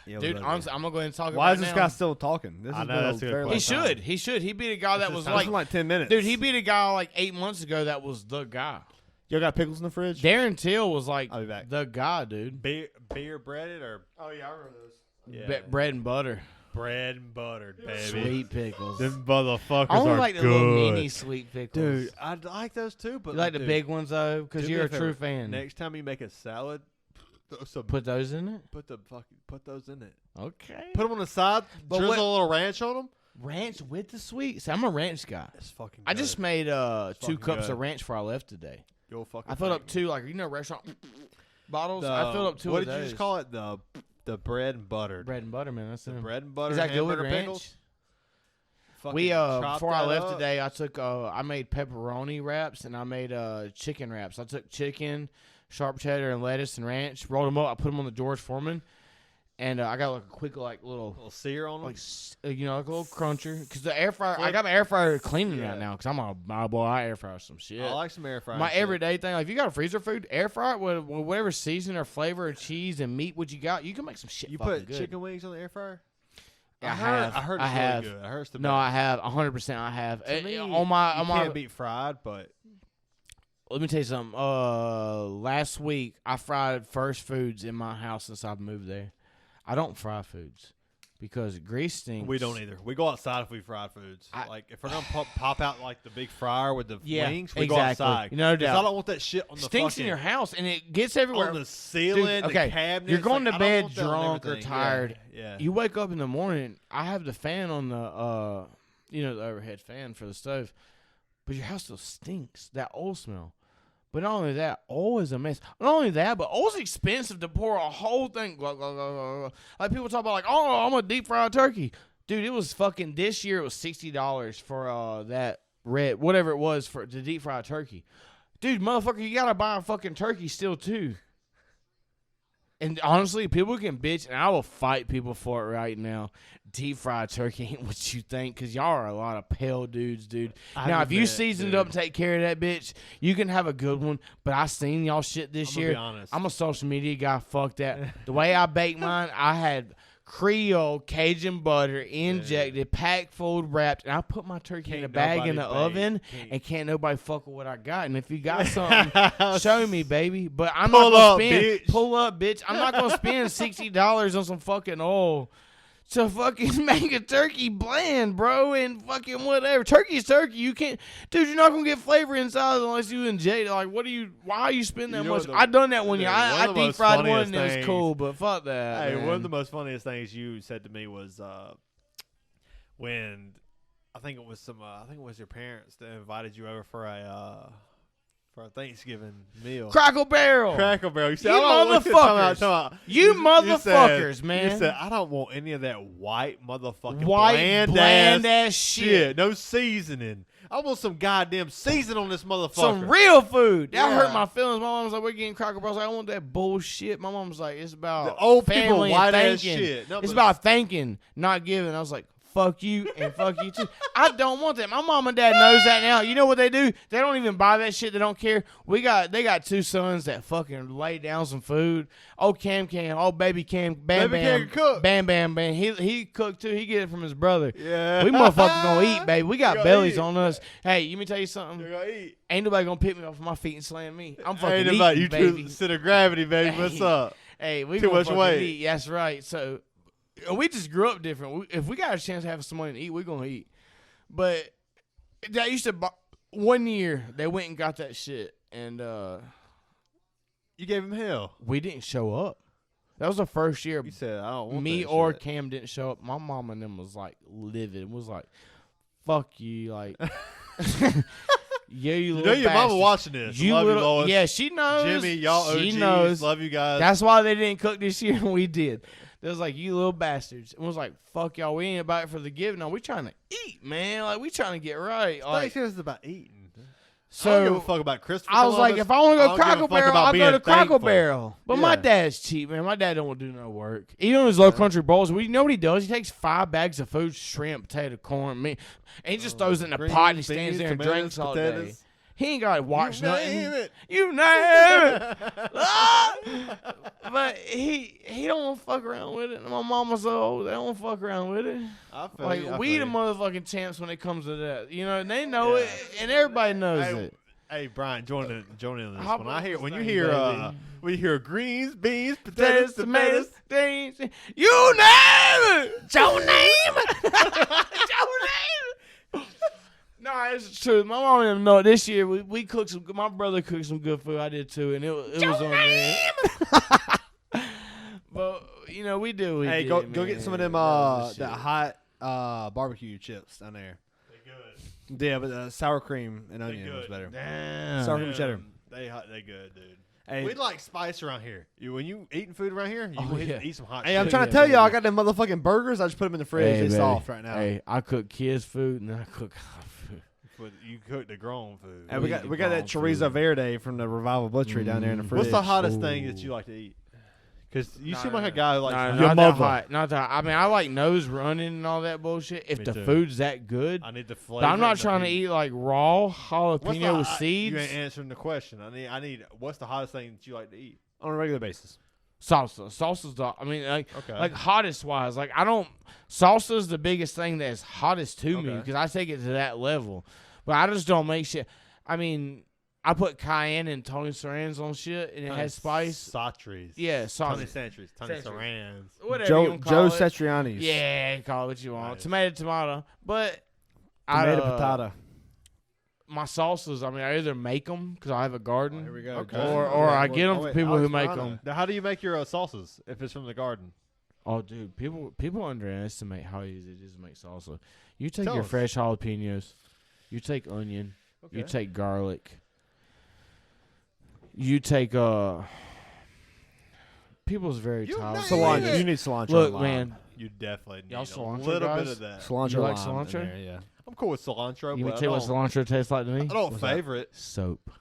Yeah, dude, honestly, I'm going to go ahead and talk about it. Why is this guy still talking? I know, that's good. He should. He beat a guy that was like 10 minutes. Dude, he beat a guy like 8 months ago that was the guy. Y'all got pickles in the fridge? Darren Till was like the guy, dude. Beer breaded or? Oh, yeah, I remember those. Yeah. Bread and butter. Bread and butter, baby. Sweet pickles. Them motherfuckers I only are like good. the little mini sweet pickles. Dude, I like those too. But you like the big ones, though? Because you're a true fan. Next time you make a salad, put those in it? Put those in it. Okay. Put them on the side. Drizzle a little ranch on them. Ranch with the sweet? See, I'm a ranch guy. It's fucking good. I just made 2 cups of ranch before I left today. I filled up 2, like, restaurant bottles. I filled up 2 what of those. What did you just call it? The bread and butter. Bread and butter, man. That's the bread and butter. Is that good with ranch? Before I left today, I took I made pepperoni wraps and I made chicken wraps. I took chicken, sharp cheddar, and lettuce and ranch. Rolled them up. I put them on the George Foreman. And I got like a quick little sear on them, like like a little cruncher. Because the air fryer, I got my air fryer cleaning right now. Because I'm I air fryer some shit. I like some air fryer. My everyday thing, like if you got a freezer food, air fry it with whatever season or flavor or cheese and meat what you got, you can make some shit. You put good. Chicken wings on the air fryer? I have. I heard it's really good. I heard it's the best. No, I have 100%. I have. On my can't beat fried, but. Let me tell you something. Last week I fried first foods in my house since I've moved there. I don't fry foods. because grease stinks. We don't either. We go outside if we fry foods. Like if we're gonna pop out like the big fryer with the wings, we go outside. No doubt. I don't want that shit on the stinks in your house and it gets everywhere on the ceiling, Dude, the cabinets. You're going like, to bed drunk or tired. Yeah. You wake up in the morning. I have the fan on the the overhead fan for the stove, but your house still stinks. That oil smell. But not only that, oil is a mess. Not only that, but oil's expensive to pour a whole thing. Like people talk about, like, oh, I'm gonna deep fry a turkey, dude. It was fucking this year. It was $60 for that red, whatever it was to deep fry a turkey, dude. Motherfucker, you gotta buy a fucking turkey still too. And honestly, people can bitch, and I will fight people for it right now. Deep fried turkey ain't what you think, because y'all are a lot of pale dudes, dude. Now, if you seasoned up and take care of that bitch, you can have a good one. But I seen y'all shit this year. Be honest. I'm a social media guy. Fuck that. The way I baked mine, I had Creole Cajun butter injected, packed, fold, wrapped, and I put my turkey in a bag in the oven, and can't nobody fuck with what I got. And if you got something, show me, baby. But I'm not gonna spend. Pull up, bitch. I'm not gonna spend $60 on some fucking oil to fucking make a turkey bland, bro, and fucking whatever. Turkey's turkey. You can't, dude. You're not gonna get flavor inside unless you inject it. Like, why are you spending that much? I done that one year. I deep fried one and it was cool, but fuck that. Hey, man. one of the most funniest things you said to me was when I think it was your parents that invited you over for a Thanksgiving meal. Crackle Barrel. You said, motherfuckers. You motherfuckers, man. You said, I don't want any of that white motherfucking bland ass shit. No seasoning. I want some goddamn seasoning on this motherfucker. Some real food. That hurt my feelings. My mom was like, we're getting Crackle Barrel. I was like, I want that bullshit. My mom was like, it's about the old people family white and ass shit. No, it's about thanking, not giving. I was like, fuck you and fuck you too. I don't want that. My mom and dad knows that now. You know what they do? They don't even buy that shit. They don't care. They got two sons that fucking lay down some food. Oh, Cam, oh, baby Cam, Bam Bam, cook. Bam. He cooked too. He get it from his brother. Yeah, we motherfuckers gonna eat, baby. We got bellies on us. Hey, let me tell you something. You're gonna eat. Ain't nobody gonna pick me off my feet and slam me. I'm fucking eating, you baby. Center of gravity, baby. What's up? Hey, we too much weight. Eat. That's right. So. We just grew up different. If we got a chance to have some money to eat, we're going to eat. But that used to – 1 year, they went and got that shit. And you gave him hell. We didn't show up. That was the first year. You said, I don't want me that or shit. Cam didn't show up. My mom and them was, like, livid. Was like, fuck you. Like – yeah, you know your mama watching this. You love little, you, Lois. Yeah, she knows. Jimmy, y'all OGs. She knows. Love you guys. That's why they didn't cook this year and we did. It was like, you little bastards. It was like, fuck y'all, we ain't about it for the giving. No, we trying to eat, man. Like, we trying to get right. Like, it's about eating. So I don't give a fuck about Christopher I was Columbus. like, if I want to go Crackle Barrel, I'll go to Crackle Barrel. But yeah. my dad's cheap, man. My dad don't want to do no work. Even on his low country bowls, you know what he does? He takes 5 bags of food, shrimp, potato, corn, meat, and he just throws it in a pot and he stands there and drinks all day. He ain't got to watch nothing. You name it. But he don't want to fuck around with it. My mama's so old, they don't fuck around with it. We the motherfucking champs when it comes to that. You know, and they know it, and everybody knows it. Hey, Brian, join in on this. When you hear greens, beans, potatoes, tomatoes, things, you name it. Your name. No, it's true. My mom didn't know. This year we cooked some. My brother cooked some good food. I did too, and it was on there. But you know we do. Hey, go get some of them that hot barbecue chips down there. They good. Yeah, but sour cream and onion is better. Damn. Sour cream and cheddar. They good, dude. Hey, we like spice around here. When you eating food around here, eat some hot shit. Hey, I'm trying to tell y'all, I got them motherfucking burgers. I just put them in the fridge. They're soft right now. Hey, I cook kids' food and I cook hot food. You cook the grown food. Hey, we got that chorizo verde from the Revival Butchery down there in the fridge. What's the hottest thing that you like to eat? Because you seem like a guy who likes your mother. Not that. I mean, I like nose running and all that bullshit. If the food's that good, I need the flavor. But I'm not trying to eat like raw jalapeno with seeds. You ain't answering the question. I need. What's the hottest thing that you like to eat on a regular basis? Salsa's like hottest wise. Like salsa's the biggest thing that's hottest to me because I take it to that level. But I just don't make shit. I mean, I put cayenne and Tony Serrans on shit, and it has spice. Satries. Yeah, Tony Santries. Tony Serrans. Whatever you call it. Joe Satriani's. Yeah, call it what you want. Nice. Tomato. But potato. My salsas, I mean, I either make them because I have a garden. Here we go. Okay. Or I get them from people who make them. Now, how do you make your salsas if it's from the garden? Oh, dude, people underestimate how easy it is to make salsa. You take your fresh jalapenos. You take onion. Okay. You take garlic. You take people's very tired. Cilantro. You need cilantro. Look, man, you definitely need a little bit of that. Cilantro. You like cilantro? There, yeah. I'm cool with cilantro. You want to tell what cilantro tastes like to me? I don't favor it. Soap.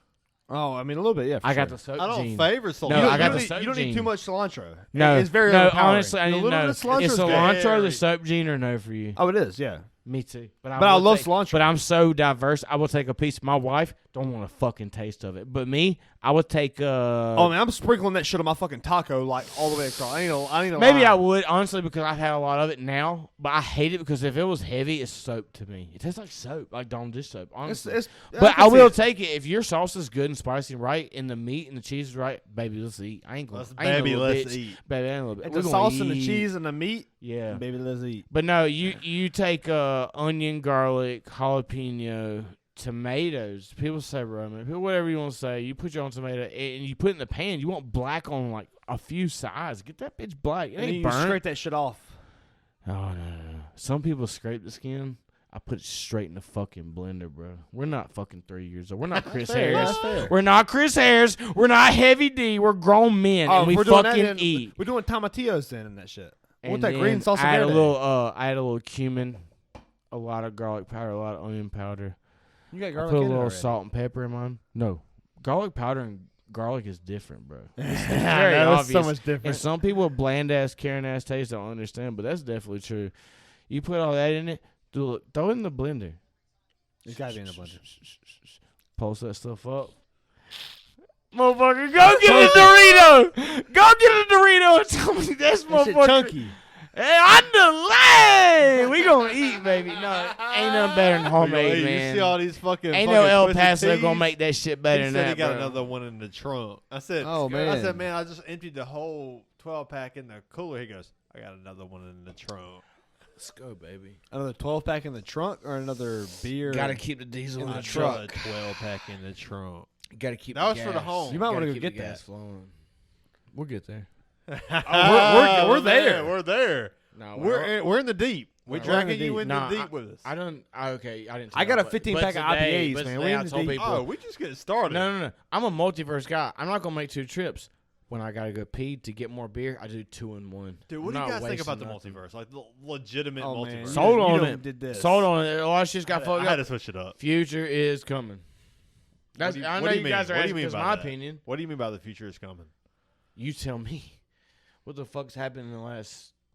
Oh, I mean a little bit, yeah. I got the soap. I don't gene. favor cilantro. No, I got the soap. You don't need too much cilantro. No, it's very honestly, I need didn't know. Is cilantro the soap gene or no for you? Oh, it is, yeah. Me too. But I love cilantro. But I'm so diverse. I will take a piece. My wife don't want a fucking taste of it. But me, I would take. Oh man, I'm sprinkling that shit on my fucking taco like all the way across. I need a Maybe I would honestly because I've had a lot of it now. But I hate it because if it was heavy, it's soap to me. It tastes like soap, like Dawn dish soap. Honestly, but I will take it if your sauce is good and spicy and right, and the meat and the cheese is right. Baby, let's eat. I ain't going. Let's bitch. eat. Baby, I ain't a little bit. The sauce and the cheese and the meat. Yeah, baby, let's eat. But no, you take onion, garlic, jalapeno, tomatoes. People say Roman. Whatever you want to say. You put your own tomato and you put it in the pan. You want black on like a few sides. Get that bitch black. It ain't you burnt. Scrape that shit off. Oh no. Some people scrape the skin. I put it straight in the fucking blender, bro. We're not fucking 3 years old. We're not Chris Harris. We're not Chris Harris. We're not Heavy D. We're grown men and we fucking eat. We're doing tomatillos then and that shit. And that green salsa I had a little cumin, a lot of garlic powder, a lot of onion powder. You got garlic. Put a little salt and pepper in mine. No, garlic powder and garlic is different, bro. It's very obvious. So much different. And some people with bland ass, Karen ass taste don't understand, but that's definitely true. You put all that in it, throw it in the blender. It's gotta be in the blender. Pulse that stuff up. Motherfucker, go get a Dorito! Go get a Dorito and tell me that's motherfucker. Chunky. Hey, on the lane! We gonna eat, baby. No, ain't nothing better than homemade, man. You see all these fucking ain't no El Paso gonna make that shit better than that, he got bro. another one in the trunk. I said, man, I just emptied the whole 12-pack in the cooler. He goes, I got another one in the trunk. Let's go, baby. Another 12-pack in the trunk or another beer? Gotta keep the diesel in the truck. 12-pack in the trunk. Gotta keep that the was gas. for the home. You might want to go get that. Flowing. We'll get there. We're there. We're there. No, we're in the deep. We're dragging you into the deep with us. I didn't. Okay, I didn't. I got a 15-pack of IPAs, man. We told people. Oh, we just get started. No. I'm a multiverse guy. I'm not gonna make 2 trips. When I gotta go pee to get more beer, I do 2 in 1. Dude, what do you guys think about the multiverse? Like the legitimate multiverse. Sold on it. Sold on it. A lot of shit's got fucked up. I had to switch it up. Future is coming. I know you guys are asking because my opinion. What do you mean by the future is coming? You tell me. What the fuck's happened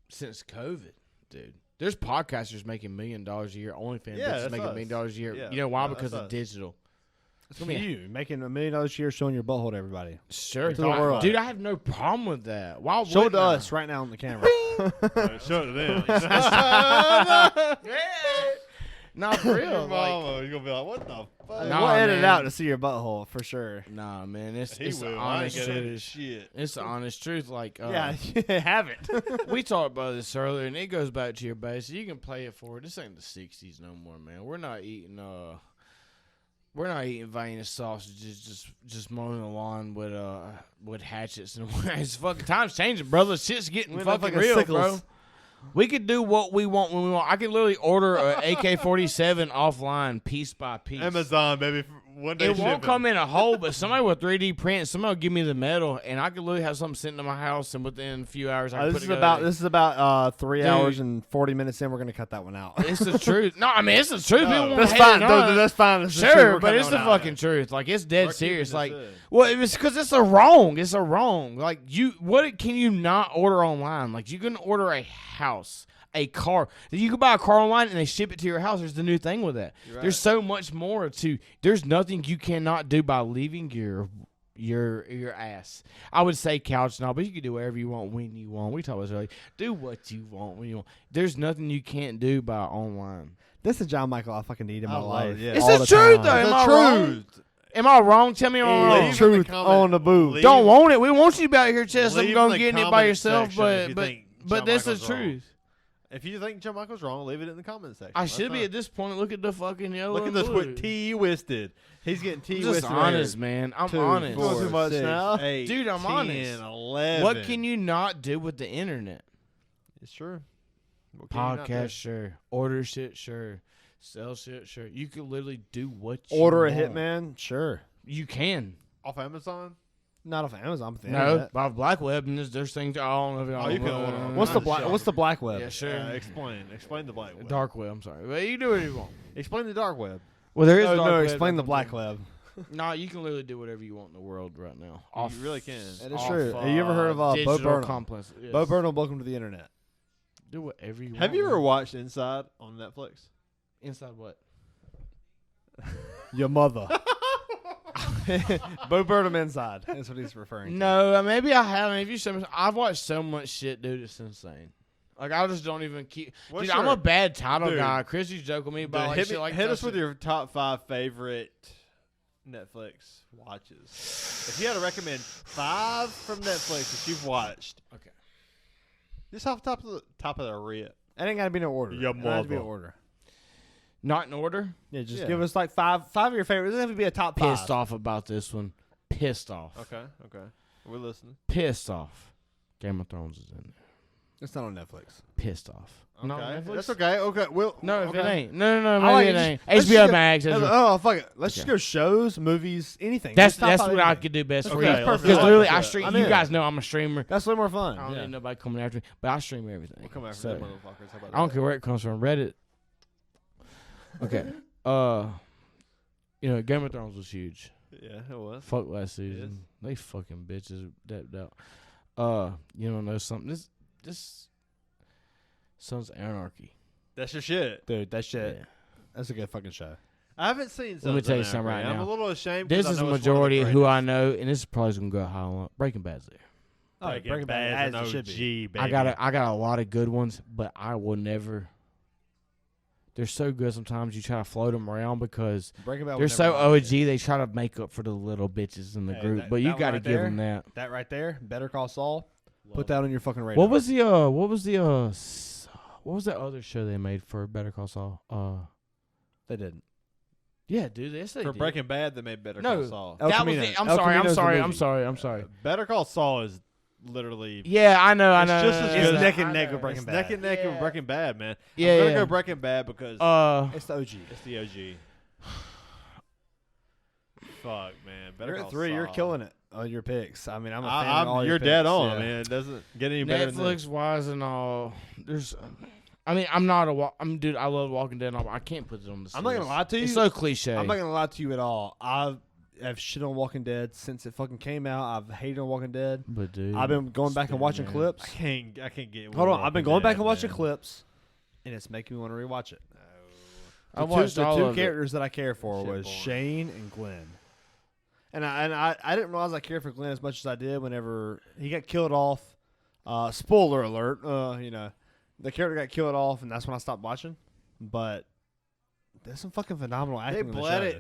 since COVID, dude? There's podcasters making $1 million a year. OnlyFans bitches making $1 million a year. Yeah, you know why? Because of digital. It's gonna be you making $1 million a year, showing your butthole to everybody. Sure, to the world. Dude. I have no problem with that. Why? Show it to us right now on the camera. Show it to them. Not for real. You're gonna be like, what the fuck? We'll edit it out to see your butthole for sure. Nah, man, it's the honest truth. Shit. It's the honest truth. Like, yeah, have it. We talked about this earlier, and it goes back to your base. You can play it forward. This ain't the '60s no more, man. We're not eating Venus sausages, just mowing the lawn with hatchets and it's fucking times changing, brother. Shit's getting fucking real, bro. We could do what we want when we want. I could literally order an AK-47 offline, piece by piece. Amazon, baby. One day it won't come in a hole, but somebody will 3D print. Somebody will give me the metal, and I could literally have something sitting in my house, and within a few hours, I can put it together. This is about 3 hours and 40 minutes in. We're gonna cut that one out. It's the truth. No, I mean it's the truth. That's fine. That's fine. Sure, but it's the fucking truth. Like it's dead serious. Like, well, it's because it's a wrong. It's a wrong. Like what can you not order online? Like you can order a house, a car. You can buy a car online and they ship it to your house. There's the new thing with that. Right. There's so much more to. There's nothing you cannot do by leaving your ass. I would say couch and all, but you can do whatever you want when you want. We talked about this earlier. Do what you want when you want. There's nothing you can't do by online. This is JonMikel I fucking need in my life. Yeah. It's the truth, though. Am I wrong? Am I wrong? Tell me I'm wrong. Truth on the booth. Don't want it. We want you to be out here chest up going getting it by yourself, but that's the truth. If you think JonMikel's wrong, leave it in the comment section. I should be at this point. Look at the fucking yellow. Look at this T-wisted. He's getting T-wisted. I'm just honest, man. I'm honest. 4, too much 6, now. 8, dude, I'm 10, honest. 11. What can you not do with the internet? It's true. Podcast, sure. Order shit, sure. Sell shit, sure. You can literally do what you order a want. hitman, sure. You can. Off Amazon? Not off Amazon. No, by Black Web, and there's things. I don't know if y'all. You can order. What's the Black Web? Yeah, sure. Explain the Black Web. Dark Web. I'm sorry, but you do what you want. Explain the Dark Web. Well, there is dark web. Explain the Black Web. Nah, you can literally do whatever you want in the world right now. You really can. That is true. Have you ever heard of Bo Burnham? Yes. Bo Burnham, welcome to the internet. Do whatever you want. Have you ever watched Inside on Netflix? Inside what? Your mother. Bo Burnham Inside. That's what he's referring to. No, maybe I haven't. If you show me, I've watched so much shit, dude. It's insane. Like I just don't even keep. Dude, I'm a bad title guy. Chris used to joke with me about like shit like that. Hit us with your top 5 favorite Netflix watches. If you had to recommend 5 from Netflix that you've watched, okay, just off the top of the rip. It ain't gotta be no order. Your mother. Not in order. Yeah, just give us like five of your favorites. It doesn't have to be a top 5. Pissed off about this one. Pissed off. Okay. We're listening. Pissed off. Game of Thrones is in there. It's not on Netflix. Pissed off. Okay. Not on Netflix? That's okay. Okay. No, if it ain't. No. Maybe it ain't. HBO Max. Oh, fuck it. Let's just go shows, movies, anything. That's what I could do best for you. Perfect. Because literally, I stream. You guys know I'm a streamer. That's way more fun. I don't need nobody coming after me, but I stream everything. We'll come after the motherfuckers. How about I don't care where it comes from. Reddit. Okay. Game of Thrones was huge. Yeah, it was. Fuck last season. They fucking bitches depped out. You don't know something. This Sons of Anarchy. That's your shit. Dude, that shit. Yeah. That's a good fucking show. I haven't seen Sons Let me tell you of something Anarchy. right now. I'm a little ashamed. This is the majority of who I know, and this is probably going to go high on. Breaking Bad's there. Breaking Bad as it should be. Baby. I got a lot of good ones, but I will never. They're so good sometimes you try to float them around because they're so OG. They try to make up for the little bitches in the group, but you got to give them that. That right there, Better Call Saul. Put that on your fucking radar. What was the other show they made for Better Call Saul? They didn't. Yeah, dude. They for Breaking Bad, they made Better Call Saul. That was it. I'm sorry. Better Call Saul is literally. Yeah, I know. It's just as good. It's neck and neck with Breaking Bad. Neck and neck with Breaking Bad, man. Yeah, I'm gonna go Breaking Bad because it's the OG. It's the OG. Fuck, man. Better You're Call at 3. Saul. You're killing it on your picks. I mean, I'm a fan of all you're your dead picks, on, man. It doesn't get any better than Netflix wise and all. I'm not dude. I love Walking Dead and all, but I can't put it on the. I'm not gonna lie to you. It's so cliche. I'm not gonna lie to you at all. I've shit on Walking Dead since it fucking came out. I've hated on Walking Dead. But dude, I've been going back and watching clips. I can't get. Hold on, I've been going back and watching clips, and it's making me want to rewatch it. I watched the all two of characters that I care for was Shane and Glenn. And I didn't realize I cared for Glenn as much as I did whenever he got killed off. Spoiler alert, the character got killed off, and that's when I stopped watching. But there's some fucking phenomenal acting.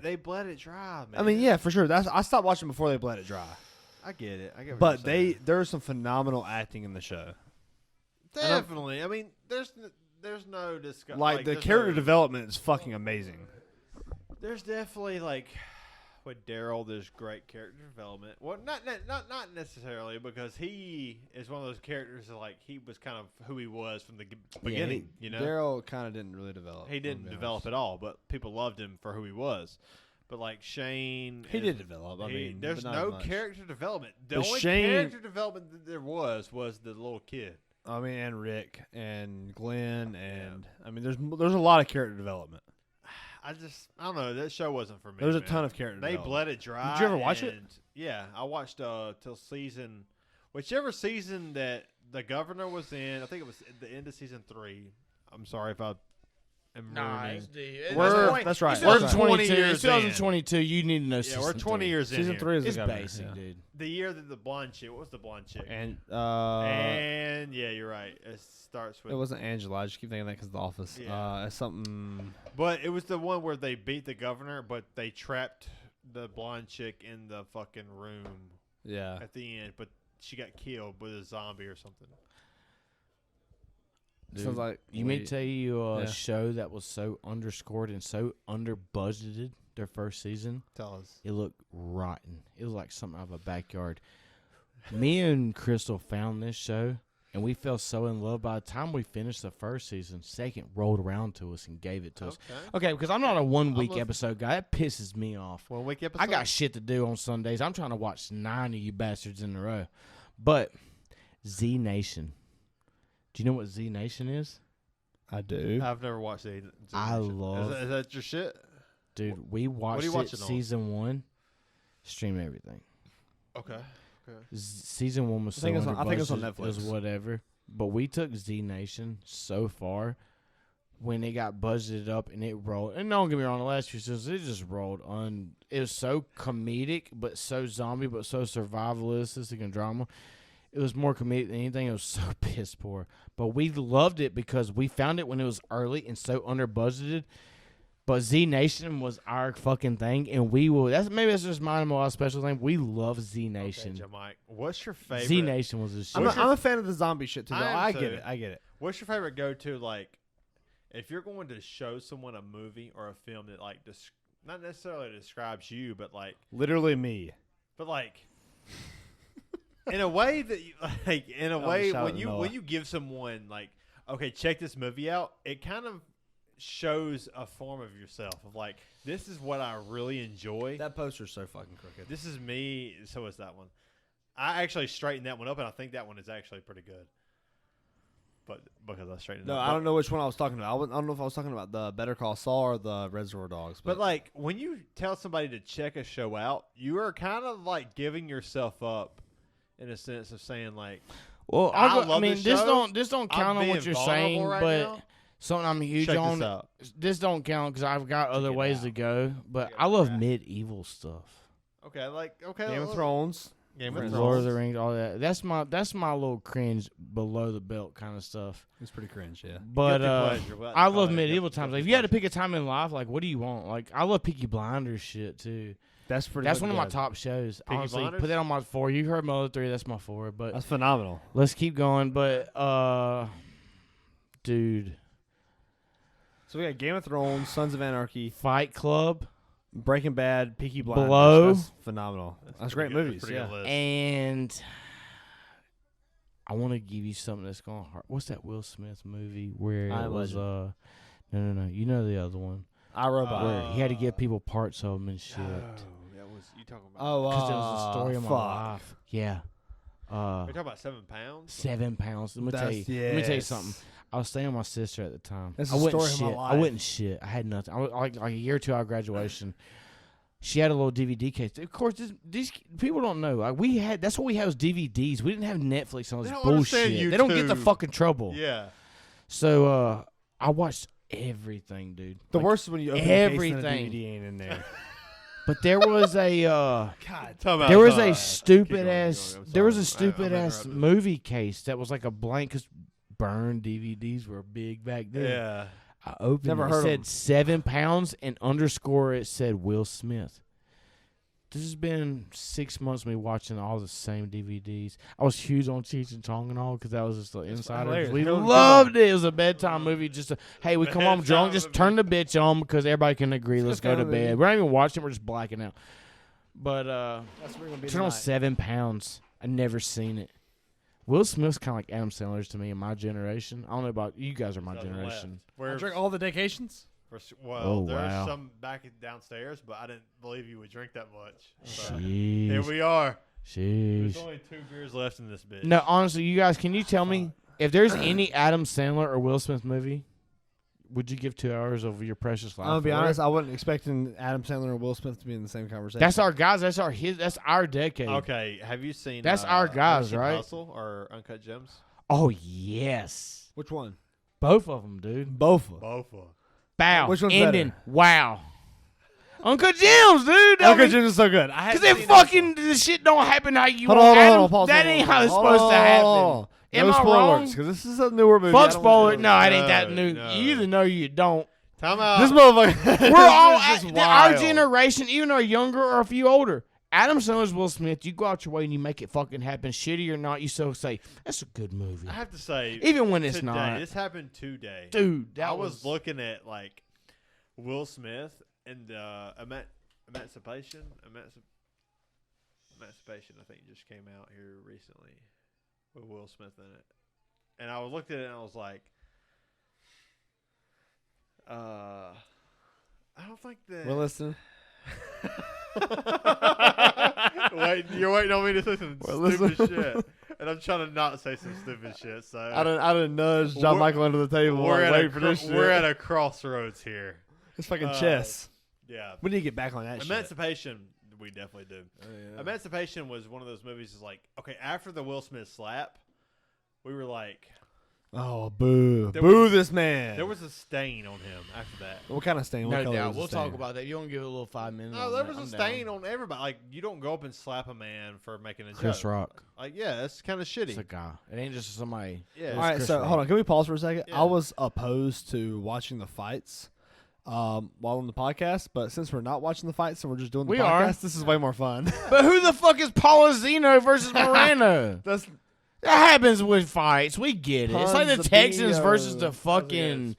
They bled it dry, man. I mean, yeah, for sure. I stopped watching before they bled it dry. I get it. But there's some phenomenal acting in the show. Definitely. I mean, there's no discussion. Like the character development is fucking amazing. There's definitely with Daryl, there's great character development. Well, not necessarily because he is one of those characters that he was kind of who he was from the beginning. Daryl kind of didn't really develop. He didn't develop at all, but people loved him for who he was. But Shane, he did develop. I mean, there's no character development. The only Shane, character development that there was the little kid. I mean, and Rick and Glenn and I mean, there's a lot of character development. I don't know. That show wasn't for me. There's a ton of character development. They bled it dry. Did you ever watch it? Yeah, I watched till whichever season that the governor was in. I think it was at the end of season 3. I'm sorry if I am ruining. That's right. We're 20 years 2022. You need to know. Yeah, we're 20 years in. Season 3 is it's the governor, basic, dude. The year that the blonde chick. What was the blonde chick? And yeah, you're right. It starts with. It wasn't Angela. I just keep thinking that because of The Office. Yeah. It's something. But it was the one where they beat the governor, but they trapped the blonde chick in the fucking room. Yeah. At the end, but she got killed with a zombie or something. Dude, sounds like you may tell you a show that was so underscored and so under budgeted their first season. Tell us. It looked rotten. It was like something out of a backyard. Me and Crystal found this show, and we fell so in love. By the time we finished the first season, second rolled around to us and gave it to us. Okay, because I'm not a 1 week episode guy. That pisses me off. 1 week episode? I got shit to do on Sundays. I'm trying to watch 9 of you bastards in a row. But Z Nation. Do you know what Z Nation is? I do. I've never watched Z Nation. I love Is that your shit? Dude, we watched it season 1. Stream everything. Okay. Season 1 was I think it's on Netflix. It was whatever. But we took Z Nation so far when it got budgeted up and it rolled. And don't get me wrong, the last few seasons, it just rolled on. It was so comedic, but so zombie, but so survivalistic and drama. It was more comedic than anything. It was so piss poor. But we loved it because we found it when it was early and so under budgeted. But Z Nation was our fucking thing, and we will. Maybe that's just mine and my special thing. We love Z Nation. Okay, JonMikel, what's your favorite? Z Nation was a shit. I'm a fan of the zombie shit too. I get it. What's your favorite go-to? Like, if you're going to show someone a movie or a film that like not necessarily describes you, but like literally me, but like in a way that you, like in a way when you give someone like, okay, check this movie out, it kind of shows a form of yourself of like, this is what I really enjoy. That poster's so fucking crooked. This is me. So is that one. I actually straightened that one up, and I think that one is actually pretty good. But because I straightened it up. No, I don't know which one I was talking about. I don't know if I was talking about the Better Call Saul or the Reservoir Dogs. But like, when you tell somebody to check a show out, you are kind of like giving yourself up in a sense of saying like, well, I mean, this don't count on what you're saying, right but now. Something I'm huge on. This don't count because I've got other ways to go. But I love medieval stuff. Okay, Game of Thrones, Lord of the Rings, all that. That's my little cringe below the belt kind of stuff. It's pretty cringe, yeah. But I love medieval times. Like, if you had to pick a time in life, like, what do you want? Like, I love Peaky Blinders shit too. That's one of my top shows. Peaky Honestly, Blinders? put that on my 4. You heard my other 3. That's my 4. But that's phenomenal. Let's keep going. But dude. So we got Game of Thrones, Sons of Anarchy, Fight Club, Breaking Bad, Peaky Blinders. Blow. That's phenomenal. That's great movies. Yeah. And I want to give you something that's going hard. What's that Will Smith movie where it was no. You know the other one. iRobot. Where he had to give people parts of them and shit. No, that was you talking about. Oh, because it was the story of my life. Yeah. You're talking about 7 pounds. 7 pounds. Let me tell you something. I was staying with my sister at the time. That's the story of my life. I wouldn't shit. I had nothing. I was like a year or two out of graduation. She had a little DVD case. Of course, these people don't know. Like, that's what we had was DVDs. We didn't have Netflix on this bullshit. They don't get the fucking trouble. Yeah. So I watched everything, dude. The worst is when you open everything. The case and the DVD ain't in there. But there was a stupid ass movie case that was like a blank, because burned DVDs were big back then. Yeah. I opened it. It said 7 pounds and underscore it said Will Smith. This has been 6 months of me watching all the same DVDs. I was huge on Cheech and Chong and all because that was just the insider. We loved it. It was a bedtime movie. Just hey, we come home drunk. Just turn the bitch on because everybody can agree. Let's go to bed. We're not even watching. We're just blacking out. But turn on 7 pounds. I never seen it. Will Smith's kind of like Adam Sandler's to me in my generation. I don't know about you guys. Are my generation. I drink all the Vacations. There's some back downstairs, but I didn't believe you would drink that much. So Sheesh. Here we are. Sheesh. There's only 2 beers left in this bitch. No, honestly, you guys, can you tell me if there's any Adam Sandler or Will Smith movie, would you give 2 hours of your precious life? I'll be honest, I wasn't expecting Adam Sandler or Will Smith to be in the same conversation. That's our guys. That's our decade. Okay, have you seen? That's our guys, right? Hustle or Uncut Gems? Oh yes. Which one? Both of them, dude. Both of them. Bow. Which one's ending. better? Wow. Uncut Gems, dude. Uncut Gems is so good. Because the shit don't happen how you want. Hold on, that ain't how it's supposed to happen. Am I wrong? Because this is a newer movie. Fuck spoilers. No, it ain't that new. You either know or you don't. Time out. This motherfucker. We're all our generation, even our younger or a few older. Adam Sandler's Will Smith. You go out your way and you make it fucking happen, shitty or not. You still say that's a good movie. I have to say, even when it's today, not. This happened today, dude. I was looking at like Will Smith and Emancipation. I think just came out here recently with Will Smith in it, and I looked at it and I was like, I don't think that. We're listening. You're waiting on me to say some stupid shit, and I'm trying to not say some stupid shit. So I didn't nudge JonMikel under the table. We're at a crossroads here. It's fucking chess. Yeah, we need to get back on that. Emancipation, we definitely do. Oh, yeah. Emancipation was one of those movies. Is like, okay, after the Will Smith slap, we were like, oh, boo. Boo this man. There was a stain on him after that. What kind of stain? No doubt. We'll talk about that. You want to give it a little 5 minutes? No, there was a stain on everybody. Like, you don't go up and slap a man for making a joke. Chris Rock. Like, yeah, that's kind of shitty. It's a guy. It ain't just somebody. Yeah. All right, so hold on. Can we pause for a second? Yeah. I was opposed to watching the fights while on the podcast, but since we're not watching the fights and we're just doing the podcast, this is way more fun. But who the fuck is Paulino versus Moreno? That happens with fights. We get it. It's like the Texans versus the fucking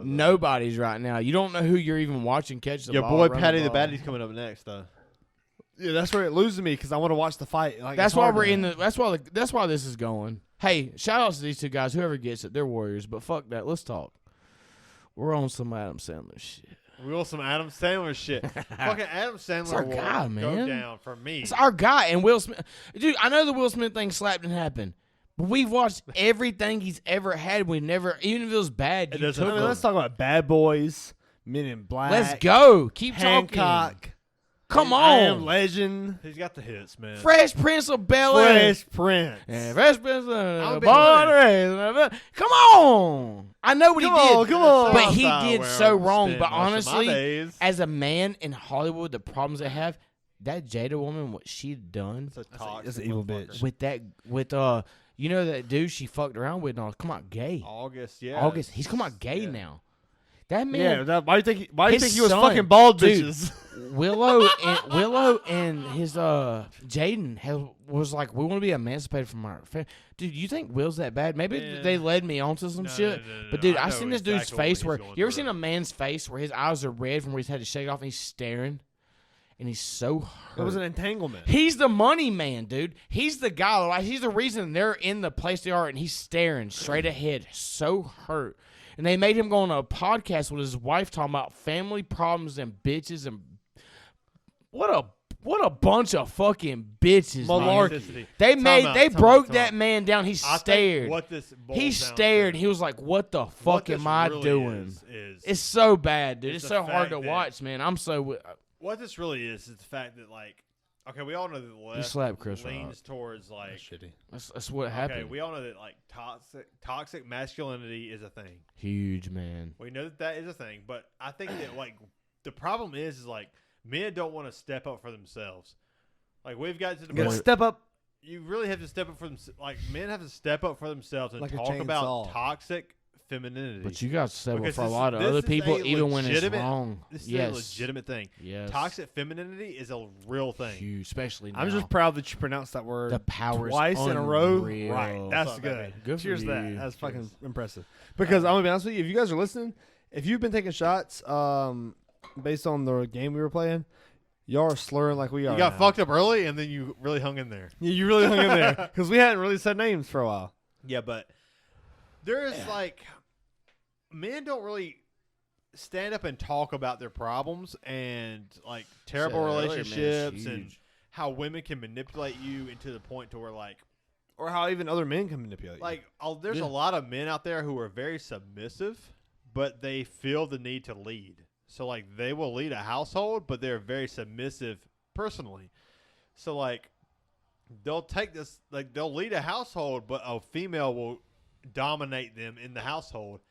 nobodies right now. You don't know who you're even watching catch the ball. Your boy Patty the Baddie's coming up next, though. Yeah, that's where it loses me because I want to watch the fight. Like, that's why we're in the. That's why this is going. Hey, shout outs to these two guys. Whoever gets it, they're warriors. But fuck that. Let's talk. We're on some Adam Sandler shit. We're on some Adam Sandler shit. Fucking Adam Sandler it's our guy, man. Go down for me. It's our guy. And Will Smith. Dude, I know the Will Smith thing slapped and happened. But we've watched everything he's ever had. We never, even if it was bad, let's talk about Bad Boys, Men in Black. Let's go. Keep Hancock. Talking. Come on. I Am Legend. He's got the hits, man. Fresh Prince of Bel-Air. Fresh Prince. Yeah, Fresh Prince of Bel-Air. Come on. I know what he did. Come on. But he did so wrong. But honestly, as a man in Hollywood, the problems they have, that Jada woman, what she'd done. That's an evil bitch. You know that dude she fucked around with? No, come out gay. August. He's come out gay now. That man. Yeah. Why do you think he was fucking bald bitches? Willow and his Jaden was like, we want to be emancipated from our family. Dude, you think Will's that bad? Maybe they led me onto some shit. But dude, I seen this dude's face where you ever seen a man's face where his eyes are red from where he's had to shake it off and he's staring. And he's so hurt. It was an entanglement. He's the money man, dude. He's the guy. Like, he's the reason they're in the place they are, and he's staring straight ahead, so hurt. And they made him go on a podcast with his wife talking about family problems and bitches and what a bunch of fucking bitches. Malarkey. They broke that man down. He stared. He stared. He was like, "What the fuck am I doing?" It's so bad, dude. It's so hard to watch, man. I'm so. What this really is the fact that, like, okay, we all know that the left leans towards, like, that's shitty. That's what happened. Okay, we all know that, like, toxic masculinity is a thing. Huge, man. We know that is a thing, but I think that, like, the problem is like men don't want to step up for themselves. Like, we've got to the point. Step up. You really have to step up for them. Like, men have to step up for themselves and talk about toxic femininity. But you got to step up for a lot of other people, even when it's wrong. This is a legitimate thing. Yes. Toxic femininity is a real thing. Huge, especially now. I'm just proud that you pronounced that word twice in a row. Right. That's good. Good Cheers for to that. you. That's fucking impressive. Because I'm going to be honest with you, if you guys are listening, if you've been taking shots based on the game we were playing, y'all are slurring like we are. You got fucked up early, and then you really hung in there. Yeah, you really hung in there. Because we hadn't really said names for a while. Yeah, but there is, like... Men don't really stand up and talk about their problems and, like, terrible relationships and how women can manipulate you into the point to where, like, or how even other men can manipulate you. Like, there's a lot of men out there who are very submissive, but they feel the need to lead. So, like, they will lead a household, but they're very submissive personally. So, like, they'll take this, like, they'll lead a household, but a female will dominate them in the household.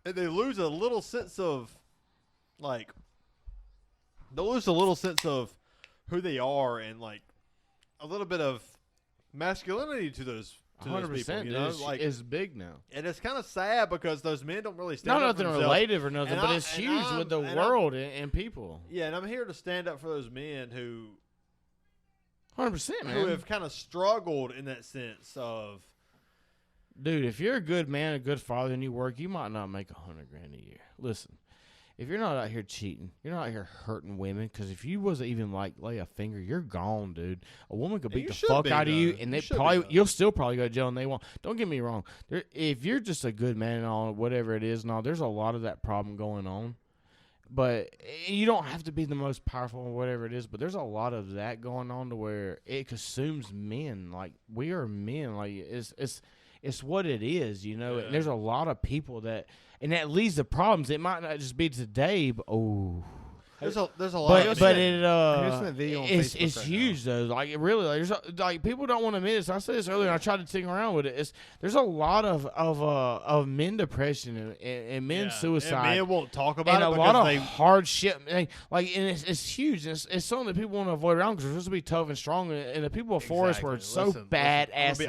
And they lose a little sense of, like, who they are and, like, a little bit of masculinity to those to those people. You know, it's big now, and it's kind of sad because those men don't really stand not up for nothing themselves. relative or nothing, but it's huge with the world and people. Yeah, and I'm here to stand up for those men who, 100%, man, who have kind of struggled in that sense of. Dude, if you're a good man, a good father, and you work, you might not make $100,000 a year. Listen, if you're not out here cheating, you're not out here hurting women, because if you wasn't even like lay a finger, you're gone, dude. A woman could beat the fuck out of you, and you'll still probably go to jail, and they won't. Don't get me wrong. If you're just a good man and all, whatever it is, and all, there's a lot of that problem going on. But you don't have to be the most powerful or whatever it is, but there's a lot of that going on to where it consumes men. Like, we are men. Like, it's what it is, you know. Yeah. And there's a lot of people and that leads to problems. It might not just be today, but there's a lot. But it's huge though. Like, it really, like people don't want to admit this. I said this earlier. And I tried to tinker around with it. There's a lot of men depression and men suicide. And men won't talk about and it. And a lot of hard shit. Like, and it's huge. It's something that people want to avoid around because we're supposed to be tough and strong. And the people before us were so badass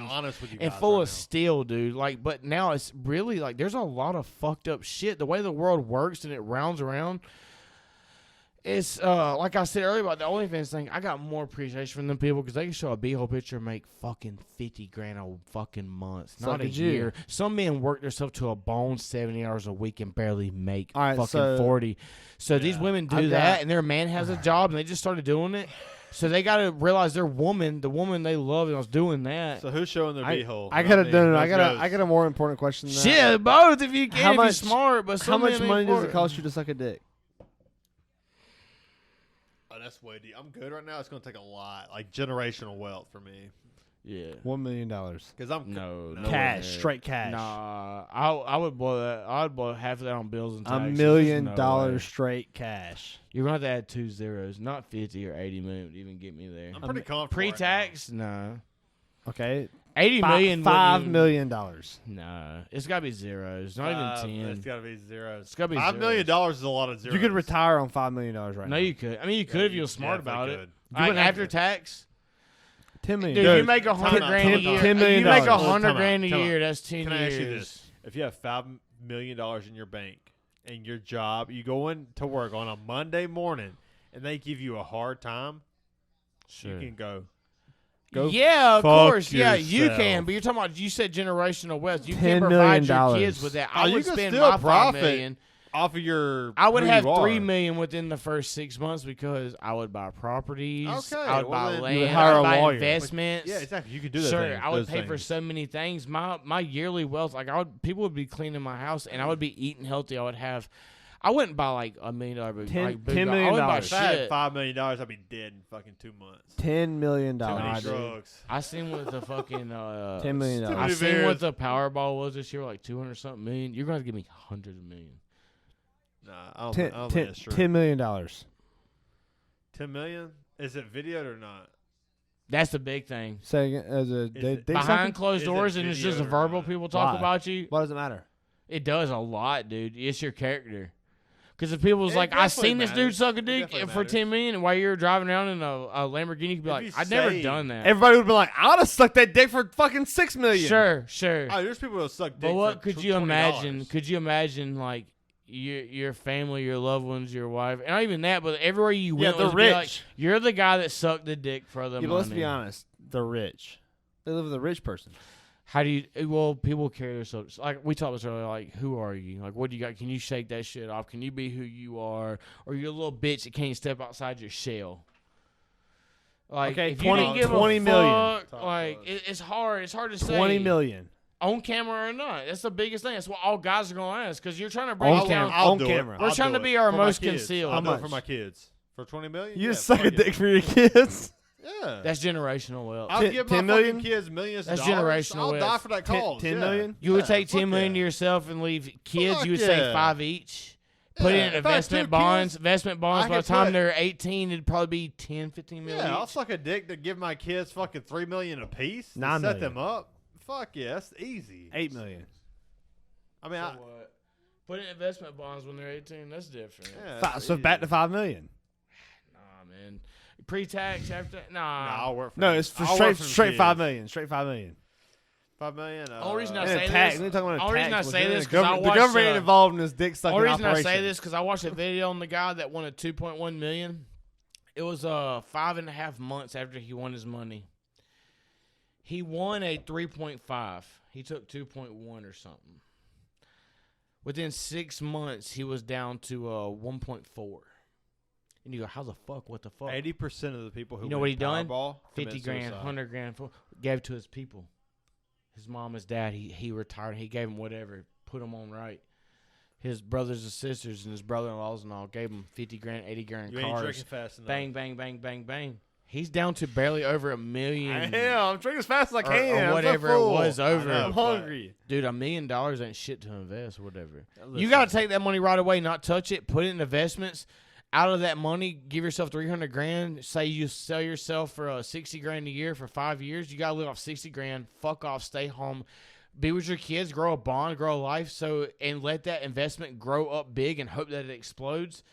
and full of steel, dude. Like, but now it's really like there's a lot of fucked up shit. The way the world works and it rounds around. It's like I said earlier about the OnlyFans thing. I got more appreciation from them people because they can show a b-hole picture and make fucking $50,000 a fucking month, not a year. Some men work themselves to a bone 70 hours a week and barely make fucking 40. So these women do that, and their man has a job, and they just started doing it. So they got to realize the woman they love, is doing that. So who's showing their b-hole? I got a more important question than that. Shit, both if you can, if you're smart. But how much money does it cost you to suck a dick? That's way deep. I'm good right now. It's going to take a lot, like generational wealth for me. Yeah, $1 million. Because I'm no cash, straight cash. Nah, I would blow that. I'd blow half of that on bills and taxes. $1 million straight cash. You're going to have to add 2 zeros, not 50 or 80 million to even get me there. I'm pretty confident. Pre-tax, no. Okay. 80 million. $5 million. Nah, it's got to be zeros. Not even 10. It's got to be zeros. It's got to be $5 million is a lot of zeros. You could retire on $5 million right now. No, you could. I mean, you could if you were smart about it. Like, after tax. $10 million. Dude, if you make $100,000 a year. $10 million. You make $100,000 a year. That's 10 years. Can I ask you this? If you have $5 million in your bank and your job, you go into work on a Monday morning and they give you a hard time, you can go. Yeah, of course. Yourself. Yeah, you can. But you're talking about, you said generational wealth. You can provide your kids with that. I would spend my $5 million off of your. I would have $3 million within the first 6 months because I would buy properties. Okay, I would buy land. I would buy investments. Yeah, exactly. You could do that. Sure, I would pay for so many things. My yearly wealth, like people would be cleaning my house, and I would be eating healthy. I wouldn't buy like $1 million. $10 million. If I had $5 million, I'd be dead in fucking 2 months. $10 million. Too many drugs. I seen what the fucking $10 million. I seen what the Powerball was this year, like 200-something million. You're gonna have to give me hundreds of million. Nah, I don't think that's true. $10 million. $10 million? Is it videoed or not? That's the big thing. Say again, behind closed doors, and it's just a verbal. People talk about you. Why does it matter? It does a lot, dude. It's your character. Because if people was like, I seen this dude suck a dick for $10 million, and while you're driving around in a Lamborghini, you could be like, I've never done that. Everybody would be like, I would have sucked that dick for fucking $6 million. Sure. Oh, there's people who suck dick. But what could you $20. imagine? Could you imagine like your family, your loved ones, your wife, and not even that, but everywhere you went, they're rich. Like, you're the guy that sucked the dick for the money. But let's be honest, they're rich. They live with a rich person. How do you? Well, people carry themselves like we talked about earlier. Like, who are you? Like, what do you got? Can you shake that shit off? Can you be who you are? Or you're a little bitch that can't step outside your shell. Like, okay, if you didn't give 20 a million. Fuck, like, it's hard. It's hard to say. 20 million. On camera or not? That's the biggest thing. That's what all guys are going to ask because you're trying to bring on camera. We're trying to be our most concealed. I'll do it for my kids. For $20 million? You just suck a dick for your kids? Yeah. That's generational wealth. I'll give my fucking kids millions of dollars. That's generational wealth. I'll die for that cause. 10 million? You would take 10 million to yourself and leave kids. You would say 5 each. Put in investment bonds. Investment bonds. By the time they're 18, it'd probably be 10, 15 million. Yeah, I'll suck a dick to give my kids fucking $3 million a piece. $9 set them up. Fuck yeah, that's easy. $8 million. I mean, what? Put in investment bonds when they're 18. That's different. Yeah, so back to $5 million. Nah, man. Pre-tax after? Nah. I'll work for No, it's for straight $5 million. Straight $5 million. $5 million. Only reason I say this. The government ain't involved in this dick sucking operation. Only reason I say this because I watched a video on the guy that won a $2.1 million. It was 5.5 months after he won his money. He won a 3.5. He took 2.1 or something. Within 6 months, he was down to 1.4. And you go, how the fuck? What the fuck? 80% of the people who you know what he done? 50 grand, 100 grand, gave it to his people. His mom, his dad. He retired. He gave him whatever, put him on right. His brothers and sisters and his brother-in-laws and all gave him 50 grand, 80 grand you cars. Ain't drinking fast enough. Bang, bang, bang, bang, bang. He's down to barely over $1 million. Hell, I'm drinking as fast as I can. Or whatever it was over. I'm hungry. Dude, $1 million ain't shit to invest or whatever. You got to take that money right away, not touch it, put it in investments. Out of that money, give yourself 300 grand. Say you sell yourself for 60 grand a year for 5 years. You got to live off 60 grand. Fuck off. Stay home. Be with your kids. Grow a bond. Grow a life. And let that investment grow up big and hope that it explodes.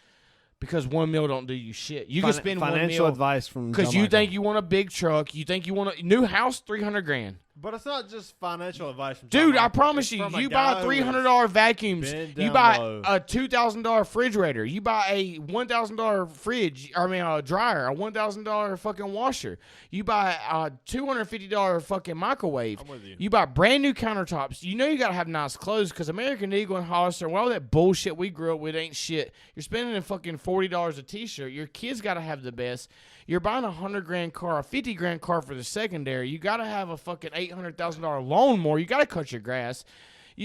Because $1 million don't do you shit. You can spend $1 million. Financial advice from because you think you want a big truck. You think you want a new house, 300 grand. But it's not just financial advice from dude, I promise you, you buy $300 vacuums, you buy a $2,000 refrigerator, you buy a $1,000 fridge, dryer, a $1,000 fucking washer, you buy a $250 fucking microwave, I'm with you. You buy brand new countertops. You know you gotta have nice clothes because American Eagle and Hollister, all that bullshit we grew up with ain't shit. You're spending fucking $40 a t-shirt. Your kids gotta have the best. You're buying a 100 grand car, a 50 grand car for the secondary. You got to have a fucking $800,000 lawnmower. You got to cut your grass.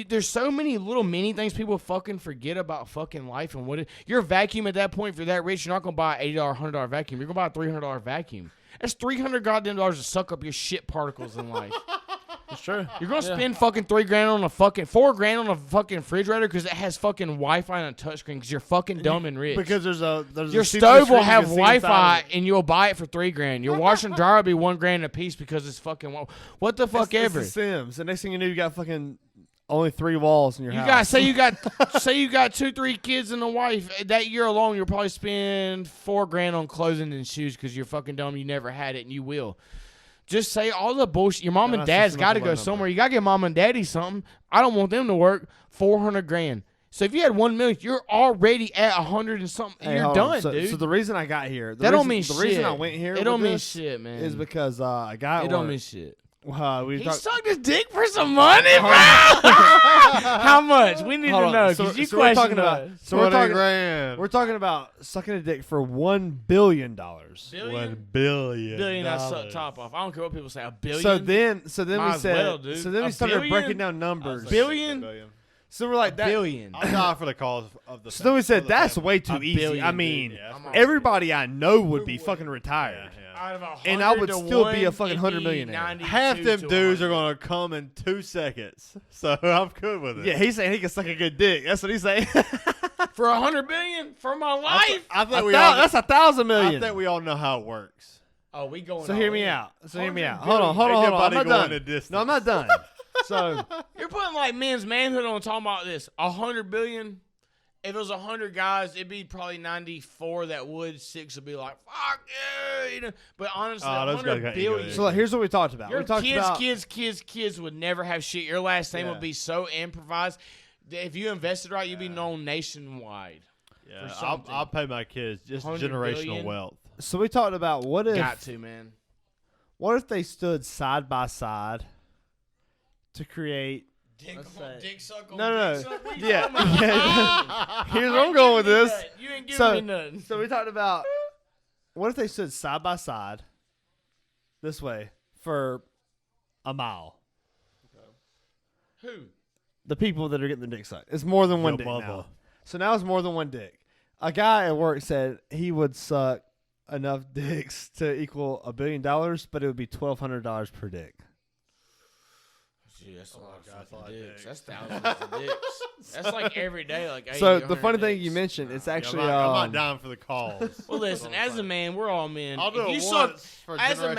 There's so many little mini things people fucking forget about fucking life and what your vacuum at that point. If you're that rich, you're not gonna buy an $80, $100 vacuum. You're gonna buy a $300 vacuum. That's $300 goddamn dollars to suck up your shit particles in life. It's true. You're gonna spend fucking $3 grand on a fucking $4 grand on a fucking refrigerator because it has fucking Wi-Fi and a touchscreen because you're fucking dumb and rich. Because there's your stove will have Wi-Fi and you'll buy it for $3 grand. Your washer and dryer will be $1 grand a piece because it's fucking what the fuck ever. It's the Sims. The next thing you know, you got fucking only 3 walls in your house. Say you got 2-3 kids and a wife. That year alone, you'll probably spend $4 grand on clothing and shoes because you're fucking dumb. You never had it and you will. Just say all the bullshit. Your mom and dad's got to go somewhere. You got to give mom and daddy something. I don't want them to work. $400 grand. So if you had $1 million, you're already at 100 and something. Hey, you're done, dude. So the reason I got here, that don't mean shit. The reason I went here, it don't mean shit, man, is because a guy. It don't mean shit. He sucked his dick for some money, bro. How much? We need to know because you question us. We're talking about sucking a dick for $1 billion. $1 billion. Billion. I suck top off. I don't care what people say. $1 billion. So then we said. So then we started breaking down numbers. Billion. So we're like, billion. I'm not for the cause of the. So then we said that's way too easy. Billion, I mean, everybody I know would be fucking retired. And I would still be a fucking 100 millionaire. Half them dudes are gonna come in 2 seconds, so I'm good with it. Yeah, he's saying he can suck a good dick. That's what he's saying. For $100 billion for my life, that's 1,000 million. I think we all know how it works. Oh, we going. So hear me out. Hold on. I'm not done. No, I'm not done. So you're putting like men's manhood on talking about this. 100 billion. If it was 100 guys, it'd be probably 94 that would. 6 would be like, fuck yeah. You know? But honestly, 100 billion. So here's what we talked about. Your kids would never have shit. Your last name would be so improvised. If you invested right, you'd be known nationwide. Yeah, I'll pay my kids just generational wealth. So we talked about what if What if they stood side by side to create dick suck on no. Dick suck? Yeah. Here's where I'm going with this. You ain't giving me nothing. So we talked about what if they stood side by side this way for a mile. Who? The people that are getting their dick sucked. It's more than one dick now. So now it's more than one dick. A guy at work said he would suck enough dicks to equal $1 billion, but it would be $1,200 per dick. Gee, that's a lot of dicks. That's thousands of dicks. That's like every day. Like so the funny thing you mentioned, it's actually I'm not down for the calls. Well, listen, as a man, we're all men. I'll do it once for as a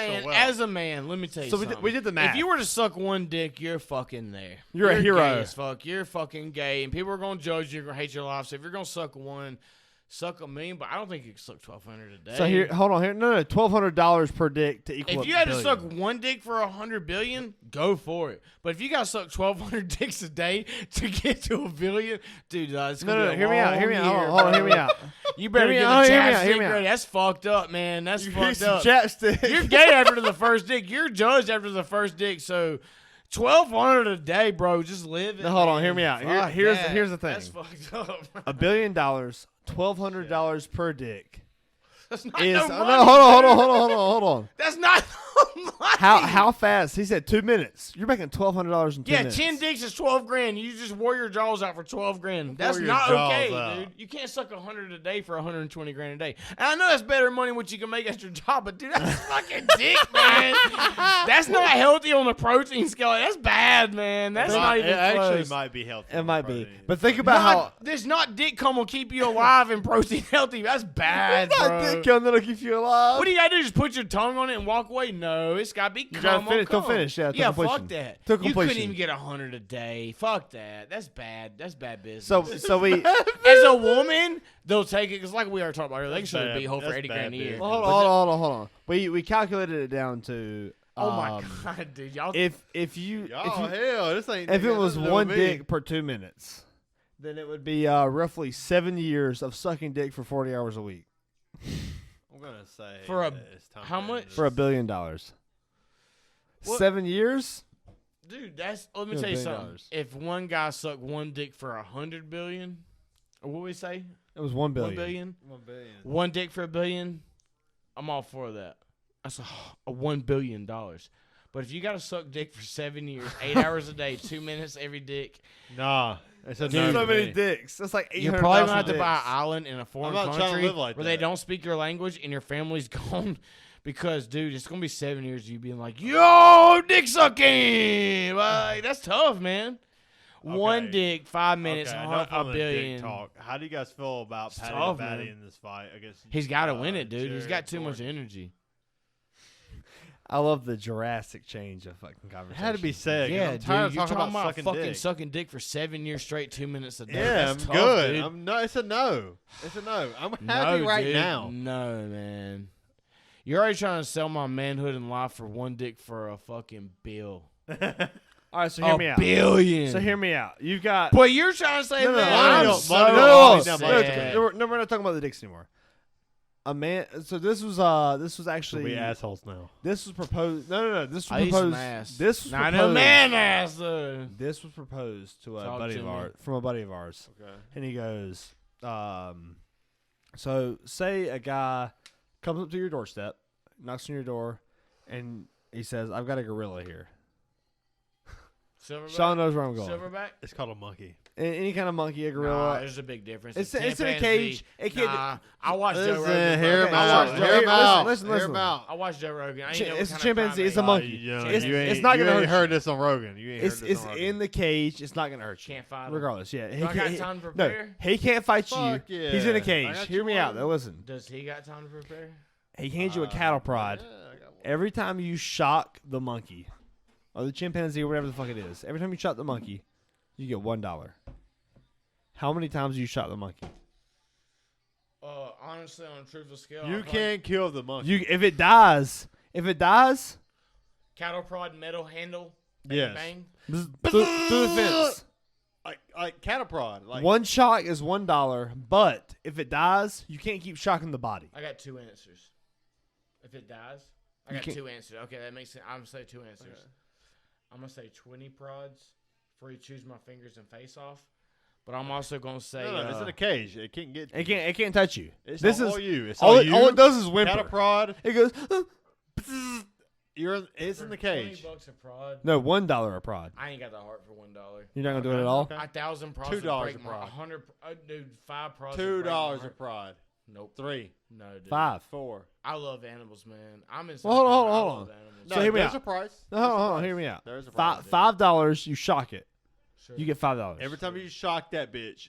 man, let me tell you something. So we did the math. If you were to suck one dick, you're fucking there. You're a hero gay as fuck. You're fucking gay, and people are gonna judge you. You're gonna hate your life. So if you're gonna suck one, suck $1 million, but I don't think you can suck $1,200 a day. So here, hold on here. No, $1,200 per dick to equal. If you had to suck one dick for $100 billion, go for it. But if you got to suck 1,200 dicks a day to get to $1 billion, dude, it's gonna be a hear me out. Hear me out. Hold on, hear me out. You better get a chapstick ready. That's fucked up, man. That's fucked up. Chapstick. You're gay after the first dick. You're judged after the first dick. So $1,200 a day, bro. Just live it. No, hold on. Hear me out. Here's the thing. That's fucked up. $1 billion, $1,200 per dick. That's not no money. No, hold on. That's not money. How fast? He said 2 minutes. You're making $1,200 in 2 minutes. 10 dicks is $12,000. You just wore your jaws out for $12,000. That's not okay, dude. You can't suck 100 a day for $120,000 a day. And I know that's better money than what you can make at your job, but dude, that's fucking dick, man. That's not healthy on the protein scale. That's bad, man. That's not even close. It actually might be healthy. It might be. But think about how this not dick cum will keep you alive and protein healthy. That's bad, it's not dick cum that'll keep you alive. What do you gotta do? Just put your tongue on it and walk away? No, it's gotta be cum. Don't finish. Yeah, fuck that. You couldn't even get 100 a day. Fuck that. That's bad. That's bad business. So we, as a woman, they'll take it because, like we already talked about earlier, they can show a beat-hole for $80,000 a year. Hold on. We calculated it down to. Oh my god, dude! Y'all. If it was one dick per 2 minutes, then it would be roughly 7 years of sucking dick for 40 hours a week. I'm gonna say for how much? For $1 billion. What? 7 years, dude. Let me tell you something. If one guy sucked one dick for $100 billion, or what we say? It was $1 billion. 1 billion. 1 billion. One dick for $1 billion. I'm all for that. That's a $1 billion. But if you got to suck dick for 7 years, 8 hours a day, 2 minutes every dick. Nah. There's so many dicks. That's like 800,000 You're probably going to have to buy an island in a foreign country where they don't speak your language and your family's gone. Because, dude, it's going to be 7 years of you being like, yo, dick sucking. Like, that's tough, man. Okay. One dick, 5 minutes, $1 billion. Dick talk. How do you guys feel about Paddy the Baddy in this fight? I guess he's got to win it, dude. He's got too much energy. I love the Jurassic change of fucking conversation. It had to be said. Yeah, I'm tired dude, you're of talking about fucking dick. Sucking dick for 7 years straight, 2 minutes a day. Yeah, That's I'm tough, good. Dude. It's a no. It's a no. I'm happy right now. No, man. You're already trying to sell my manhood and life for one dick for a fucking bill. All right, so hear me out. $1 billion. So hear me out. You've got. But you're trying to say no, that. No, we're not talking about the dicks anymore. A man. So this was actually. We assholes now. This was proposed. No. This was proposed. This was proposed. Not a man ass though. This was proposed to a buddy of ours. From a buddy of ours. Okay. And he goes, so say a guy comes up to your doorstep, knocks on your door, and he says, "I've got a gorilla here." Silverback? Sean knows where I'm going. Silverback? It's called a monkey. Any kind of monkey, a gorilla. Nah, there's a big difference. It's in a cage. I watched Joe Rogan. Hear him out. Listen. I watched Joe Rogan. It's a chimpanzee. It's a monkey. It's not going to hurt you. You heard this on Rogan. It's in the cage. It's not going to hurt you. Can't fight him. Regardless, yeah. Do I got time to prepare? No, he can't fight you. Yeah. He's in a cage. Hear me out, though. Listen. Does he got time to prepare? He hands you a cattle prod. Every time you shock the monkey, or the chimpanzee, or whatever the fuck it is, every time you shot the monkey, you get $1. How many times have you shot the monkey? Honestly, on a truthful scale, you can't kill the monkey. If it dies, cattle prod, metal handle, yes. bang, through the fence. Like cattle prod. Like one shot is $1, but if it dies, you can't keep shocking the body. I got two answers. If it dies, I got two answers. Okay, that makes sense. I'm gonna say two answers. Okay. I'm gonna say 20 prods before you choose my fingers and face off. But I'm also gonna say no, it's in a cage. It can't get. It can't touch you. This is all you. It's all you. All it does is whimper. Cattle prod. It goes. It's in the cage. $20 a prod. No, $1 a prod. I ain't got the heart for $1. You're not gonna do it at all. Okay. 1,000 prods. $2 a prod. 100. Dude, 5 prods. $2 a prod. Nope. 3. No, dude. 5. 4. I love animals, man. I'm in. Well, hold on. No, so hear me out. There's a price. No, hold on. Hear me out. There's a price. $5. You shock it. Sure. You get $5. Every time you shock that bitch,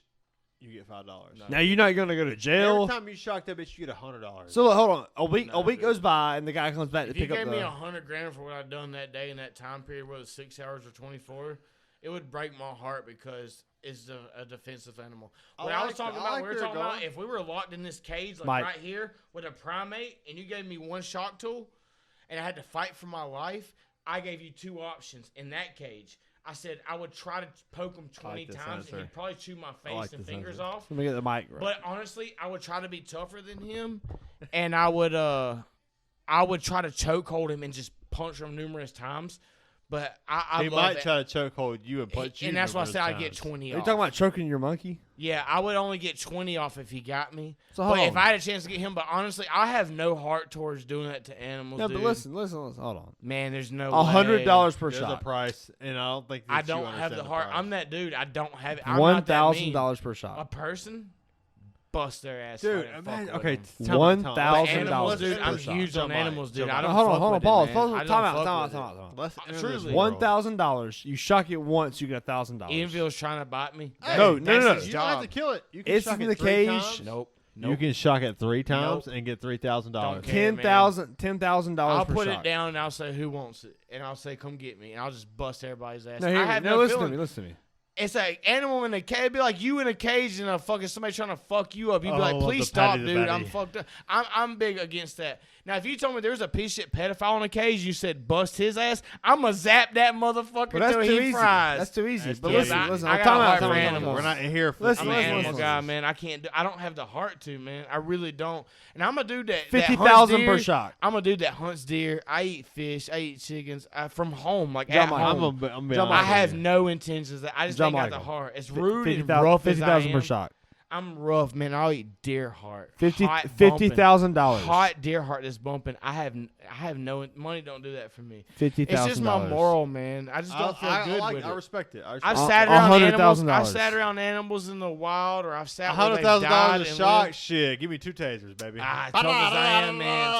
you get $5. No. Now you're not gonna go to jail. Every time you shock that bitch, you get $100. So look, hold on. A week goes by, and the guy comes back to pick up. If you gave me $100,000 for what I'd done that day in that time period, whether it's 6 hours or 24, It would break my heart because it's a defensive animal. When I was talking about, we were talking about if we were locked in this cage, like right here with a primate, and you gave me one shock tool, and I had to fight for my life, I gave you 2 options in that cage. I said I would try to poke him 20 times, and he'd probably chew my face and fingers off. Let me get the mic. Right. But honestly, I would try to be tougher than him, and I would try to choke hold him and just punch him numerous times. But I might try to choke hold you and punch you. And that's why I said I'd get 20 off. Are you talking about choking your monkey? Yeah, I would only get 20 off if he got me. But if I had a chance to get him, but honestly, I have no heart towards doing that to animals. No, but listen. Hold on. Man, there's no $100 per shot. There's a price, and I don't think I don't have the heart. I'm that dude. I don't have it. $1,000 per shot. A person. Bust their ass, dude. Imagine, okay, $1,000. Dude, I'm huge on animals, dude. I don't. Hold on, pause. Time out. Truly, $1,000. You shock it once, you get $1,000. Ianville's trying to bite me. Hey, no. You don't have to kill it. You can it's in the cage. Nope. You can shock it 3 times and get $3,000. $10,000. I'll per put shot. it down and I'll say who wants it, and I'll say come get me, and I'll just bust everybody's ass. Listen to me. It's an animal in a cage. It'd be like you in a cage and somebody trying to fuck you up. You'd be like, please stop, dude. I'm fucked up. I'm big against that. Now, if you told me there's a piece of shit pedophile in a cage, you said bust his ass, I'm going to zap that motherfucker until he fries. That's too easy. But listen, I got a heart for animals. We're not here for I'm an animal guy, man. I don't have the heart to, man. I really don't. And I'm a dude that $50,000 per shot. I'm a dude that hunts deer. I eat fish. I eat chickens from home, like at home. I have no intentions. I just ain't got the heart. It's rude and rough as I am. $50,000 per shot. I'm rough, man. I'll eat deer heart. $50,000. Hot deer heart that's bumping. I have no money. Don't do that for me. $50,000. It's just my moral, man. I just don't feel good with it. I respect it. I've sat around animals. I've sat around animals in the wild, or I've sat $100,000 a shot. Shit, give me 2 tasers, baby. Tough as I am, man.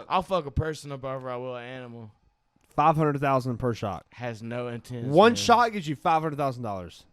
I'll fuck a person up over I will an animal. $500,000 per shot. Has no intent. One shot gives you $500,000.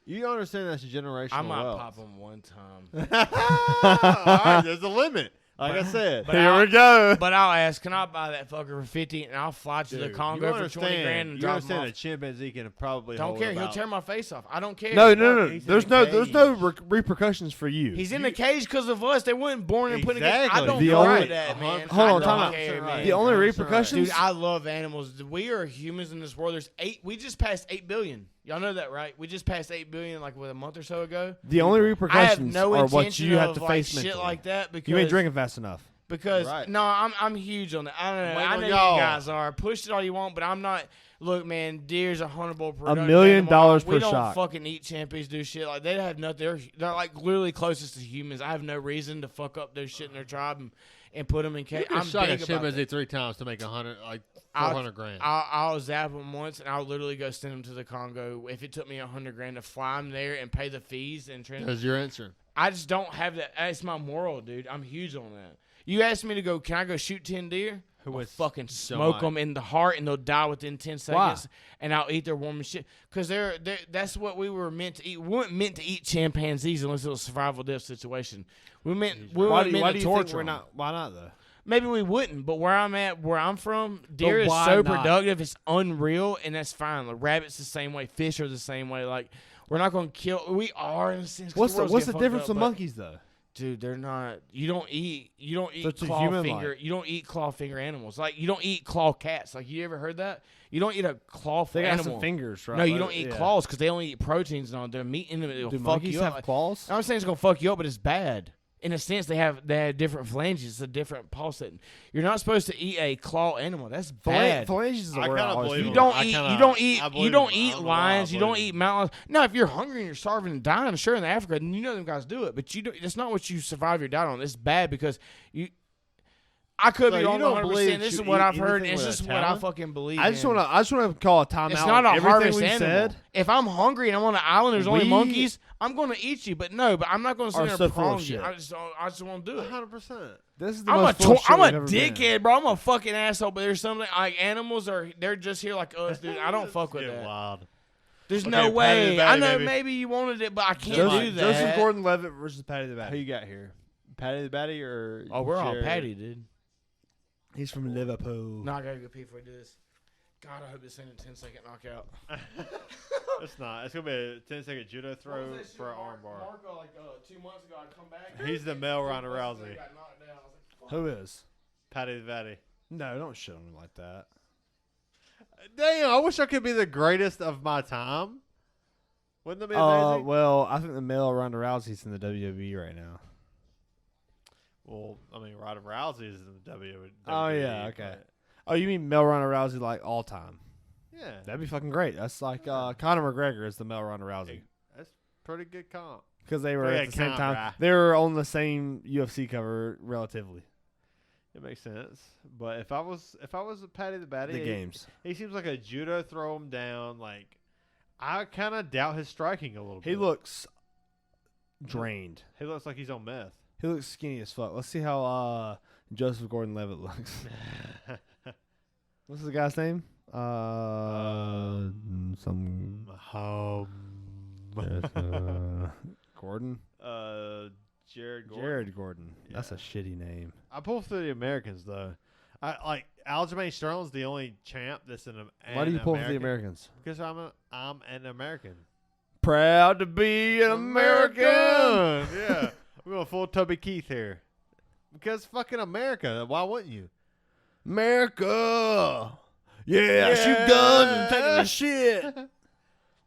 You understand that's a generational I might wealth. pop them one time. All right, there's a limit. Like I said. Here we go. But I'll ask, can I buy that fucker for 50 and I'll fly to the Congo for 20 grand and drop him off? A chimpanzee can probably don't care. He'll tear my face off. I don't care. No. There's no repercussions for you. He's in the cage because of us. They weren't born and put in a cage. I don't know that, man. Hold on, time out. The only repercussions? Dude, I love animals. We are humans in this world. We just passed 8 billion. Y'all know that, right? We just passed 8 billion like a month or so ago. The only repercussions are what you have to face mentally. Shit like that because you ain't drinking fast enough. Because no, I'm huge on that. I don't know. I know you guys are. Push it all you want, but I'm not. Look, man, deer's a huntable production. $1 million per shot. We don't fucking eat champions, do shit like they have nothing. They're like literally closest to humans. I have no reason to fuck up their shit in their tribe and put them in cage. I'm shot a chimpanzee 3 times to make 400 grand. I'll zap them once, and I'll literally go send them to the Congo if it took me 100 grand to fly them there and pay the fees and transport. That's your answer. I just don't have that. That's my moral, dude. I'm huge on that. You asked me to go, can I go shoot 10 deer? Who would fucking smoke them in the heart and they'll die within 10 seconds. Why? And I'll eat their warm shit. Because that's what we were meant to eat. We weren't meant to eat chimpanzees unless it was a survival death situation. We weren't meant to torture them. Why not, though? Maybe we wouldn't, but where I'm from, deer is so productive, it's unreal, and that's fine. Like, rabbits the same way, fish are the same way. Like, we're not going to kill. We are in a sense. What's the difference with monkeys, though? Dude, they're not. You don't eat claw finger. You don't eat claw finger animals. Like you don't eat claw cats. Like you ever heard that? You don't eat a claw animal. They got some fingers, right? No, you don't eat claws because they only eat proteins and all. Their meat in them. It'll fuck monkeys you up. Have claws? I'm saying it's gonna fuck you up, but it's bad. In a sense, they have different phalanges. It's a different paw setting. You're not supposed to eat a claw animal. That's bad. Phalanges is the word. You don't eat lions. You don't eat mountain lions. Now, if you're hungry and you're starving and dying, sure, in Africa, then you know them guys do it. But it's not what you survive your diet on. It's bad because you. I could be wrong 100%. This is what I've heard. It's just what I fucking believe. I just want to call a timeout. It's not a harvest animal. If I'm hungry and I'm on an island, there's only monkeys. I'm going to eat you, but I'm not going to sit there and prong you. I just won't do it. 100%. This is I'm a dickhead, bro. I'm a fucking asshole. But there's something like animals they're just here like us, dude. I don't fuck with that. Wild. There's no way. I know maybe you wanted it, but I can't do that. Joseph Gordon-Levitt versus Patty the Batty. Who you got here? Patty the Batty or? Oh, we're all Patty, dude. He's from Liverpool. No, I gotta go pee before I do this. God, I hope this ain't a 10-second knockout. It's not. It's gonna be a 10-second judo throw for an armbar. Marco, like 2 months ago, I come back. He's the male Ronda Rousey. Who is? Paddy the Baddy. No, don't shit on him like that. Damn, I wish I could be the greatest of my time. Wouldn't that be amazing? Well, I think the male Ronda Rousey's in the WWE right now. Well, I mean, Ronda Rousey is in the WWE. Oh, yeah, okay. Oh, you mean male Ronda Rousey like all time? Yeah. That'd be fucking great. That's like Conor McGregor is the male Ronda Rousey. That's pretty good comp. Because they were at the same time. They were on the same UFC cover relatively. It makes sense. But if I was a Paddy the Baddy, he seems like a judo throw him down. Like, I kind of doubt his striking a little bit. He looks drained. He looks like he's on meth. He looks skinny as fuck. Let's see how Joseph Gordon-Levitt looks. What's the guy's name? Gordon? Jared Gordon. Yeah. That's a shitty name. I pull through the Americans, though. Aljamain Sterling's the only champ that's an American. Why do you pull for the Americans? Because I'm an American. Proud to be an American. Yeah. I'm going full Toby Keith here. Because fucking America. Why wouldn't you? America. Yeah, shoot guns and take the shit.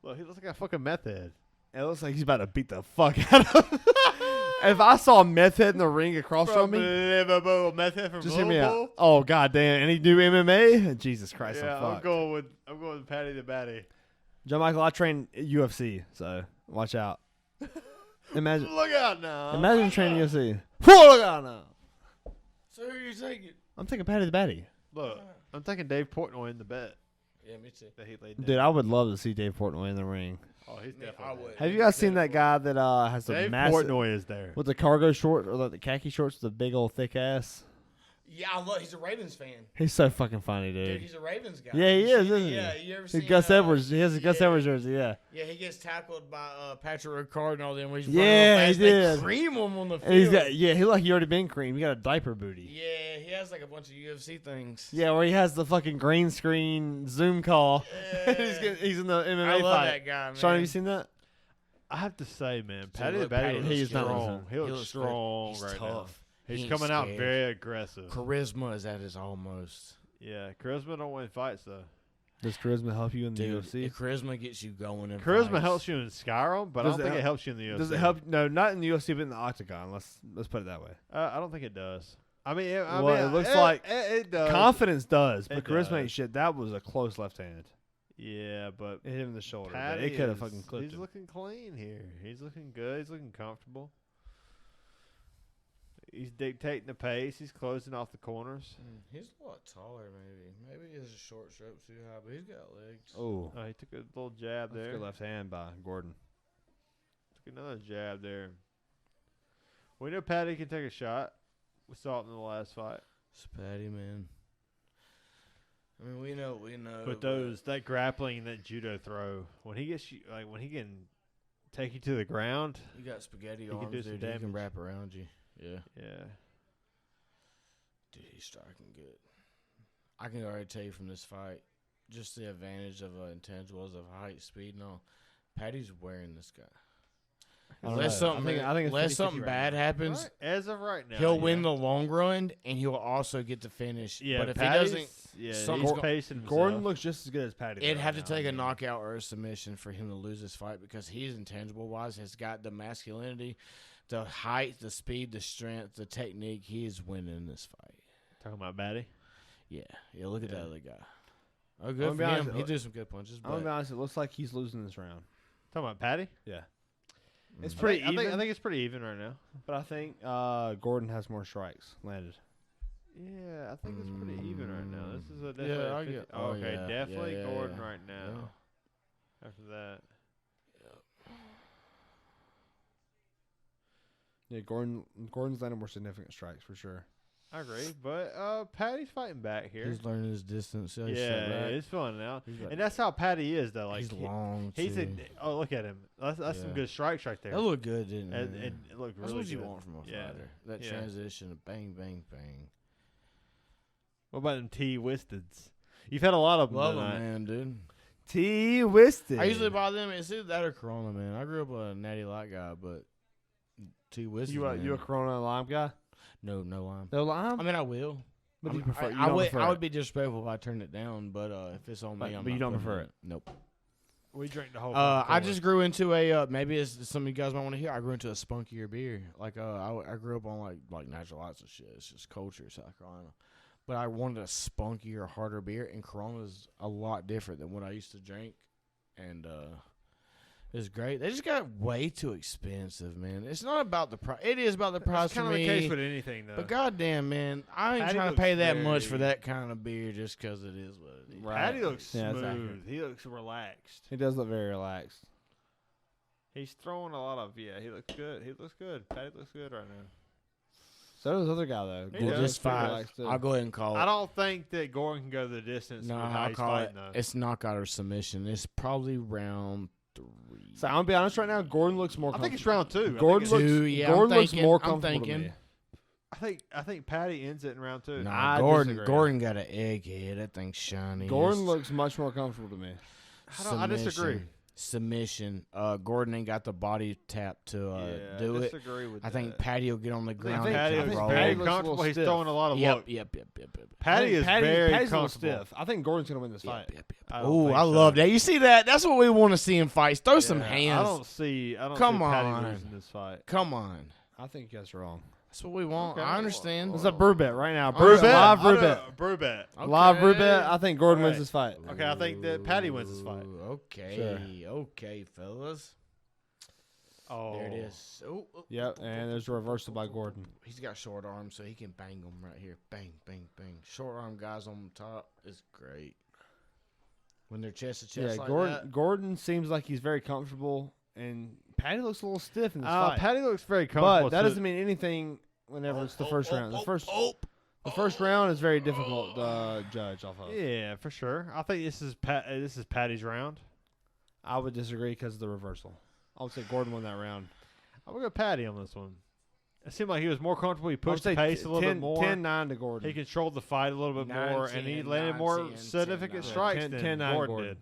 Look, he looks like a fucking meth head. It looks like he's about to beat the fuck out of him. If I saw a meth head in the ring across from me. Liverpool, meth head from just hear me out. Oh, goddamn. And he do MMA? Jesus Christ, yeah, I'm going with Paddy the Baddy. JonMikel, I train UFC, so watch out. Imagine. Look out now. Imagine training UFC. Look out now. So who are you taking? I'm taking Paddy the Baddy. Look, I'm taking Dave Portnoy in the bet. Yeah, me too. That he laid down. Dude, I would love to see Dave Portnoy in the ring. Oh, he's definitely. Have you guys seen that guy that has the massive? Dave Portnoy is there with the cargo shorts or like the khaki shorts, with the big old thick ass. Yeah, I love. He's a Ravens fan. He's so fucking funny, dude. Dude, he's a Ravens guy. Yeah, he is, isn't he? Yeah, you ever seen Gus Edwards? He has a Gus Edwards jersey. Yeah. Yeah, he gets tackled by Patrick Ricard and all them. He did. They cream him on the field. And he's got he like he already been creamed. He got a diaper booty. Yeah, he has like a bunch of UFC things. Yeah, where he has the fucking green screen Zoom call. Yeah. he's in the MMA I love fight. that guy, man. Sean, have you seen that? I have to say, man, Paddy the Baddy he's strong. He looks strong right tough. now. He's He coming scared. out very aggressive. Charisma is at his almost. Yeah, charisma don't win fights though. Does charisma help you in the UFC? Charisma gets you going in Charisma fights. helps you in Skyrim, but I don't think it helps you in the UFC. Does it help? No, not in the UFC, but in the octagon. Let's put it that way. I don't think it does. I mean, it looks like it does. Confidence does, but charisma does. ain't shit. That was a close left hand. Yeah, but it hit him in the shoulder. Paddy It could have fucking clipped He's him. looking clean here. He's looking good. He's looking comfortable. He's dictating the pace. He's closing off the corners. He's a lot taller, maybe. Maybe his short stroke's too high, but he's got legs. Oh, he took a little jab there. Good left hand by Gordon. Took another jab there. We know Paddy can take a shot. We saw it in the last fight. It's Paddy, man. I mean, we know. But that grappling and that judo throw, when he gets you, like when he can take you to the ground, you got spaghetti he arms, can do some dude. damage. He can wrap around you. Yeah. Yeah. Dude, he's striking good. I can already tell you from this fight, just the advantage of intangibles of height, speed, and all. Paddy's wearing this guy. Unless something bad happens, right. As of right now, he'll win the long run, and he'll also get to finish. Yeah, but if Paddy's, he doesn't, pacing Gordon looks just as good as Paddy. It'd have to take a knockout or a submission for him to lose this fight because he's intangible-wise has got the masculinity, the height, the speed, the strength, the technique. He is winning this fight. Talking about Paddy? Yeah. Look at that other guy. Oh, good for him. He did some good punches. I'm gonna be honest. It looks like he's losing this round. Talking about Paddy? Yeah. It's pretty even. I think it's pretty even right now. But I think Gordon has more strikes landed. Yeah, I think it's pretty even right now. This is a definitely definitely Gordon right now. Yeah. After that. Yeah, Gordon's landed more significant strikes for sure. I agree, but Paddy's fighting back here. He's learning his distance. So it's fun now, and that's how Paddy is though. Like he's long. Look at him. That's some good strikes right there. That looked good, didn't it? It looked really good. That's what you want from a fighter. That transition of bang, bang, bang. What about them T-Wisteds? You've had a lot of them. Love them, man, dude. Twisted. I usually buy them. It's either that or Corona, man. I grew up a Natty Light guy, but Twisted. You a Corona and lime guy? No lime. No lime? I mean, I will. But you prefer? I would be disrespectful if I turned it down, but if it's on me, but you don't prefer it. Nope. We drink the whole. I just grew into a maybe it's some of you guys might want to hear. I grew into a spunkier beer. Like I grew up on like natural lights and shit. It's just culture, South Carolina. But I wanted a spunkier, harder beer, and Corona's a lot different than what I used to drink, and it's great. They just got way too expensive, man. It's not about the price. It is about the price for me. That's kind of the case with anything, though. But goddamn, man, I ain't trying to pay that much for that kind of beer just because it is what it is. Right. Patty looks smooth. He looks relaxed. He does look very relaxed. He's throwing a lot of he looks good. He looks good. Patty looks good right now. So does the other guy, though. Well, just 5. I'll go ahead and call it. I don't think that Gordon can go the distance. No, I'll call it. It's knockout or submission. It's probably round 3. So I'm gonna be honest right now. Gordon looks more. I think it's round 2. Gordon looks more comfortable to me. I think Patty ends it in round 2. Nah, Gordon got an egghead. That thing's shiny. Gordon looks much more comfortable to me. I disagree. Submission. Gordon ain't got the body tap to do it. With I think Patty will get on the ground. Patty looks very comfortable. He's throwing a lot of look. Yep. Patty is very comfortable. Stiff. I think Gordon's gonna win this fight. Oh, I love that. You see that? That's what we want to see in fights. Throw some hands. I don't see Patty losing this fight. Come on. I think you guys are wrong. That's what we want. Okay. I understand. It's a brew bet right now. Live brew bet. Okay. Live brew bet. I think Gordon wins this fight. Okay, I think that Patty wins this fight. Okay, fellas. Oh, there it is. Yep, and there's a reversal by Gordon. He's got short arms, so he can bang them right here. Bang, bang, bang. Short arm guys on the top is great. When they're chest to chest like that. Gordon seems like he's very comfortable, and Patty looks a little stiff in this fight. Patty looks very comfortable. But that doesn't mean anything whenever it's the first round. The first round is very difficult to judge off of. Yeah, for sure. I think this is Patty's round. I would disagree because of the reversal. I would say Gordon won that round. I'm going to go Patty on this one. It seemed like he was more comfortable. He pushed the pace a little bit more. 10-9 to Gordon. He controlled the fight a little bit more, and he landed more significant strikes than Gordon did.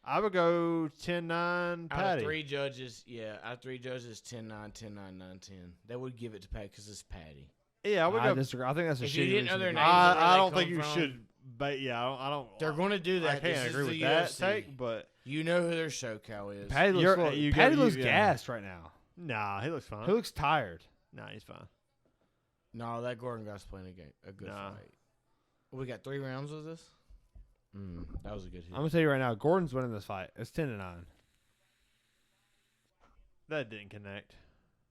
I would go 10-9 Patty. Out of 3 judges, 10-9, 10-9, 9-10. They would give it to Patty because it's Patty. Yeah, I disagree. I think that's a shitty. I don't think you should. But I don't. They're going to do that. I can't agree with that take, but you know who their show cow is. Patty looks gassed right now. Nah, he looks fine. He looks tired. Nah, he's fine. No, that Gordon guy's playing a good fight. We got 3 rounds of this. That was a good hit. I'm gonna tell you right now, Gordon's winning this fight. It's 10-9. That didn't connect.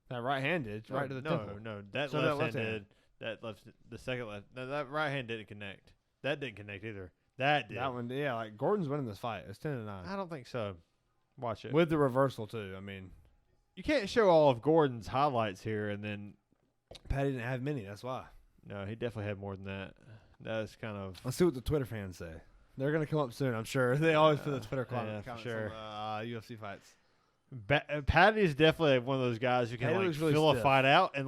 That right hand did. Right to the temple. No, that left hand did. That left. The second left. No, that right hand didn't connect. That didn't connect either. That did. That one, yeah. Like Gordon's winning this fight. It's 10-9. I don't think so. Watch it with the reversal too. I mean, you can't show all of Gordon's highlights here and then. Patty didn't have many. That's why. No, he definitely had more than that. That's kind of. Let's see what the Twitter fans say. They're gonna come up soon. I'm sure. They always put the Twitter comments for sure. UFC fights. Patty is definitely one of those guys who can really fill a fight out and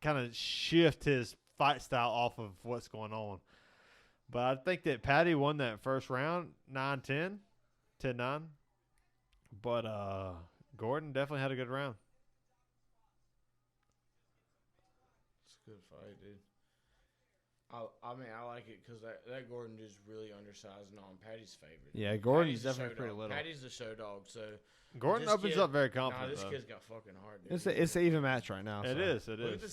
kind of shift his fight style off of what's going on. But I think that Patty won that first round 9-10, 10-9. But Gordon definitely had a good round. It's a good fight, dude. I like it because that Gordon is really undersized and on Patty's favorite. Yeah, Gordon's definitely pretty little. Patty's the show dog, so Gordon opens up very confident. This kid's got fucking hard. Dude. It's an even match right now. It is.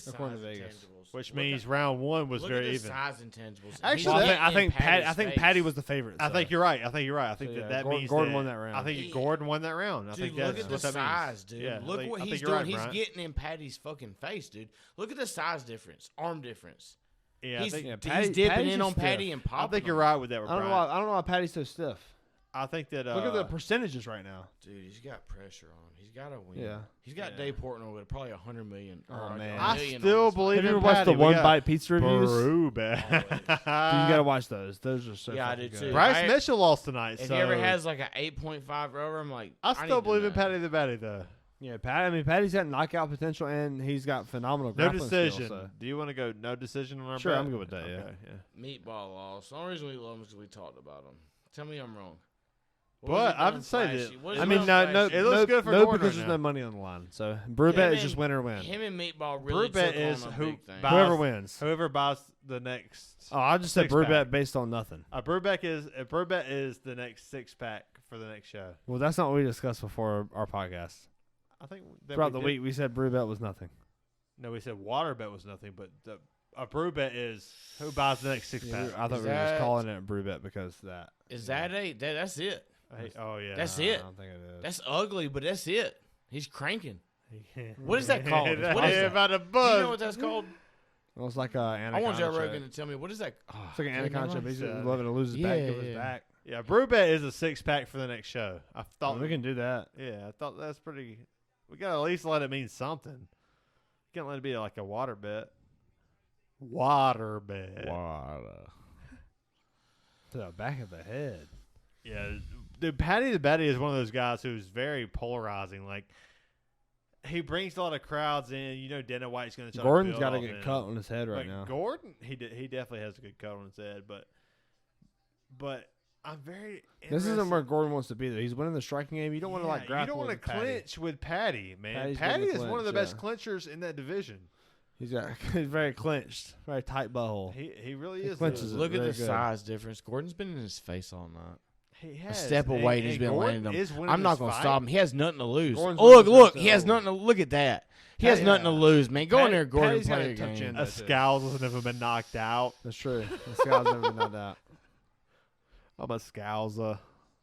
According to Vegas, which means round 1 was very even. Look at the size intangibles. Actually, I think Patty was the favorite. I think you're right. I think that means Gordon won that round. I think Gordon won that round. I think that's look at the size, dude. Yeah, look what he's doing. He's getting in Patty's fucking face, dude. Look at the size difference, arm difference. Yeah, he's dipping in on Patty and popping. I think you're right with that. I don't know why Patty's so stiff. I think that look at the percentages right now, dude. He's got pressure on. He's got to win. Yeah, he's got Dave Portnoy with probably $100 million. Oh man, I still believe. Have you ever watched the One Bite Pizza reviews? Brew bad. Dude, you gotta watch those. Those are so. Yeah, I did too. Bryce Mitchell lost tonight. If he ever has like an 8.5 over, I'm like, I still believe in Patty the Batty though. Yeah, Patty's got knockout potential, and he's got phenomenal grappling decision. skills, so. Do you want to go no decision on our Sure, bet? I'm good with that, okay, yeah. Meatball loss. The only reason we love him is because we talked about him. Tell me I'm wrong. But I would say that. No. It looks good for no Gordon because right there's now. no money on the line. So brew bet is just win or win. Him and Meatball really Brew bet took is on a who big thing. Whoever wins. Whoever buys the next. Oh, I just said brew six-pack. bet based on nothing. A brew bet is the next 6-pack for the next show. Well, that's not what we discussed before our podcast. I think throughout the week we said brew bet was nothing. No, we said water bet was nothing, but a brew bet is who buys the next 6-pack. I thought we were just calling it a brew bet because that. Is that that's it? Oh yeah, that's it. I don't think it is. That's ugly, but that's it. He's cranking. What is that called? What is that? About a buzz. Do you know what that's called? Well, it's like anaconda. I want Joe Rogan to tell me what is that. Oh, it's like an anaconda. He's loving to lose his back, give his back. Yeah, brew bet is a 6-pack for the next show. I thought we can do that. Yeah, I thought that's pretty. We gotta at least let it mean something. You can't let it be like a water bet. Water bet. Water. To the back of the head. Yeah, dude, Patty the Betty is one of those guys who's very polarizing. Like, he brings a lot of crowds in. You know, Dana White's going to try Gordon's got to get cut on his head right now. Gordon, he definitely has a good cut on his head, but I'm very interested. This isn't where Gordon wants to be, though. He's winning the striking game. You don't want to, like, grapple. You don't want to clinch with Patty, man. Patty is one of the best clinchers in that division. He's very clinched, very tight butthole. He really is. Look at the size difference. Gordon's been in his face all night. He has. A step away, and he's been landing them. I'm not going to stop him. He has nothing to lose. Look. He has nothing to look at that. He has nothing to lose, man. Go in there, Gordon. Play your game. A Scowls has never been knocked out. That's true. A Scowls never been knocked out. I'm a Scowls.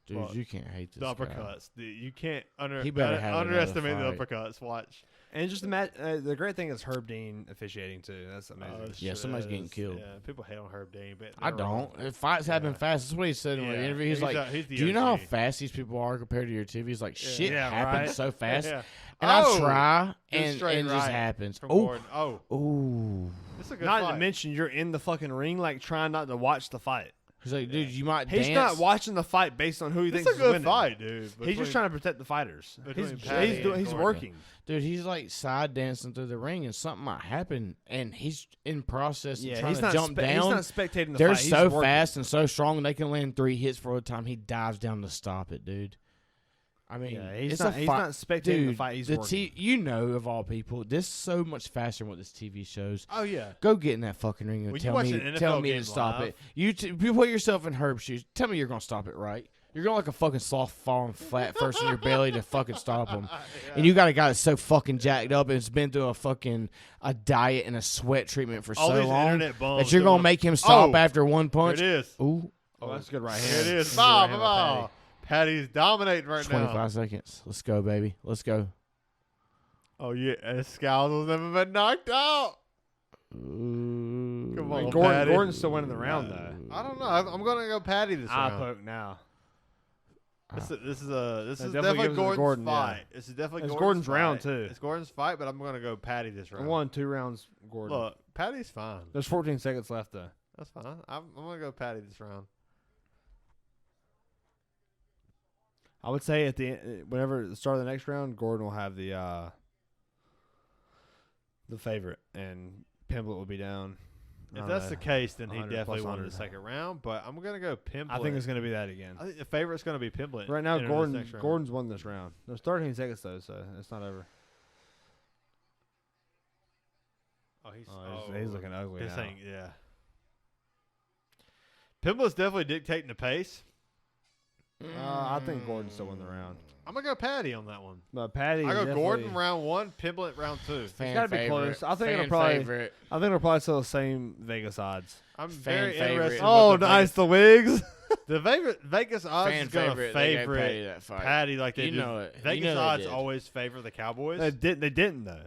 Dude, you can't hate this. The uppercuts. You can't underestimate the uppercuts. Watch. And just the great thing is Herb Dean officiating too. That's amazing. Yeah, somebody's getting killed. Yeah, people hate on Herb Dean, but I don't. If fights happen fast, that's what he said in the interview. He's like, "Do you know how fast these people are compared to your TV?" He's like, "Shit happens so fast." And I try, and it just happens. Oh, that's a good fight. Not to mention you're in the fucking ring, like trying not to watch the fight. He's like, dude, you might He's not watching the fight based on who he thinks is winning. It's a good fight, dude. He's just trying to protect the fighters. He's working. Dude, he's like side dancing through the ring, and something might happen, and he's in process of trying to jump down. He's not spectating the fight. They're so fast and so strong, they can land 3 hits for a time. He dives down to stop it, dude. I mean, he's not spectating the fight. He's working. You know, of all people, this is so much faster than what this TV shows. Oh yeah, go get in that fucking ring and tell me to stop it. You put yourself in Herb's shoes. Tell me you're gonna stop it, right? You're going like a fucking sloth falling flat first in your belly to fucking stop him. And you got a guy that's so fucking jacked up and has been through a diet and a sweat treatment for so long that you're going to make him stop after one punch. It is. Ooh. Oh, that's good right hand. It is. Bob. Patty's dominating right 25 seconds. Let's go, baby. Let's go. Oh, yeah. And Scowls has never been knocked out. Ooh. Come on, Gordon's still winning the round, though. I don't know. I'm going to go Patty this round. I poke now. This is definitely Gordon's fight. Yeah. This is definitely Gordon's round too. It's Gordon's fight, but I'm going to go Patty this round. I won 2 rounds, Gordon. Look, Patty's fine. There's 14 seconds left though. That's fine. I'm going to go Patty this round. I would say whenever the start of the next round, Gordon will have the favorite, and Pimblett will be down. If that's the case, then he definitely won the second round. But I'm going to go Pimblett. I think it's going to be that again. I think the favorite's going to be Pimblett. Right now, Gordon's won this round. There's 13 seconds, though, so it's not over. Oh, he's looking ugly now. Yeah. Pimblett's definitely dictating the pace. I think Gordon still won the round. I'm going to go Patty on that one. But Patty, I go Gordon round 1, Pimblett round 2. It's got to be close. I think it'll probably sell the same Vegas odds. I'm very interested. Oh, nice, the wigs. The Vegas odds is going to favor Patty like they do. Know it. Vegas odds always favor the Cowboys. They didn't though.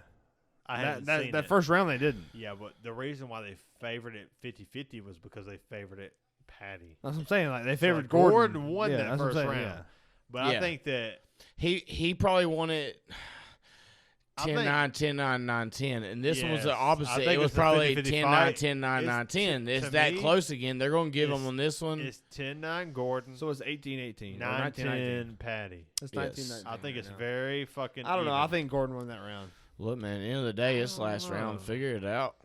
I haven't seen that first round they didn't. Yeah, but the reason why they favored it 50-50 was because they favored it Patty. That's what I'm saying. Like they favored Gordon. Gordon won that first round. Yeah. But I think that he probably won it. 10-9, 10-9, 9-10. And this one was the opposite. It was probably 10-9, 10-9, 9-10. It's that close again. They're going to give them on this one. It's 10-9 Gordon. So it's 18-18. 9-10 Patty. It's 19-19. I think it's very fucking I don't know. I think Gordon won that round. Look, man, at the end of the day, it's last round. Figure it out.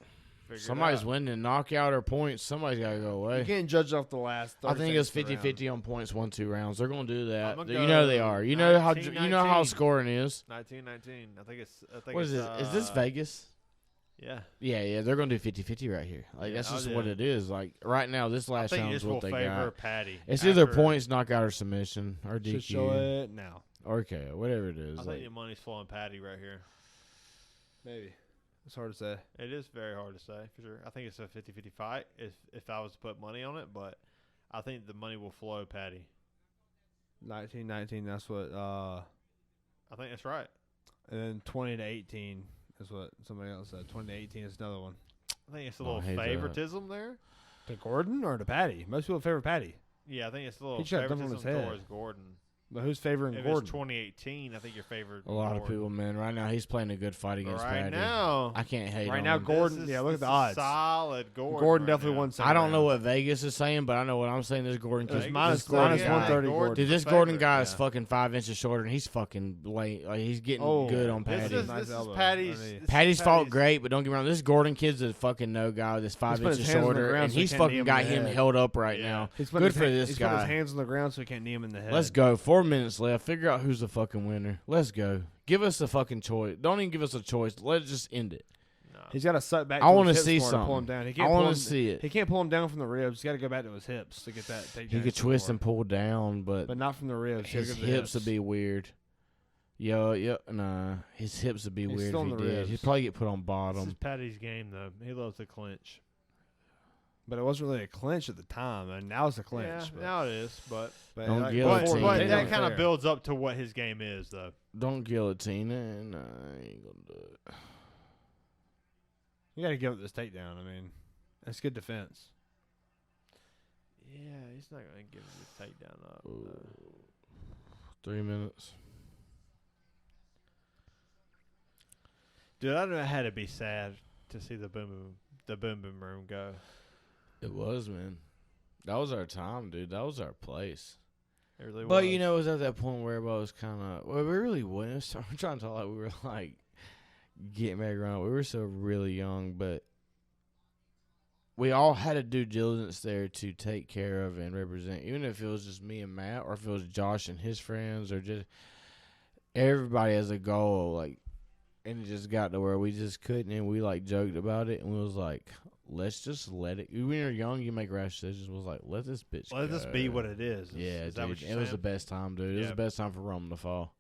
Somebody's winning knockout or points. Somebody's got to go away. You can't judge off the last 30 I think it's 50-50 on points 1-2 rounds. They're going to do that. You know they are. You know how scoring is. 19-19. I think it's what is it? Is this Vegas? Yeah. Yeah. They're going to do 50-50 right here. Like that's just what it is. Like right now, this last round is what they got. Patty. It's either points, knockout, or submission, or DQ. Should show it now. Okay, whatever it is. I think the money's flowing Patty right here. Maybe. It's hard to say. It is very hard to say, for sure. I think it's a 50-50 fight if I was to put money on it, but I think the money will flow Patty. 19-19, that's what I think that's right. And then 20-18 is what somebody else said. 20-18 is another one. I think it's a little favoritism there. To Gordon or to Patty? Most people favor Patty. Yeah, I think it's a little favoritism towards Gordon. But who's favoring if Gordon? It's 2018. I think you're favored. A lot of people, man. Right now, he's playing a good fight against Patty. Right now, I can't hate. Right now, Gordon. Look at the odds. Solid Gordon. Gordon definitely won. I don't know what Vegas is saying, but I know what I'm saying. This Gordon kid. Minus 130. Gordon. Dude, this Gordon guy is fucking 5 inches shorter, and he's fucking late. Like he's getting good on Patty. This is Patty's. Patty's fought great, but don't get me wrong. This Gordon kid's a fucking no guy. That's 5 inches shorter, and he's fucking got him held up right now. Good for this guy. He's put his hands on the ground so he can't knee him in the head. Let's go. 4 minutes left. Figure out who's the fucking winner. Let's go. Give us a fucking choice. Don't even give us a choice. Let's just end it. No. He's got to suck back. I want to see something. Pull him down. I want to see it. He can't pull him down from the ribs. He's got to go back to his hips to get that takedown. He could twist and pull down, but not from the ribs. His hips would be weird. Nah. His hips would be weird if he did. He'd probably get put on bottom. This is Patty's game, though. He loves to clinch. But it wasn't really a clinch at the time, and now it's a clinch. Yeah, now it is, but that kind of builds up to what his game is, though. Don't guillotine it. Nah, I ain't gonna do it. You got to give up this takedown. I mean, that's good defense. Yeah, he's not gonna give this takedown up. 3 minutes. Dude, I don't know. It had to be sad to see the boom boom room go. It was, man. That was our time, dude. That was our place. It really was. But, it was at that point where everybody was kind of... Well, we really wasn't. I'm trying to talk like we were, getting back around. We were so really young, but we all had a due diligence there to take care of and represent. Even if it was just me and Matt, or if it was Josh and his friends, or just... Everybody has a goal, and it just got to where we just couldn't, and we, joked about it, and we was like... Let's just let it. When you're young, you make rash decisions. Was like, let this bitch. Let this be what it is. Is that what you're saying? It was the best time, dude. It was the best time for Roman to fall.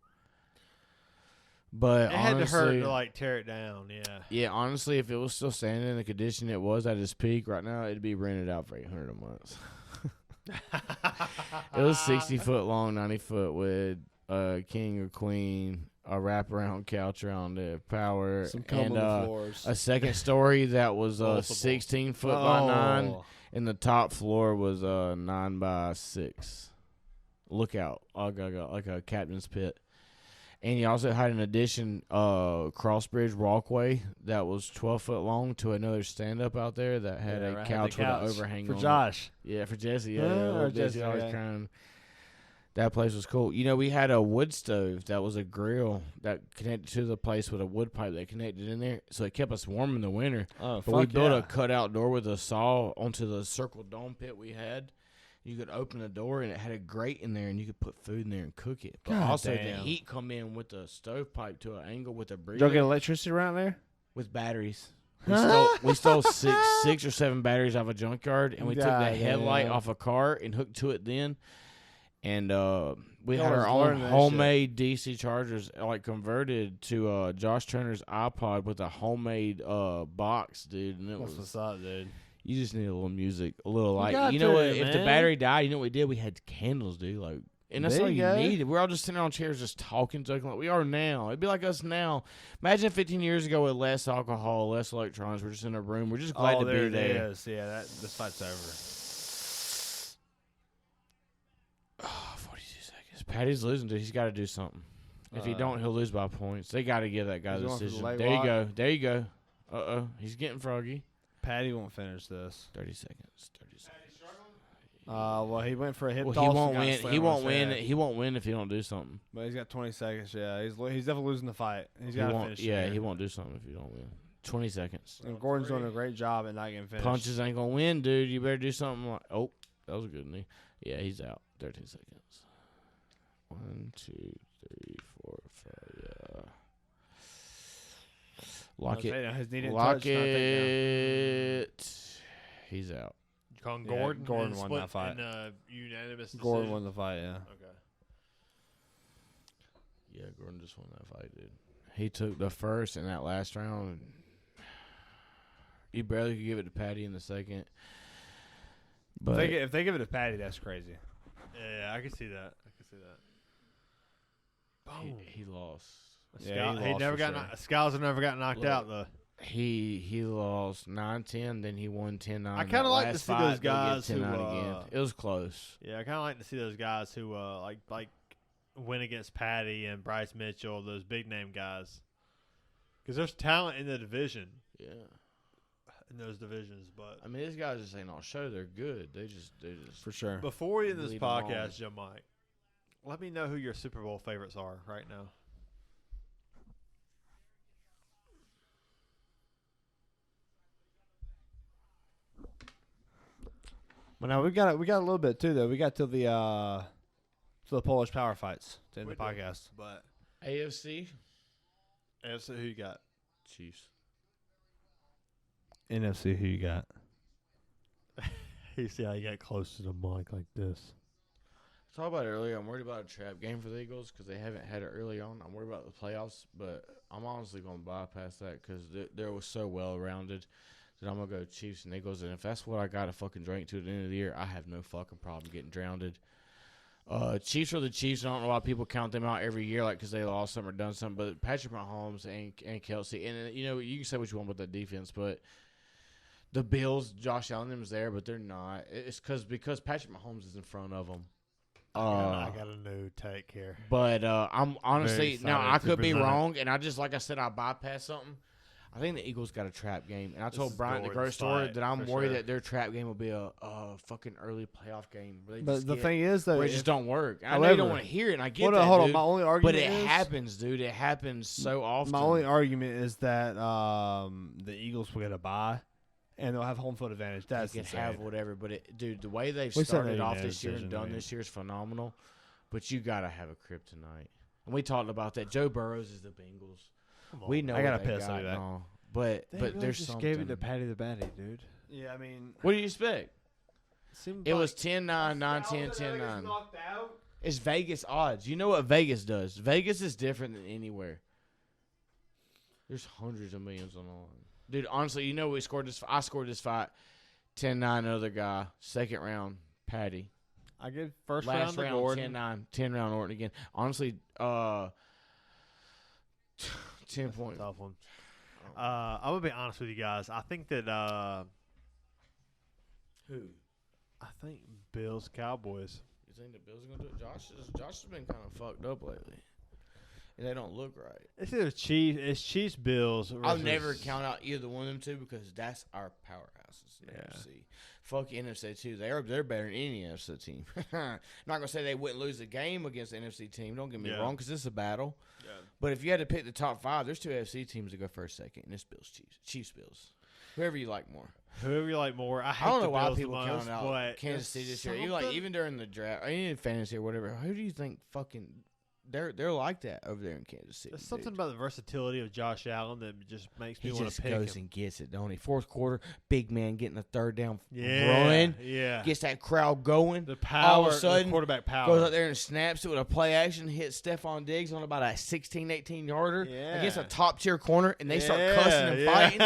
But it had to hurt to tear it down. Yeah. Yeah, honestly, if it was still standing in the condition it was at its peak right now, it'd be rented out for $800 a month. It was 60 foot long, 90 foot with a king or queen. A wraparound couch around it, power, and a second story that was 16 foot by 9, and the top floor was 9 by 6. Lookout, like a captain's pit, and he also had an addition crossbridge walkway that was 12 foot long to another stand up out there that had a couch with an overhang for on Josh. Yeah, for Jesse. Yeah, Jesse always crying. That place was cool. We had a wood stove that was a grill that connected to the place with a wood pipe that connected in there. So it kept us warm in the winter. Oh, but we built a cutout door with a saw onto the circle dome pit we had. You could open the door, and it had a grate in there, and you could put food in there and cook it. But the heat come in with the stovepipe to an angle with a breeze. Y'all get electricity around there? With batteries. We stole six or seven batteries out of a junkyard, and we took the headlight off a car and hooked to it then. And we had our own homemade DC chargers, converted to Josh Turner's iPod with a homemade box, dude. And what's up, dude? You just need a little music, a little light. What? If the battery died, you know what we did? We had candles, dude. And that's all you needed. We're all just sitting on chairs, just talking, joking like we are now. It'd be like us now. Imagine 15 years ago with less alcohol, less electronics. We're just in a room. We're just glad to be there. It is. Yeah, this fight's over. 42 seconds. Patty's losing, dude. He's got to do something. If he don't, he'll lose by points. They got to give that guy the decision. The There you go. He's getting froggy. Patty won't finish this. 30 seconds. Well, he went for a hip toss. He won't win. He won't win. He won't win if he don't do something. But he's got 20 seconds. Yeah, he's definitely losing the fight. He's got to finish. Yeah, he won't do something if you don't win. 20 seconds. And Gordon's doing a great job at not getting finished. Punches ain't gonna win, dude. You better do something like. Oh, that was a good knee. Yeah, he's out. 13 seconds. 1, 2, 3, 4, 5. Yeah. Lock it. Lock it. He's out. Gordon. Gordon won that fight. Unanimous decision. Gordon won the fight. Yeah. Okay. Yeah, Gordon just won that fight, dude. He took the first in that last round. He barely could give it to Patty in the second. But if they give it to Patty, that's crazy. Yeah, I can see that. Boom. He lost. He never got. Scalzo never got knocked out though. He lost 9-10, then he won 10-9. I kind of like to see those guys who again. It was close. Yeah, I kind of like to see those guys who like win against Patty and Bryce Mitchell, those big name guys, because there's talent in the division. Yeah, in those divisions, but I mean, these guys just ain't all show. They're good. They just for sure. Before we end this podcast, Joe Mike, let me know who your Super Bowl favorites are right now. Well, now we got a little bit too though. We got to the Polish power fights to end the podcast. But AFC, who you got? Chiefs. NFC, who you got? You see how you got close to the mic like this. Talked about it earlier. I'm worried about a trap game for the Eagles because they haven't had it early on. I'm worried about the playoffs, but I'm honestly going to bypass that because they were so well rounded that I'm going to go Chiefs and Eagles. And if that's what I got to fucking drink to at the end of the year, I have no fucking problem getting drowned. Chiefs are the Chiefs. I don't know why people count them out every year, like because they lost something or done something. But Patrick Mahomes and Kelsey, and you know you can say what you want about that defense, but the Bills, Josh Allen them's there, but they're not. It's because Patrick Mahomes is in front of them. I got a new take here, but I'm honestly now I could be wrong, and I just like I said I bypassed something. I think the Eagles got a trap game, and I told Bryant the grocery store that I'm worried that their trap game will be a fucking early playoff game. But the thing is, though, it just don't work. I know you don't want to hear it, and I get that, hold dude, on. My only argument but it happens, dude. It happens so often. My only argument is that the Eagles will get a bye, and they'll have home field advantage. That's they can have whatever, but dude, the way they've started off this year and done this year is phenomenal. But you gotta have a kryptonite, and we talked about that. Joe Burrows is the Bengals. We know I got to piss on that. But there's just something. Gave it to Patty the Batty, dude. Yeah, I mean, what do you expect? It was 10-9, 9-10, 10-9. It's Vegas odds. You know what Vegas does? Vegas is different than anywhere. There's hundreds of millions on the line. Dude, honestly, you know we scored this. I scored this fight 10-9, another guy. Second round, Patty. I give first Last round to Gordon. 10-9, 10 round Orton again. Honestly, 10 points. Tough one. I'm gonna be honest with you guys. I think that who? I think Bills Cowboys. You think the Bills are gonna do it? Josh has been kind of fucked up lately, and they don't look right. It's either Chiefs Bills. I'll never count out either one of them two because that's our powerhouses in the NFC. Fuck NFC too. They're better than any NFC team. I'm not gonna say they wouldn't lose a game against the NFC team. Don't get me wrong, because this is a battle. Yeah. But if you had to pick the top 5, there's 2 NFC teams that go first, second, and it's Bills, Chiefs, Bills. Whoever you like more. I don't know why people count out Kansas City this year. Even during the draft, or even fantasy or whatever. Who do you think fucking? They're like that over there in Kansas City. There's something about the versatility of Josh Allen that just makes me want to pick him. He just goes and gets it, don't he? Fourth quarter, big man getting a third down run. Yeah. Gets that crowd going. The power. All of a sudden, the quarterback power. Goes out there and snaps it with a play action, hits Stephon Diggs on about a 16, 18-yarder against a top-tier corner, and they start cussing and fighting.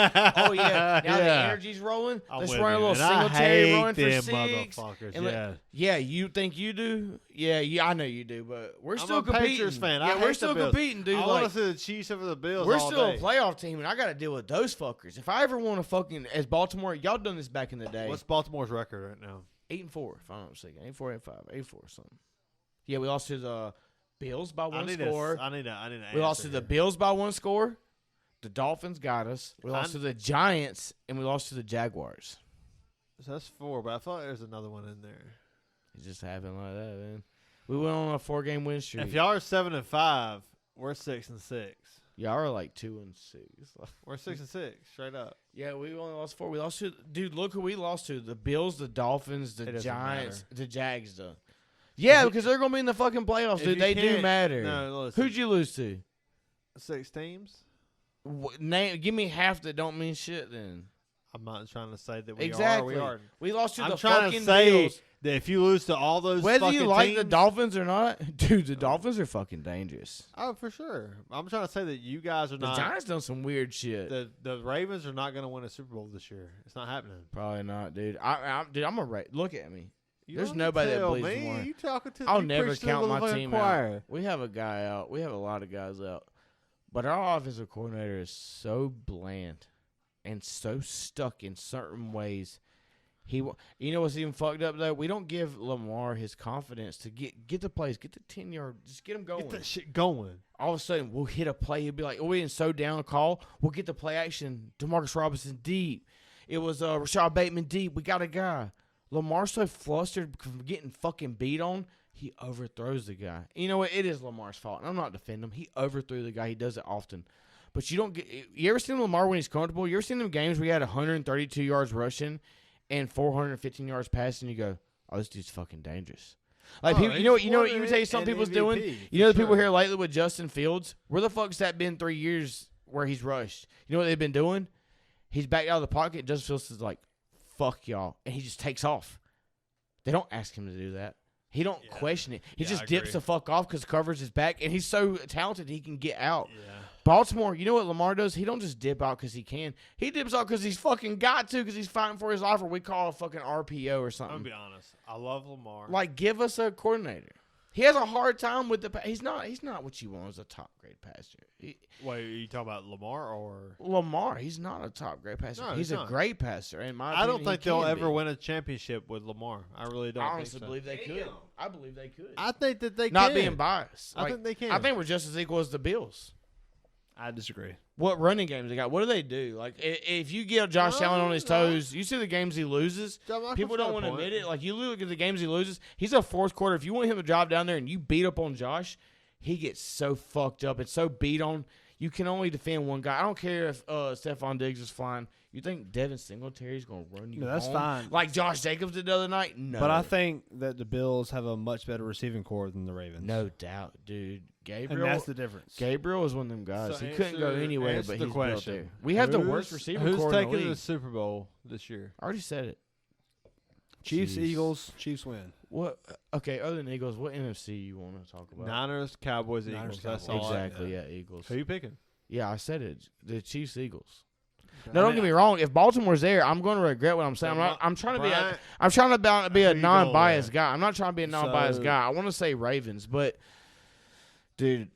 Oh, yeah. Now the energy's rolling. Let's run a little Singletary run for 6. Motherfuckers, yeah, you think you do? Yeah, I know you do, but we're still competing. Patriots fan. Yeah, we're still competing, dude. I want to see the Chiefs over the Bills. We're still a playoff team, and I got to deal with those fuckers. If I ever want to fucking as Baltimore, y'all done this back in the day. What's Baltimore's record right now? 8-4, if I'm not mistaken. 8-4, 8-5, 8-4 or something. Yeah, we lost to the Bills by one score. I need to we lost to the Bills by one score. The Dolphins got us. We lost to the Giants, and we lost to the Jaguars. So that's 4, but I thought there was another one in there. It just happened like that, man. We went on a 4-game win streak. If y'all are 7-5, we're 6-6. Y'all are like 2-6. We're 6-6, straight up. Yeah, we only lost 4. We lost to look who we lost to: the Bills, the Dolphins, the Giants, the Jags. Yeah, because they're gonna be in the fucking playoffs, dude. They do matter. No, listen. Who'd you lose to? 6 teams. Give me half that don't mean shit. Then I'm not trying to say that we exactly. are. We lost to the fucking fucking Bills. That if you lose to all those, whether you like teams, the Dolphins or not, dude, the Dolphins are fucking dangerous. Oh, for sure. I'm trying to say that you guys are not. The Giants done some weird shit. The Ravens are not going to win a Super Bowl this year. It's not happening. Probably not, dude. I'm a look at me. There's nobody that believes more. You talking to? I'll never count my team out. We have a guy out. We have a lot of guys out. But our offensive coordinator is so bland and so stuck in certain ways. You know what's even fucked up though? We don't give Lamar his confidence to get the plays, get the 10-yard, just get him going. Get that shit going. All of a sudden, we'll hit a play. He'll be like, we're in so down a call. We'll get the play action. DeMarcus Robinson deep. It was Rashad Bateman deep. We got a guy. Lamar's so flustered from getting fucking beat on, he overthrows the guy. You know what? It is Lamar's fault. And I'm not defending him. He overthrew the guy. He does it often. But you ever seen Lamar when he's comfortable? You ever seen them games where he had 132 yards rushing and 415 yards passing? You go, oh, this dude's fucking dangerous. Like people, you know, let me tell you something people's doing. You know the people here lately with Justin Fields. Where the fuck's that been 3 years where he's rushed? You know what they've been doing? He's backed out of the pocket. Justin Fields is like, fuck y'all, and he just takes off. They don't ask him to do that. He don't question it. He just dips the fuck off because covers his back, and he's so talented he can get out. Yeah. Baltimore, you know what Lamar does? He don't just dip out because he can. He dips out because he's fucking got to because he's fighting for his life, or we call a fucking RPO or something. I'm going to be honest. I love Lamar. Like, give us a coordinator. He has a hard time with the he's not what you want as a top grade passer. Wait, are you talking about Lamar or Lamar? He's not a top grade passer. No, he's a great passer. In my opinion, I don't think they'll ever win a championship with Lamar. I really don't. I honestly think so. believe they could. I believe they could. I think that they not can. being biased. I think they can. I think we're just as equal as the Bills. I disagree. What running games they got? What do they do? Like, if you get Josh Allen on his toes, you see the games he loses. People don't want to admit it. Like, you look at the games he loses. He's a fourth quarter. If you want him to drive down there and you beat up on Josh, he gets so fucked up and so beat on. You can only defend one guy. I don't care if Stephon Diggs is flying. You think Devin Singletary's going to run you? No, that's fine. Like Josh Jacobs did the other night? No. But I think that the Bills have a much better receiving core than the Ravens. No doubt, dude. Gabriel, and that's the difference. Gabriel was one of them guys. He couldn't go anywhere, but he's built there. We have the worst receiving core in the league. Who's taking the Super Bowl this year? I already said it. Chiefs, Eagles. Chiefs win. What? Okay, other than Eagles, what NFC you want to talk about? Niners, Cowboys, Eagles. That's all. Exactly, yeah, Eagles. Who are you picking? Yeah, I said it. The Chiefs, Eagles. Okay. Now, don't get me wrong. If Baltimore's there, I'm going to regret what I'm saying. I'm trying to be a non-biased guy. I'm not trying to be a non-biased guy. I want to say Ravens, but dude,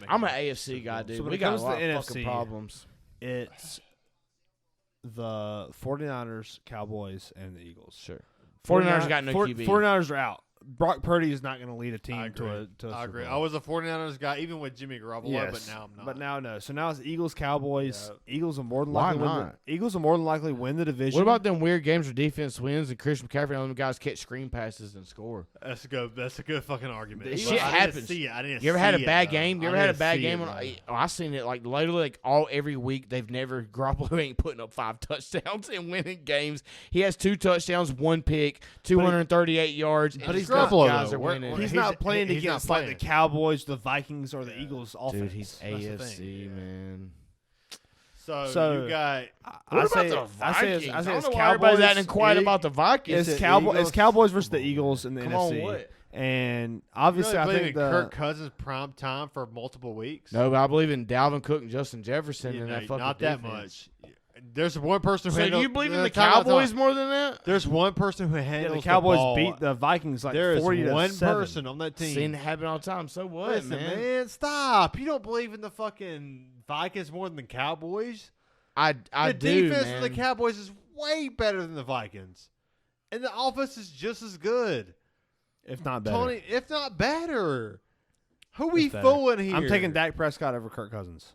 I'm an AFC guy, dude. We got a lot of fucking problems. It's the 49ers, Cowboys, and the Eagles. Sure. 49ers got no QB. 49ers are out. Brock Purdy is not going to lead a team to a I agree. I was a 49ers guy even with Jimmy Garoppolo, but now I'm not. But now no. So now it's Eagles, Cowboys. Yep. Eagles are more than likely win the division. What about them weird games where defense wins and Christian McCaffrey and other guys catch screen passes and score? That's a good fucking argument. This shit happens. You ever had a bad game? You ever had a bad game? I seen it like literally every week. They've never Garoppolo ain't putting up 5 touchdowns and winning games. He has 2 touchdowns, 1 pick, 238 yards. But he's guys are winning. He's not playing against like the Cowboys, the Vikings, or the Eagles offense. Dude, he's AFC, man. So you got. What about the Vikings? I don't know why everybody's that quiet about the Vikings. It's Cowboys versus the Eagles in the NFC. On, what? And obviously, I think Kirk Cousins prime time for multiple weeks. No, but I believe in Dalvin Cook and Justin Jefferson and that fucking not defense. That much. There's one person who do you believe in the Cowboys more than that? There's one person who handles the Cowboys ball. Beat the Vikings like 40-7. There is one person on that team. Seen it happen all the time. So what, Listen, man? Stop. You don't believe in the fucking Vikings more than the Cowboys? I do, The defense of the Cowboys is way better than the Vikings. And the offense is just as good. If not better. If not better. Who we fooling here? I'm taking Dak Prescott over Kirk Cousins.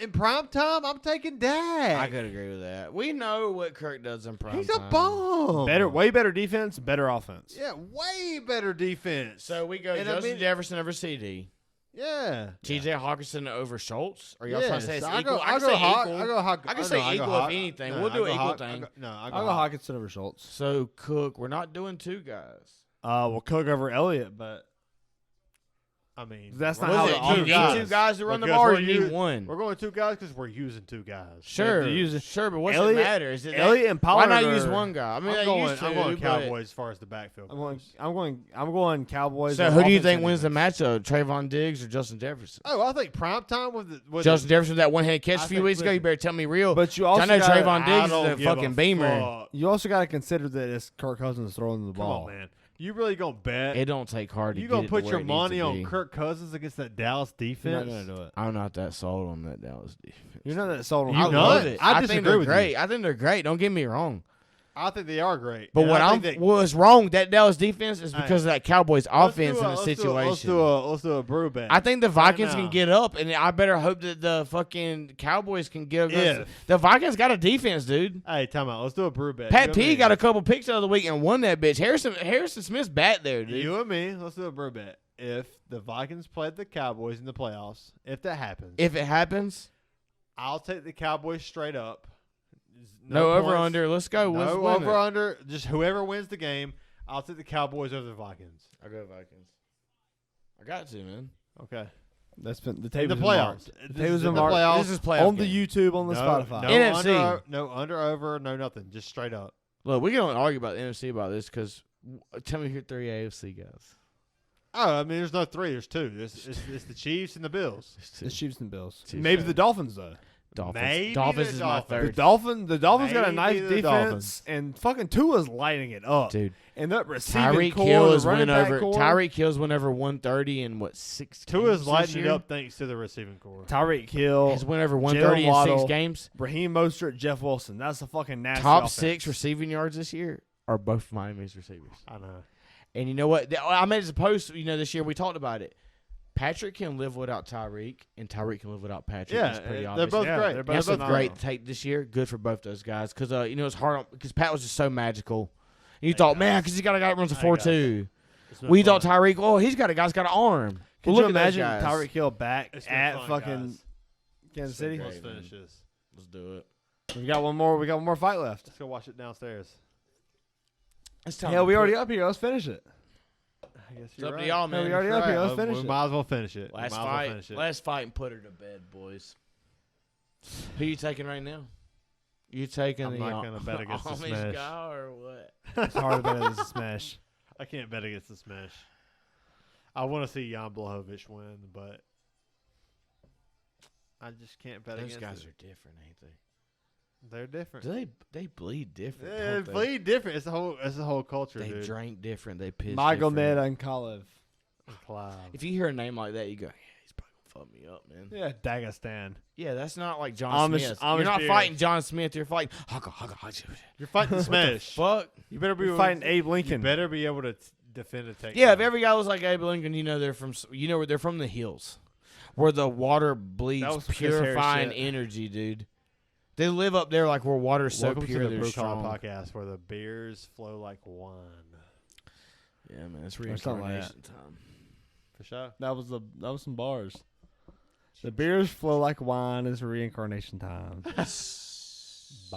In prime time, I'm taking Dak. I could agree with that. We know what Kirk does in prime time. He's a bum. Way better defense, better offense. Yeah, way better defense. So we go Justin Jefferson over CD. Yeah. T.J. Hawkinson over Schultz? Or y'all trying to say it's equal? I can say equal if anything. We'll do an equal thing. I'll go Hawkinson over Schultz. So Cook, we're not doing two guys. Well, Cook over Elliott, but I mean, that's not how you need two guys to run the ball, or you need one. We're going two guys because we're using two guys. Sure, but what's it matter? Is it Elliott and Pollard? Why not use one guy? I mean, I'm going Cowboys as far as the backfield. I'm going Cowboys. So who do you think wins the matchup? Trayvon Diggs or Justin Jefferson? Oh, I think primetime with Justin Jefferson with that one-hand catch a few weeks ago. You better tell me real. But you also I know Trayvon Diggs is a fucking beamer. Fuck. You also got to consider that it's Kirk Cousins throwing the ball. Come on, man. You really gonna bet? It don't take hard. You gonna put your money on Kirk Cousins against that Dallas defense? You're not gonna do it. I'm not that sold on that Dallas defense. You're not that sold on. I love it. I think they're great. I think they're great. Don't get me wrong. I think they are great. But what's wrong with that Dallas defense is because of that Cowboys offense in the situation. Let's do a brew bet. I think the Vikings can get up, and I better hope that the fucking Cowboys can get up. The Vikings got a defense, dude. Hey, time out. Let's do a brew bet. Pat P got a couple picks out of the week and won that bitch. Harrison Smith's bat there, dude. You and me. Let's do a brew bet. If the Vikings played the Cowboys in the playoffs, if that happens. If it happens. I'll take the Cowboys straight up. No over under. Let's go. No over under. Just whoever wins the game. I'll take the Cowboys over the Vikings. I'll go Vikings. I got to, man. Okay. That's been the tables. The playoffs. The tables in the playoffs. This is playoff on the YouTube, on the Spotify. No NFC. No under, over, no nothing. Just straight up. Look, we can argue about the NFC about this because tell me who 3 AFC guys. Oh, I mean, there's no 3. There's 2. It's the Chiefs and the Bills. The Chiefs and Bills. Maybe the Dolphins though. Dolphins is my third. The Dolphins got a nice defense, and fucking Tua's lighting it up, dude. And that receiving core, Tyreek Hill's went over 130 in what 6 games. Tua's lighting it up thanks to the receiving core. Tyreek Hill has went over 130 in 6 games. Raheem Mostert, Jeff Wilson. That's a fucking nasty top offense. 6 receiving yards this year are both Miami's receivers. I know. And you know what? I made a post. This year we talked about it. Patrick can live without Tyreek, and Tyreek can live without Patrick. Yeah, it's pretty they're obvious. both great. That's a great take this year. Good for both those guys because it's hard because Pat was just so magical. And you thought, man, because he's got a guy that runs a 4.2. We thought Tyreek, he's got a guy's got an arm. Could you imagine Tyreek Hill back at fucking Kansas City? Let's finish this. Let's do it. We got one more fight left. Let's go watch it downstairs. Hell, we already up here. Let's finish it. I guess it's up to y'all, man. We already up here. Let's finish it. We might as well finish it. Last fight and put her to bed, boys. Who you taking right now? You taking I'm not going to bet against the Smash guy or what? It's hard to bet against the Smash. I can't bet against the Smash. I want to see Jan Blachowicz win, but I just can't bet against Those guys are different, ain't they? They're different. They bleed different. Yeah, they bleed different. It's the whole culture. They dude. drank different. They pissed Magomed and Kalev. If you hear a name like that, you go, he's probably gonna fuck me up, man. Yeah, Dagestan. Yeah, that's not like John Smith. You're not fighting John Smith. You're fighting. You're fighting the Smash. Fuck. You better be fighting Abe Lincoln. You better be able to defend a takedown. Yeah, if every guy was like Abe Lincoln, they're from. Where they're from the hills, where the water bleeds purifying energy, dude. They live up there like where water's so pure. Welcome to the Brew Collar Podcast, where the beers flow like wine. Yeah, man, it's reincarnation time. For sure. That was some bars. The beers flow like wine. It's reincarnation time. Bars.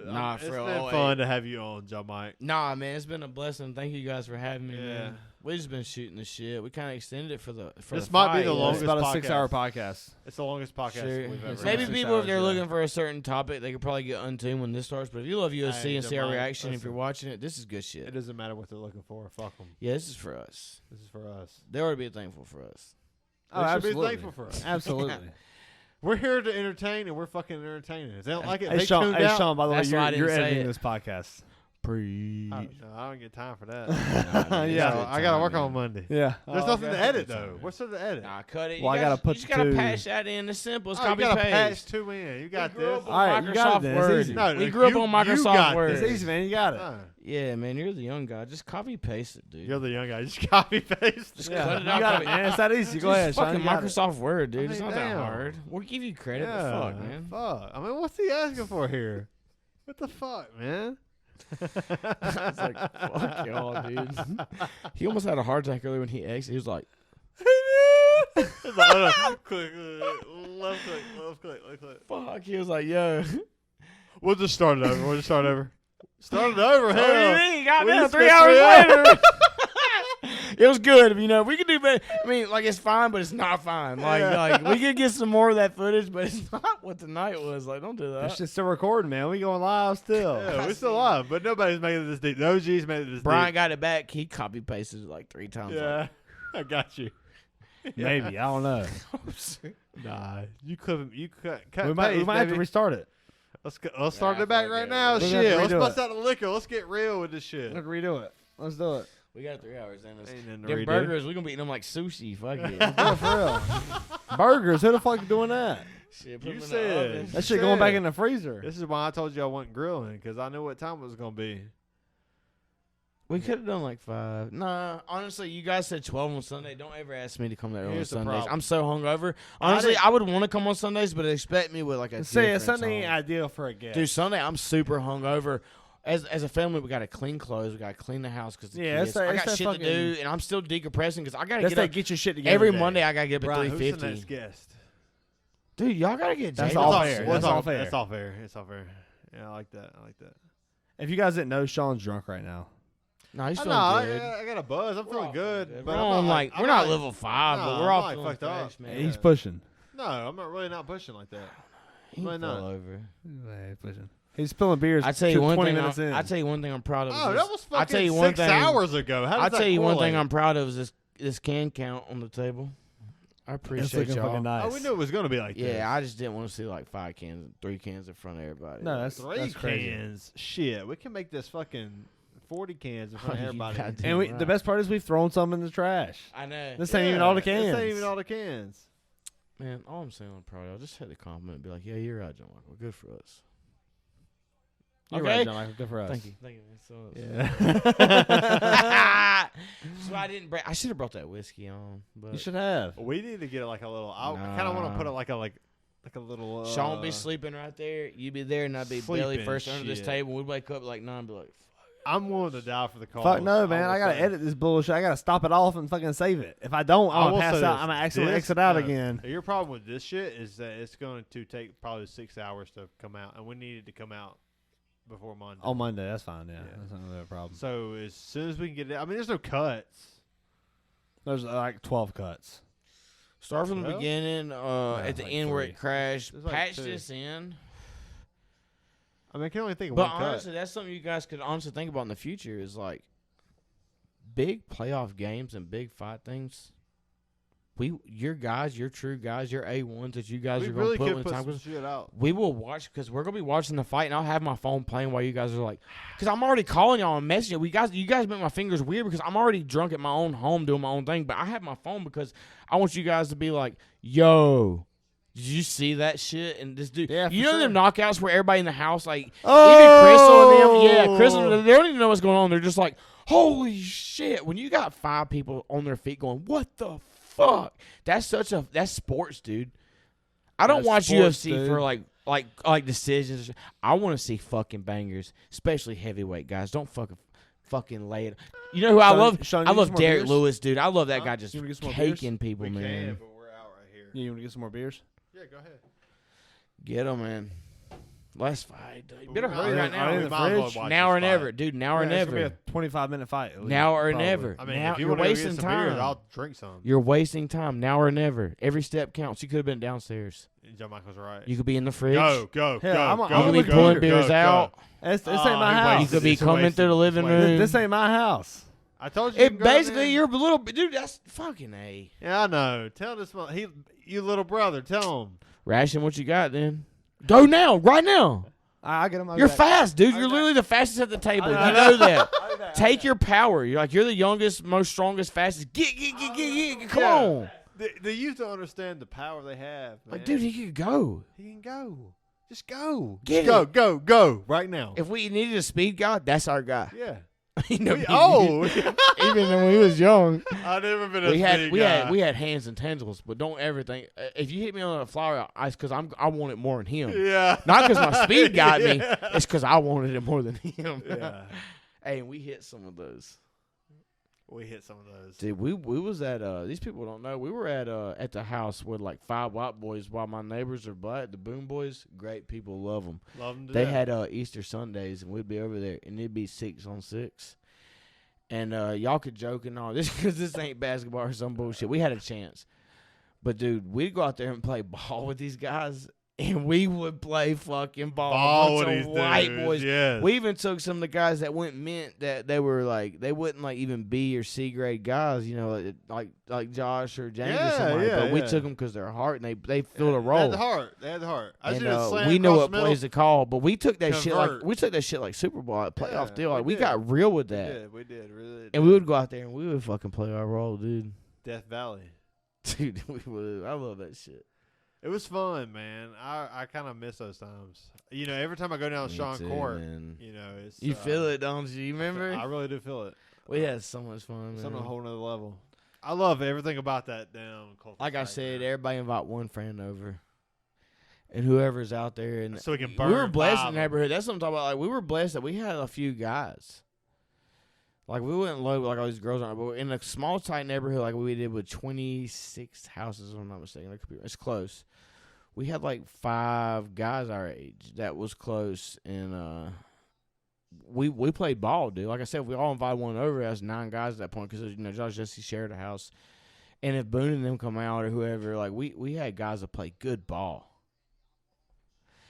Nah, it's been fun to have you on, JonMikel. Nah, man, it's been a blessing. Thank you guys for having me. Man. We just been shooting the shit. We kind of extended it for this might be the longest. It's about a 6-hour podcast. It's the longest podcast we've ever. Maybe people, if they're looking for a certain topic, they could probably get untuned when this starts. But if you love UFC and see our reaction, if you're watching it, this is good shit. It doesn't matter what they're looking for. Fuck them. Yeah, this is for us. This is for us. They ought to be thankful for us. Oh, absolutely. Be thankful for us. Absolutely. We're here to entertain, and we're fucking entertaining. If they don't like it, Hey, Sean, by the way, you're editing this podcast. Preach. I don't get time for that. Yeah, I gotta work on Monday. Yeah, there's nothing to edit though. What's there to edit? Nah, cut it. Well, I gotta put. You just gotta patch that in. It's simple. It's copy paste. You gotta paste. patch 2 in. You got this. All right, you got it. It's easy. No, we grew up on Microsoft Word. It's easy, man. You got it. Yeah, man. You're the young guy. Just copy paste it, dude. You're the young guy. Just copy paste. Just cut it you out. Got it, man. It's that easy. Go ahead. Fucking Microsoft Word, dude. It's not damn. that hard. We'll give you credit. Yeah, But fuck, man. Fuck. I mean, what's he asking for here? What the fuck, man? It's like, fuck y'all, dude. He almost had a heart attack earlier when he exited. He was like, click, left click. fuck. He was like, yo. We'll just start it over. Start it over. What do you mean? Goddamn, 3 spent hours 3 later. It was good. You know, we could do better. I mean, like, it's fine, but it's not fine. Like we could get some more of that footage, but it's not what tonight was. Like, don't do that. It's just still recording, man. We going live still. Yeah, we're still live, but nobody's making this deep. No G's made it this Bryant deep. got it back. He copy pasted it like 3 times. Yeah, I got you. Maybe. I don't know. Nah, you couldn't. You cut. We might have to restart it. Let's start it back right now. We're Shit, gonna let's redo bust it. out the liquor. Let's get real with this shit. Let's redo it. Let's do it. We got 3 hours in us. Ain't nothing to Them redo. burgers, we're going to be eating them like sushi. Fuck it. Yeah, for real. Burgers. Who the fuck doing that? Shit, put You them in the said. oven. That shit going back in the freezer. This is why I told you I wasn't grilling, because I knew what time it was gonna be. We could have done like 5. Nah, honestly, you guys said 12 on Sunday. Don't ever ask me to come that early on Here's the Sundays. problem. I'm so hungover. Honestly, I would want to come on Sundays, but expect me with like a Say different Sunday ain't song. ideal for a guest. Dude, Sunday I'm super hungover. As a family, we got to clean clothes. We got to clean the house because it's I that got shit fucking- to do, and I'm still decompressing because I got to Let's get up. get your shit together. Every today. Monday, I got to get up at Brian, who's the 3:50. next guest? Dude, y'all got to get That's Jay all on. fair. Well, That's all fair. It's all fair. It's all fair. Yeah, I like that. If you guys didn't know, Sean's drunk right now. No, he's I feeling know. good. I got a buzz. I'm feeling good. We're But on I'm we're not level 5, but we're all I'm feeling fucked up. fresh, man. He's pushing. No, I'm not really not pushing like that. He Why fell not? over. He's pushing. He's spilling beers. I tell you one 20 thing. minutes in. I tell you one thing I'm proud of. Oh, is that this- was I tell you fucking one 6 thing. hours ago. How does I'll that tell you one thing correlate? I'm proud of is this can count on the table. I It's appreciate looking fucking y'all. nice. Oh, we knew it was gonna be like this. Yeah, I just didn't want to see like 5 cans, 3 cans in front of everybody. No, that's 3 crazy. cans. Shit, we can make this fucking 40 cans in front of You everybody. goddamn And the best part is we've thrown some in the trash. I know. This ain't even all the This cans. ain't even all the cans. Man, all I'm saying, I'm proud of y'all. Just hit the compliment and be like, yeah, you're right, JonMikel. Good for us. You're Okay. right, JonMikel. Good for us. Thank you. Thank you, man. So, Yeah. so I didn't bring. I should have brought that whiskey on. But You should have. We need to get like a little. I kind of want to put it like a little. Sean be sleeping right there. You be there, and I'd be belly sleeping first under this shit. table. We'd wake up like 9 and be like, I'm willing to die for the cause. Fuck no, man. will I gotta say. edit this bullshit. I gotta stop it off and fucking save it. If I don't, I I'm will gonna pass say out. this. I'm gonna accidentally This- exit out no. again. Your problem with this shit is that it's going to take probably 6 hours to come out, and we needed to come out before Monday. On Monday, that's fine. Yeah, Yeah. that's not really a problem. So as soon as we can get it, I mean, there's no cuts. There's like 12 cuts. start from the Well, beginning. At the like end where 3. it crashed, There's like patch 2. this in. I mean, I can only think of But one honestly, that's something you guys could honestly think about in the future. Is like big playoff games and big fight things. Your guys, your true guys, your A1s that you cut. guys We are going really to put could in put time. some shit out. We will watch because we're gonna be watching the fight, and I'll have my phone playing while you guys are like, because I'm already calling y'all and messaging you guys make my fingers weird because I'm already drunk at my own home doing my own thing, but I have my phone because I want you guys to be like, yo. Did you see that shit? And this dude, Yeah, you for know them sure. knockouts where everybody in the house, like, even Oh! Crystal and them, yeah, Crystal, they don't even know what's going on. They're just like, holy shit. When you got 5 people on their feet going, what the fuck? That's sports, dude. I don't That's watch sports, UFC dude. for like decisions. I want to see fucking bangers, especially heavyweight guys. Don't fucking lay it. You know who I love? Sean, I you get love some more Derek beers? Lewis, dude. I love that guy just You wanna get some more caking people, We man. can, but we're out right here. Yeah, you want to get some more beers? Yeah, go ahead. Get him, man. Let's fight. Dude. You better We hurry might- right I now. in we the might as well fridge. watch Now this or never, fight. dude. Now or Yeah, it's gonna never. be a 25-minute fight. At least, Now or probably. never. I mean, Now if you you're want to wasting get some beers, time. I'll drink some. You're wasting time. Now or never. Every step counts. You could have been downstairs. JonMikel's right. You could be in the fridge. Go. Hell, Go. I'm go, gonna You could be pulling beers out. This ain't Oh, my he house. You wasted could be It's coming wasted. through the living It's wasted. room. This ain't my house. I told you. It basically, you're a little dude. That's fucking A. Yeah, I know. Tell this you little brother. Tell him. Ration what you got then. Go now, right now. I get him. You're fast, dude. You're literally the fastest at the table. You know that. Take your power. You're the youngest, most strongest, fastest. Get. Come on. The youth don't understand the power they have, man. Like, dude, he can go. He can go. Just go. Go right now. If we needed a speed guy, that's our guy. Yeah. Even when he was young, I've never been a speed guy. We had hands and tangles, but don't ever think if you hit me on a flower ice because I want it more than him. Yeah. Not because my speed got me. It's because I wanted it more than him. Yeah. Hey, we hit some of those. Dude, we was at these people don't know. We were at the house with like 5 white boys while my neighbors are black. The Boom Boys, great people, love them. They had Easter Sundays and we'd be over there and it'd be 6 on 6. And y'all could joke and all this because this ain't basketball or some bullshit. We had a chance, but dude, we'd go out there and play ball with these guys. And we would play fucking ball with these white boys. Yes. We even took some of the guys that went mint that they were like they wouldn't like even B or C grade guys, you know, like Josh or James or somebody. But we took them because they're hard and they filled a role. They had the heart. And we know what plays to call, but we took that shit like Super Bowl like playoff deal. Like we got real with that. We did. Really. And we would go out there and we would fucking play our role, dude. Death Valley, dude. We would. I love that shit. It was fun, man. I kind of miss those times. You know, every time I go down Sean Court, man. You know, it's you feel it, don't you? You remember? I really do feel it. We had so much fun, man. It's on a whole nother level. I love everything about that down. Like I said, everybody invite one friend over, and whoever's out there, and so we can burn. We were blessed in the neighborhood. That's what I'm talking about. Like we were blessed that we had a few guys. Like we wouldn't load like all these girls on, but in a small tight neighborhood like we did with 26 houses, if I'm not mistaken, it's close. We had like 5 guys our age that was close, and we played ball, dude. Like I said, we all invited one over. As 9 guys at that point because Josh Jesse shared a house, and if Boone and them come out or whoever, like we had guys that played good ball.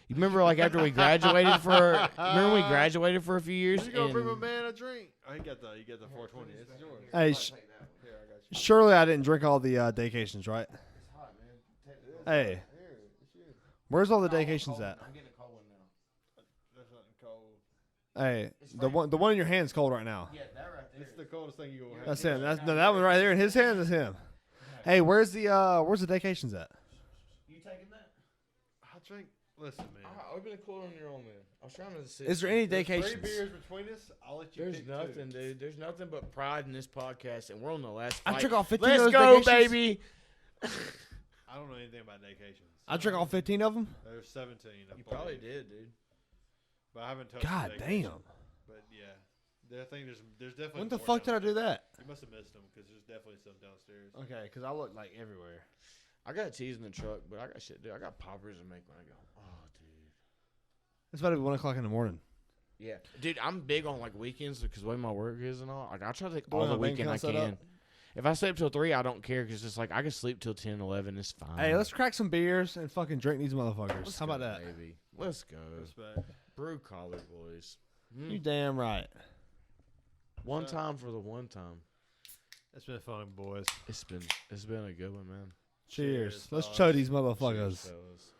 You remember, like after we graduated for a few years. You gonna bring my man a drink? Oh, you got the 420. It's yours. Hey, surely I didn't drink all the daycations, right? It's hot, man. Hey, where's all the daycations at? I'm getting a cold one now. There's nothing cold. Hey, the one in your hand's cold right now. Yeah, that right there. It's the coldest thing you will have. That's him. That one right there in his hand is him. Hey, where's the daycations at? You taking that? I'll drink. Listen, man. Open the cooler on your own, man. I was trying to see. Is there any daycations? 3 beers between us. I'll let you. There's nothing, dude. There's nothing but pride in this podcast, and we're on the last I fight. took all 15 Let's of those go, daycations. baby. I don't know anything about daycations. I drank all 15 of them. There's 17. You probably did, dude. But I haven't touched. God damn. But yeah, there's definitely. When the fuck did I do that? You must have missed them because there's definitely some downstairs. Okay, because I look like everywhere. I got cheese in the truck, but I got shit, dude. I got poppers to make when I go. Oh, dude. It's about to be 1 o'clock in the morning. Yeah, dude. I'm big on like weekends because the way my work is and all. Like I try to take all the weekend I can. If I stay up till 3, I don't care because it's like I can sleep till 10, 11. It's fine. Hey, let's crack some beers and fucking drink these motherfuckers. How about that? Baby? Let's go. Respect. Brew Collar, boys. You damn right. One time for the one time. It's been fun, boys. It's been a good one, man. Cheers. Let's show these motherfuckers. Cheers,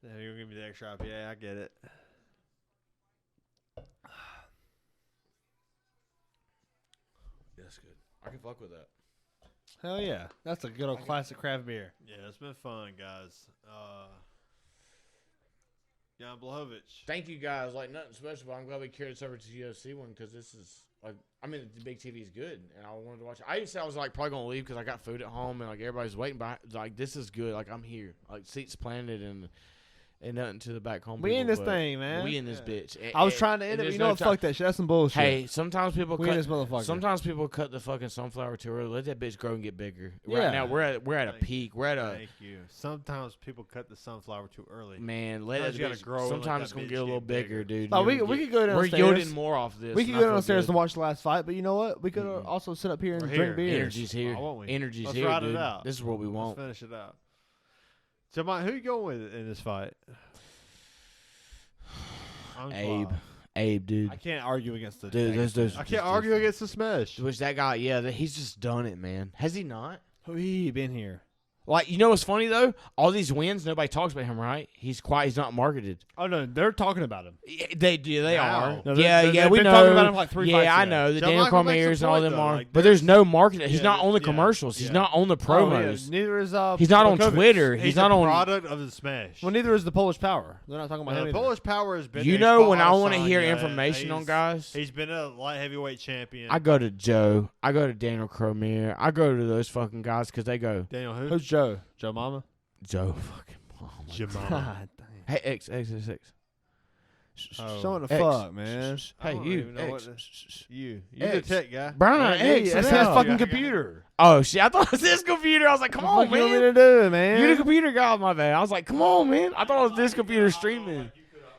Yeah, you're gonna give me the extra IPA. Yeah, I get it. That's good. I can fuck with that. Hell yeah. That's a good old classic craft beer. Yeah, it's been fun, guys. Jan Blahovich. Thank you guys. Like nothing special, but I'm glad we carried this over to the UFC one because this is like, I mean, the big TV is good, and I wanted to watch it. I even said I was like probably gonna leave because I got food at home and like everybody's waiting. But like, this is good. Like I'm here. Like seats planted and nothing to the back home. We in this thing, man. We in this bitch. I was trying to end it, but you know what? Fuck that shit. That's some bullshit. Hey, sometimes people we in this motherfucker. Sometimes people cut the fucking sunflower too early. Let that bitch grow and get bigger. Yeah. Right now we're at a peak. We're at a. Thank you. Sometimes people cut the sunflower too early. Man, let it gotta grow. Sometimes it's gonna get a little bigger, dude. Oh, we could go downstairs. We're yielding more off this. We could go downstairs and watch the last fight, but you know what? We could also sit up here and drink beers. Energy's here. Oh, won't we? Energy's Let's here, ride dude. it out. This is what we want. Let's finish it out. So, Mike, who you going with in this fight? Abe, dude. I can't argue against the dude. I can't argue against the smash. Which that guy, he's just done it, man. Has he not? Who he been here? Like, you know what's funny, though? All these wins, nobody talks about him, right? He's quiet. He's not marketed. Oh, no. They're talking about him. They do. They are. No, we been know. Talking about him like 3 fights I ago. know. The Daniel Cormiers and all them are. Like, but there's no marketing. He's not on the commercials. He's not on the promos. Neither is he's not on Twitter. He's not on product of the Smash. Well, neither is the Polish Power. They're not talking about him. The Polish Power has been. You know, when I want to hear information on guys, he's been a light heavyweight champion. I go to Joe. I go to Daniel Cormier. I go to those fucking guys because they go. Daniel who? Who's Joe? Joe Mama? Joe fucking Mama. Joe Mama. Hey, X. Showing the fuck, man. Hey, you. You the tech guy. Bryant, X. That's his fucking computer. Oh, shit. I thought it was this computer. I was like, come on, man. What you want me to do, man? You're the computer guy, my bad. I was like, come on, man. I thought it was this computer streaming.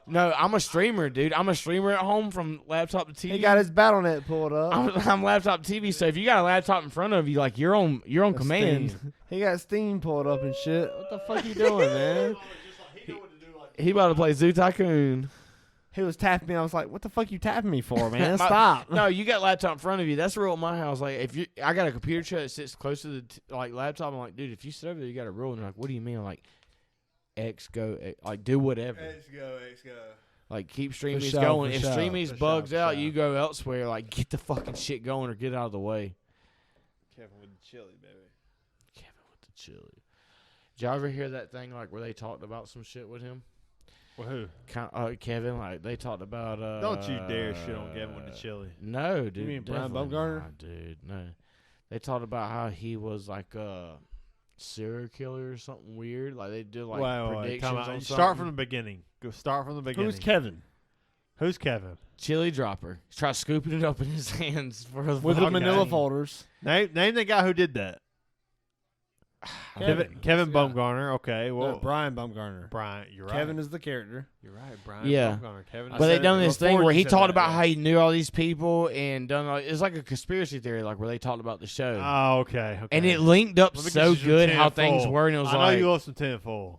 No, I'm a streamer, dude. I'm a streamer at home from laptop to TV. He got his BattleNet pulled up. I'm laptop to TV, so if you got a laptop in front of you, like you're on command. Steam. He got Steam pulled up and shit. What the fuck you doing, man? He about to play Zoo Tycoon. He was tapping me. I was like, "What the fuck you tapping me for, man? Stop!" No, you got a laptop in front of you. That's the rule at my house. Like, I got a computer chair that sits close to the laptop. I'm like, dude, if you sit over there, you got a rule. And they're like, what do you mean? I'm like, X go, X, like do whatever. X go. Like keep streaming going. If streaming bugs out, you go elsewhere. Like get the fucking shit going or get out of the way. Kevin with the chili, baby. Kevin with the chili. Did y'all ever hear that thing like where they talked about some shit with him? Well, who? Kevin. Like they talked about. Don't you dare shit on Kevin with the chili. No, dude. You mean Brian Bumgarner? Dude, no. They talked about how he was like a serial killer or something weird. Like they did like predictions on something. Start from the beginning. Go start from the beginning. Who's Kevin? Chili dropper. Try scooping it up in his hands with the manila folders. Name the guy who did that. Kevin Bumgarner. Okay, well, Brian Bumgarner. Brian, you're right. Kevin is the character. You're right, Brian. Yeah. Bumgarner. Kevin. But they done this thing where he talked about how he knew all these people and done. It's like a conspiracy theory, like where they talked about the show. Oh, okay. And it linked up so good how things were, and it was I know you lost some tenfold.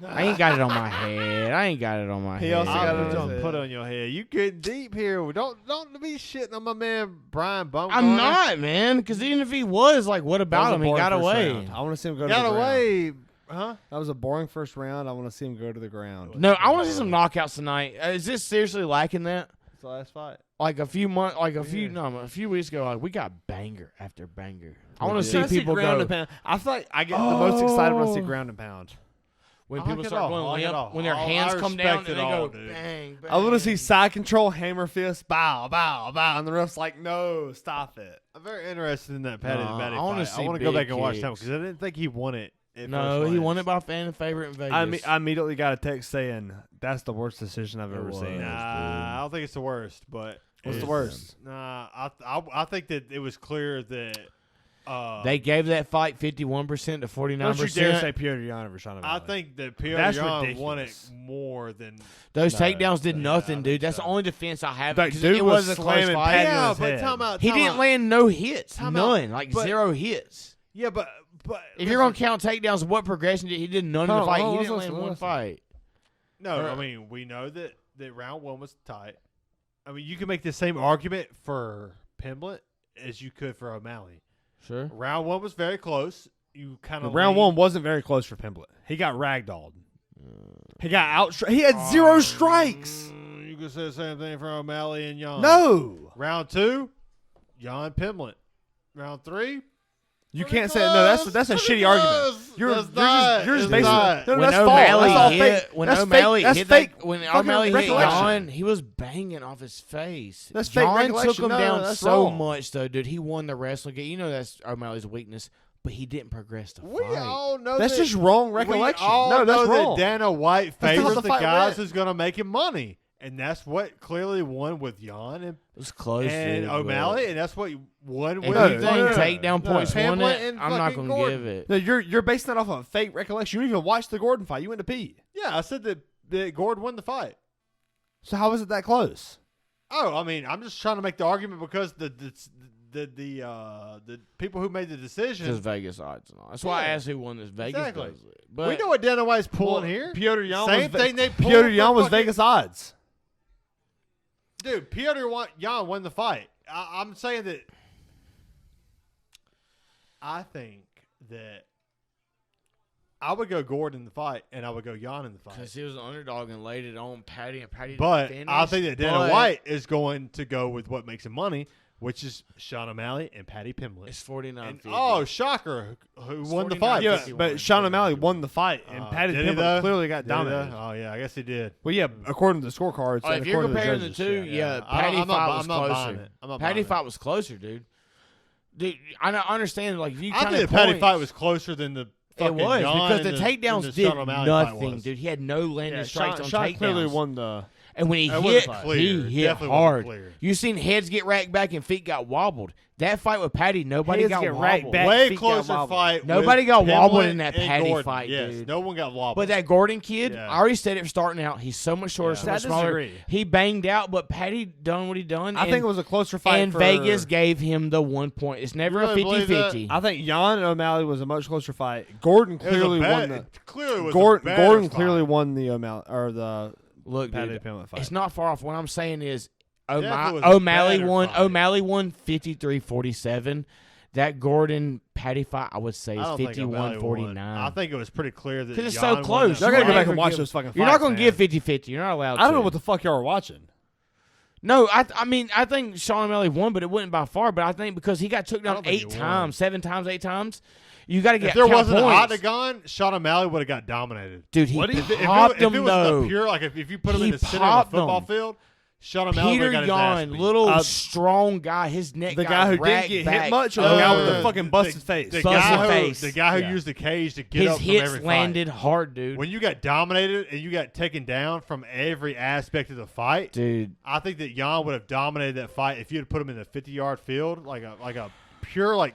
I ain't got it on my head. He also got it on put on your head. You getting deep here. Don't be shitting on my man Brian Bumgarner. I'm not, man. Because even if he was, like, what about him? He got away. I want to see him go to the ground. Got away. Huh? That was a boring first round. I want to see him go to the ground. No, I want to see some knockouts tonight. Is this seriously lacking that? It's the last fight. Like a few weeks ago, like we got banger after banger. I want to see people ground go. And pound. I feel like I get the most excited when I see ground and pound. When people start going limp, when their hands come down and they go bang, bang. I want to see side control, hammer fist, bow, bow, bow, and the ref's like, no, stop it. I'm very interested in that Patty I want to go back and watch that because I didn't think he won it. No, he won it by fan favorite in Vegas. I immediately got a text saying that's the worst decision I've ever seen. Nah, I don't think it's the worst, but what's the worst? Nah, I think that it was clear that. They gave that fight 51% to 49%. Don't you dare say Petr Yan over Sean O'Malley. I think that Petr Yan won it more than those takedowns did nothing, dude. That's the only defense I have. That dude it was a close fight. Yeah, but time out. He didn't land no hits, none, like 0 hits. Yeah, but if you're gonna count takedowns, what progression did he did none of the fight? He didn't land one fight. No, I mean we know that round one was tight. I mean you can make the same argument for Pimblett as you could for O'Malley. Sure. Round one was very close. You kind of round one wasn't very close for Pimblett. He got ragdolled. He got out. He had 0 strikes. You could say the same thing for O'Malley and Yan. No. Round 2, Yan Pimblett. Round 3. You can't say no. That's a shitty argument. You're just basically when O'Malley hit Yan, he was banging off his face. That's fake recollection. Took him down so much though, dude. He won the wrestling game. You know that's O'Malley's weakness, but he didn't progress the fight. We all know that's just wrong recollection. We all no, that's know wrong. That Dana White favors the guys who's going to make him money. And that's what clearly won with Yan and, it was close, and O'Malley, and that's what won with. If you think takedown points won it, I'm not going to give it. No, you're basing that off of a fake recollection. You didn't even watch the Gordon fight. You went to pee. Yeah, I said that Gordon won the fight. So how was it that close? Oh, I mean, I'm just trying to make the argument because the people who made the decision. Just Vegas odds and all. That's why I asked who won this Vegas. Exactly. Does it. But we know what Dana White's pulling here. Petr Yan Same thing they pulled. Petr Yan was Vegas odds. Dude, Petr Yan won the fight. I'm saying that I think that I would go Gordon in the fight, and I would go Jan in the fight. Because he was an underdog and laid it on Patty, and Patty but didn't finish. I think that Dana White is going to go with what makes him money, which is Sean O'Malley and Patty Pimblett. It's 49-50. Oh, shocker. Who won the fight? Yeah, but Sean O'Malley won the fight, and Patty Pimblett clearly got dominated. Oh, yeah, I guess he did. Well, yeah, according to the scorecards. If you're comparing the two, Patty fight was closer. Patty fight was closer, dude. Dude, I understand. Like, if you I think the Patty fight was closer than the fucking it was Jan because the takedowns did nothing, dude. He had no landing strikes on takedowns. Clearly won the. And when he hit hard. You seen heads get racked back and feet got wobbled. That fight with Patty, nobody got wobbled. Way closer fight. Nobody got wobbled in that Patty fight, dude. No one got wobbled. But that Gordon kid, I already said it starting out. He's so much shorter, so much smaller. He banged out, but Patty done what he done. I think it was a closer fight. And Vegas gave him the 1 point. It's never a 50-50. I think Jan and O'Malley was a much closer fight. Gordon clearly won the. Gordon clearly won the O'Malley or the. Look, Patty dude, Pimblett fight. It's not far off. What I'm saying is, O'Malley won. O'Malley won 53-47. That Gordon Patty fight, I would say, is 51-49. I think it was pretty clear that because it's so close. Y'all gotta go back and watch those fucking fights. You're not gonna give 50-50. You're not allowed. I don't know what the fuck y'all were watching. No, I mean, I think Sean O'Malley won, but it wasn't by far. But I think because he got took down 8 times, 7 times, 8 times. You got to get. If there wasn't an octagon, Sean O'Malley would have got dominated. Dude, he popped him though. If it was pure, like if you put him in the center of the football field, Sean O'Malley would have got his ass beat. Little strong guy, his neck. The guy who didn't get hit much, or the guy with the fucking busted face. The guy who used the cage to get up from every fight. His hits landed hard, dude. When you got dominated and you got taken down from every aspect of the fight, dude, I think that Jan would have dominated that fight if you had put him in the 50-yard field, like a pure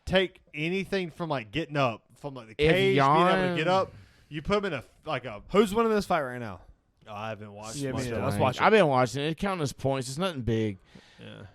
take anything from getting up. From the cage, being able to get up, you put him in a Who's winning this fight right now? Oh, I haven't watched. Let's watch it. I've been watching it. It counting as points. It's nothing big. Yeah.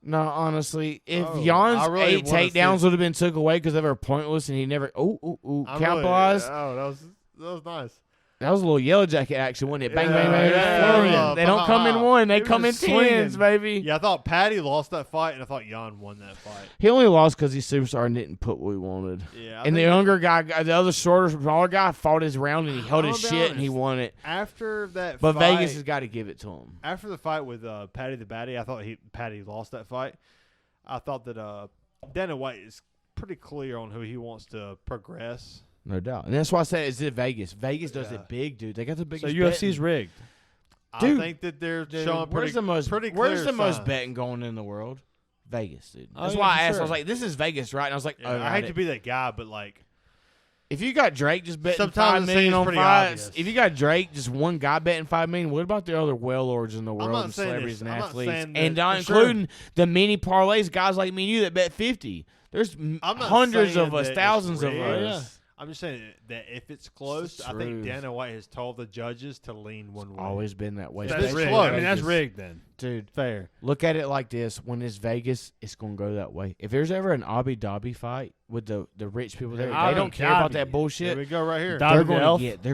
No, honestly, if Jan's 8 takedowns would have been took away because they were pointless and he never capitalized. That was nice. That was a little Yellow Jacket action, wasn't it? Bang, bang, bang. They don't come in one. They come in tens, baby. Yeah, I thought Patty lost that fight, and I thought Jan won that fight. He only lost because he's superstar and didn't put what he wanted. Yeah, and the younger guy, the other shorter, smaller guy, fought his round and he held his shit and he won it. After that but fight, Vegas has got to give it to him. After the fight with Patty the Batty, I thought Patty lost that fight. I thought that Dana White is pretty clear on who he wants to progress. No doubt. And that's why I said it's in Vegas. Vegas does it big, dude. They got the biggest So UFC's rigged. Dude, I think that they're showing pretty clear Where's the most signs. betting going in the world? Vegas, dude. That's why I asked. I was like, this is Vegas, right? And I was like, I hate to be that guy, but if you got Drake just betting $5 million on fights, if you got Drake, just one guy betting $5 million, what about the other well-lords in the world and celebrities and athletes? And not including the mini parlays, guys like me and you that bet 50. There's hundreds of us, thousands of us. Yeah. I'm just saying that if it's close, I think Dana White has told the judges to lean one way. Always been that way. That's rigged. I mean, that's rigged then. Dude, fair. Look at it like this. When it's Vegas, it's going to go that way. If there's ever an Abu Dhabi fight with the rich people there, they don't care about that bullshit. Here we go right here. They're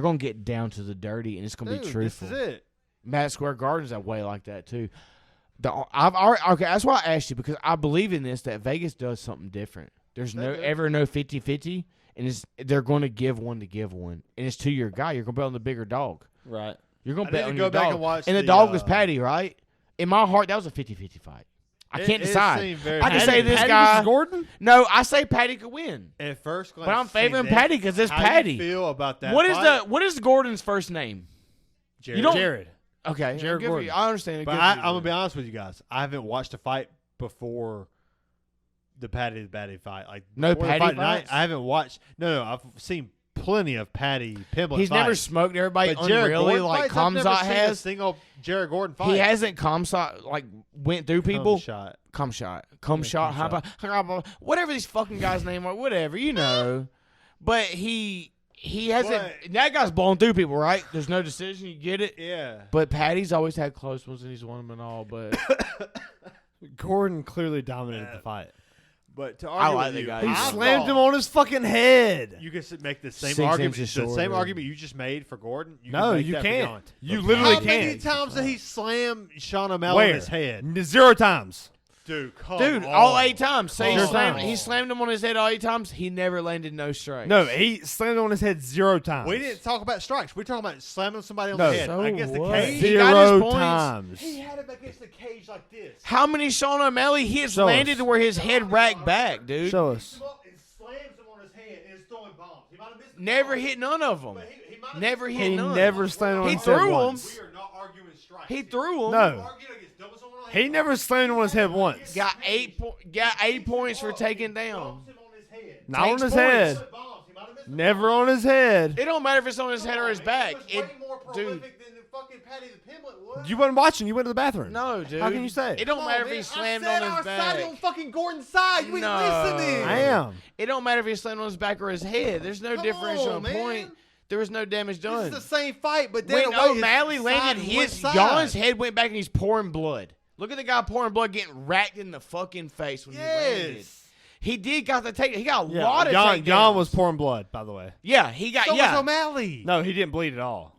going to get down to the dirty, and it's going to be truthful. This is it. Madison Square Garden's that way like that, too. Okay, that's why I asked you, because I believe in this, that Vegas does something different. There's no 50-50. And they're going to give one, and it's to your guy. You're going to bet on the bigger dog, right? You're going to bet on your dog. And the dog was Patty, right? In my heart, that was a 50-50 fight. I can't decide. I can say this guy Gordon. No, I say Patty could win. At first glance, but I'm favoring Patty because it's Patty. How do you feel about that? What is Gordon's first name? Jared. Okay, Jared Gordon. I understand. But I'm gonna be honest with you guys. I haven't watched a fight before the Patty the Batty fight. No Patty fights? I haven't watched. No, I've seen plenty of Patty Pimblett He's fights. never smoked everybody unreally like Kamzat has. A single Jared Gordon fight. He hasn't Kamzat went through people. Kamshot. Whatever these fucking guys' name are, whatever, you know. But he hasn't. That guy's blown through people, right? There's no decision. You get it? Yeah. But Patty's always had close ones, and he's won them and all. But Gordon clearly dominated the fight. But to argue with the you, guy. He slammed him on his fucking head. You can make the same argument. The same argument you just made for Gordon. You can't. You literally can't. How many times did he slam Sean O'Malley on his head? 0 times. Dude, all 8 times. So he slammed him on his head all 8 times. He never landed no strikes. No, he slammed him on his head 0 times. We didn't talk about strikes. We're talking about slamming somebody on the head against the cage. 0 times. He had him against the cage like this. How many Sean O'Malley hits landed to where his head racked back, dude? Show us. Never hit none of them. Never hit none. He never slammed on his head once. We are not arguing strikes. He threw them. No. He never slammed on his head once. Got 8 points for taking down. Not on his head. Never on his head. It don't matter if it's on his head or his back. Dude. You wasn't watching. You went to the bathroom. No, dude. How can you say? It don't matter if he slammed on his back. I on fucking Gordon's side. You ain't listening. I am. It don't matter if he slammed on his back or his head. There's no differential point. There was no damage done. This is the same fight, but then when O'Malley landed his, Jan's head went back and he's pouring blood. Look at the guy pouring blood, getting racked in the fucking face when he landed. He did got the take. He got a lot of takedowns. Jan was pouring blood, by the way. Yeah, he got. So was O'Malley. No, he didn't bleed at all.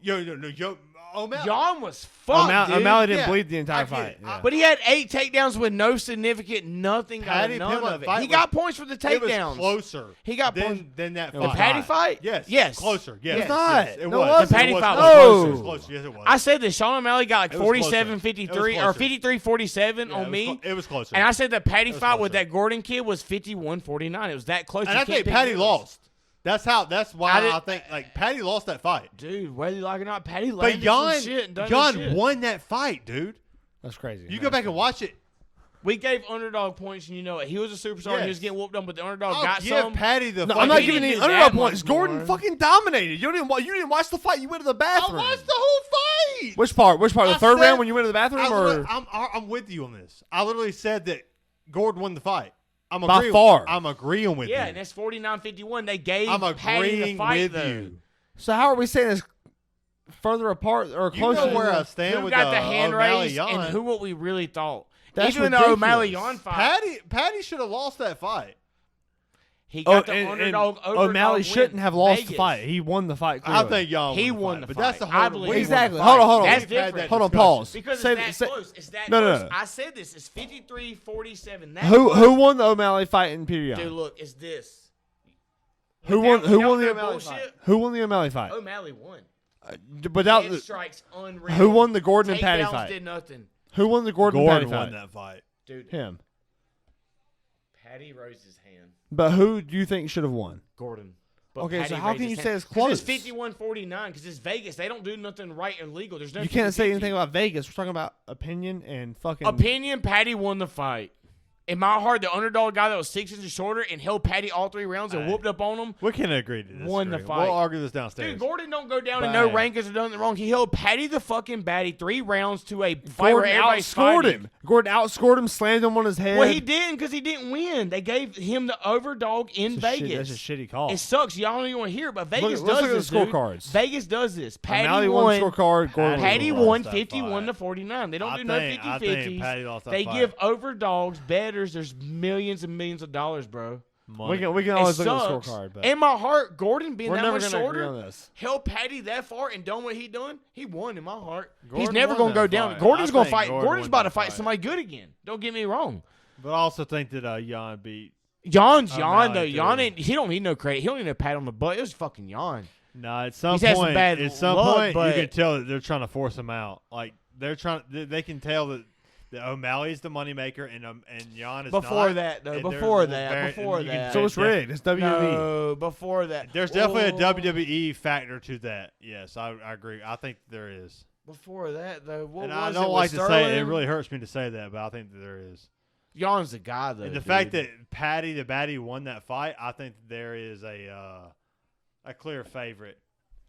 O'Malley. Jan was fucked, dude. O'Malley didn't bleed the entire fight. Yeah. But he had 8 takedowns with no significant nothing. None of it. He got points for the takedowns. It was closer. He got points than that fight. The Patty fight? Yes. Closer. Yes. It's not. Yes, it was. The Patty fight was closer. It was closer. Yes, it was. I said that Sean O'Malley got like 47-53 or 53-47 on me. It was closer. And I said the Patty fight with that Gordon kid was 51-49. It was that close. And I think Patty lost. That's why I think like Patty lost that fight. Dude, whether you like it or not, Patty landed some shit and done Jan won that fight, dude. That's crazy. You go back and watch it. We gave underdog points, and you know it. He was a superstar. And he was getting whooped on, but the underdog got some. some. Patty the. No, I'm not giving any underdog points. Gordon fucking dominated. You didn't watch the fight. You went to the bathroom. I watched the whole fight. Which part? The third round when you went to the bathroom, I'm with you on this. I literally said that Gordon won the fight. By far. I'm agreeing with you. Yeah, and that's 49-51. They gave I'm Patty the fight, with though. you. So how are we saying this further apart or closer? You know where I stand who with got the hand raised O'Malley and who what we really thought. That's even ridiculous. the O'Malley fight. Patty should have lost that fight. He got the underdog. O'Malley shouldn't have lost the fight. He won the fight. Clearly. I think y'all won the fight. But that's the whole exactly. Hold on. That's different. Hold on. Pause. Because it's that close. It's that close. No. I said this. It's 53-47. Who won the O'Malley fight in Pyongyang? Dude, look, it's this. Who won the O'Malley fight? Who won the O'Malley fight? O'Malley won. Without strikes, unreal. Who won the Gordon and Patty fight? Did nothing. Who won the Gordon and Patty fight? Won that fight. Dude, him. Patty raised his hand. But who do you think should have won? Gordon. But okay, so how can you say it's close? It's 51-49 because it's Vegas. They don't do nothing right or legal. There's no. You can't say anything about Vegas. We're talking about opinion and fucking. Opinion. Patty won the fight. In my heart, the underdog guy that was 6 inches shorter and held Patty all 3 rounds and whooped up on him. We can agree to this. Won the fight. We'll argue this downstairs. Dude, Gordon don't go down in no rankings or done it wrong. He held Patty the fucking batty 3 rounds to a fight where everybody outscored him. Gordon outscored him, slammed him on his head. Well, he didn't because he didn't win. They gave him the overdog in Vegas. That's a shitty call. It sucks. Y'all don't even want to hear it, but Vegas does this. Let's look at the scorecards. Vegas does this. Patty won scorecard. Patty won 51-49. They don't do no 50-50s. They give overdogs, bettors. There's millions and millions of dollars, bro. We can always look at the scorecard. But in my heart, Gordon being that much shorter, held Patty that far and done what he done. He won in my heart. He's never gonna go down. Gordon's gonna fight. Gordon's about to fight somebody good again. Don't get me wrong. But I also think that Jan beat. Jan's Jan though. Jan ain't. He don't need no credit. He don't need no pat on the butt. It was fucking Jan. No, at some point, you can tell that they're trying to force him out. Like they're trying. They can tell that. O'Malley's the moneymaker, and Jan is before not. That, though. Before that. So it's rigged. It's WWE. No, before that. There's definitely a WWE factor to that. Yes, I agree. I think there is. Before that, though. And I don't like to say it. It really hurts me to say that, but I think that there is. Jan's the guy, though. And the fact that Patty the Batty won that fight, I think there is a clear favorite.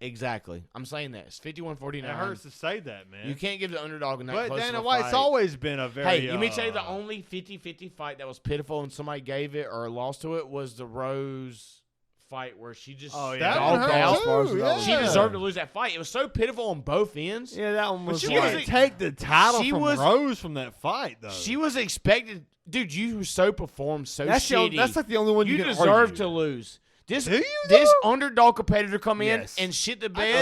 Exactly. I'm saying that. It's 51-49. It hurts to say that, man. You can't give the underdog in that close of a fight. Dana White's always been a very... Hey, let me tell you the only 50-50 fight that was pitiful and somebody gave it or lost to it was the Rose fight where she just... Oh, yeah. That She deserved to lose that fight. It was so pitiful on both ends. Yeah, that one was... But she didn't take the title from Rose from that fight, though. She was expected... Dude, you performed so shitty. That's like the only one you can deserve to lose. This underdog competitor come in and shit the bed. I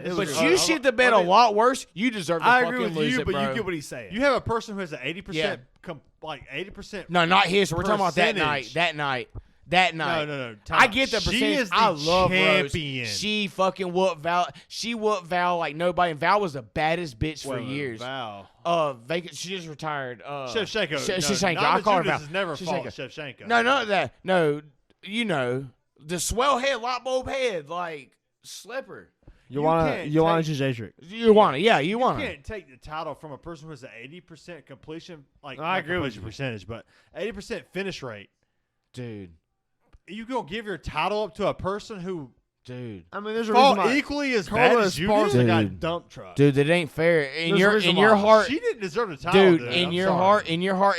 disagree. But you shit the bed a lot worse. You deserve to fucking lose it, bro. But you get what he's saying. You have a person who has an 80%, 80%. No, not his. We're talking about that night. No. I get the percentage. She is the I love champion. Rose. She fucking whooped Val. She whooped Val like nobody. And Val was the baddest bitch for years. Val. She just retired. Shevchenko. Shevchenko. I call her Val. Has never fought Shevchenko. No, not that. No, you know the swell head, light bulb head, like slipper. Joanna Jędrzejczyk. You want it. You can't take the title from a person who has an 80% completion. Like I agree with you. Percentage, but 80% finish rate, dude. You gonna give your title up to a person who, dude? I mean, there's a reason why equally as bad as you did. Got dump truck. Dude, that ain't fair. In your heart, she didn't deserve the title. Dude, in your heart,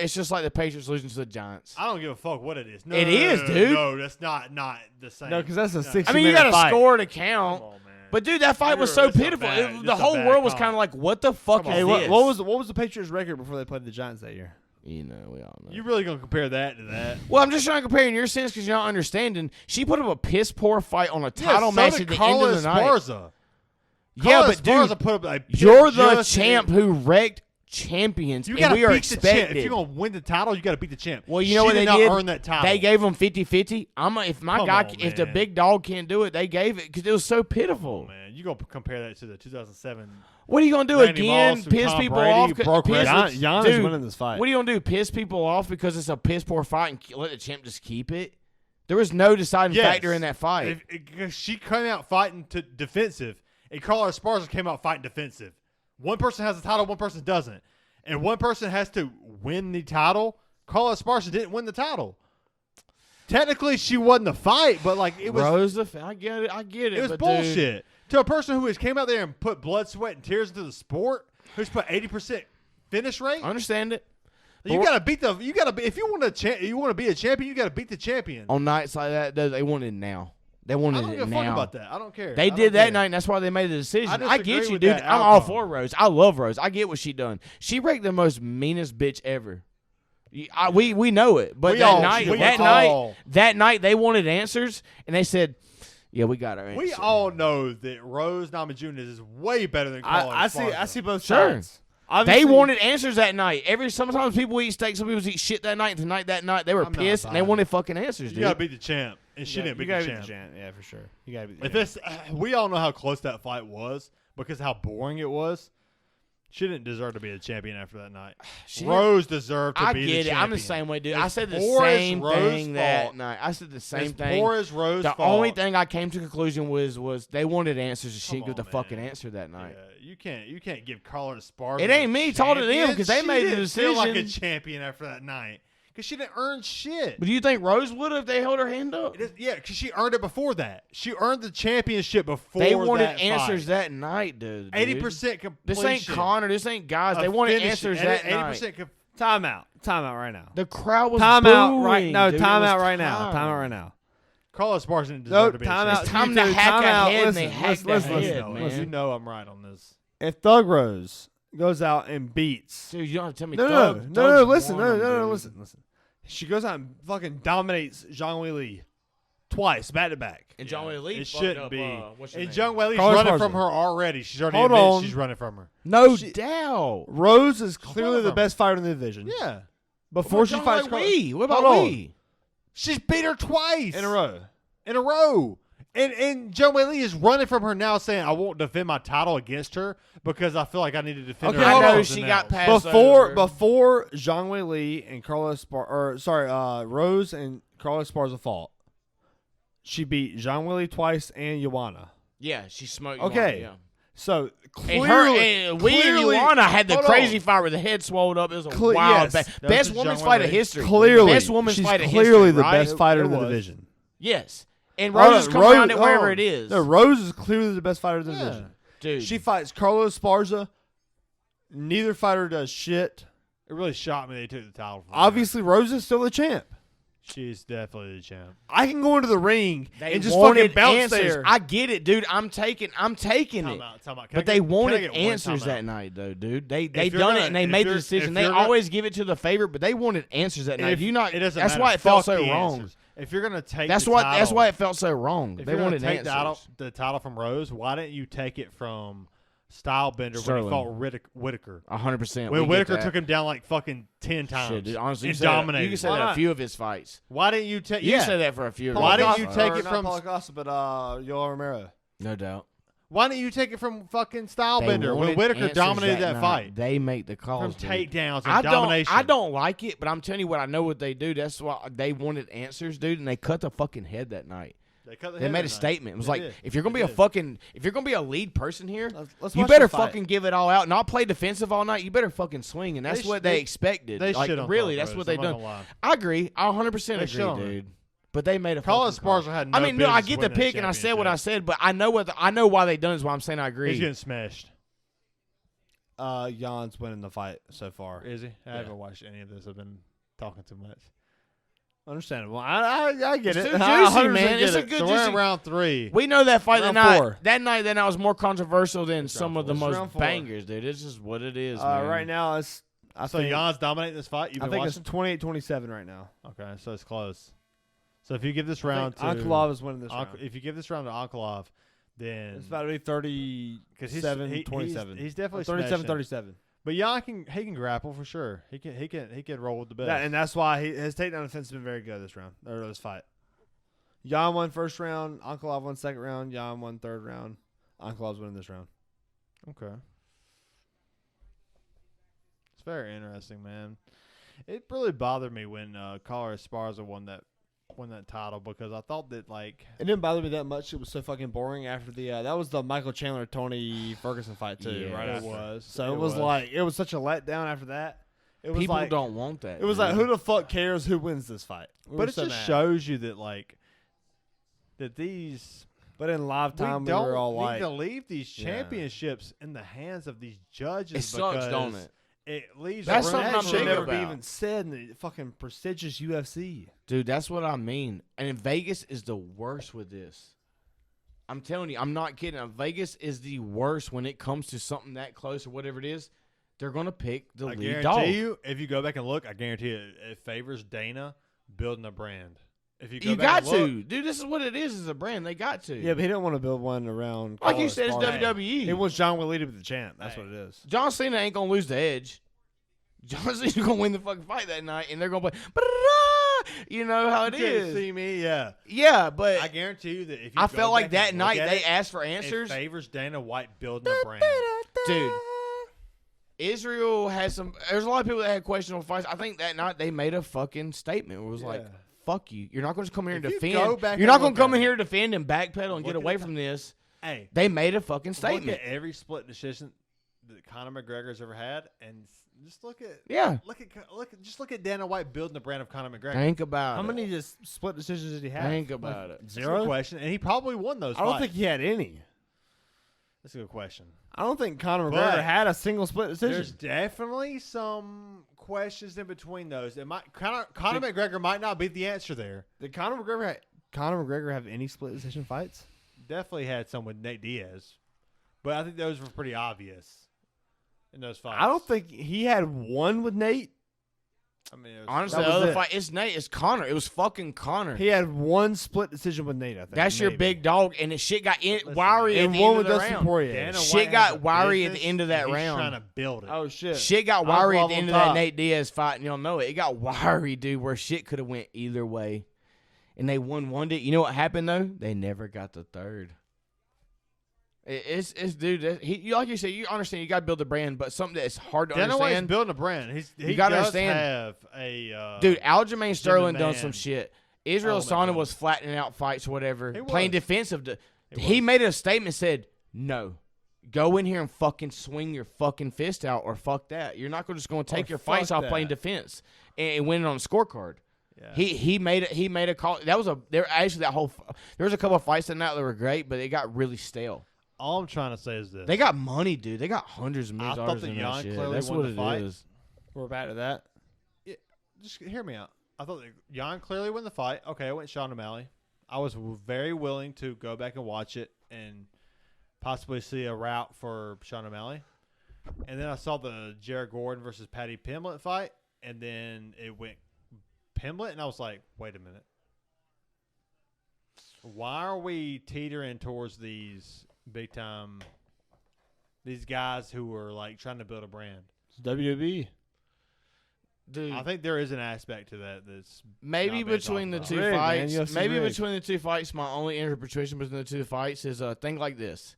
it's just like the Patriots losing to the Giants. I don't give a fuck what it is. No, it is, dude. No, that's not the same. No, because that's a 60-minute fight. I mean, you got to score to count. Come on, man. But dude, that fight was so pitiful. The whole world was kind of like, "What the fuck is this?" What was the Patriots' record before they played the Giants that year? You know, we all know. You really gonna compare that to that? Well, I'm just trying to compare in your sense because you're not understanding. She put up a piss poor fight on a title match at the end of the night. Yeah, but dude, put up you're the champ who wrecked champions, and we are expected. If you're gonna win the title, you got to beat the champ. Well, you know what they did? Earn that title. They gave them 50-50. If the big dog can't do it, they gave it because it was so pitiful. Oh, man, you gonna compare that to the 2007? What are you gonna do again? Piss people off? Jan is winning this fight. What are you gonna do? Piss people off because it's a piss poor fight and let the champ just keep it? There was no deciding factor in that fight. She came out fighting defensive, and Carla Esparza came out fighting defensive. One person has the title, one person doesn't. And one person has to win the title. Carla Esparza didn't win the title. Technically, she won the fight, but like it was. I get it. It was bullshit. To a person who came out there and put blood, sweat, and tears into the sport, who's put 80% finish rate. I understand it. You gotta beat the. You gotta. If you want to be a champion, you gotta beat the champion. On nights like that, they want it now. They wanted it now. I don't give a fuck about that. I don't care. They did that night, and that's why they made the decision. I get you, dude. I'm all for Rose. I love Rose. I get what she done. She wrecked the most meanest bitch ever. We know it, but that night they wanted answers, and they said, "Yeah, we got our answers." We all know that Rose Namajunas is way better than Carla Esparza. I see both sides. They wanted answers that night. Sometimes people eat steak, some people eat shit that night. That night they were pissed and they wanted fucking answers. Dude. You gotta beat the champ, and she didn't beat the champ. Yeah, for sure. You gotta beat the champ. We all know how close that fight was because how boring it was. She didn't deserve to be a champion after that night. Rose deserved to be the champion. I get it. I'm the same way, dude. I said the same thing that night. I said the same thing. Poor as Rose the only thing I came to conclusion was they wanted answers and she didn't give the fucking answer that night. Yeah, you can't give Carla Esparza. It ain't me. Told it them because they made the decision. Feel like a champion after that night. Because she didn't earn shit. But do you think Rose would have if they held her hand up? Because she earned it before that. She earned the championship before that. They wanted answers that night, dude. 80% completion. This ain't Connor. This ain't guys. They wanted answers that night. 80% Timeout right now. The crowd was timeout booing, right now. Dude, timeout right now. Timeout right now. Carla Esparza didn't deserve to be timeout. It's time to hack a head, and they hacked that head, man. You know I'm right on this. If Thug Rose goes out and beats, dude, you don't have to tell me. No, listen. She goes out and fucking dominates Zhang Weili twice, back to back. And Zhang Weili, it shouldn't be. And Zhang Weili's running from her already. She's already admitted she's running from her. No doubt. Rose is clearly the best fighter in the division. Yeah. Before she fights Weili, what about Weili? She's beat her twice in a row. And Zhang Weili is running from her now, saying, "I won't defend my title against her because I feel like I need to defend her." I know she got passed before Zhang Weili and Rose and Carla Esparza fought. She beat Zhang Weili twice and Joanna. Yeah, she smoked. Okay, Joanna, so clearly, and Joanna had the crazy fight where the head swelled up. It was a wild, best women's fight of history. Clearly, best women's fight of history. Clearly, the best fighter in the division. Yes. And Rose is coming around it wherever it is. No, Rose is clearly the best fighter in the division. Dude. She fights Carla Esparza. Neither fighter does shit. It really shocked me they took the title from Obviously, Rose is still the champ. She's definitely the champ. I can go into the ring and just fucking bounce there. I get it, dude. I'm taking it. But they wanted answers that night, though, dude. They done it and they made the decision. They always give it to the favorite, but they wanted answers that night. That's why it felt so wrong. If you're gonna take that's why it felt so wrong. If they you're wanted gonna take answers. the title from Rose, why didn't you take it from Stylebender when he fought Whitaker? 100%. When Whitaker took him down like fucking 10 times. Shit, dude, honestly, and dominated. You can say that a few of his fights. Why didn't you take? You can say that for a few. Why didn't you take it from Paulo Costa, but Yoel Romero? No doubt. Why didn't you take it from fucking Stylebender when Whitaker dominated that fight? They make the calls from takedowns and domination. I don't like it, but I'm telling you what, I know what they do. That's why they wanted answers, dude, and they cut the fucking head that night. They made a statement. It was like, if you're gonna be a lead person here, you better fucking give it all out, not play defensive all night. You better fucking swing, and that's what they expected. Like really, that's what they done. I agree. I 100% agree, dude. But they made a Carlos Esparza had no business I get the pick, and I said what I said, but I know why they done is why I'm saying I agree. He's getting smashed. Jan's winning the fight so far. Is he? I haven't watched any of this. I've been talking too much. Understandable. I get it. It's juicy, man. It's a good so juicy. We're in round 3. We know that fight round that night was more controversial than some of the most round 4. bangers, dude. It's just what it is, man. Right now, I think Jan's dominating this fight? I think it's 28-27 right now. Okay, so it's close. So if you give this round to Ankalaev is winning this round. If you give this round to Ankalaev, then it's about to be 37-27. He's definitely 37-37. But Jan can grapple for sure. He can roll with the best. And that's why his takedown defense has been very good this round or this fight. Jan won first round, Ankalaev won second round, Jan won third round. Ankalaev's winning this round. Okay. It's very interesting, man. It really bothered me when Collar Esparza won that title because I thought that like it didn't bother me that much. It was so fucking boring after the that was the Michael Chandler Tony Ferguson fight too. Yeah, right? It was. So it was like it was such a letdown after that. It was People like, don't want that. It was like who the fuck cares who wins this fight? But it just shows you that like that these. But in live time, we were all like, need to leave these championships in the hands of these judges. It sucks, don't it? It leaves. That's something I'm should never about. be even said in the fucking prestigious UFC. Dude, that's what I mean. And Vegas is the worst with this. I'm telling you, I'm not kidding. Vegas is the worst when it comes to something that close or whatever it is. They're going to pick the lead dog. I guarantee you, if you go back and look, I guarantee it favors Dana building a brand. If you got to. Dude, this is what it is a brand. They got to. Yeah, but he didn't want to build one around. Like you said, it's WWE. It was John Wheeler to be the champ. That's what it is. John Cena ain't going to lose the edge. John Cena's going to win the fucking fight that night, and they're going to play. You know how it is. See me, yeah. Yeah, but I guarantee you that if you I felt like that night they asked for answers. It favors Dana White building a brand. Dude. Israel has some. There's a lot of people that had questionable fights. I think that night they made a fucking statement. It was like, "Fuck you! You're not going to come here and defend. You're not going to come in here to defend and backpedal and get away from this." Hey, they made a fucking statement. Look at every split decision that Conor McGregor's ever had, and just look at look at Dana White building the brand of Conor McGregor. Think about how many just split decisions did he have? Think about it. Zero question, and he probably won those. I don't think he had any. That's a good question. I don't think Conor McGregor had a single split decision. There's definitely some questions in between those. Conor McGregor might not be the answer there. Did Conor McGregor have any split decision fights? Definitely had some with Nate Diaz, but I think those were pretty obvious in those fights. I don't think he had one with Nate. I mean, honestly, the other fight, it's Nate. It's Conor. It was fucking Conor. He had one split decision with Nate, I think. That's your big dog, and the shit got wiry at the end of the round. Shit got wiry at the end of that round. Trying to build it. Oh, shit. Shit got wiry at the end of that Nate Diaz fight, and y'all know it. It got wiry, dude, where shit could have went either way. And they won it. You know what happened, though? They never got the third. It's dude. Like you said, you understand. You got to build a brand, but something that's hard to understand. Dana White's building a brand. He got to understand. Have a dude. Aljamain Sterling done some shit. Israel Adesanya was flattening out fights or whatever, playing defensive. He made a statement, said, "No, go in here and fucking swing your fucking fist out, or fuck that. You're not just going to take your fights off playing defense and winning on a scorecard." Yeah. He made a call. There was a couple of fights that night that were great, but it got really stale. All I'm trying to say is this: they got money, dude. They got hundreds of millions of dollars in that shit. That's what it is. We're back to that. Just hear me out. I thought Jan clearly won the fight. Okay, I went Sean O'Malley. I was very willing to go back and watch it and possibly see a route for Sean O'Malley. And then I saw the Jared Gordon versus Paddy Pimblett fight, and then it went Pimblett, and I was like, wait a minute. Why are we teetering towards these big time? These guys who are like trying to build a brand. It's WWE. Dude, I think there is an aspect to that that's maybe between the two fights. Maybe between the two fights, my only interpretation between the two fights is a thing like this.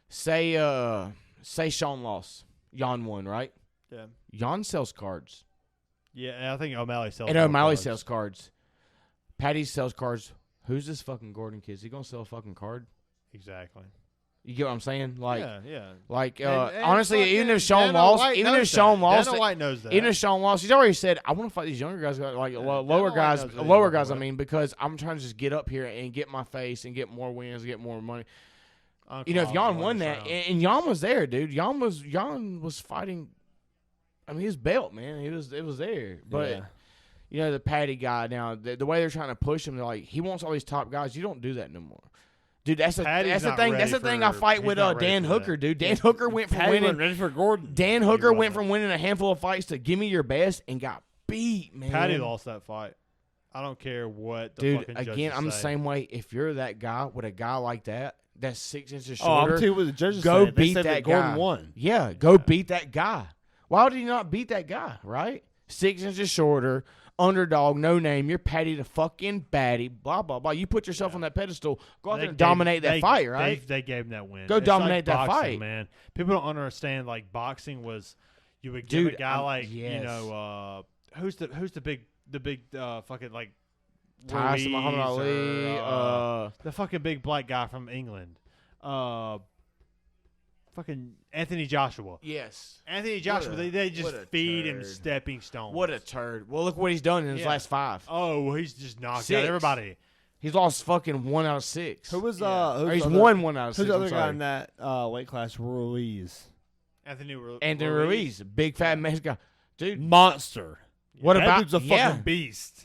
Say Sean lost, Jan won, right? Yeah. Jan sells cards. Yeah, I think O'Malley sells. And O'Malley sells cards. Patty sells cards. Who's this fucking Gordon kid? Is he gonna sell a fucking card? Exactly. You get what I'm saying? Like, yeah. Like, and honestly, even if Sean lost, Dana White knows that. Even if Sean lost, he's already said, "I want to fight these younger guys, like lower guys. I mean, because I'm trying to just get up here and get my face and get more wins, and get more money." If Jan won that, and Jan was there, dude. Jan was fighting. I mean, his belt, man. It was there, but. The Patty guy now, the way they're trying to push him, they're like, he wants all these top guys. You don't do that no more. Dude, that's the thing. That's the thing I fight with Dan Hooker, dude. Dan Hooker went from winning. Ready for Gordon. Dan Hooker went from winning a handful of fights to give me your best and got beat, man. Patty lost that fight. I don't care what the fucking judges say. I'm the same way. If you're that guy with a guy like that, that's 6 inches shorter. I'm telling you what the judges go say. Beat that guy. Gordon won. Yeah, go beat that guy. Why did he not beat that guy? Right? 6 inches shorter. Underdog, no name. You're Patty the fucking baddie. Blah blah blah. You put yourself on that pedestal. Go out there and dominate that fight, right? They gave him that win. Go dominate that fight, man. People don't understand. Like boxing was, you would give a guy who's the big fucking like Tyson, Muhammad Ali, the fucking big black guy from England. Fucking Anthony Joshua. Yes. Anthony Joshua, they just feed him stepping stones. What a turd. Well, look what he's done in his last 5. Oh, well, he's just knocked out everybody. He's lost fucking 1 out of 6. Who was he's won 1 out of 6. Who's the other guy in that weight class? Ruiz. Anthony Ruiz. Big fat Mexican guy. Dude. Monster. What that about dude's a fucking beast.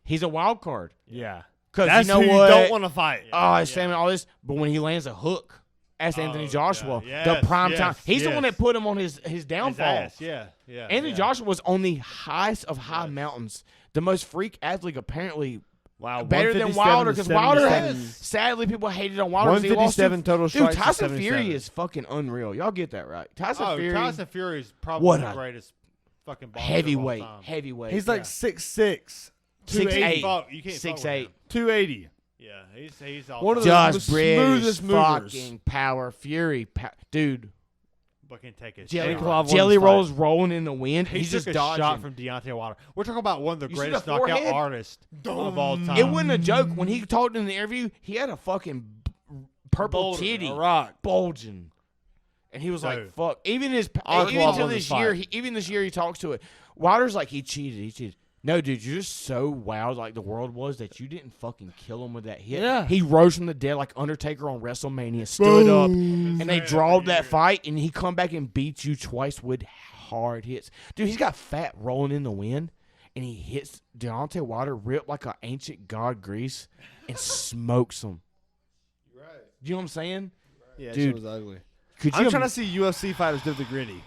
He's a wild card. Yeah. Because you know who what? You don't want to fight. His family, all this. But when he lands a hook. That's Anthony Joshua, the prime time. He's the one that put him on his downfall. His ass. Yeah. Anthony Joshua was on the highest of high mountains. The most freak athlete, apparently. Wow, better than Wilder, because Wilder sadly people hated on Wilder. 157 total strikes. Dude, Tyson Fury is fucking unreal. Y'all get that right? Tyson Fury is probably the greatest fucking boxer heavyweight. of all time. Heavyweight. He's like 6'6", 6'8", you can't 6'8", 280. Yeah, he's all one of the smoothest movers. Fucking power, Fury, dude. Fucking take a jelly rolls rolling in the wind. He He's took just a dodging. shot from Deontay Wilder. We're talking about one of the greatest knockout artists of all time. It wasn't a joke. When he talked in the interview, he had a fucking purple titty bulging. And he was like, fuck. Even this year he talks to it. Wilder's like, he cheated. No, dude, you're just so wild like the world was that you didn't fucking kill him with that hit. Yeah. He rose from the dead like Undertaker on WrestleMania, stood up, and they drawed that fight, and he come back and beat you twice with hard hits. Dude, he's got fat rolling in the wind, and he hits Deontay Wilder ripped like an ancient god grease and smokes him. Right. You know what I'm saying? Yeah, dude, it was ugly. I'm trying to see UFC fighters do the gritty.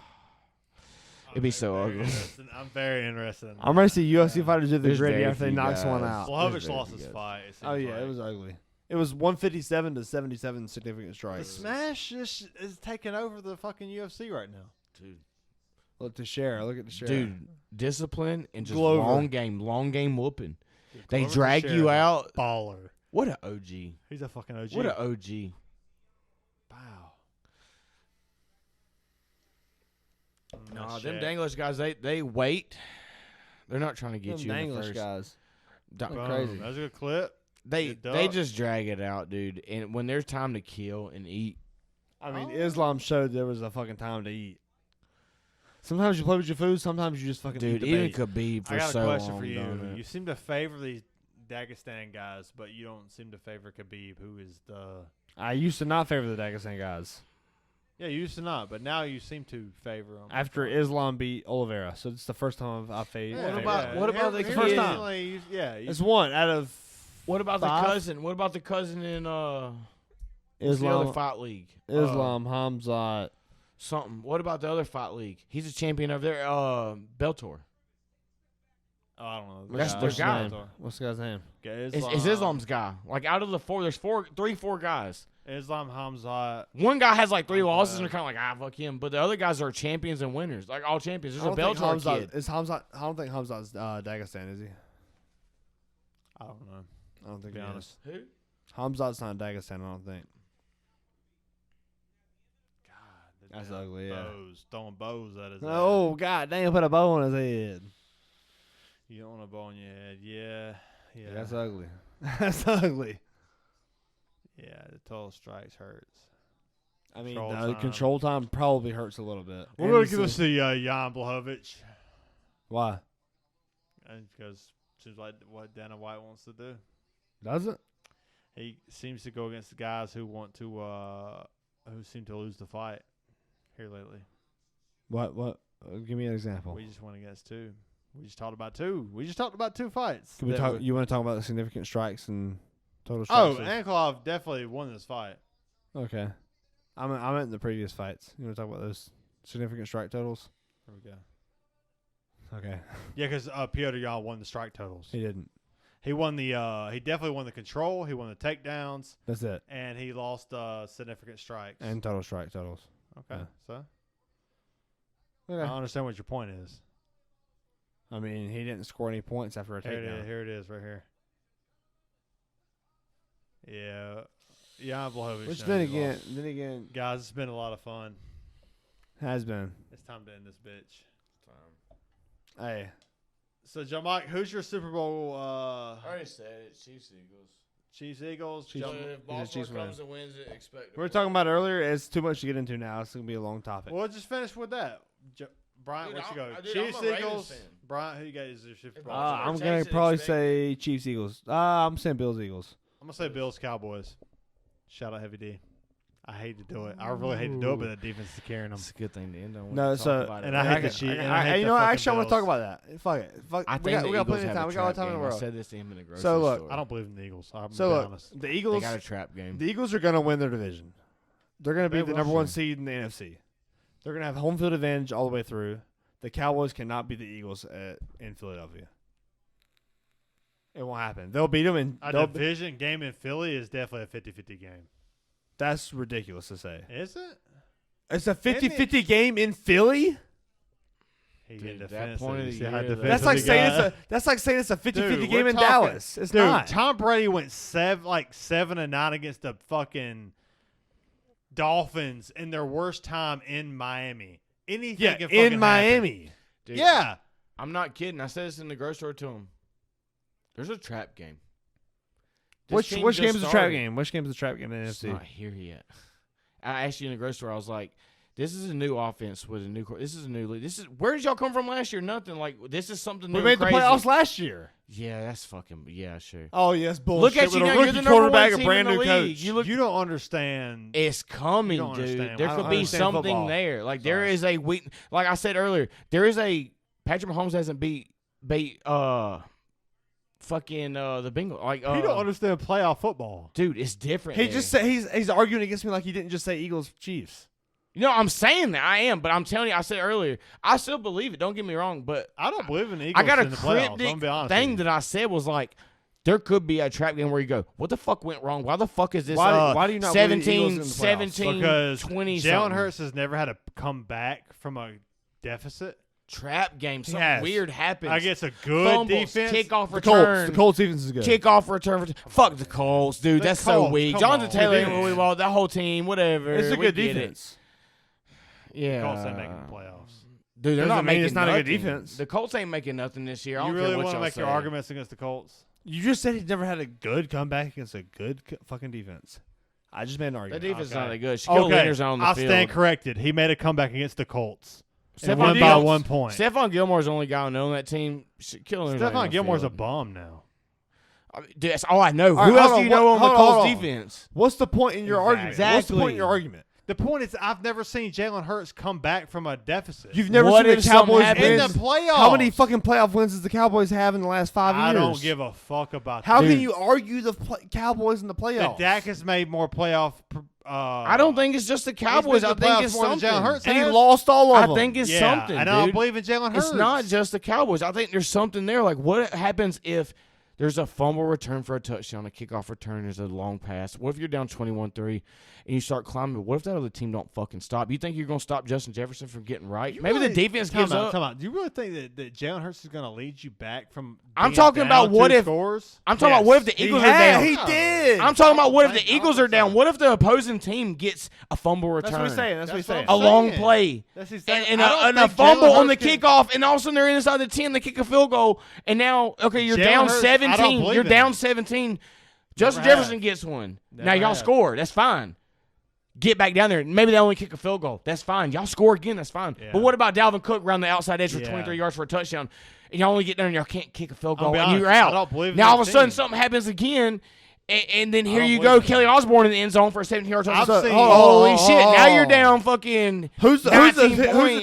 It'd be so ugly. I'm very interested. I'm ready to see UFC fighters do the gritty after they knock someone out. Blachowicz lost his fight. Oh, yeah, it was ugly. It was 157 to 77 significant strikes. The Smash is taking over the fucking UFC right now. Dude. Look at the share. Dude, discipline and just long game whooping. Dude, they drag you out. Baller. What an OG. He's a fucking OG. What an OG. Wow. Nah, them Danglish guys, they wait. They're not trying to get you in the first. Guys. Crazy. That's a good clip. They just drag it out, dude. And when there's time to kill and eat. I mean, Islam showed there was a fucking time to eat. Sometimes you play with your food. Sometimes you just fucking eat the even bait. Khabib for so long. I got a question for you. You seem to favor these Dagestan guys, but you don't seem to favor Khabib, who is the... I used to not favor the Dagestan guys. Yeah, you used to not, but now you seem to favor them. After Islam beat Oliveira, so it's the first time I've favored. What about the first time? It's one out of. What about five? The cousin? What about the cousin in Islam? The other fight league? Islam Hamzat. Something. What about the other fight league? He's a champion over there. Bellator. I don't know. That's their guy. What's the guy's name? It's Islam's guy. Like out of the four, there's four guys. Islam Hamzat. One guy has like 3 losses, and they're kind of like, fuck him. But the other guys are champions and winners, like all champions. There's a Bellator kid. Is Hamzat? I don't think Hamzat's Dagestan, is he? I don't know. I don't think. To be honest, who? Hamzat's not Dagestan. I don't think. God, that's ugly. Bows, throwing bows at his head. Oh God, damn! Put a bow on his head. You don't want a bow on your head. Yeah. That's ugly. That's ugly. Yeah, the total strikes hurts. I mean, control time probably hurts a little bit. We're going to give this to Jan Blachowicz. Why? Because it seems like what Dana White wants to do. Does it? He seems to go against the guys who want to, who seem to lose the fight here lately. What? Give me an example. We just went against 2. We just talked about 2. We just talked about 2 fights. Can we talk? You want to talk about the significant strikes and total strikes? Oh, Ankalaev definitely won this fight. Okay. I meant in the previous fights. You want to talk about those significant strike totals? There we go. Okay. Yeah, because Piotr Yan won the strike totals. He didn't. He won the. He definitely won the control. He won the takedowns. That's it. And he lost significant strikes and total strike totals. Okay, yeah. So okay. I understand what your point is. I mean, he didn't score any points after a takedown. Here it is, right here. Yeah, Jan Blachowicz. Which then again, guys, it's been a lot of fun. Has been. It's time to end this bitch. Hey. So, JonMikel, who's your Super Bowl? I already said it. Chiefs-Eagles. Chiefs-Eagles. If Baltimore comes and wins it, expect it. We were talking about earlier. It's too much to get into now. It's going to be a long topic. Well, just finish with that. Bryant, what you go? Chiefs-Eagles. Bryant, who you got as your Super Bowl? I'm going to probably say Chiefs-Eagles. I'm saying Bills-Eagles. I'm going to say Bills-Cowboys. Shout out Heavy D. I hate to do it. I really hate to do it, but the defense is carrying them. It's a good thing to end on. No, so and I hate the cheat. You know, actually, I want to talk about that. Fuck it. We got plenty of time. We got all the time in the world. I said this to him in the grocery store. Look, I don't believe in the Eagles. I'm honest. The Eagles. They got a trap game. The Eagles are going to win their division. They're going to be the number 1 seed in the NFC. They're going to have home field advantage all the way through. The Cowboys cannot beat the Eagles in Philadelphia. It won't happen. They'll beat them in a division game in Philly is definitely a 50-50 game. That's ridiculous to say. Is it? It's a 50-50 game in Philly? Dude, that point of the year, that's like saying it's a 50-50 game in Dallas. It's not. Tom Brady went 7-9 against the fucking Dolphins in their worst time in Miami. Anything can fucking Miami. Dude, yeah. I'm not kidding. I said this in the grocery store to him. There's a trap game. Which game is the trap game? Which game is the trap game in the NFC? It's not here yet. I asked you in the grocery store. I was like, "This is a new offense with a new. This is a new league. Where did y'all come from last year? Nothing. Like this is something new. We made the playoffs last year. Yeah, that's fucking. Yeah, sure. Oh yes, bullshit. Look at you now. You're the number 1 team a brand in the new league. coach. You don't understand. It's coming, dude. There could be something football. there. Like there is a weak. Like I said earlier, there is a Patrick Mahomes hasn't beat fucking the Bengals. Like you don't understand playoff football, dude. It's different. He just said he's arguing against me like he didn't just say Eagles Chiefs. You know, I'm saying that I am, but I'm telling you, I said earlier, I still believe it. Don't get me wrong, but I don't believe in the Eagles. I got a in the playoffs. cryptic Be honest thing that I said was like, there could be a trap game where you go, what the fuck went wrong? Why the fuck is this? Why do you not 17, because 20 Jalen Hurts has never had to come back from a deficit. Trap game. Something weird happens. I guess a good Fumbles, defense. Kickoff return. The Colts defense is good. Kickoff return. Fuck the Colts, dude. That's so weak. Jonathan Taylor ain't really well. That whole team, whatever. It's a good defense. Yeah. The Colts ain't making the playoffs. Dude, they're not making it's not a good defense. The Colts ain't making nothing this year. I don't you really care what want to make say. your arguments against the Colts? You just said he's never had a good comeback against a good fucking defense. I just made an argument. The defense is not that good. Shaquille Leonard's on the I'll field. stand corrected. He made a comeback against the Colts. And won by 1 point. Stephon Gilmore's the only guy on that team. Stephon Gilmore's a bum now. Dude, that's all I know. All Who right, else do you know on the Colts defense? What's the point in your argument? Exactly. What's the point in your argument? The point is, I've never seen Jalen Hurts come back from a deficit. You've never seen the Cowboys in wins the playoffs. How many fucking playoff wins does the Cowboys have in the last 5 years? I don't give a fuck about that. How can you argue the Cowboys in the playoffs? Dak has made more playoff I don't think it's just the Cowboys. I think it's something. And he lost all of them. I think it's something, and I don't believe in Jalen Hurts. It's not just the Cowboys. I think there's something there. Like, what happens if there's a fumble return for a touchdown, a kickoff return, there's a long pass? What if you're down 21-3 and you start climbing? What if that other team don't fucking stop? You think you're going to stop Justin Jefferson from getting right? Maybe the defense gives up. Do you really think that Jalen Hurts is going to lead you back from I'm talking about what if scores? I'm talking about what if the Eagles are down? He did. I'm talking about what if the Eagles are down? What if the opposing team gets a fumble return? That's what he's saying. A long play. And a fumble on the kickoff, and all of a sudden they're inside the 10, they kick a field goal, and now, okay, you're down 17. You're down 17. Justin Jefferson gets one. Now y'all score. That's fine. Get back down there. Maybe they only kick a field goal. That's fine. Y'all score again. That's fine. Yeah. But what about Dalvin Cook around the outside edge for 23 yards for a touchdown, and y'all only get there and y'all can't kick a field goal, and you're out. I don't believe now all of a sudden something happens again. And then here you go, Kelly Osborne in the end zone for a 17-yard touchdown. Holy shit! Now you're down fucking. Who's the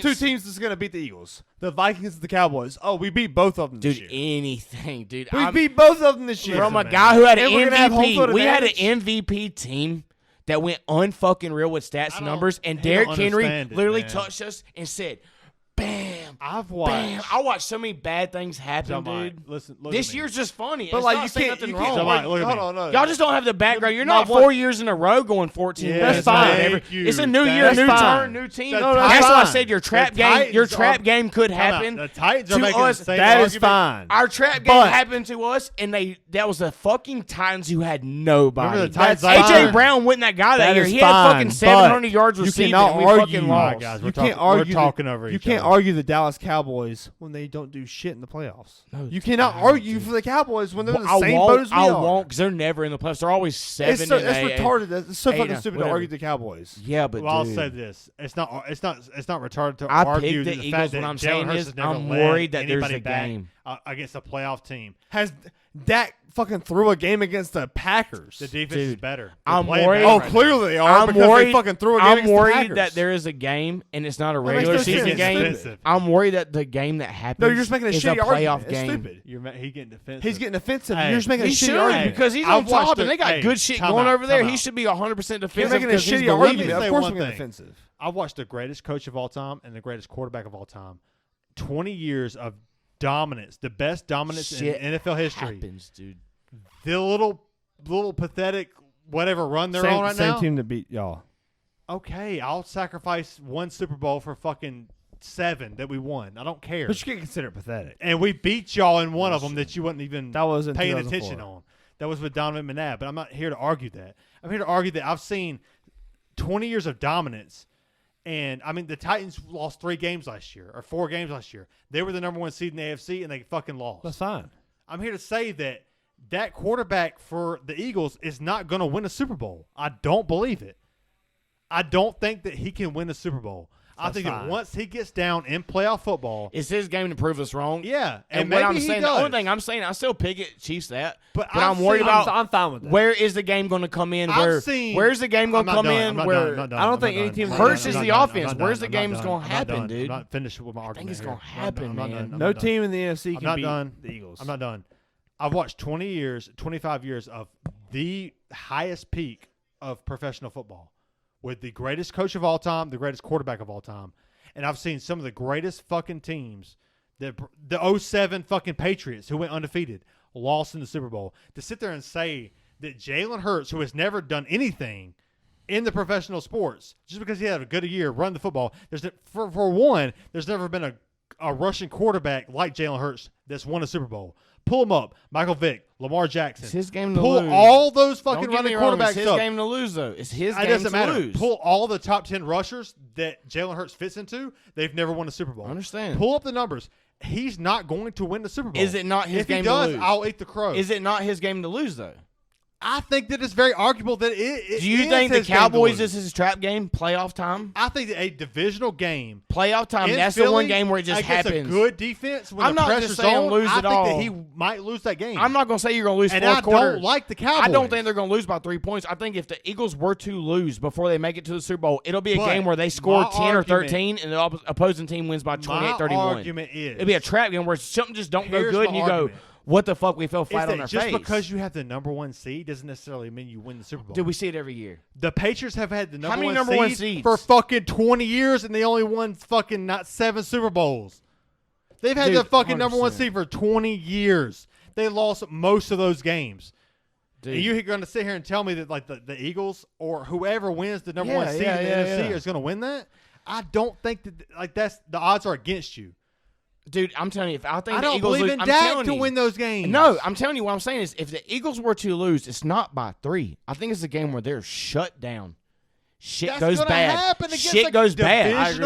two teams that's going to beat the Eagles? The Vikings and the Cowboys. Oh, we beat both of them this year. Anything, dude. We beat both of them this year. From a guy who had an MVP. We had an MVP team that went unfucking real with stats and numbers, and Derrick Henry literally touched us and said, bam. Bam. I watched so many bad things happen, dude. Listen, this year's just funny. But like, you can't. Y'all just don't have the background. You're not 4 years in a row going 14. That's fine. It's a new year, new turn, new team. That's why I said your trap game could happen. The Titans are making the same That is fine. Our trap game happened to us, and that was the fucking Titans who had nobody. AJ Brown wasn't that guy that year. He had fucking 700 yards receiving. We fucking lost. You can't argue. We're talking over each other. You can't argue the Dallas Cowboys when they don't do shit in the playoffs. You cannot argue for the Cowboys when they're in the same boat as we are. I won't, because they're never in the playoffs. They're always 7-8. It's retarded. It's so fucking stupid to argue the Cowboys. Yeah, but I'll say this: it's not retarded to argue the Eagles, fact that what I'm Jalen saying Hurts is has never I'm worried that there's a back game against a playoff team. Has Dak fucking threw a game against the Packers? The defense is better. I'm worried. Oh, clearly they are because they fucking threw a game against the Packers. I'm worried that there is a game and it's not a regular season game. I'm worried that the game that happens you're just making a shitty playoff argument. game. It's stupid. He's getting defensive. He's getting defensive. You're just making a he shitty argument because he's on top and they got good shit going over there. He should be 100% defensive. You're making a shitty argument. Of course, we're getting defensive. I watched the greatest coach of all time and the greatest quarterback of all time. 20 years of dominance, the best dominance in NFL history. Happens, dude. The little pathetic whatever run they're on right now. Same team that beat y'all. Okay, I'll sacrifice one Super Bowl for fucking 7 that we won. I don't care. But you can't consider it pathetic. And we beat y'all in one of them that you wasn't even paying 2004. attention on. That was with Donovan McNabb. But I'm not here to argue that. I'm here to argue that I've seen 20 years of dominance. And, I mean, the Titans lost 3 games last year, or 4 games last year. They were the number 1 seed in the AFC, and they fucking lost. That's fine. I'm here to say that quarterback for the Eagles is not going to win a Super Bowl. I don't believe it. I don't think that he can win a Super Bowl. I think that once he gets down in playoff football, it's his game to prove us wrong. Yeah, and what I'm saying, the only thing I'm saying, I still pick it Chiefs that, but I'm worried about. I'm fine with that. Where is the game going to come in? Where's the game going to come in? Where I don't think any team Hurts is the offense. Where's the game going to happen, dude? I'm not finished with my argument. I think it's going to happen, man. No team in the NFC can beat the Eagles. I'm not done. I've watched 25 years of the highest peak of professional football with the greatest coach of all time, the greatest quarterback of all time. And I've seen some of the greatest fucking teams, the 07 fucking Patriots who went undefeated, lost in the Super Bowl. To sit there and say that Jalen Hurts, who has never done anything in the professional sports, just because he had a good year, run the football, for one, there's never been a Russian quarterback like Jalen Hurts that's won a Super Bowl. Pull them up. Michael Vick, Lamar Jackson. It's his game to lose. Pull all those fucking running quarterbacks up. It's his game to lose, though. It's his game to lose. Pull all the top 10 rushers that Jalen Hurts fits into. They've never won a Super Bowl. I understand. Pull up the numbers. He's not going to win the Super Bowl. Is it not his game to lose? If he does, I'll eat the crow. Is it not his game to lose, though? I think that it's very arguable that it Do you think the Cowboys is his trap game, playoff time? I think that a divisional game, playoff time, that's the one game where it just happens. A good defense when I'm the not pressure's just saying on, lose I it think all. that he might lose that game. I'm not going to say you're going to lose and fourth quarter. I don't like the Cowboys. I don't think they're going to lose by 3 points. I think if the Eagles were to lose before they make it to the Super Bowl, it'll be a game where they score 10 or 13 and the opposing team wins by 28-31. My argument is, it'll be a trap game where something just don't go good and you go, what the fuck we fell flat on our just face. Just because you have the number 1 seed doesn't necessarily mean you win the Super Bowl. Dude, we see it every year. The Patriots have had the How many number 1 seeds for fucking 20 years, and they only won fucking not 7 Super Bowls. They've had the fucking 100%. Number 1 seed for 20 years. They lost most of those games. Dude. And you're going to sit here and tell me that like the Eagles or whoever wins the number 1 seed in the NFC is going to win that? I don't think that like that's the odds are against you. Dude, I'm telling you, if I think I the don't Eagles believe in Dak to win those games. No, I'm telling you what I'm saying is if the Eagles were to lose, it's not by 3. I think it's a game where they're shut down. Shit goes bad. Shit goes bad.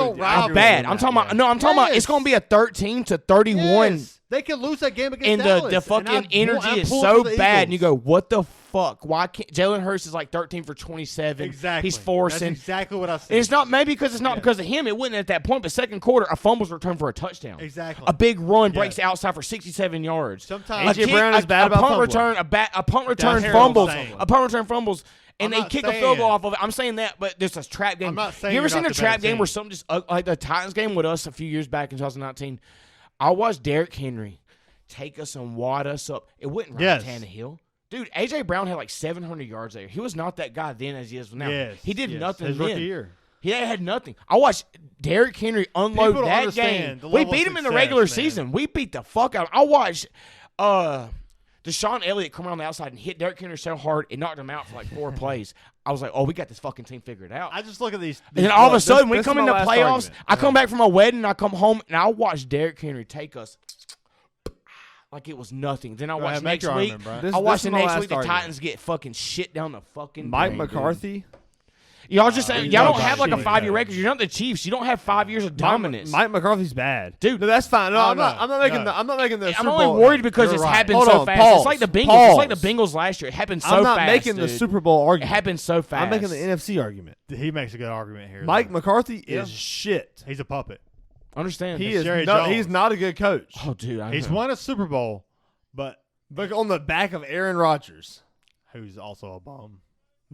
Bad. I'm talking about. No, I'm talking about. It's going to be a 13-31. Yes. They could lose that game against Dallas. And the fucking energy is so bad, and you go, "What the fuck? Why can't Jalen Hurts is like 13 for 27? Exactly. He's forcing. That's exactly what I said. And it's not maybe because it's not because of him. It wasn't at that point. But second quarter, a fumble's returned for a touchdown. Exactly. A big run breaks outside for 67 yards. Sometimes AJ Brown is bad about punt return. A punt return fumbles. A punt return fumbles. And they kick a field goal off of it. I'm saying that, but there's a trap game. I'm not saying you ever seen a trap game team. where something just like the Titans game with us a few years back in 2019? I watched Derrick Henry take us and wad us up. It wasn't Ryan Tannehill. Dude, A.J. Brown had like 700 yards there. He was not that guy then as he is now. Yes, he did nothing his then. Rookie year. He had nothing. I watched Derrick Henry unload that game. We beat him in the regular season. We beat the fuck out of him. I watched Deshaun Elliott come around the outside and hit Derrick Henry so hard it knocked him out for like 4 plays. I was like, oh, we got this fucking team figured out. I just look at these and then all of a sudden, we come into playoffs. I come back from a wedding. I come home, and I watch Derrick Henry take us like it was nothing. Then I watch next week. I watch the next week the Titans get fucking shit down the fucking Mike McCarthy. Y'all just y'all don't have like a 5-year record. You're not the Chiefs. You don't have 5 years of dominance. Mike McCarthy's bad, dude. No, that's fine. No, I'm not making the. I'm only worried because it's happened so fast. It's like the Bengals. It's like the Bengals last year. It happened so fast. I'm not making the Super Bowl argument. It happened so fast. I'm making the NFC argument. He makes a good argument here. Mike McCarthy is shit. He's a puppet. Understand? He's not a good coach. Oh, dude, he's won a Super Bowl, but on the back of Aaron Rodgers, who's also a bum.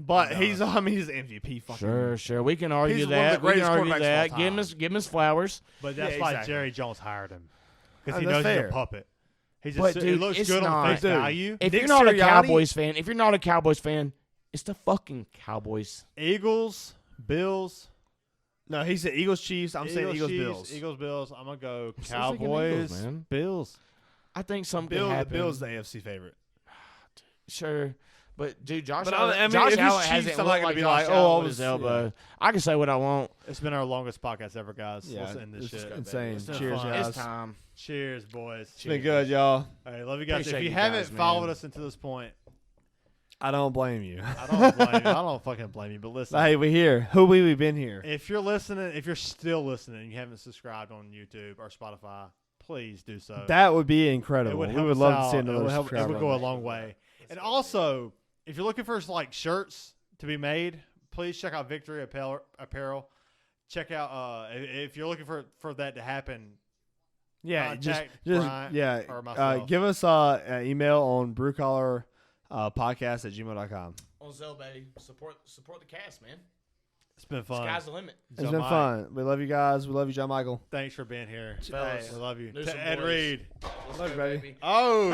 But he's MVP. Fucking sure. We can argue that. We can argue that. Give him his flowers. But that's why Jerry Jones hired him because he knows he's a puppet. He looks good on face value. If you're not a Cowboys fan, it's the fucking Cowboys. Eagles, Bills. No, he said Eagles, Chiefs. I'm saying Eagles, Bills. Eagles, Bills. I'm gonna go Cowboys, Eagles, Bills. I think something can happen. Bills, the AFC favorite. Sure. But dude, Josh Allen hasn't looked like Josh Allen with his elbow. Yeah. I can say what I want. It's been our longest podcast ever, guys. Yeah, let's end this shit. Insane. Cheers, guys. It's time. Cheers, boys. It's been good, y'all. All right, love you guys. If you haven't followed us until this point, I don't blame you. I don't blame you. I don't fucking blame you. But listen, hey, we're here. Who we been here? If you're listening, if you're still listening, and you haven't subscribed on YouTube or Spotify, please do so. That would be incredible. We would love to see another subscriber. It would go a long way. And also, if you're looking for like shirts to be made, please check out Victory Apparel. Check out if you're looking for that to happen. Yeah, just Bryant or myself. Give us an email on Brew Collar Podcast at gmail.com. On Zelle, baby. Support the cast, man. It's been fun. Sky's the limit. It's been fun. We love you guys. We love you, JonMikel. Thanks for being here. Fellas, we love you. Ed Reed. Love you, baby. Oh,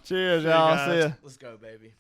Cheers, y'all. See ya. Let's go, baby.